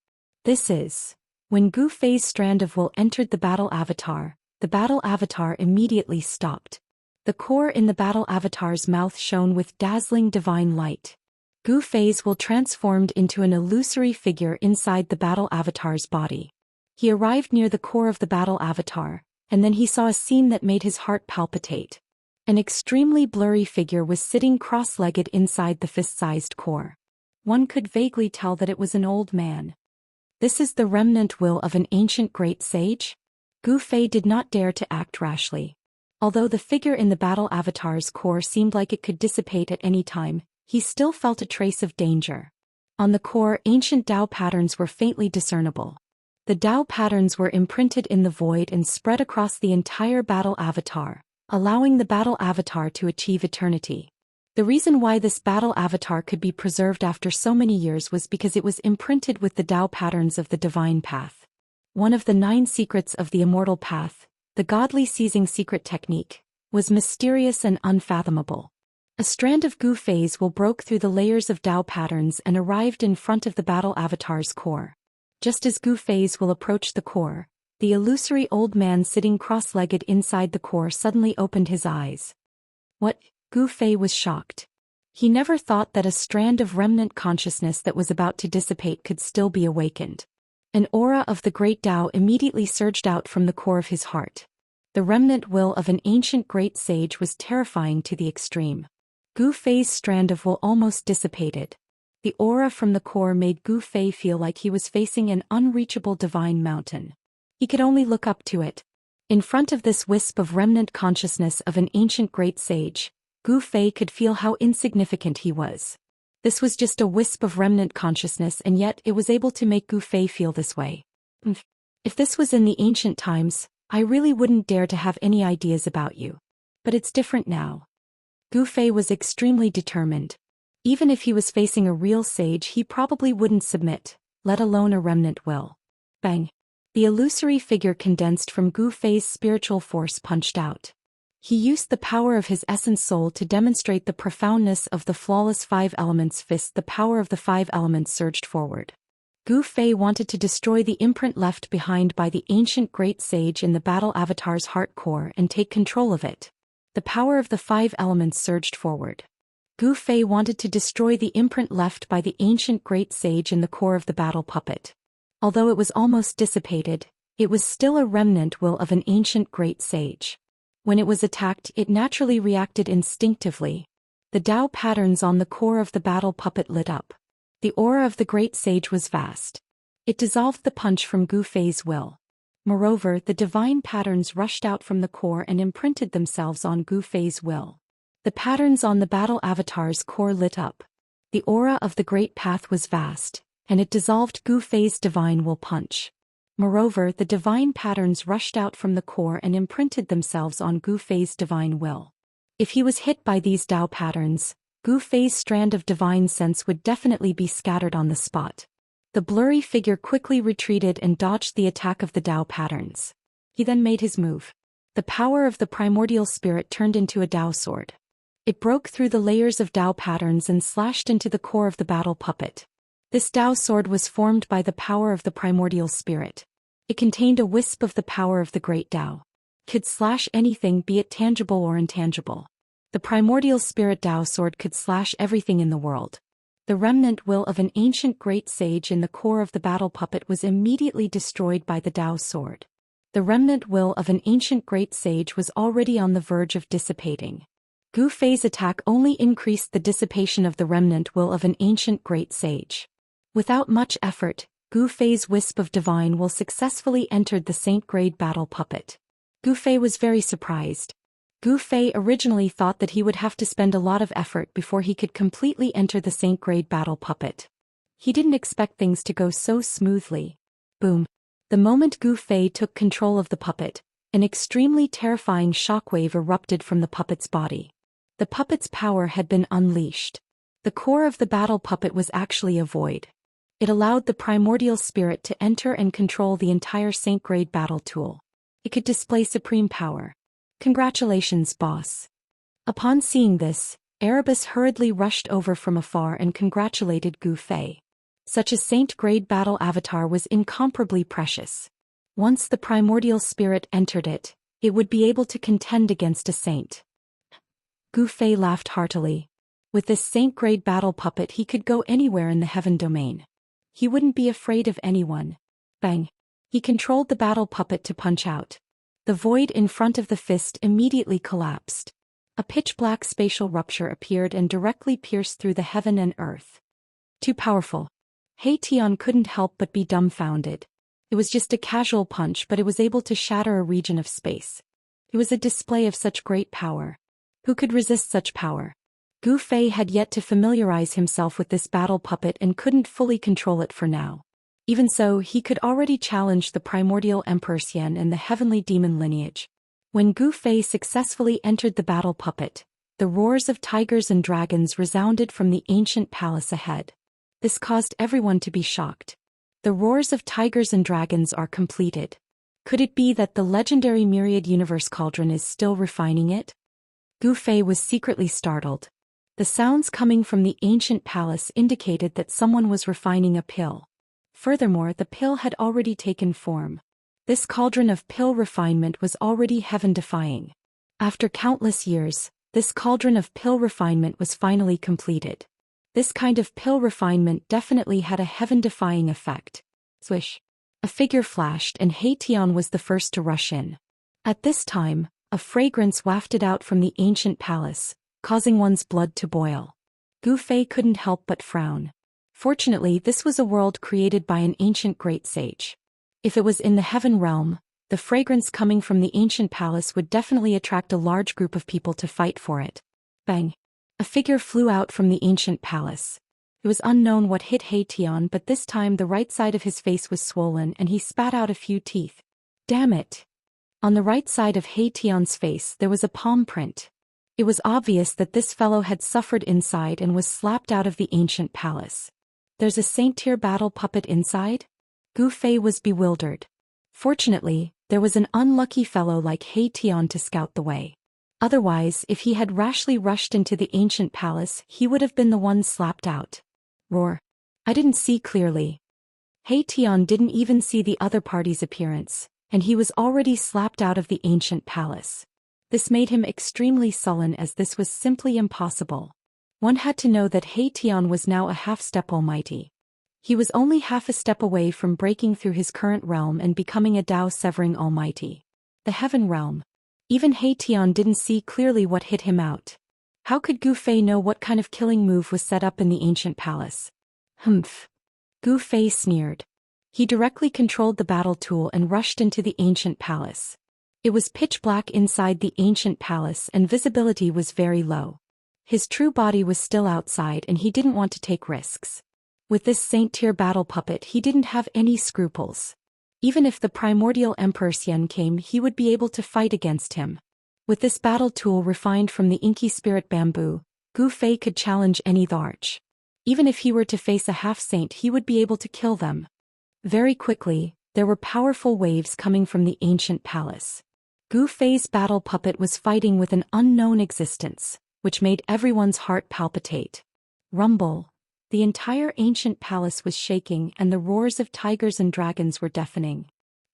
When Gu Fei's strand of will entered the battle avatar immediately stopped. The core in the battle avatar's mouth shone with dazzling divine light. Gu Fei's will transformed into an illusory figure inside the battle avatar's body. He arrived near the core of the battle avatar, and then he saw a scene that made his heart palpitate. An extremely blurry figure was sitting cross-legged inside the fist-sized core. One could vaguely tell that it was an old man. This is the remnant will of an ancient great sage? Gu Fei did not dare to act rashly. Although the figure in the battle avatar's core seemed like it could dissipate at any time, he still felt a trace of danger. On the core, ancient Dao patterns were faintly discernible. The Dao patterns were imprinted in the void and spread across the entire battle avatar, allowing the battle avatar to achieve eternity. The reason why this battle avatar could be preserved after so many years was because it was imprinted with the Dao patterns of the divine path. One of the 9 secrets of the immortal path, the godly seizing secret technique, was mysterious and unfathomable. A strand of Gu Fei's will broke through the layers of Dao patterns and arrived in front of the battle avatar's core. Just as Gu Fei's will approached the core, the illusory old man sitting cross-legged inside the core suddenly opened his eyes. What? Gu Fei was shocked. He never thought that a strand of remnant consciousness that was about to dissipate could still be awakened. An aura of the great Dao immediately surged out from the core of his heart. The remnant will of an ancient great sage was terrifying to the extreme. Gu Fei's strand of will almost dissipated. The aura from the core made Gu Fei feel like he was facing an unreachable divine mountain. He could only look up to it. In front of this wisp of remnant consciousness of an ancient great sage, Gu Fei could feel how insignificant he was. This was just a wisp of remnant consciousness, and yet it was able to make Gu Fei feel this way. If this was in the ancient times, I really wouldn't dare to have any ideas about you. But it's different now. Gu Fei was extremely determined. Even if he was facing a real sage, he probably wouldn't submit, let alone a remnant will. Bang! The illusory figure condensed from Gu Fei's spiritual force punched out. He used the power of his essence soul to demonstrate the profoundness of the flawless five elements fist. The power of the five elements surged forward. Gu Fei wanted to destroy the imprint left behind by the ancient great sage in the battle avatar's heart core and take control of it. The power of the five elements surged forward. Gu Fei wanted to destroy the imprint left by the ancient great sage in the core of the battle puppet. Although it was almost dissipated, it was still a remnant will of an ancient great sage. When it was attacked, it naturally reacted instinctively. The Dao patterns on the core of the battle puppet lit up. The aura of the great sage was vast. It dissolved the punch from Gu Fei's will. Moreover, the divine patterns rushed out from the core and imprinted themselves on Gu Fei's will. The patterns on the battle avatar's core lit up. The aura of the great path was vast, and it dissolved Gu Fei's divine will punch. Moreover, the divine patterns rushed out from the core and imprinted themselves on Gu Fei's divine will. If he was hit by these Dao patterns, Gu Fei's strand of divine sense would definitely be scattered on the spot. The blurry figure quickly retreated and dodged the attack of the Dao patterns. He then made his move. The power of the primordial spirit turned into a Dao sword. It broke through the layers of Dao patterns and slashed into the core of the battle puppet. This Dao sword was formed by the power of the primordial spirit. It contained a wisp of the power of the great Dao. Could slash anything, be it tangible or intangible. The primordial spirit Dao sword could slash everything in the world. The remnant will of an ancient great sage in the core of the battle puppet was immediately destroyed by the Dao sword. The remnant will of an ancient great sage was already on the verge of dissipating. Gu Fei's attack only increased the dissipation of the remnant will of an ancient great sage. Without much effort, Gu Fei's wisp of divine will successfully entered the saint-grade battle puppet. Gu Fei was very surprised. Gu Fei originally thought that he would have to spend a lot of effort before he could completely enter the saint-grade battle puppet. He didn't expect things to go so smoothly. Boom. The moment Gu Fei took control of the puppet, an extremely terrifying shockwave erupted from the puppet's body. The puppet's power had been unleashed. The core of the battle puppet was actually a void. It allowed the primordial spirit to enter and control the entire saint-grade battle tool. It could display supreme power. Congratulations, boss. Upon seeing this, Erebus hurriedly rushed over from afar and congratulated Gu Fei. Such a saint-grade battle avatar was incomparably precious. Once the primordial spirit entered it, it would be able to contend against a saint. Gu Fei laughed heartily. With this saint-grade battle puppet he could go anywhere in the heaven domain. He wouldn't be afraid of anyone. Bang! He controlled the battle puppet to punch out. The void in front of the fist immediately collapsed. A pitch-black spatial rupture appeared and directly pierced through the heaven and earth. Too powerful. He Tian couldn't help but be dumbfounded. It was just a casual punch, but it was able to shatter a region of space. It was a display of such great power. Who could resist such power? Gu Fei had yet to familiarize himself with this battle puppet and couldn't fully control it for now. Even so, he could already challenge the primordial Emperor Xian and the heavenly demon lineage. When Gu Fei successfully entered the battle puppet, the roars of tigers and dragons resounded from the ancient palace ahead. This caused everyone to be shocked. The roars of tigers and dragons are completed. Could it be that the legendary myriad universe cauldron is still refining it? Gu Fei was secretly startled. The sounds coming from the ancient palace indicated that someone was refining a pill. Furthermore, the pill had already taken form. This cauldron of pill refinement was already heaven-defying. After countless years, this cauldron of pill refinement was finally completed. This kind of pill refinement definitely had a heaven-defying effect. Swish! A figure flashed and He Tian was the first to rush in. At this time, a fragrance wafted out from the ancient palace, causing one's blood to boil. Gu Fei couldn't help but frown. Fortunately, this was a world created by an ancient great sage. If it was in the heaven realm, the fragrance coming from the ancient palace would definitely attract a large group of people to fight for it. Bang! A figure flew out from the ancient palace. It was unknown what hit He Tian, but this time the right side of his face was swollen and he spat out a few teeth. Damn it! On the right side of He Tian's face there was a palm print. It was obvious that this fellow had suffered inside and was slapped out of the ancient palace. There's a saint-tier battle puppet inside? Gu Fei was bewildered. Fortunately, there was an unlucky fellow like He Tian to scout the way. Otherwise, if he had rashly rushed into the ancient palace, he would have been the one slapped out. Roar. I didn't see clearly. He Tian didn't even see the other party's appearance, and he was already slapped out of the ancient palace. This made him extremely sullen as this was simply impossible. One had to know that He Tian was now a half-step almighty. He was only half a step away from breaking through his current realm and becoming a Dao-severing almighty. The heaven realm. Even He Tian didn't see clearly what hit him out. How could Gu Fei know what kind of killing move was set up in the ancient palace? Humph. Gu Fei sneered. He directly controlled the battle tool and rushed into the ancient palace. It was pitch black inside the ancient palace and visibility was very low. His true body was still outside and he didn't want to take risks. With this saint-tier battle puppet he didn't have any scruples. Even if the primordial Emperor Xian came, he would be able to fight against him. With this battle tool refined from the inky spirit bamboo, Gu Fei could challenge any Arch. Even if he were to face a half-saint, he would be able to kill them. Very quickly, there were powerful waves coming from the ancient palace. Gu Fei's battle puppet was fighting with an unknown existence, which made everyone's heart palpitate. Rumble. The entire ancient palace was shaking and the roars of tigers and dragons were deafening.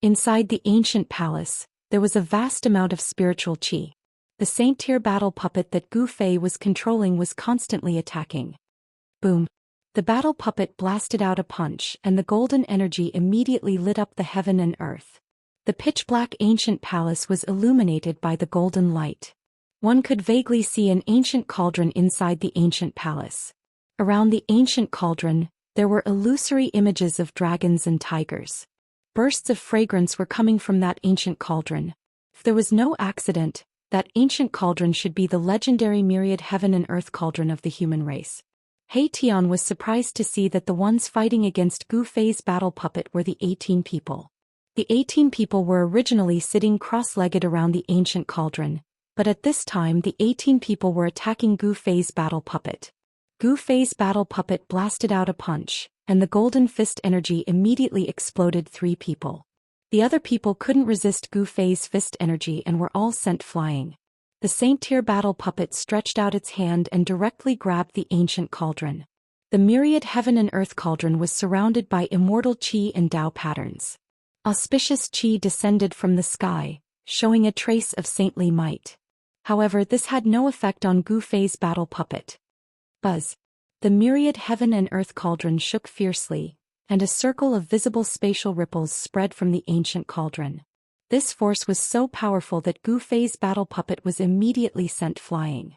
Inside the ancient palace, there was a vast amount of spiritual qi. The saint-tier battle puppet that Gu Fei was controlling was constantly attacking. Boom. The battle puppet blasted out a punch and the golden energy immediately lit up the heaven and earth. The pitch-black ancient palace was illuminated by the golden light. One could vaguely see an ancient cauldron inside the ancient palace. Around the ancient cauldron, there were illusory images of dragons and tigers. Bursts of fragrance were coming from that ancient cauldron. If there was no accident, that ancient cauldron should be the legendary myriad heaven and earth cauldron of the human race. He Tian was surprised to see that the ones fighting against Gu Fei's battle puppet were the 18 people. The 18 people were originally sitting cross-legged around the ancient cauldron, but at this time the 18 people were attacking Gu Fei's battle puppet. Gu Fei's battle puppet blasted out a punch, and the golden fist energy immediately exploded 3 people. The other people couldn't resist Gu Fei's fist energy and were all sent flying. The saint-tier battle puppet stretched out its hand and directly grabbed the ancient cauldron. The myriad heaven and earth cauldron was surrounded by immortal qi and Dao patterns. Auspicious qi descended from the sky, showing a trace of saintly might. However, this had no effect on Gu Fei's battle puppet. Buzz. The myriad heaven and earth cauldron shook fiercely, and a circle of visible spatial ripples spread from the ancient cauldron. This force was so powerful that Gu Fei's battle puppet was immediately sent flying.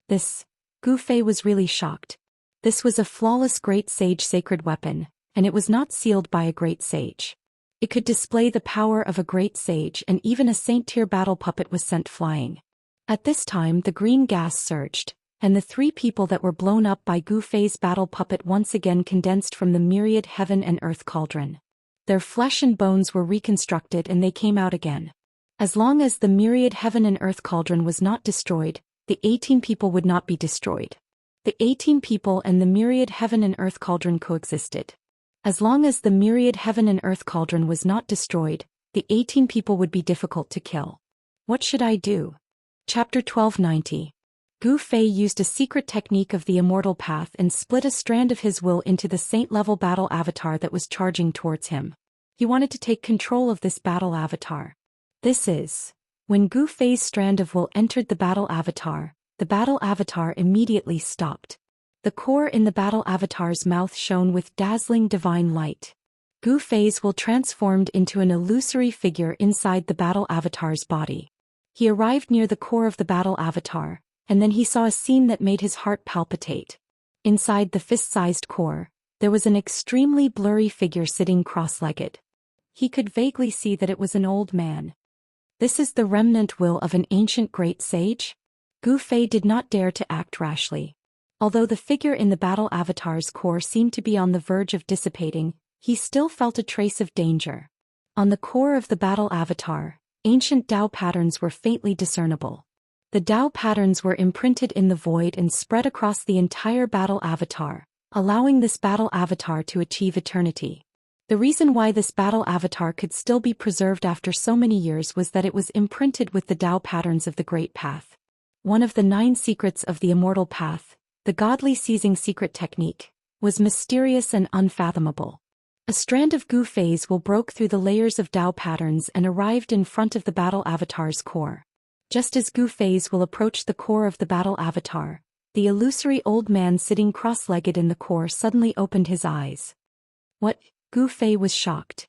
Gu Fei was really shocked. This was a flawless great sage sacred weapon, and it was not sealed by a great sage. It could display the power of a great sage, and even a saint-tier battle puppet was sent flying. At this time the green gas surged, and the 3 people that were blown up by Gu Fei's battle puppet once again condensed from the myriad heaven and earth cauldron. Their flesh and bones were reconstructed and they came out again. As long as the myriad heaven and earth cauldron was not destroyed, the 18 people would not be destroyed. The 18 people and the myriad heaven and earth cauldron coexisted. As long as the myriad heaven and earth cauldron was not destroyed, the 18 people would be difficult to kill. What should I do? Chapter 1290. Gu Fei used a secret technique of the immortal path and split a strand of his will into the saint-level battle avatar that was charging towards him. He wanted to take control of this battle avatar. When Gu Fei's strand of will entered the battle avatar immediately stopped. The core in the battle avatar's mouth shone with dazzling divine light. Gu Fei's will transformed into an illusory figure inside the battle avatar's body. He arrived near the core of the battle avatar, and then he saw a scene that made his heart palpitate. Inside the fist-sized core, there was an extremely blurry figure sitting cross-legged. He could vaguely see that it was an old man. This is the remnant will of an ancient great sage? Gu Fei did not dare to act rashly. Although the figure in the battle avatar's core seemed to be on the verge of dissipating, he still felt a trace of danger. On the core of the battle avatar, ancient Dao patterns were faintly discernible. The Dao patterns were imprinted in the void and spread across the entire battle avatar, allowing this battle avatar to achieve eternity. The reason why this battle avatar could still be preserved after so many years was that it was imprinted with the Dao patterns of the Great Path. One of the 9 secrets of the Immortal Path, the godly seizing secret technique, was mysterious and unfathomable. A strand of Gu Fei's will broke through the layers of Dao patterns and arrived in front of the battle avatar's core. Just as Gu Fei's will approached the core of the battle avatar, the illusory old man sitting cross-legged in the core suddenly opened his eyes. What? Gu Fei was shocked.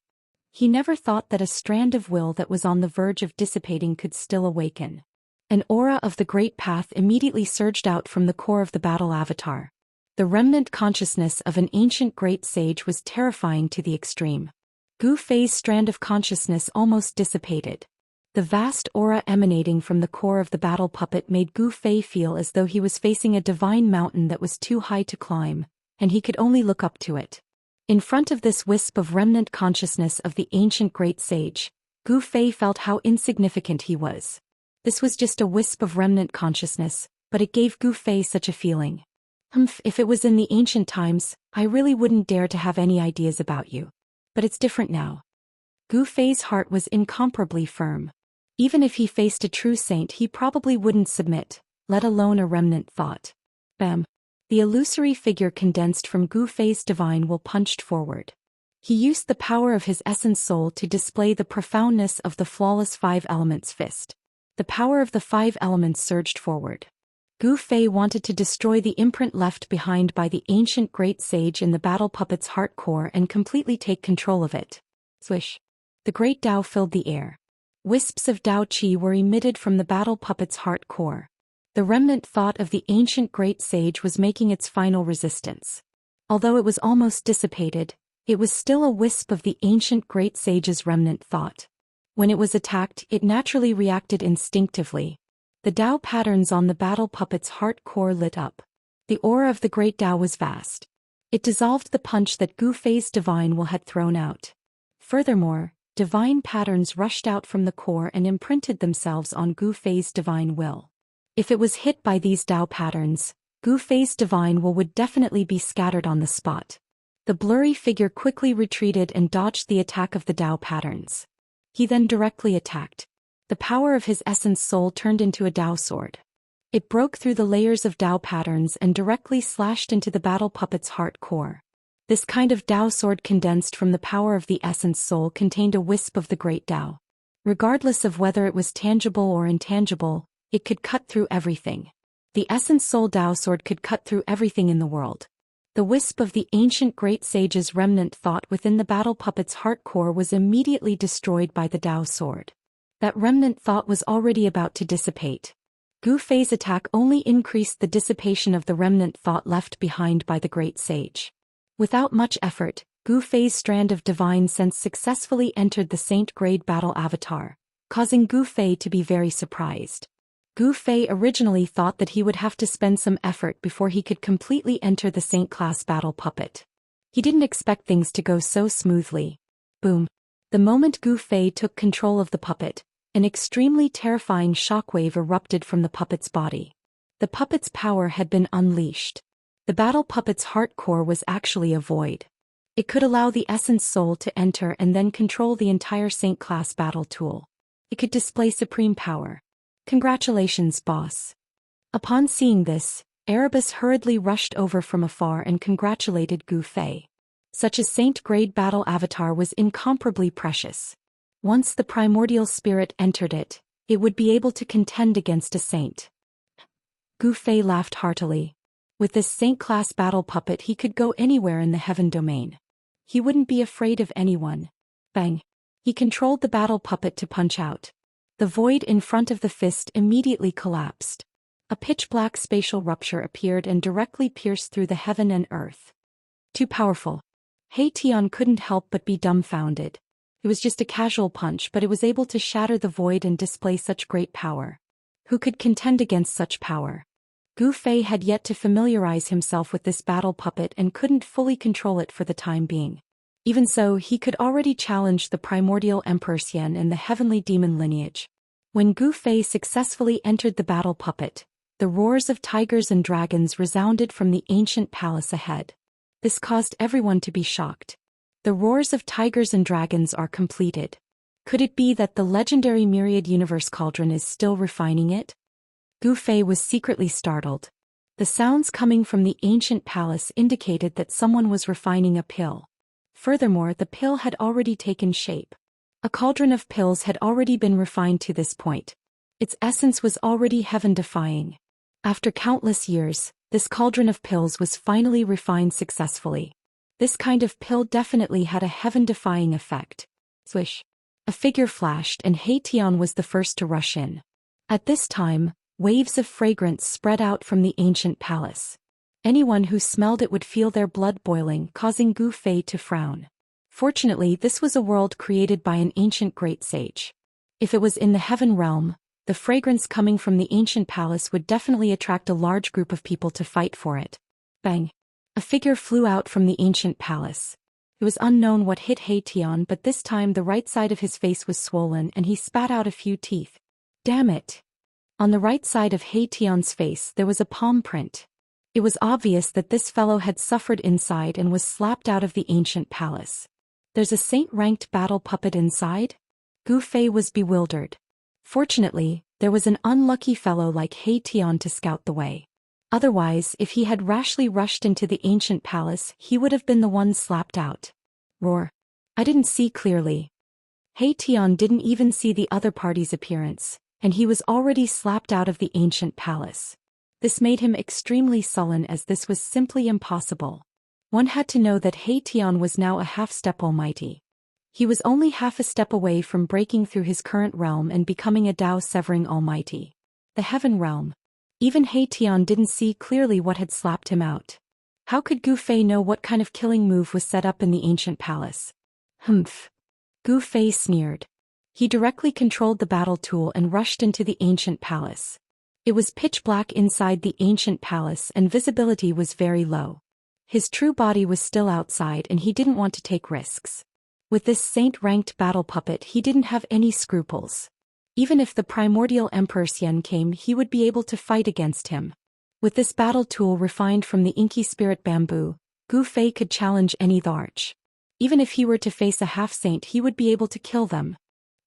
He never thought that a strand of will that was on the verge of dissipating could still awaken. An aura of the Great Path immediately surged out from the core of the battle avatar. The remnant consciousness of an ancient great sage was terrifying to the extreme. Gu Fei's strand of consciousness almost dissipated. The vast aura emanating from the core of the battle puppet made Gu Fei feel as though he was facing a divine mountain that was too high to climb, and he could only look up to it. In front of this wisp of remnant consciousness of the ancient great sage, Gu Fei felt how insignificant he was. This was just a wisp of remnant consciousness, but it gave Gu Fei such a feeling. If it was in the ancient times, I really wouldn't dare to have any ideas about you. But it's different now. Gu Fei's heart was incomparably firm. Even if he faced a true saint, he probably wouldn't submit, let alone a remnant thought. Bam! The illusory figure condensed from Gu Fei's divine will punched forward. He used the power of his essence soul to display the profoundness of the flawless 5 elements fist. The power of the 5 elements surged forward. Gu Fei wanted to destroy the imprint left behind by the ancient great sage in the battle puppet's heart core and completely take control of it. Swish! The great Dao filled the air. Wisps of Dao Qi were emitted from the battle puppet's heart core. The remnant thought of the ancient great sage was making its final resistance. Although it was almost dissipated, it was still a wisp of the ancient great sage's remnant thought. When it was attacked, it naturally reacted instinctively. The Dao patterns on the battle puppet's heart core lit up. The aura of the great Dao was vast. It dissolved the punch that Gu Fei's divine will had thrown out. Furthermore, divine patterns rushed out from the core and imprinted themselves on Gu Fei's divine will. If it was hit by these Dao patterns, Gu Fei's divine will would definitely be scattered on the spot. The blurry figure quickly retreated and dodged the attack of the Dao patterns. He then directly attacked. The power of his essence soul turned into a Dao sword. It broke through the layers of Dao patterns and directly slashed into the battle puppet's heart core. This kind of Dao sword condensed from the power of the essence soul contained a wisp of the great Dao. Regardless of whether it was tangible or intangible, it could cut through everything. The essence soul Dao sword could cut through everything in the world. The wisp of the ancient great sage's remnant thought within the battle puppet's heart core was immediately destroyed by the Dao sword. That remnant thought was already about to dissipate. Gu Fei's attack only increased the dissipation of the remnant thought left behind by the great sage. Without much effort, Gu Fei's strand of divine sense successfully entered the saint-grade battle avatar, causing Gu Fei to be very surprised. Gu Fei originally thought that he would have to spend some effort before he could completely enter the saint-class battle puppet. He didn't expect things to go so smoothly. Boom! The moment Gu Fei took control of the puppet, an extremely terrifying shockwave erupted from the puppet's body. The puppet's power had been unleashed. The battle puppet's heart core was actually a void. It could allow the essence soul to enter and then control the entire saint-class battle tool. It could display supreme power. Congratulations, boss. Upon seeing this, Erebus hurriedly rushed over from afar and congratulated Gu Fei. Such a saint-grade battle avatar was incomparably precious. Once the primordial spirit entered it, it would be able to contend against a saint. Gu Fei laughed heartily. With this saint-class battle puppet he could go anywhere in the heaven domain. He wouldn't be afraid of anyone. Bang! He controlled the battle puppet to punch out. The void in front of the fist immediately collapsed. A pitch-black spatial rupture appeared and directly pierced through the heaven and earth. Too powerful. Hei Tian couldn't help but be dumbfounded. It was just a casual punch, but it was able to shatter the void and display such great power. Who could contend against such power? Gu Fei had yet to familiarize himself with this battle puppet and couldn't fully control it for the time being. Even so, he could already challenge the primordial Emperor Xian and the heavenly demon lineage. When Gu Fei successfully entered the battle puppet, the roars of tigers and dragons resounded from the ancient palace ahead. This caused everyone to be shocked. The roars of tigers and dragons are completed. Could it be that the legendary Myriad Universe Cauldron is still refining it? Gu Fei was secretly startled. The sounds coming from the ancient palace indicated that someone was refining a pill. Furthermore, the pill had already taken shape. A cauldron of pills had already been refined to this point. Its essence was already heaven-defying. After countless years, this cauldron of pills was finally refined successfully. This kind of pill definitely had a heaven-defying effect. Swish. A figure flashed and He Tian was the first to rush in. At this time, waves of fragrance spread out from the ancient palace. Anyone who smelled it would feel their blood boiling, causing Gu Fei to frown. Fortunately, this was a world created by an ancient great sage. If it was in the heaven realm, the fragrance coming from the ancient palace would definitely attract a large group of people to fight for it. Bang! A figure flew out from the ancient palace. It was unknown what hit He Tian, but this time the right side of his face was swollen and he spat out a few teeth. Damn it! On the right side of He Tian's face there was a palm print. It was obvious that this fellow had suffered inside and was slapped out of the ancient palace. There's a saint-ranked battle puppet inside? Gu Fei was bewildered. Fortunately, there was an unlucky fellow like He Tian to scout the way. Otherwise, if he had rashly rushed into the ancient palace, he would have been the one slapped out. Roar. I didn't see clearly. He Tian didn't even see the other party's appearance, and he was already slapped out of the ancient palace. This made him extremely sullen as this was simply impossible. One had to know that He Tian was now a half-step almighty. He was only half a step away from breaking through his current realm and becoming a Dao-severing almighty. The heaven realm. Even He Tian didn't see clearly what had slapped him out. How could Gu Fei know what kind of killing move was set up in the ancient palace? Humph. Gu Fei sneered. He directly controlled the battle tool and rushed into the ancient palace. It was pitch black inside the ancient palace and visibility was very low. His true body was still outside and he didn't want to take risks. With this saint-ranked battle puppet he didn't have any scruples. Even if the primordial Emperor Xian came, he would be able to fight against him. With this battle tool refined from the inky spirit bamboo, Gu Fei could challenge any Arch. Even if he were to face a half-saint he would be able to kill them.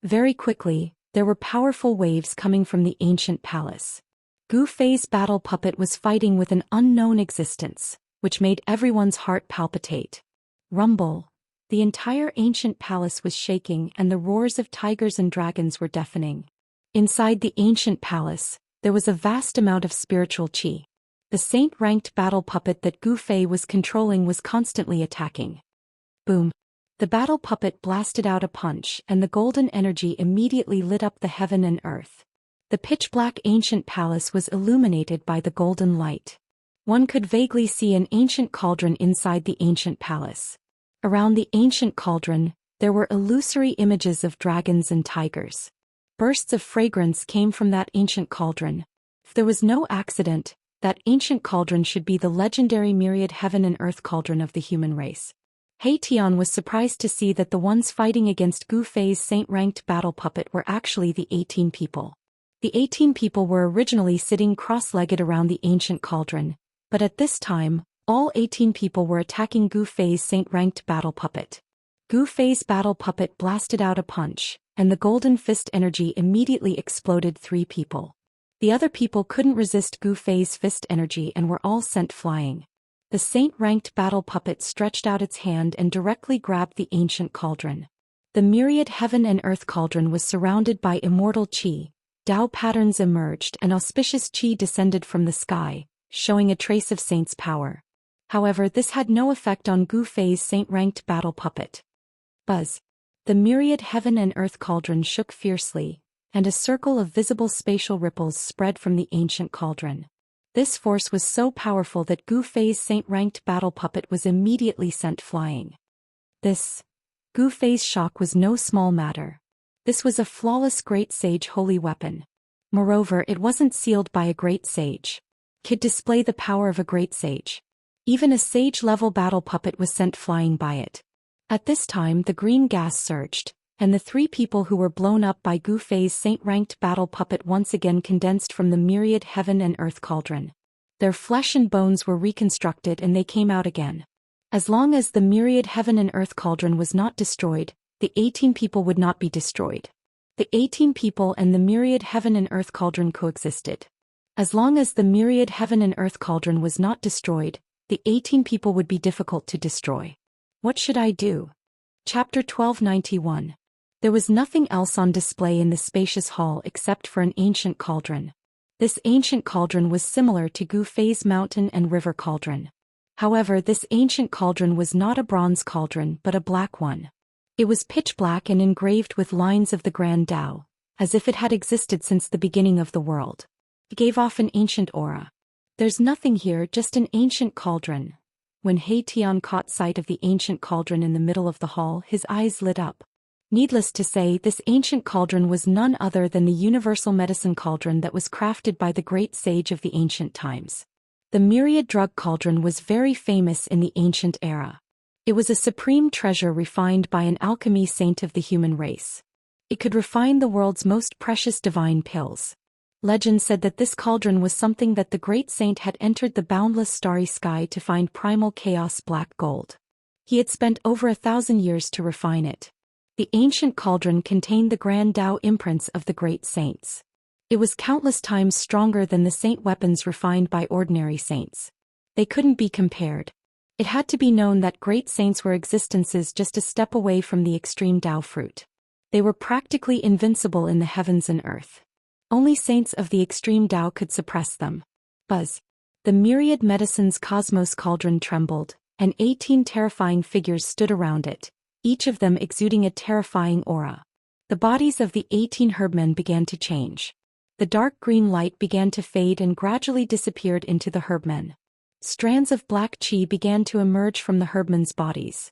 Very quickly, there were powerful waves coming from the ancient palace. Gu Fei's battle puppet was fighting with an unknown existence, which made everyone's heart palpitate. Rumble. The entire ancient palace was shaking and the roars of tigers and dragons were deafening. Inside the ancient palace, there was a vast amount of spiritual qi. The saint-ranked battle puppet that Gu Fei was controlling was constantly attacking. Boom. The battle puppet blasted out a punch and the golden energy immediately lit up the heaven and earth. The pitch-black ancient palace was illuminated by the golden light. One could vaguely see an ancient cauldron inside the ancient palace. Around the ancient cauldron, there were illusory images of dragons and tigers. Bursts of fragrance came from that ancient cauldron. If there was no accident, that ancient cauldron should be the legendary myriad heaven and earth cauldron of the human race. He Tian was surprised to see that the ones fighting against Gu Fei's saint-ranked battle puppet were actually the 18 people. The 18 people were originally sitting cross-legged around the ancient cauldron, but at this time, all 18 people were attacking Gu Fei's saint-ranked battle puppet. Gu Fei's battle puppet blasted out a punch, and the golden fist energy immediately exploded 3 people. The other people couldn't resist Gu Fei's fist energy and were all sent flying. The saint-ranked battle puppet stretched out its hand and directly grabbed the ancient cauldron. The myriad heaven and earth cauldron was surrounded by immortal qi. Dao patterns emerged and auspicious qi descended from the sky, showing a trace of saint's power. However, this had no effect on Gu Fei's saint-ranked battle puppet. Buzz. The myriad heaven and earth cauldron shook fiercely, and a circle of visible spatial ripples spread from the ancient cauldron. This force was so powerful that Gu Fei's saint-ranked battle puppet was immediately sent flying. Gu Fei's shock was no small matter. This was a flawless great sage holy weapon. Moreover, it wasn't sealed by a great sage. Could display the power of a great sage. Even a sage-level battle puppet was sent flying by it. At this time the green gas surged, and the 3 people who were blown up by Gu Fei's saint-ranked battle puppet once again condensed from the myriad heaven and earth cauldron. Their flesh and bones were reconstructed and they came out again. As long as the myriad heaven and earth cauldron was not destroyed, the 18 people would not be destroyed. The 18 people and the myriad heaven and earth cauldron coexisted. As long as the myriad heaven and earth cauldron was not destroyed, the 18 people would be difficult to destroy. What should I do? Chapter 1291. There was nothing else on display in the spacious hall except for an ancient cauldron. This ancient cauldron was similar to Gu Fei's mountain and river cauldron. However, this ancient cauldron was not a bronze cauldron but a black one. It was pitch black and engraved with lines of the Grand Tao, as if it had existed since the beginning of the world. It gave off an ancient aura. There's nothing here, just an ancient cauldron. When He Tian caught sight of the ancient cauldron in the middle of the hall, his eyes lit up. Needless to say, this ancient cauldron was none other than the universal medicine cauldron that was crafted by the great sage of the ancient times. The myriad drug cauldron was very famous in the ancient era. It was a supreme treasure refined by an alchemy saint of the human race. It could refine the world's most precious divine pills. Legend said that this cauldron was something that the great saint had entered the boundless starry sky to find primal chaos black gold. He had spent over 1,000 years to refine it. The ancient cauldron contained the Grand Tao imprints of the great saints. It was countless times stronger than the saint weapons refined by ordinary saints. They couldn't be compared. It had to be known that great saints were existences just a step away from the extreme Tao fruit. They were practically invincible in the heavens and earth. Only saints of the extreme Tao could suppress them. Buzz. The myriad medicines cosmos cauldron trembled, and 18 terrifying figures stood around it, each of them exuding a terrifying aura. The bodies of the 18 herbmen began to change. The dark green light began to fade and gradually disappeared into the herbmen. Strands of black qi began to emerge from the herbmen's bodies.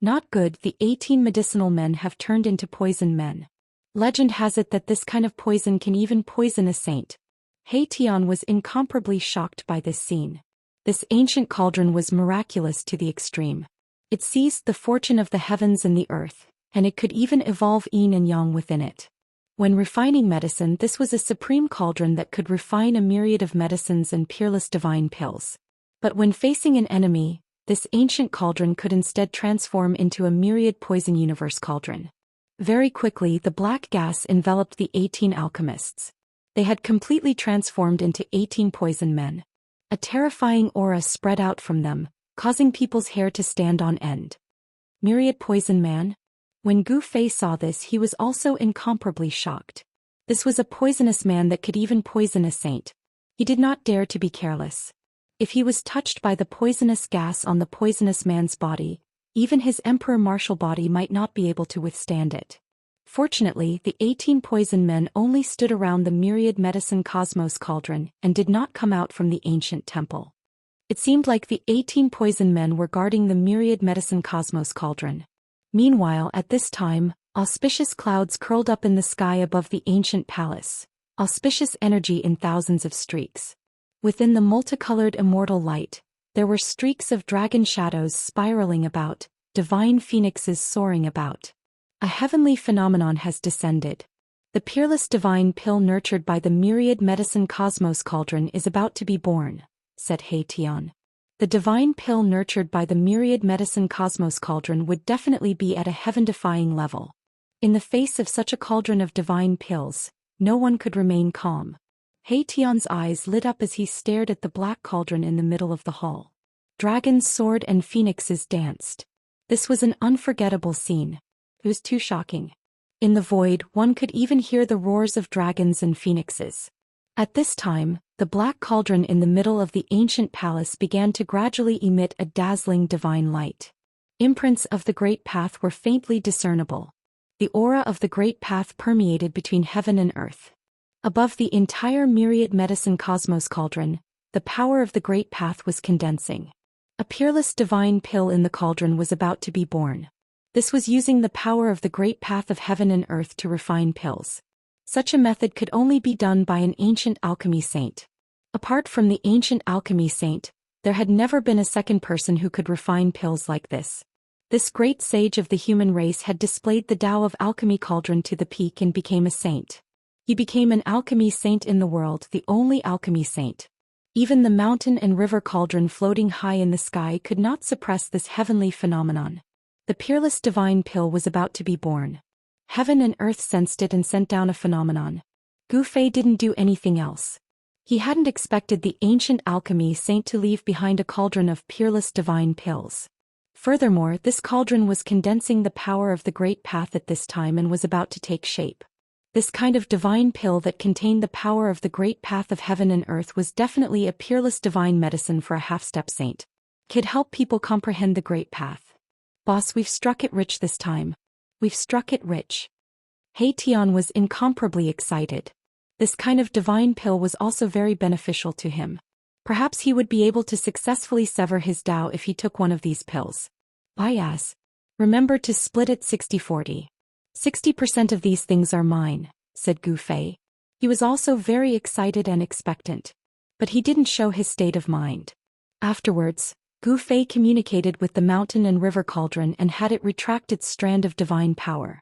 Not good, the 18 medicinal men have turned into poison men. Legend has it that this kind of poison can even poison a saint. He Tian was incomparably shocked by this scene. This ancient cauldron was miraculous to the extreme. It seized the fortune of the heavens and the earth, and it could even evolve yin and yang within it. When refining medicine, this was a supreme cauldron that could refine a myriad of medicines and peerless divine pills. But when facing an enemy, this ancient cauldron could instead transform into a myriad poison universe cauldron. Very quickly, the black gas enveloped the 18 alchemists. They had completely transformed into 18 poison men. A terrifying aura spread out from them, causing people's hair to stand on end. Myriad poison man? When Gu Fei saw this, he was also incomparably shocked. This was a poisonous man that could even poison a saint. He did not dare to be careless. If he was touched by the poisonous gas on the poisonous man's body, even his emperor martial body might not be able to withstand it. Fortunately, the 18 poison men only stood around the myriad medicine cosmos cauldron and did not come out from the ancient temple. It seemed like the 18 poison men were guarding the myriad medicine cosmos cauldron. Meanwhile, at this time, auspicious clouds curled up in the sky above the ancient palace, auspicious energy in thousands of streaks. Within the multicolored immortal light, there were streaks of dragon shadows spiraling about, divine phoenixes soaring about. A heavenly phenomenon has descended. The peerless divine pill nurtured by the myriad medicine cosmos cauldron is about to be born, said He Tian. The divine pill nurtured by the myriad medicine cosmos cauldron would definitely be at a heaven-defying level. In the face of such a cauldron of divine pills, no one could remain calm. He Tian's eyes lit up as he stared at the black cauldron in the middle of the hall. Dragons soared and phoenixes danced. This was an unforgettable scene. It was too shocking. In the void, one could even hear the roars of dragons and phoenixes. At this time, the black cauldron in the middle of the ancient palace began to gradually emit a dazzling divine light. Imprints of the Great Path were faintly discernible. The aura of the Great Path permeated between heaven and earth. Above the entire myriad medicine cosmos cauldron, the power of the Great Path was condensing. A peerless divine pill in the cauldron was about to be born. This was using the power of the Great Path of heaven and earth to refine pills. Such a method could only be done by an ancient alchemy saint. Apart from the ancient alchemy saint, there had never been a second person who could refine pills like this. This great sage of the human race had displayed the Tao of alchemy cauldron to the peak and became a saint. He became an alchemy saint in the world, the only alchemy saint. Even the mountain and river cauldron floating high in the sky could not suppress this heavenly phenomenon. The peerless divine pill was about to be born. Heaven and earth sensed it and sent down a phenomenon. Gu Fei didn't do anything else. He hadn't expected the ancient alchemy saint to leave behind a cauldron of peerless divine pills. Furthermore, this cauldron was condensing the power of the great path at this time and was about to take shape. This kind of divine pill that contained the power of the great path of heaven and earth was definitely a peerless divine medicine for a half-step saint. Could help people comprehend the great path. Boss, we've struck it rich this time. We've struck it rich. He Tian was incomparably excited. This kind of divine pill was also very beneficial to him. Perhaps he would be able to successfully sever his Tao if he took one of these pills. Bias. Remember to split it 60-40. 60% of these things are mine, said Gu Fei. He was also very excited and expectant. But he didn't show his state of mind. Afterwards, Gu Fei communicated with the mountain and river cauldron and had it retract its strand of divine power.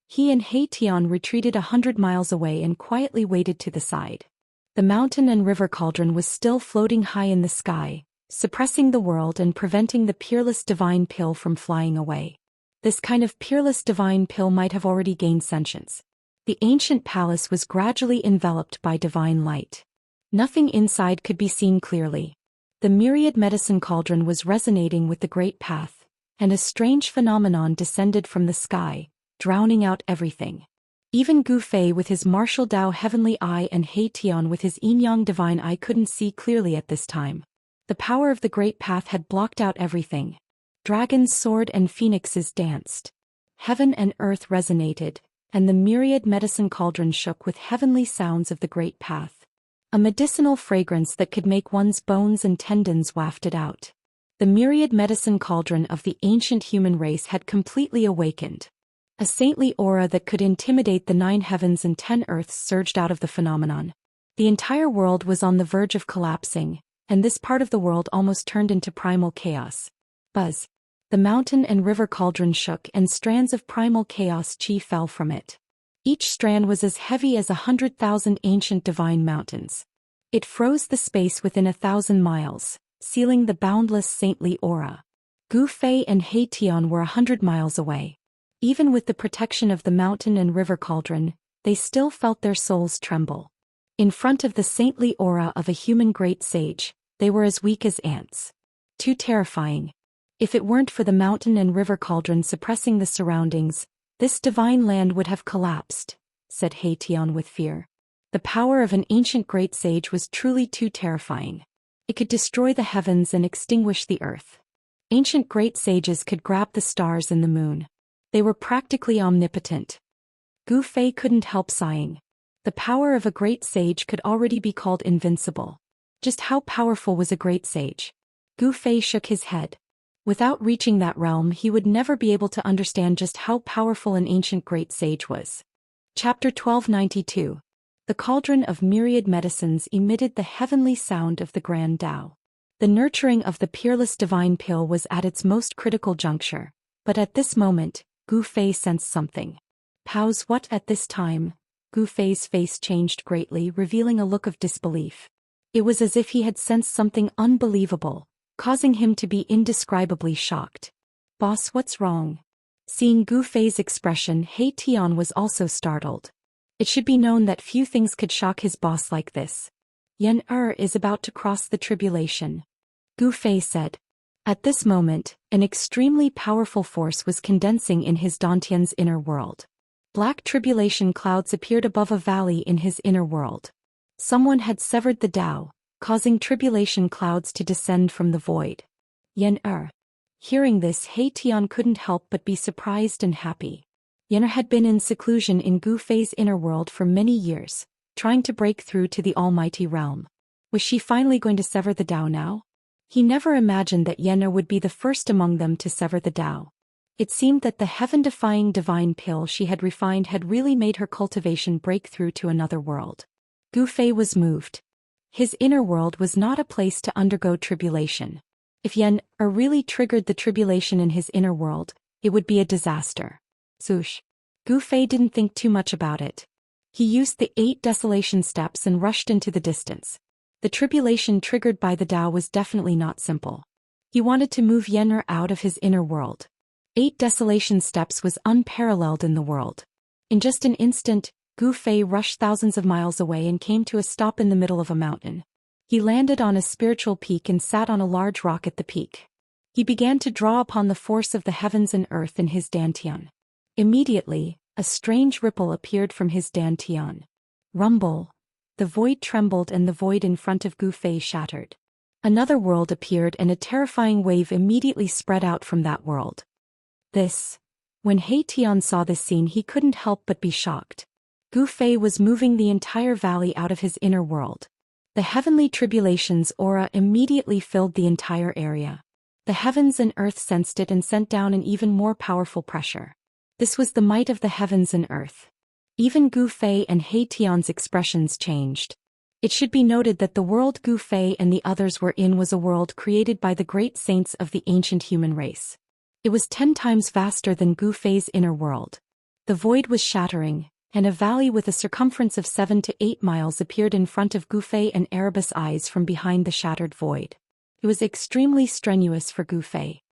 He and He Tian retreated 100 miles away and quietly waited to the side. The mountain and river cauldron was still floating high in the sky, suppressing the world and preventing the peerless divine pill from flying away. This kind of peerless divine pill might have already gained sentience. The ancient palace was gradually enveloped by divine light. Nothing inside could be seen clearly. The myriad medicine cauldron was resonating with the great path, and a strange phenomenon descended from the sky, drowning out everything. Even Gu Fei with his martial Tao heavenly eye and He Tian with his yin-yang divine eye couldn't see clearly at this time. The power of the great path had blocked out everything. Dragon's sword and phoenixes danced. Heaven and earth resonated, and the myriad medicine cauldron shook with heavenly sounds of the great path. A medicinal fragrance that could make one's bones and tendons wafted out. The myriad medicine cauldron of the ancient human race had completely awakened. A saintly aura that could intimidate the 9 heavens and 10 earths surged out of the phenomenon. The entire world was on the verge of collapsing, and this part of the world almost turned into primal chaos. Buzz. The mountain and river cauldron shook and strands of primal chaos chi fell from it. Each strand was as heavy as 100,000 ancient divine mountains. It froze the space within 1,000 miles, sealing the boundless saintly aura. Gu Fei and He Tian were 100 miles away. Even with the protection of the mountain and river cauldron, they still felt their souls tremble. In front of the saintly aura of a human great sage, they were as weak as ants. Too terrifying. If it weren't for the mountain and river cauldron suppressing the surroundings, this divine land would have collapsed, said He Tian with fear. The power of an ancient great sage was truly too terrifying. It could destroy the heavens and extinguish the earth. Ancient great sages could grab the stars and the moon. They were practically omnipotent. Gu Fei couldn't help sighing. The power of a great sage could already be called invincible. Just how powerful was a great sage? Gu Fei shook his head. Without reaching that realm, he would never be able to understand just how powerful an ancient great sage was. Chapter 1292. The cauldron of myriad medicines emitted the heavenly sound of the grand Tao. The nurturing of the peerless divine pill was at its most critical juncture, but at this moment, Gu Fei sensed something. Pause. What? At this time, Gu Fei's face changed greatly, revealing a look of disbelief. It was as if he had sensed something unbelievable, causing him to be indescribably shocked. Boss, what's wrong? Seeing Gu Fei's expression, He Tian was also startled. It should be known that few things could shock his boss like this. Yen is about to cross the tribulation, Gu Fei said. At this moment, an extremely powerful force was condensing in his Dantian's inner world. Black tribulation clouds appeared above a valley in his inner world. Someone had severed the Tao, causing tribulation clouds to descend from the void. Yen Hearing this, He Tian couldn't help but be surprised and happy. Yen had been in seclusion in Gu Fei's inner world for many years, trying to break through to the almighty realm. Was she finally going to sever the Tao now? He never imagined that Yen would be the first among them to sever the Tao. It seemed that the heaven-defying divine pill she had refined had really made her cultivation break through to another world. Gu Fei was moved. His inner world was not a place to undergo tribulation. If Yen-Er really triggered the tribulation in his inner world, it would be a disaster. Zhoosh. Gu Fei didn't think too much about it. He used the 8 desolation steps and rushed into the distance. The tribulation triggered by the Tao was definitely not simple. He wanted to move Yen-Er out of his inner world. 8 desolation steps was unparalleled in the world. In just an instant, Gu Fei rushed thousands of miles away and came to a stop in the middle of a mountain. He landed on a spiritual peak and sat on a large rock at the peak. He began to draw upon the force of the heavens and earth in his dantian. Immediately, a strange ripple appeared from his dantian. Rumble. The void trembled and the void in front of Gu Fei shattered. Another world appeared and a terrifying wave immediately spread out from that world. When He Tian saw this scene, he couldn't help but be shocked. Gu Fei was moving the entire valley out of his inner world. The heavenly tribulation's aura immediately filled the entire area. The heavens and earth sensed it and sent down an even more powerful pressure. This was the might of the heavens and earth. Even Gu Fei and He Tian's expressions changed. It should be noted that the world Gu Fei and the others were in was a world created by the great saints of the ancient human race. It was 10 times vaster than Gu Fei's inner world. The void was shattering, and a valley with a circumference of 7 to 8 miles appeared in front of Gu Fei and Erebus' eyes from behind the shattered void. It was extremely strenuous for Gu Fei.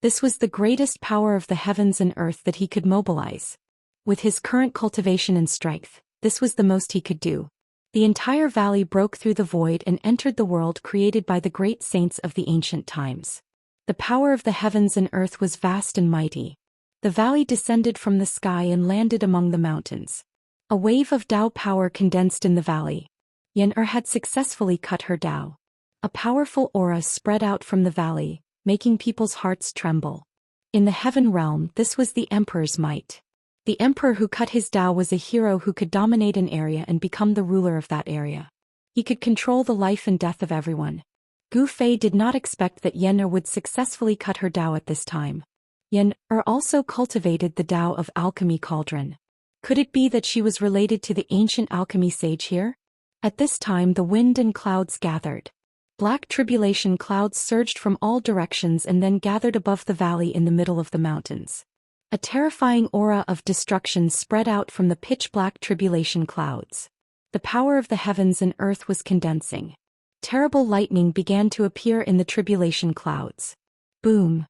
This was the greatest power of the heavens and earth that he could mobilize. With his current cultivation and strength, this was the most he could do. The entire valley broke through the void and entered the world created by the great saints of the ancient times. The power of the heavens and earth was vast and mighty. The valley descended from the sky and landed among the mountains. A wave of Tao power condensed in the valley. Yen-Er had successfully cut her Tao. A powerful aura spread out from the valley, making people's hearts tremble. In the heaven realm, this was the Emperor's might. The Emperor who cut his Tao was a hero who could dominate an area and become the ruler of that area. He could control the life and death of everyone. Gu Fei did not expect that Yen-Er would successfully cut her Tao at this time. Yen-Er also cultivated the Tao of Alchemy Cauldron. Could it be that she was related to the ancient alchemy sage here? At this time the wind and clouds gathered. Black tribulation clouds surged from all directions and then gathered above the valley in the middle of the mountains. A terrifying aura of destruction spread out from the pitch-black tribulation clouds. The power of the heavens and earth was condensing. Terrible lightning began to appear in the tribulation clouds. Boom!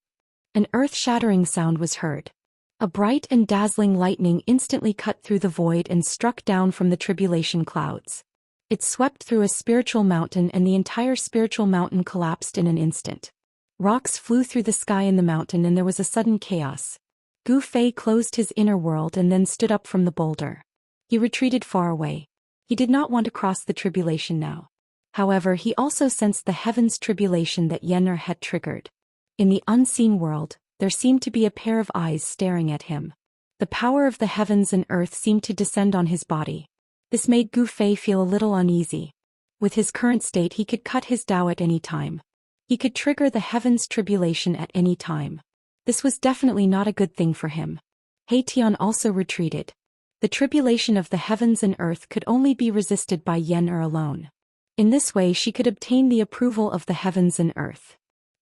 An earth-shattering sound was heard. A bright and dazzling lightning instantly cut through the void and struck down from the tribulation clouds. It swept through a spiritual mountain and the entire spiritual mountain collapsed in an instant. Rocks flew through the sky in the mountain and there was a sudden chaos. Gu Fei closed his inner world and then stood up from the boulder. He retreated far away. He did not want to cross the tribulation now. However, he also sensed the heavens' tribulation that Yen-Er had triggered. In the unseen world, there seemed to be a pair of eyes staring at him. The power of the heavens and earth seemed to descend on his body. This made Gu Fei feel a little uneasy. With his current state, he could cut his Tao at any time. He could trigger the heavens' tribulation at any time. This was definitely not a good thing for him. He Tian also retreated. The tribulation of the heavens and earth could only be resisted by Yen-Er alone. In this way she could obtain the approval of the heavens and earth.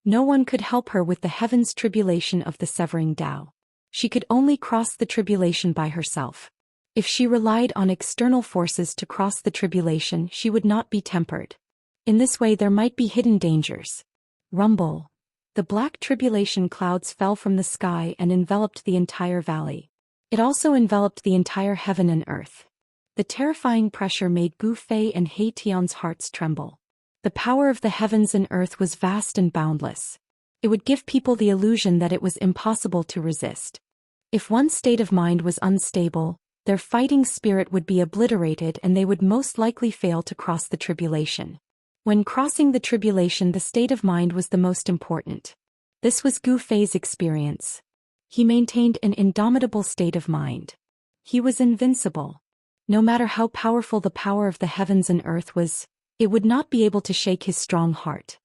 No one could help her with the heavens' tribulation of the severing Tao. She could only cross the tribulation by herself. If she relied on external forces to cross the tribulation, she would not be tempered. In this way there might be hidden dangers. Rumble. The black tribulation clouds fell from the sky and enveloped the entire valley. It also enveloped the entire heaven and earth. The terrifying pressure made Gu Fei and He Tian's hearts tremble. The power of the heavens and earth was vast and boundless. It would give people the illusion that it was impossible to resist. If one's state of mind was unstable, their fighting spirit would be obliterated and they would most likely fail to cross the tribulation. When crossing the tribulation, the state of mind was the most important. This was Gu Fei's experience. He maintained an indomitable state of mind. He was invincible. No matter how powerful the power of the heavens and earth was, it would not be able to shake his strong heart.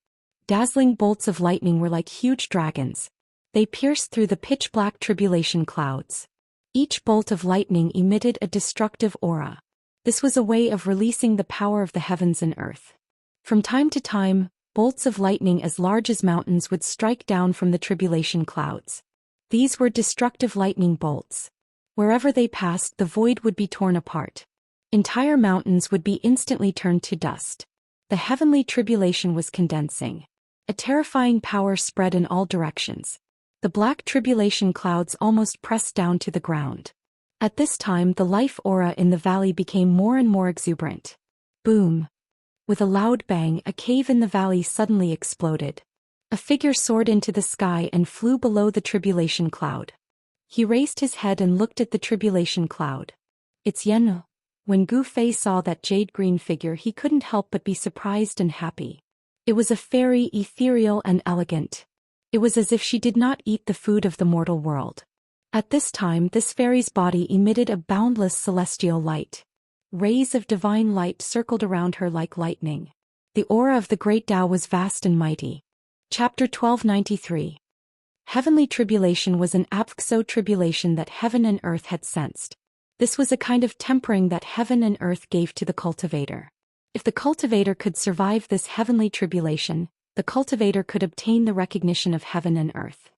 Dazzling bolts of lightning were like huge dragons. They pierced through the pitch-black tribulation clouds. Each bolt of lightning emitted a destructive aura. This was a way of releasing the power of the heavens and earth. From time to time, bolts of lightning as large as mountains would strike down from the tribulation clouds. These were destructive lightning bolts. Wherever they passed, the void would be torn apart. Entire mountains would be instantly turned to dust. The heavenly tribulation was condensing. A terrifying power spread in all directions. The black tribulation clouds almost pressed down to the ground. At this time, the life aura in the valley became more and more exuberant. Boom! With a loud bang, a cave in the valley suddenly exploded. A figure soared into the sky and flew below the tribulation cloud. He raised his head and looked at the tribulation cloud. "It's Yen." When Gu Fei saw that jade-green figure, he couldn't help but be surprised and happy. It was a fairy, ethereal and elegant. It was as if she did not eat the food of the mortal world. At this time, this fairy's body emitted a boundless celestial light. Rays of divine light circled around her like lightning. The aura of the great Tao was vast and mighty. Chapter 1293. Heavenly tribulation was an apxo tribulation that heaven and earth had sensed. This was a kind of tempering that heaven and earth gave to the cultivator. If the cultivator could survive this heavenly tribulation, the cultivator could obtain the recognition of heaven and earth.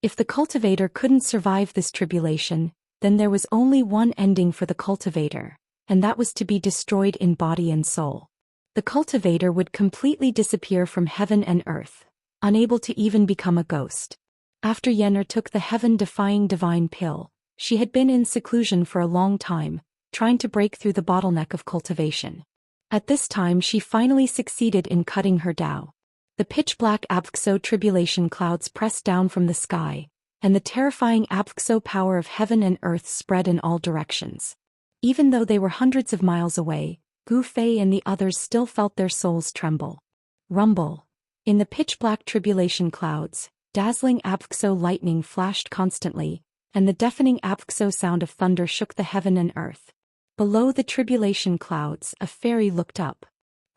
If the cultivator couldn't survive this tribulation, then there was only one ending for the cultivator, and that was to be destroyed in body and soul. The cultivator would completely disappear from heaven and earth, unable to even become a ghost. After Yen'er took the heaven-defying divine pill, she had been in seclusion for a long time, trying to break through the bottleneck of cultivation. At this time she finally succeeded in cutting her Tao. The pitch-black apxo tribulation clouds pressed down from the sky, and the terrifying apxo power of heaven and earth spread in all directions. Even though they were hundreds of miles away, Gu Fei and the others still felt their souls tremble. Rumble. In the pitch-black tribulation clouds, dazzling apxo lightning flashed constantly, and the deafening apxo sound of thunder shook the heaven and earth. Below the tribulation clouds, a fairy looked up.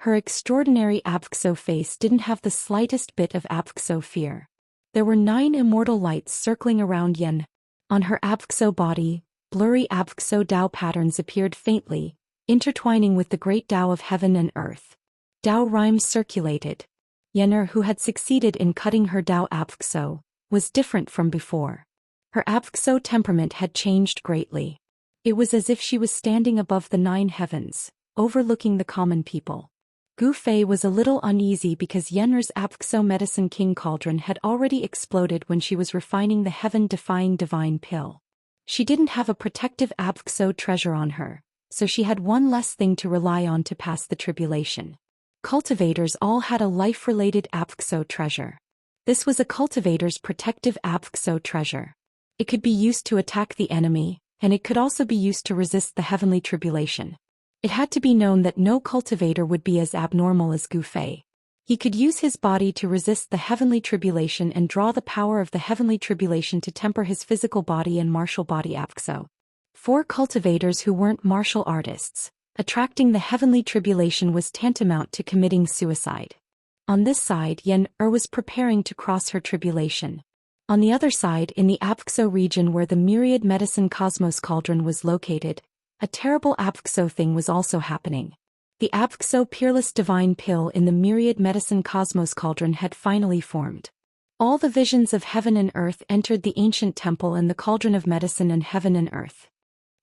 Her extraordinary apxo face didn't have the slightest bit of apxo fear. There were 9 immortal lights circling around Yen. On her apxo body, blurry apxo Tao patterns appeared faintly, intertwining with the great Tao of heaven and earth. Tao rhymes circulated. Yen'er, who had succeeded in cutting her Tao apxo, was different from before. Her apxo temperament had changed greatly. It was as if she was standing above the 9 heavens, overlooking the common people. Gu Fei was a little uneasy because Yen'er's apxo medicine king cauldron had already exploded when she was refining the heaven-defying divine pill. She didn't have a protective apxo treasure on her, so she had one less thing to rely on to pass the tribulation. Cultivators all had a life-related apxo treasure. This was a cultivator's protective apxo treasure. It could be used to attack the enemy, and it could also be used to resist the heavenly tribulation. It had to be known that no cultivator would be as abnormal as Gu Fei. He could use his body to resist the heavenly tribulation and draw the power of the heavenly tribulation to temper his physical body and martial body apxo. 4 cultivators who weren't martial artists. Attracting the heavenly tribulation was tantamount to committing suicide. On this side, Yen'er was preparing to cross her tribulation. On the other side, in the apxo region where the myriad medicine cosmos cauldron was located, a terrible apxo thing was also happening. The apxo peerless divine pill in the myriad medicine cosmos cauldron had finally formed. All the visions of heaven and earth entered the ancient temple and the cauldron of medicine and heaven and earth.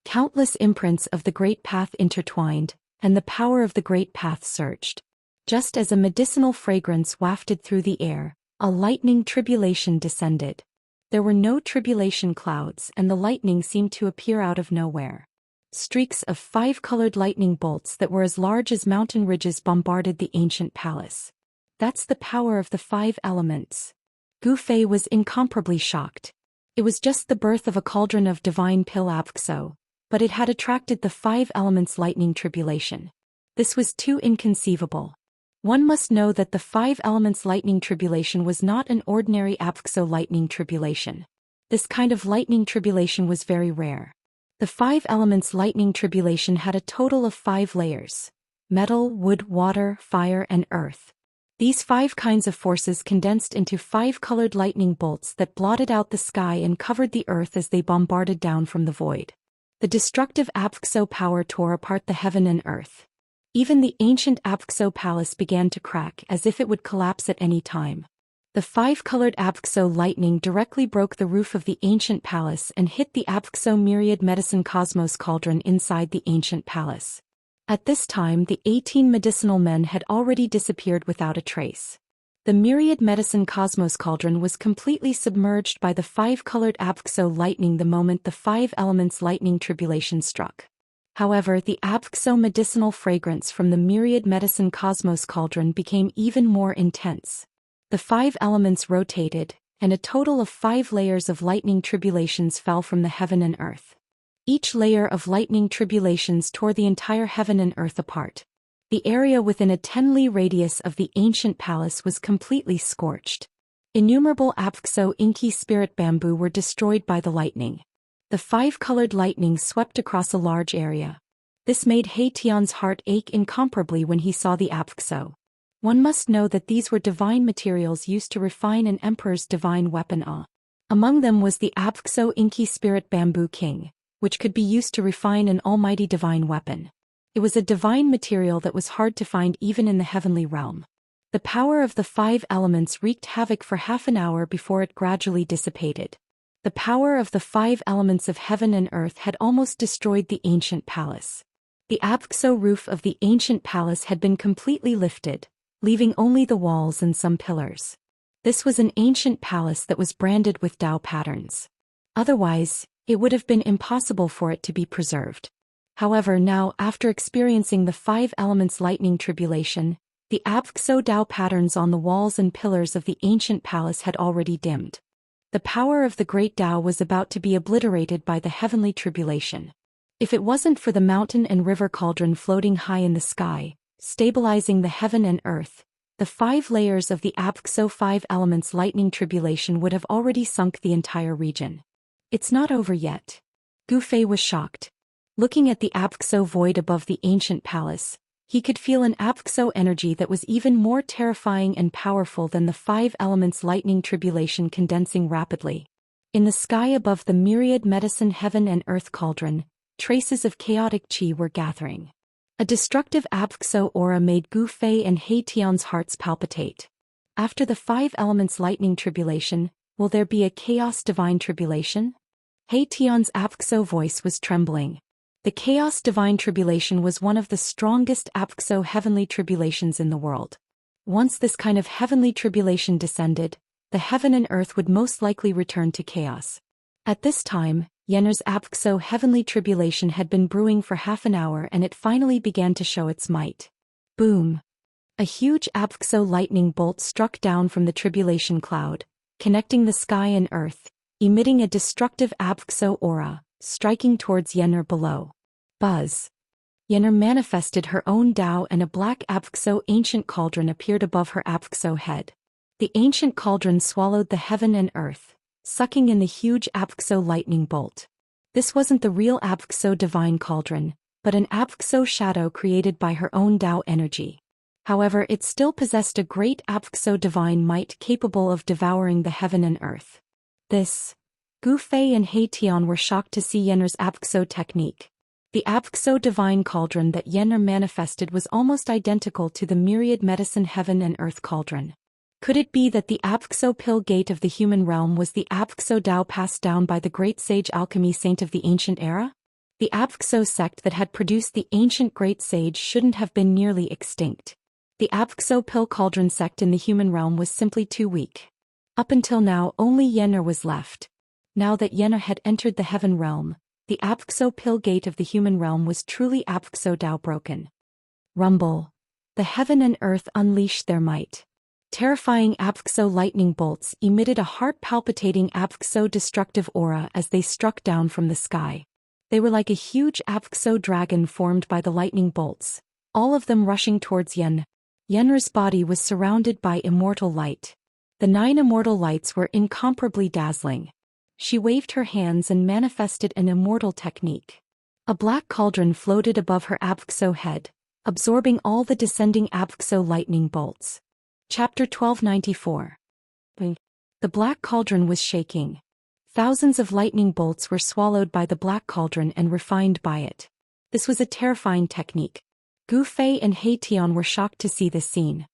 Countless imprints of the great path intertwined, and the power of the great path surged. Just as a medicinal fragrance wafted through the air, a lightning tribulation descended. There were no tribulation clouds, and the lightning seemed to appear out of nowhere. Streaks of 5-colored lightning bolts that were as large as mountain ridges bombarded the ancient palace. That's the power of the 5 elements. Gu Fei was incomparably shocked. It was just the birth of a cauldron of divine pill apxo, but it had attracted the 5 elements lightning tribulation. This was too inconceivable. One must know that the 5 elements lightning tribulation was not an ordinary apxo lightning tribulation. This kind of lightning tribulation was very rare. The 5 elements lightning tribulation had a total of 5 layers: metal, wood, water, fire, and earth. These 5 kinds of forces condensed into 5-colored lightning bolts that blotted out the sky and covered the earth as they bombarded down from the void. The destructive apxo power tore apart the heaven and earth. Even the ancient Apxo palace began to crack as if it would collapse at any time. The five-colored Apxo lightning directly broke the roof of the ancient palace and hit the Apxo myriad medicine cosmos cauldron inside the ancient palace. At this time, the 18 medicinal men had already disappeared without a trace. The myriad medicine cosmos cauldron was completely submerged by the five-colored Apxo lightning the moment the five elements lightning tribulation struck. However, the Apxo medicinal fragrance from the myriad medicine cosmos cauldron became even more intense. The five elements rotated, and a total of 5 layers of lightning tribulations fell from the heaven and earth. Each layer of lightning tribulations tore the entire heaven and earth apart. The area within a 10-li radius of the ancient palace was completely scorched. Innumerable Apxo inky spirit bamboo were destroyed by the lightning. The five-colored lightning swept across a large area. This made Tian's heart ache incomparably when he saw the Apxo. One must know that these were divine materials used to refine an emperor's divine weapon. Among them was the Apxo inky spirit bamboo king, which could be used to refine an almighty divine weapon. It was a divine material that was hard to find even in the heavenly realm. The power of the 5 elements wreaked havoc for half an hour before it gradually dissipated. The power of the 5 elements of heaven and earth had almost destroyed the ancient palace. The Apxo roof of the ancient palace had been completely lifted, leaving only the walls and some pillars. This was an ancient palace that was branded with Dao patterns. Otherwise, it would have been impossible for it to be preserved. However, now, after experiencing the 5 elements lightning tribulation, the Apxo Dao patterns on the walls and pillars of the ancient palace had already dimmed. The power of the great Dao was about to be obliterated by the heavenly tribulation. If it wasn't for the mountain and river cauldron floating high in the sky, stabilizing the heaven and earth, the 5 layers of the Apxo 5 elements lightning tribulation would have already sunk the entire region. It's not over yet. Gu Fei was shocked. Looking at the Apxo void above the ancient palace, he could feel an Apxo energy that was even more terrifying and powerful than the 5 elements lightning tribulation condensing rapidly. In the sky above the myriad medicine heaven and earth cauldron, traces of chaotic qi were gathering. A destructive Apxo aura made Gu Fei and Tian's hearts palpitate. After the 5 elements lightning tribulation, will there be a chaos divine tribulation? Tian's Apxo voice was trembling. The Chaos Divine Tribulation was one of the strongest Apxo heavenly tribulations in the world. Once this kind of heavenly tribulation descended, the heaven and earth would most likely return to chaos. At this time, Yenner's Apxo heavenly tribulation had been brewing for half an hour and it finally began to show its might. Boom! A huge Apxo lightning bolt struck down from the tribulation cloud, connecting the sky and earth, emitting a destructive Apxo aura, striking towards Yenner below. Buzz! Yenner manifested her own Dao and a black Apxo ancient cauldron appeared above her Apxo head. The ancient cauldron swallowed the heaven and earth, sucking in the huge Apxo lightning bolt. This wasn't the real Apxo divine cauldron, but an Apxo shadow created by her own Dao energy. However, it still possessed a great Apxo divine might capable of devouring the heaven and earth. Gu Fei and Tian were shocked to see Yenner's Apxo technique. The Apxo divine cauldron that Yenner manifested was almost identical to the myriad medicine heaven and earth cauldron. Could it be that the Apxo pill gate of the human realm was the Apxo Dao passed down by the great sage Alchemy saint of the ancient era? The Apxo sect that had produced the ancient great sage shouldn't have been nearly extinct. The Apxo pill cauldron sect in the human realm was simply too weak. Up until now, only Yenner was left. Now that Yenner had entered the heaven realm, the Apxo pill gate of the human realm was truly Apxo Dao broken. Rumble! The heaven and earth unleashed their might. Terrifying Apxo lightning bolts emitted a heart-palpitating Apxo destructive aura as they struck down from the sky. They were like a huge Apxo dragon formed by the lightning bolts, all of them rushing towards Yenner. Yenner's body was surrounded by immortal light. The 9 immortal lights were incomparably dazzling. She waved her hands and manifested an immortal technique. A black cauldron floated above her Apxo head, absorbing all the descending Apxo lightning bolts. Chapter 1294. The black cauldron was shaking. Thousands of lightning bolts were swallowed by the black cauldron and refined by it. This was a terrifying technique. Gu Fei and He Tian were shocked to see this scene.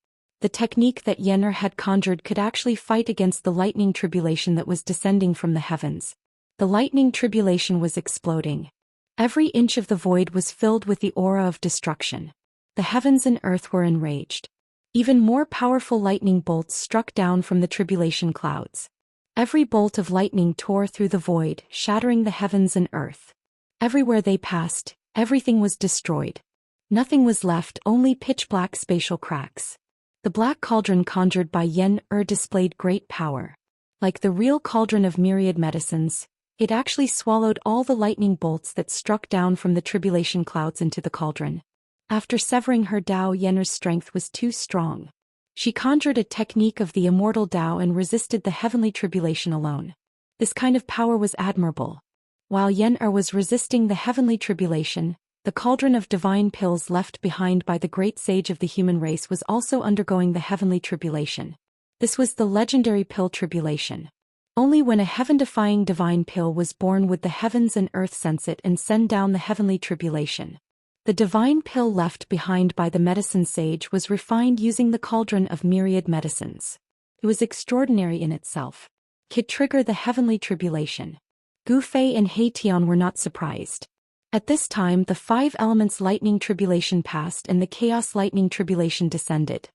The technique that Yener had conjured could actually fight against the lightning tribulation that was descending from the heavens. The lightning tribulation was exploding. Every inch of the void was filled with the aura of destruction. The heavens and earth were enraged. Even more powerful lightning bolts struck down from the tribulation clouds. Every bolt of lightning tore through the void, shattering the heavens and earth. Everywhere they passed, everything was destroyed. Nothing was left, only pitch-black spatial cracks. The black cauldron conjured by Yen-Er displayed great power. Like the real cauldron of myriad medicines, it actually swallowed all the lightning bolts that struck down from the tribulation clouds into the cauldron. After severing her Dao, Yener's strength was too strong. She conjured a technique of the immortal Dao and resisted the heavenly tribulation alone. This kind of power was admirable. While Yen-Er was resisting the heavenly tribulation, the cauldron of divine pills left behind by the great sage of the human race was also undergoing the heavenly tribulation. This was the legendary pill tribulation. Only when a heaven-defying divine pill was born would the heavens and earth sense it and send down the heavenly tribulation. The divine pill left behind by the medicine sage was refined using the cauldron of myriad medicines. It was extraordinary in itself. Could trigger the heavenly tribulation. Gu Fei and He Tian were not surprised. At this time the 5 elements lightning tribulation passed and the chaos lightning tribulation descended.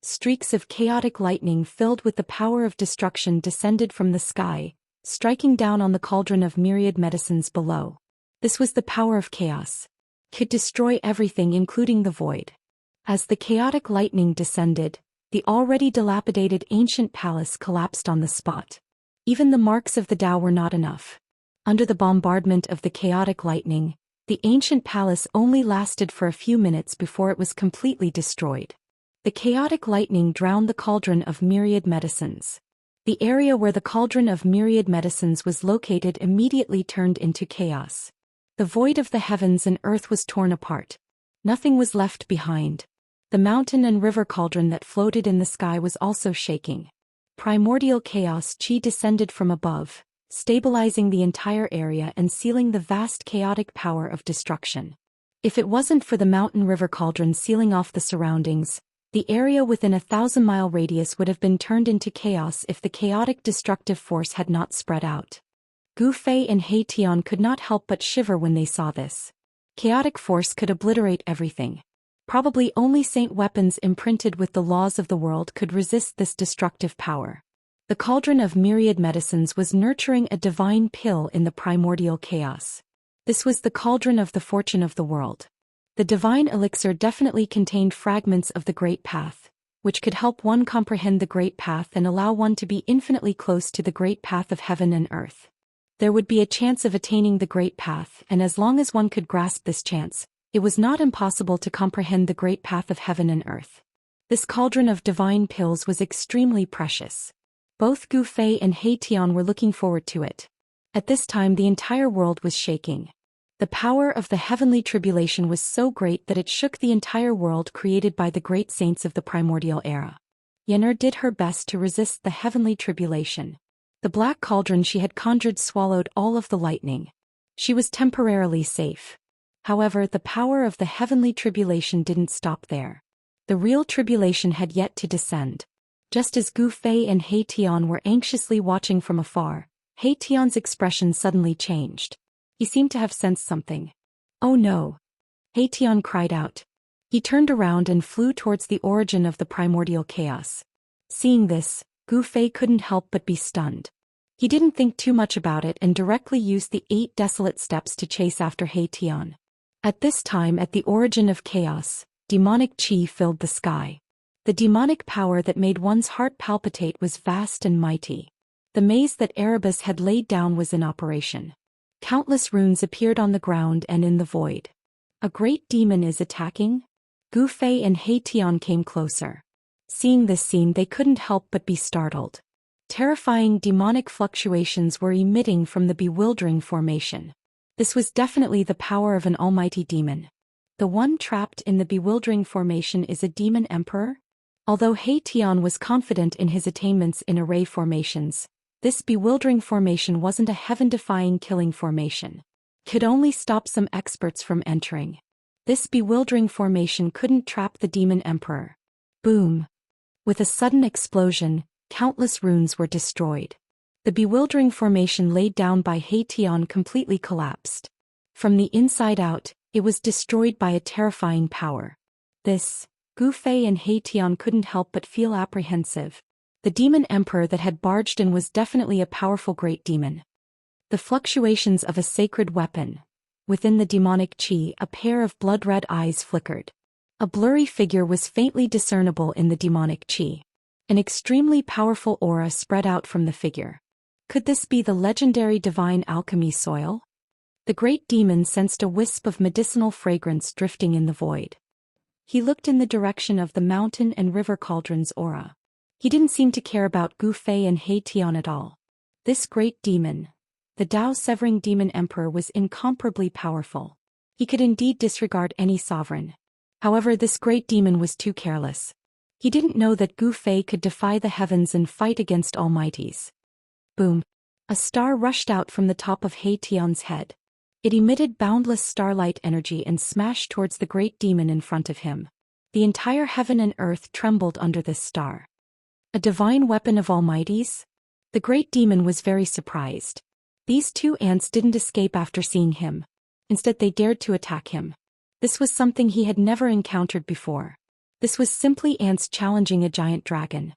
Streaks of chaotic lightning filled with the power of destruction descended from the sky, striking down on the cauldron of myriad medicines below. This was the power of chaos. Could destroy everything including the void. As the chaotic lightning descended, the already dilapidated ancient palace collapsed on the spot. Even the marks of the Tao were not enough. Under the bombardment of the chaotic lightning, the ancient palace only lasted for a few minutes before it was completely destroyed. The chaotic lightning drowned the cauldron of myriad medicines. The area where the cauldron of myriad medicines was located immediately turned into chaos. The void of the heavens and earth was torn apart. Nothing was left behind. The mountain and river cauldron that floated in the sky was also shaking. Primordial chaos chi descended from above, stabilizing the entire area and sealing the vast chaotic power of destruction. If it wasn't for the mountain river cauldron sealing off the surroundings, the area within a 1,000-mile radius would have been turned into chaos if the chaotic destructive force had not spread out. Gu Fei and He Tian could not help but shiver when they saw this. Chaotic force could obliterate everything. Probably only saint weapons imprinted with the laws of the world could resist this destructive power. The cauldron of myriad medicines was nurturing a divine pill in the primordial chaos. This was the cauldron of the fortune of the world. The divine elixir definitely contained fragments of the Great Path, which could help one comprehend the Great Path and allow one to be infinitely close to the Great Path of heaven and earth. There would be a chance of attaining the Great Path, and as long as one could grasp this chance, it was not impossible to comprehend the Great Path of heaven and earth. This cauldron of divine pills was extremely precious. Both Gu Fei and He Tian were looking forward to it. At this time the entire world was shaking. The power of the heavenly tribulation was so great that it shook the entire world created by the great saints of the primordial era. Yen-Er did her best to resist the heavenly tribulation. The black cauldron she had conjured swallowed all of the lightning. She was temporarily safe. However, the power of the heavenly tribulation didn't stop there. The real tribulation had yet to descend. Just as Gu Fei and He Tian were anxiously watching from afar, He Tian's expression suddenly changed. He seemed to have sensed something. "Oh no!" He Tian cried out. He turned around and flew towards the origin of the primordial chaos. Seeing this, Gu Fei couldn't help but be stunned. He didn't think too much about it and directly used the 8 desolate steps to chase after He Tian. At this time, at the origin of chaos, demonic qi filled the sky. The demonic power that made one's heart palpitate was vast and mighty. The maze that Erebus had laid down was in operation. Countless runes appeared on the ground and in the void. A great demon is attacking? Gu Fei and He Tian came closer. Seeing this scene, they couldn't help but be startled. Terrifying demonic fluctuations were emitting from the bewildering formation. This was definitely the power of an almighty demon. The one trapped in the bewildering formation is a demon emperor? Although He Tian was confident in his attainments in array formations, this bewildering formation wasn't a heaven-defying killing formation. Could only stop some experts from entering. This bewildering formation couldn't trap the demon emperor. Boom! With a sudden explosion, countless runes were destroyed. The bewildering formation laid down by He Tian completely collapsed. From the inside out, it was destroyed by a terrifying power. Gu Fei and He Tian couldn't help but feel apprehensive. The demon emperor that had barged in was definitely a powerful great demon. The fluctuations of a sacred weapon. Within the demonic chi, a pair of blood-red eyes flickered. A blurry figure was faintly discernible in the demonic chi. An extremely powerful aura spread out from the figure. Could this be the legendary divine alchemy soil? The great demon sensed a wisp of medicinal fragrance drifting in the void. He looked in the direction of the mountain and river cauldron's aura. He didn't seem to care about Gu Fei and He Tian at all. This great demon, the Tao-severing demon emperor, was incomparably powerful. He could indeed disregard any sovereign. However, this great demon was too careless. He didn't know that Gu Fei could defy the heavens and fight against almighties. Boom! A star rushed out from the top of He Tian's head. It emitted boundless starlight energy and smashed towards the great demon in front of him. The entire heaven and earth trembled under this star. A divine weapon of almighties? The great demon was very surprised. These two ants didn't escape after seeing him. Instead, they dared to attack him. This was something he had never encountered before. This was simply ants challenging a giant dragon.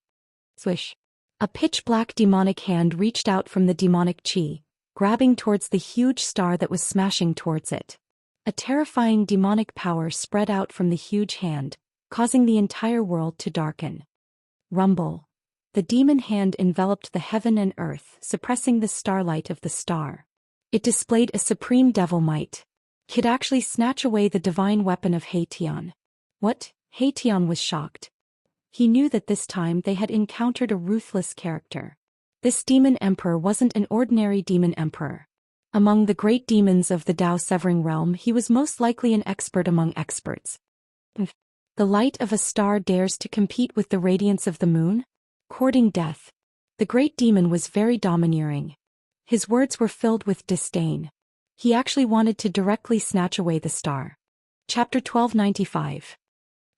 Swish! A pitch-black demonic hand reached out from the demonic chi, grabbing towards the huge star that was smashing towards it. A terrifying demonic power spread out from the huge hand, causing the entire world to darken. Rumble! The demon hand enveloped the heaven and earth, suppressing the starlight of the star. It displayed a supreme devil might. It could actually snatch away the divine weapon of He Tian. What? He Tian was shocked. He knew that this time they had encountered a ruthless character. This demon emperor wasn't an ordinary demon emperor. Among the great demons of the Tao-severing realm, he was most likely an expert among experts. The light of a star dares to compete with the radiance of the moon? Courting death. The great demon was very domineering. His words were filled with disdain. He actually wanted to directly snatch away the star. Chapter 1295.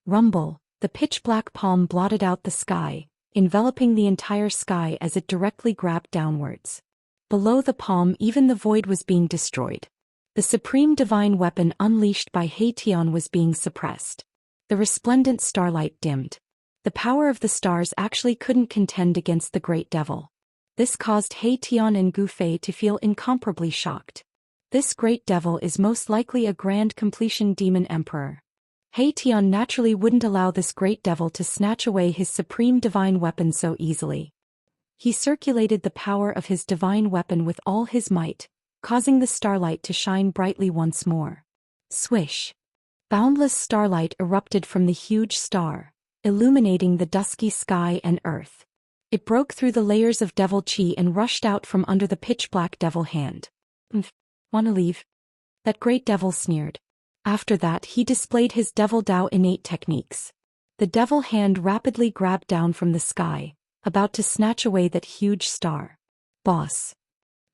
Rumble! The pitch-black palm blotted out the sky, enveloping the entire sky as it directly grabbed downwards. Below the palm, even the void was being destroyed. The supreme divine weapon unleashed by He Tian was being suppressed. The resplendent starlight dimmed. The power of the stars actually couldn't contend against the great devil. This caused He Tian and Gu Fei to feel incomparably shocked. This great devil is most likely a grand completion demon emperor. He Tian naturally wouldn't allow this great devil to snatch away his supreme divine weapon so easily. He circulated the power of his divine weapon with all his might, causing the starlight to shine brightly once more. Swish! Boundless starlight erupted from the huge star, illuminating the dusky sky and earth. It broke through the layers of devil chi and rushed out from under the pitch-black devil hand. Wanna leave? That great devil sneered. After that, he displayed his devil Dao innate techniques. The devil hand rapidly grabbed down from the sky, about to snatch away that huge star. Boss!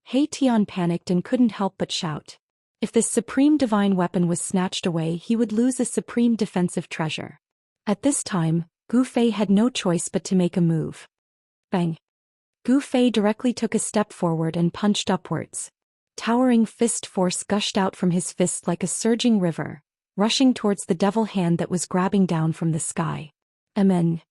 He Tian panicked and couldn't help but shout. If this supreme divine weapon was snatched away, he would lose a supreme defensive treasure. At this time, Gu Fei had no choice but to make a move. Bang! Gu Fei directly took a step forward and punched upwards. Towering fist force gushed out from his fist like a surging river, rushing towards the devil hand that was grabbing down from the sky. Amen.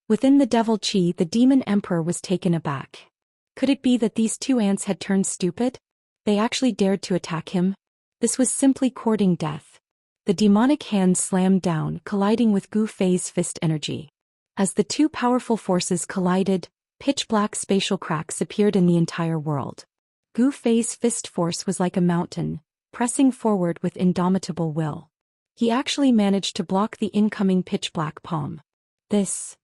Within the devil chi, the demon emperor was taken aback. Could it be that these two ants had turned stupid? They actually dared to attack him? This was simply courting death. The demonic hand slammed down, colliding with Gu Fei's fist energy. As the two powerful forces collided, pitch-black spatial cracks appeared in the entire world. Gu Fei's fist force was like a mountain, pressing forward with indomitable will. He actually managed to block the incoming pitch-black palm. This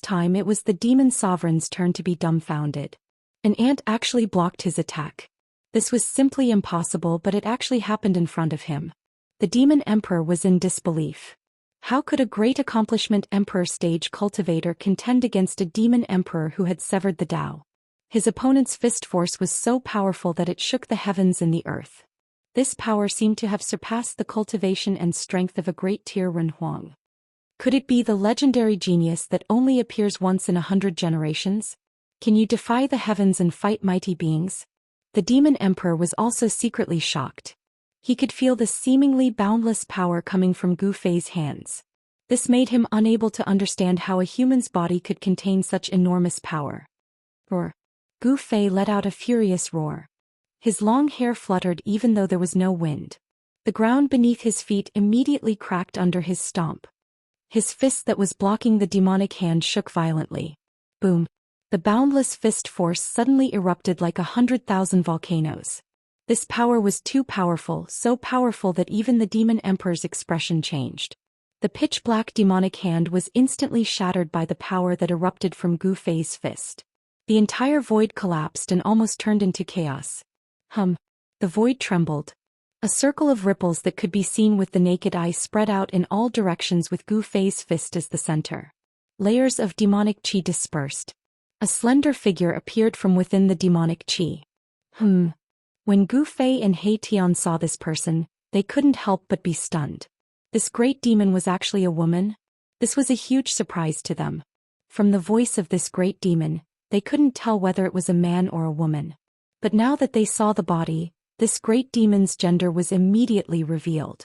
time it was the demon sovereign's turn to be dumbfounded. An ant actually blocked his attack. This was simply impossible, but it actually happened in front of him. The demon emperor was in disbelief. How could a great accomplishment emperor stage cultivator contend against a demon emperor who had severed the Tao? His opponent's fist force was so powerful that it shook the heavens and the earth. This power seemed to have surpassed the cultivation and strength of a great Tier Ren Huang. Could it be the legendary genius that only appears once in 100 generations? Can you defy the heavens and fight mighty beings? The Demon Emperor was also secretly shocked. He could feel the seemingly boundless power coming from Gu Fei's hands. This made him unable to understand how a human's body could contain such enormous power. Roar! Gu Fei let out a furious roar. His long hair fluttered even though there was no wind. The ground beneath his feet immediately cracked under his stomp. His fist that was blocking the demonic hand shook violently. Boom! The boundless fist force suddenly erupted like 100,000 volcanoes. This power was too powerful, so powerful that even the Demon Emperor's expression changed. The pitch-black demonic hand was instantly shattered by the power that erupted from Gu Fei's fist. The entire void collapsed and almost turned into chaos. The void trembled. A circle of ripples that could be seen with the naked eye spread out in all directions with Gu Fei's fist as the center. Layers of demonic qi dispersed. A slender figure appeared from within the demonic qi. When Gu Fei and He Tian saw this person, they couldn't help but be stunned. This great demon was actually a woman? This was a huge surprise to them. From the voice of this great demon, they couldn't tell whether it was a man or a woman. But now that they saw the body, this great demon's gender was immediately revealed.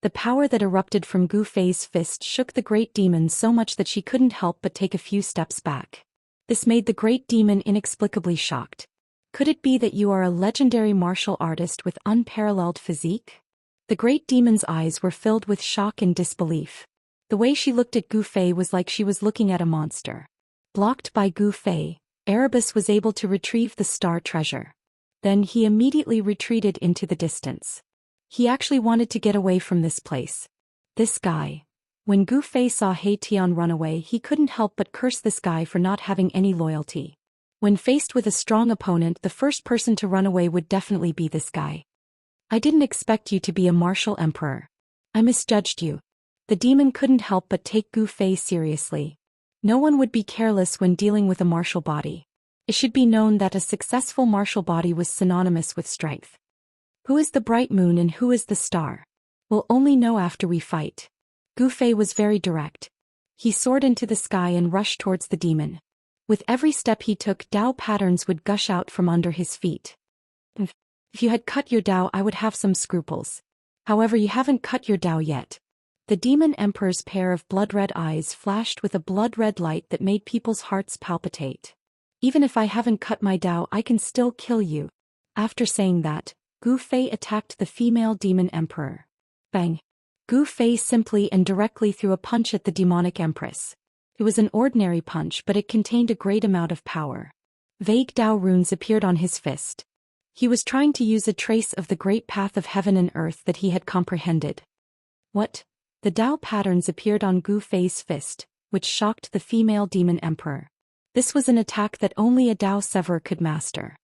The power that erupted from Gu Fei's fist shook the great demon so much that she couldn't help but take a few steps back. This made the great demon inexplicably shocked. Could it be that you are a legendary martial artist with unparalleled physique? The great demon's eyes were filled with shock and disbelief. The way she looked at Gu Fei was like she was looking at a monster. Blocked by Gu Fei, Erebus was able to retrieve the star treasure. Then he immediately retreated into the distance. He actually wanted to get away from this place. This guy. When Gu Fei saw He Tian run away, he couldn't help but curse this guy for not having any loyalty. When faced with a strong opponent, the first person to run away would definitely be this guy. I didn't expect you to be a martial emperor. I misjudged you. The demon couldn't help but take Gu Fei seriously. No one would be careless when dealing with a martial body. It should be known that a successful martial body was synonymous with strength. Who is the bright moon and who is the star? We'll only know after we fight. Gu Fei was very direct. He soared into the sky and rushed towards the demon. With every step he took, Dao patterns would gush out from under his feet. If you had cut your Dao, I would have some scruples. However, you haven't cut your Dao yet. The Demon Emperor's pair of blood-red eyes flashed with a blood-red light that made people's hearts palpitate. Even if I haven't cut my Dao, I can still kill you. After saying that, Gu Fei attacked the female Demon Emperor. Bang! Gu Fei simply and directly threw a punch at the demonic empress. It was an ordinary punch, but it contained a great amount of power. Vague Dao runes appeared on his fist. He was trying to use a trace of the great path of heaven and earth that he had comprehended. What? The Dao patterns appeared on Gu Fei's fist, which shocked the female Demon Emperor. This was an attack that only a Dao Sever could master.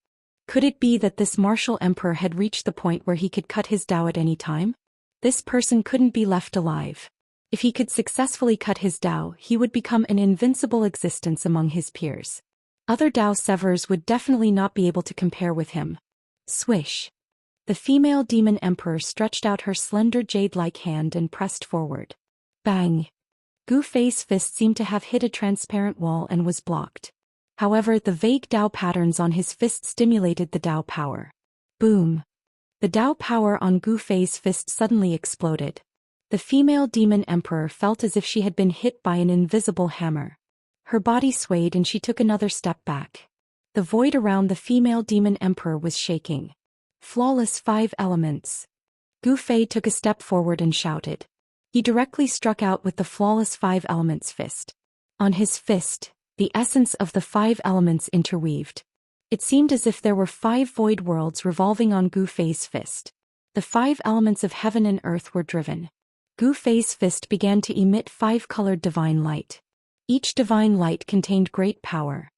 Could it be that this martial emperor had reached the point where he could cut his Dao at any time? This person couldn't be left alive. If he could successfully cut his Dao, he would become an invincible existence among his peers. Other Dao Severs would definitely not be able to compare with him. Swish! The female Demon Emperor stretched out her slender jade-like hand and pressed forward. Bang! Gu Fei's fist seemed to have hit a transparent wall and was blocked. However, the vague Dao patterns on his fist stimulated the Dao power. Boom! The Dao power on Gu Fei's fist suddenly exploded. The female Demon Emperor felt as if she had been hit by an invisible hammer. Her body swayed and she took another step back. The void around the female Demon Emperor was shaking. Flawless 5 elements. Gu Fei took a step forward and shouted. He directly struck out with the flawless 5 elements fist. On his fist, the essence of the 5 elements interweaved. It seemed as if there were 5 void worlds revolving on Gu Fei's fist. The 5 elements of heaven and earth were driven. Gu Fei's fist began to emit 5-colored divine light. Each divine light contained great power.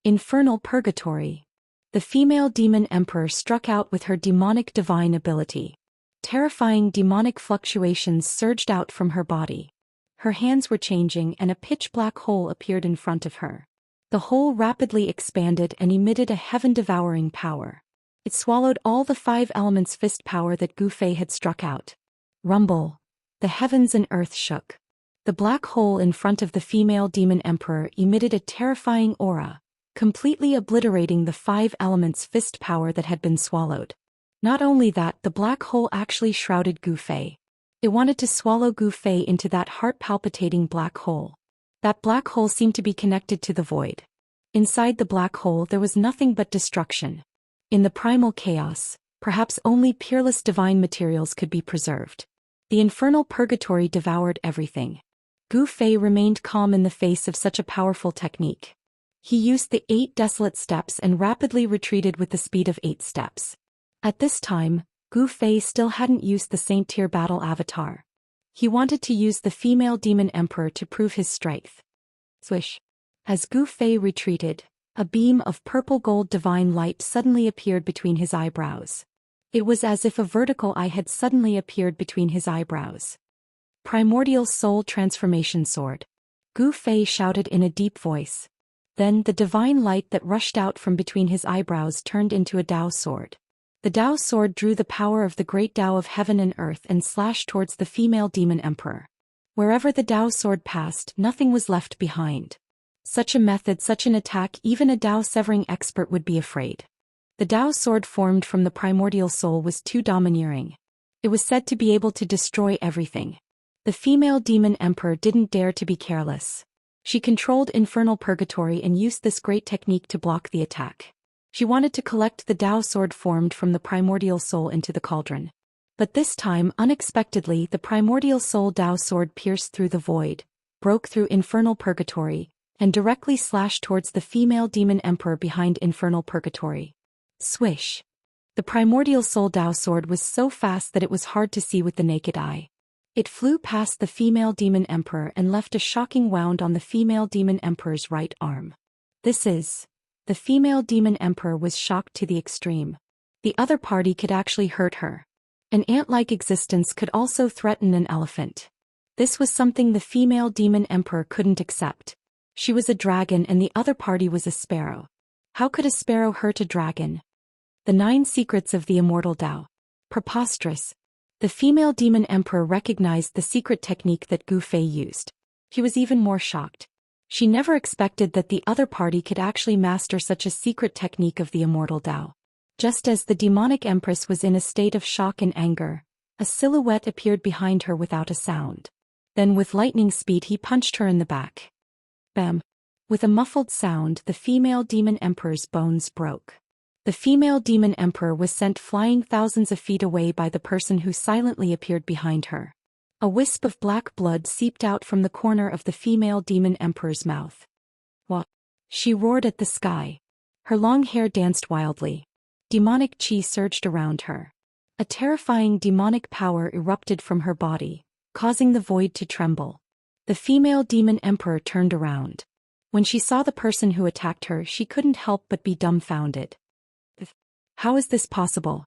Infernal purgatory. The female Demon Emperor struck out with her demonic divine ability. Terrifying demonic fluctuations surged out from her body. Her hands were changing and a pitch-black hole appeared in front of her. The hole rapidly expanded and emitted a heaven-devouring power. It swallowed all the 5 elements fist power that Gu Fei had struck out. Rumble. The heavens and earth shook. The black hole in front of the female demon emperor emitted a terrifying aura, completely obliterating the 5 elements fist power that had been swallowed. Not only that, the black hole actually shrouded Gu Fei. It wanted to swallow Gu Fei into that heart-palpitating black hole. That black hole seemed to be connected to the void. Inside the black hole there was nothing but destruction. In the primal chaos, perhaps only peerless divine materials could be preserved. The infernal purgatory devoured everything. Gu Fei remained calm in the face of such a powerful technique. He used the 8 desolate steps and rapidly retreated with the speed of 8 steps. At this time, Gu Fei still hadn't used the Saint-Tier battle avatar. He wanted to use the female demon emperor to prove his strength. Swish. As Gu Fei retreated, a beam of purple-gold divine light suddenly appeared between his eyebrows. It was as if a vertical eye had suddenly appeared between his eyebrows. Primordial Soul Transformation Sword. Gu Fei shouted in a deep voice. Then the divine light that rushed out from between his eyebrows turned into a Dao sword. The Dao sword drew the power of the great Dao of heaven and earth and slashed towards the female demon emperor. Wherever the Dao sword passed, nothing was left behind. Such a method, such an attack, even a Dao severing expert would be afraid. The Dao sword formed from the primordial soul was too domineering. It was said to be able to destroy everything. The female demon emperor didn't dare to be careless. She controlled infernal purgatory and used this great technique to block the attack. She wanted to collect the Dao sword formed from the primordial soul into the cauldron. But this time, unexpectedly, the primordial soul Dao sword pierced through the void, broke through infernal purgatory, and directly slashed towards the female demon emperor behind infernal purgatory. Swish. The primordial soul Dao sword was so fast that it was hard to see with the naked eye. It flew past the female demon emperor and left a shocking wound on the female demon emperor's right arm. The female demon emperor was shocked to the extreme. The other party could actually hurt her. An ant-like existence could also threaten an elephant. This was something the female demon emperor couldn't accept. She was a dragon and the other party was a sparrow. How could a sparrow hurt a dragon? The 9 secrets of the immortal Dao. Preposterous. The female demon emperor recognized the secret technique that Gu Fei used. He was even more shocked. She never expected that the other party could actually master such a secret technique of the immortal Dao. Just as the demonic empress was in a state of shock and anger, a silhouette appeared behind her without a sound. Then with lightning speed he punched her in the back. Bam! With a muffled sound, the female demon emperor's bones broke. The female demon emperor was sent flying thousands of feet away by the person who silently appeared behind her. A wisp of black blood seeped out from the corner of the female demon emperor's mouth. What? She roared at the sky. Her long hair danced wildly. Demonic chi surged around her. A terrifying demonic power erupted from her body, causing the void to tremble. The female demon emperor turned around. When she saw the person who attacked her, she couldn't help but be dumbfounded. How is this possible?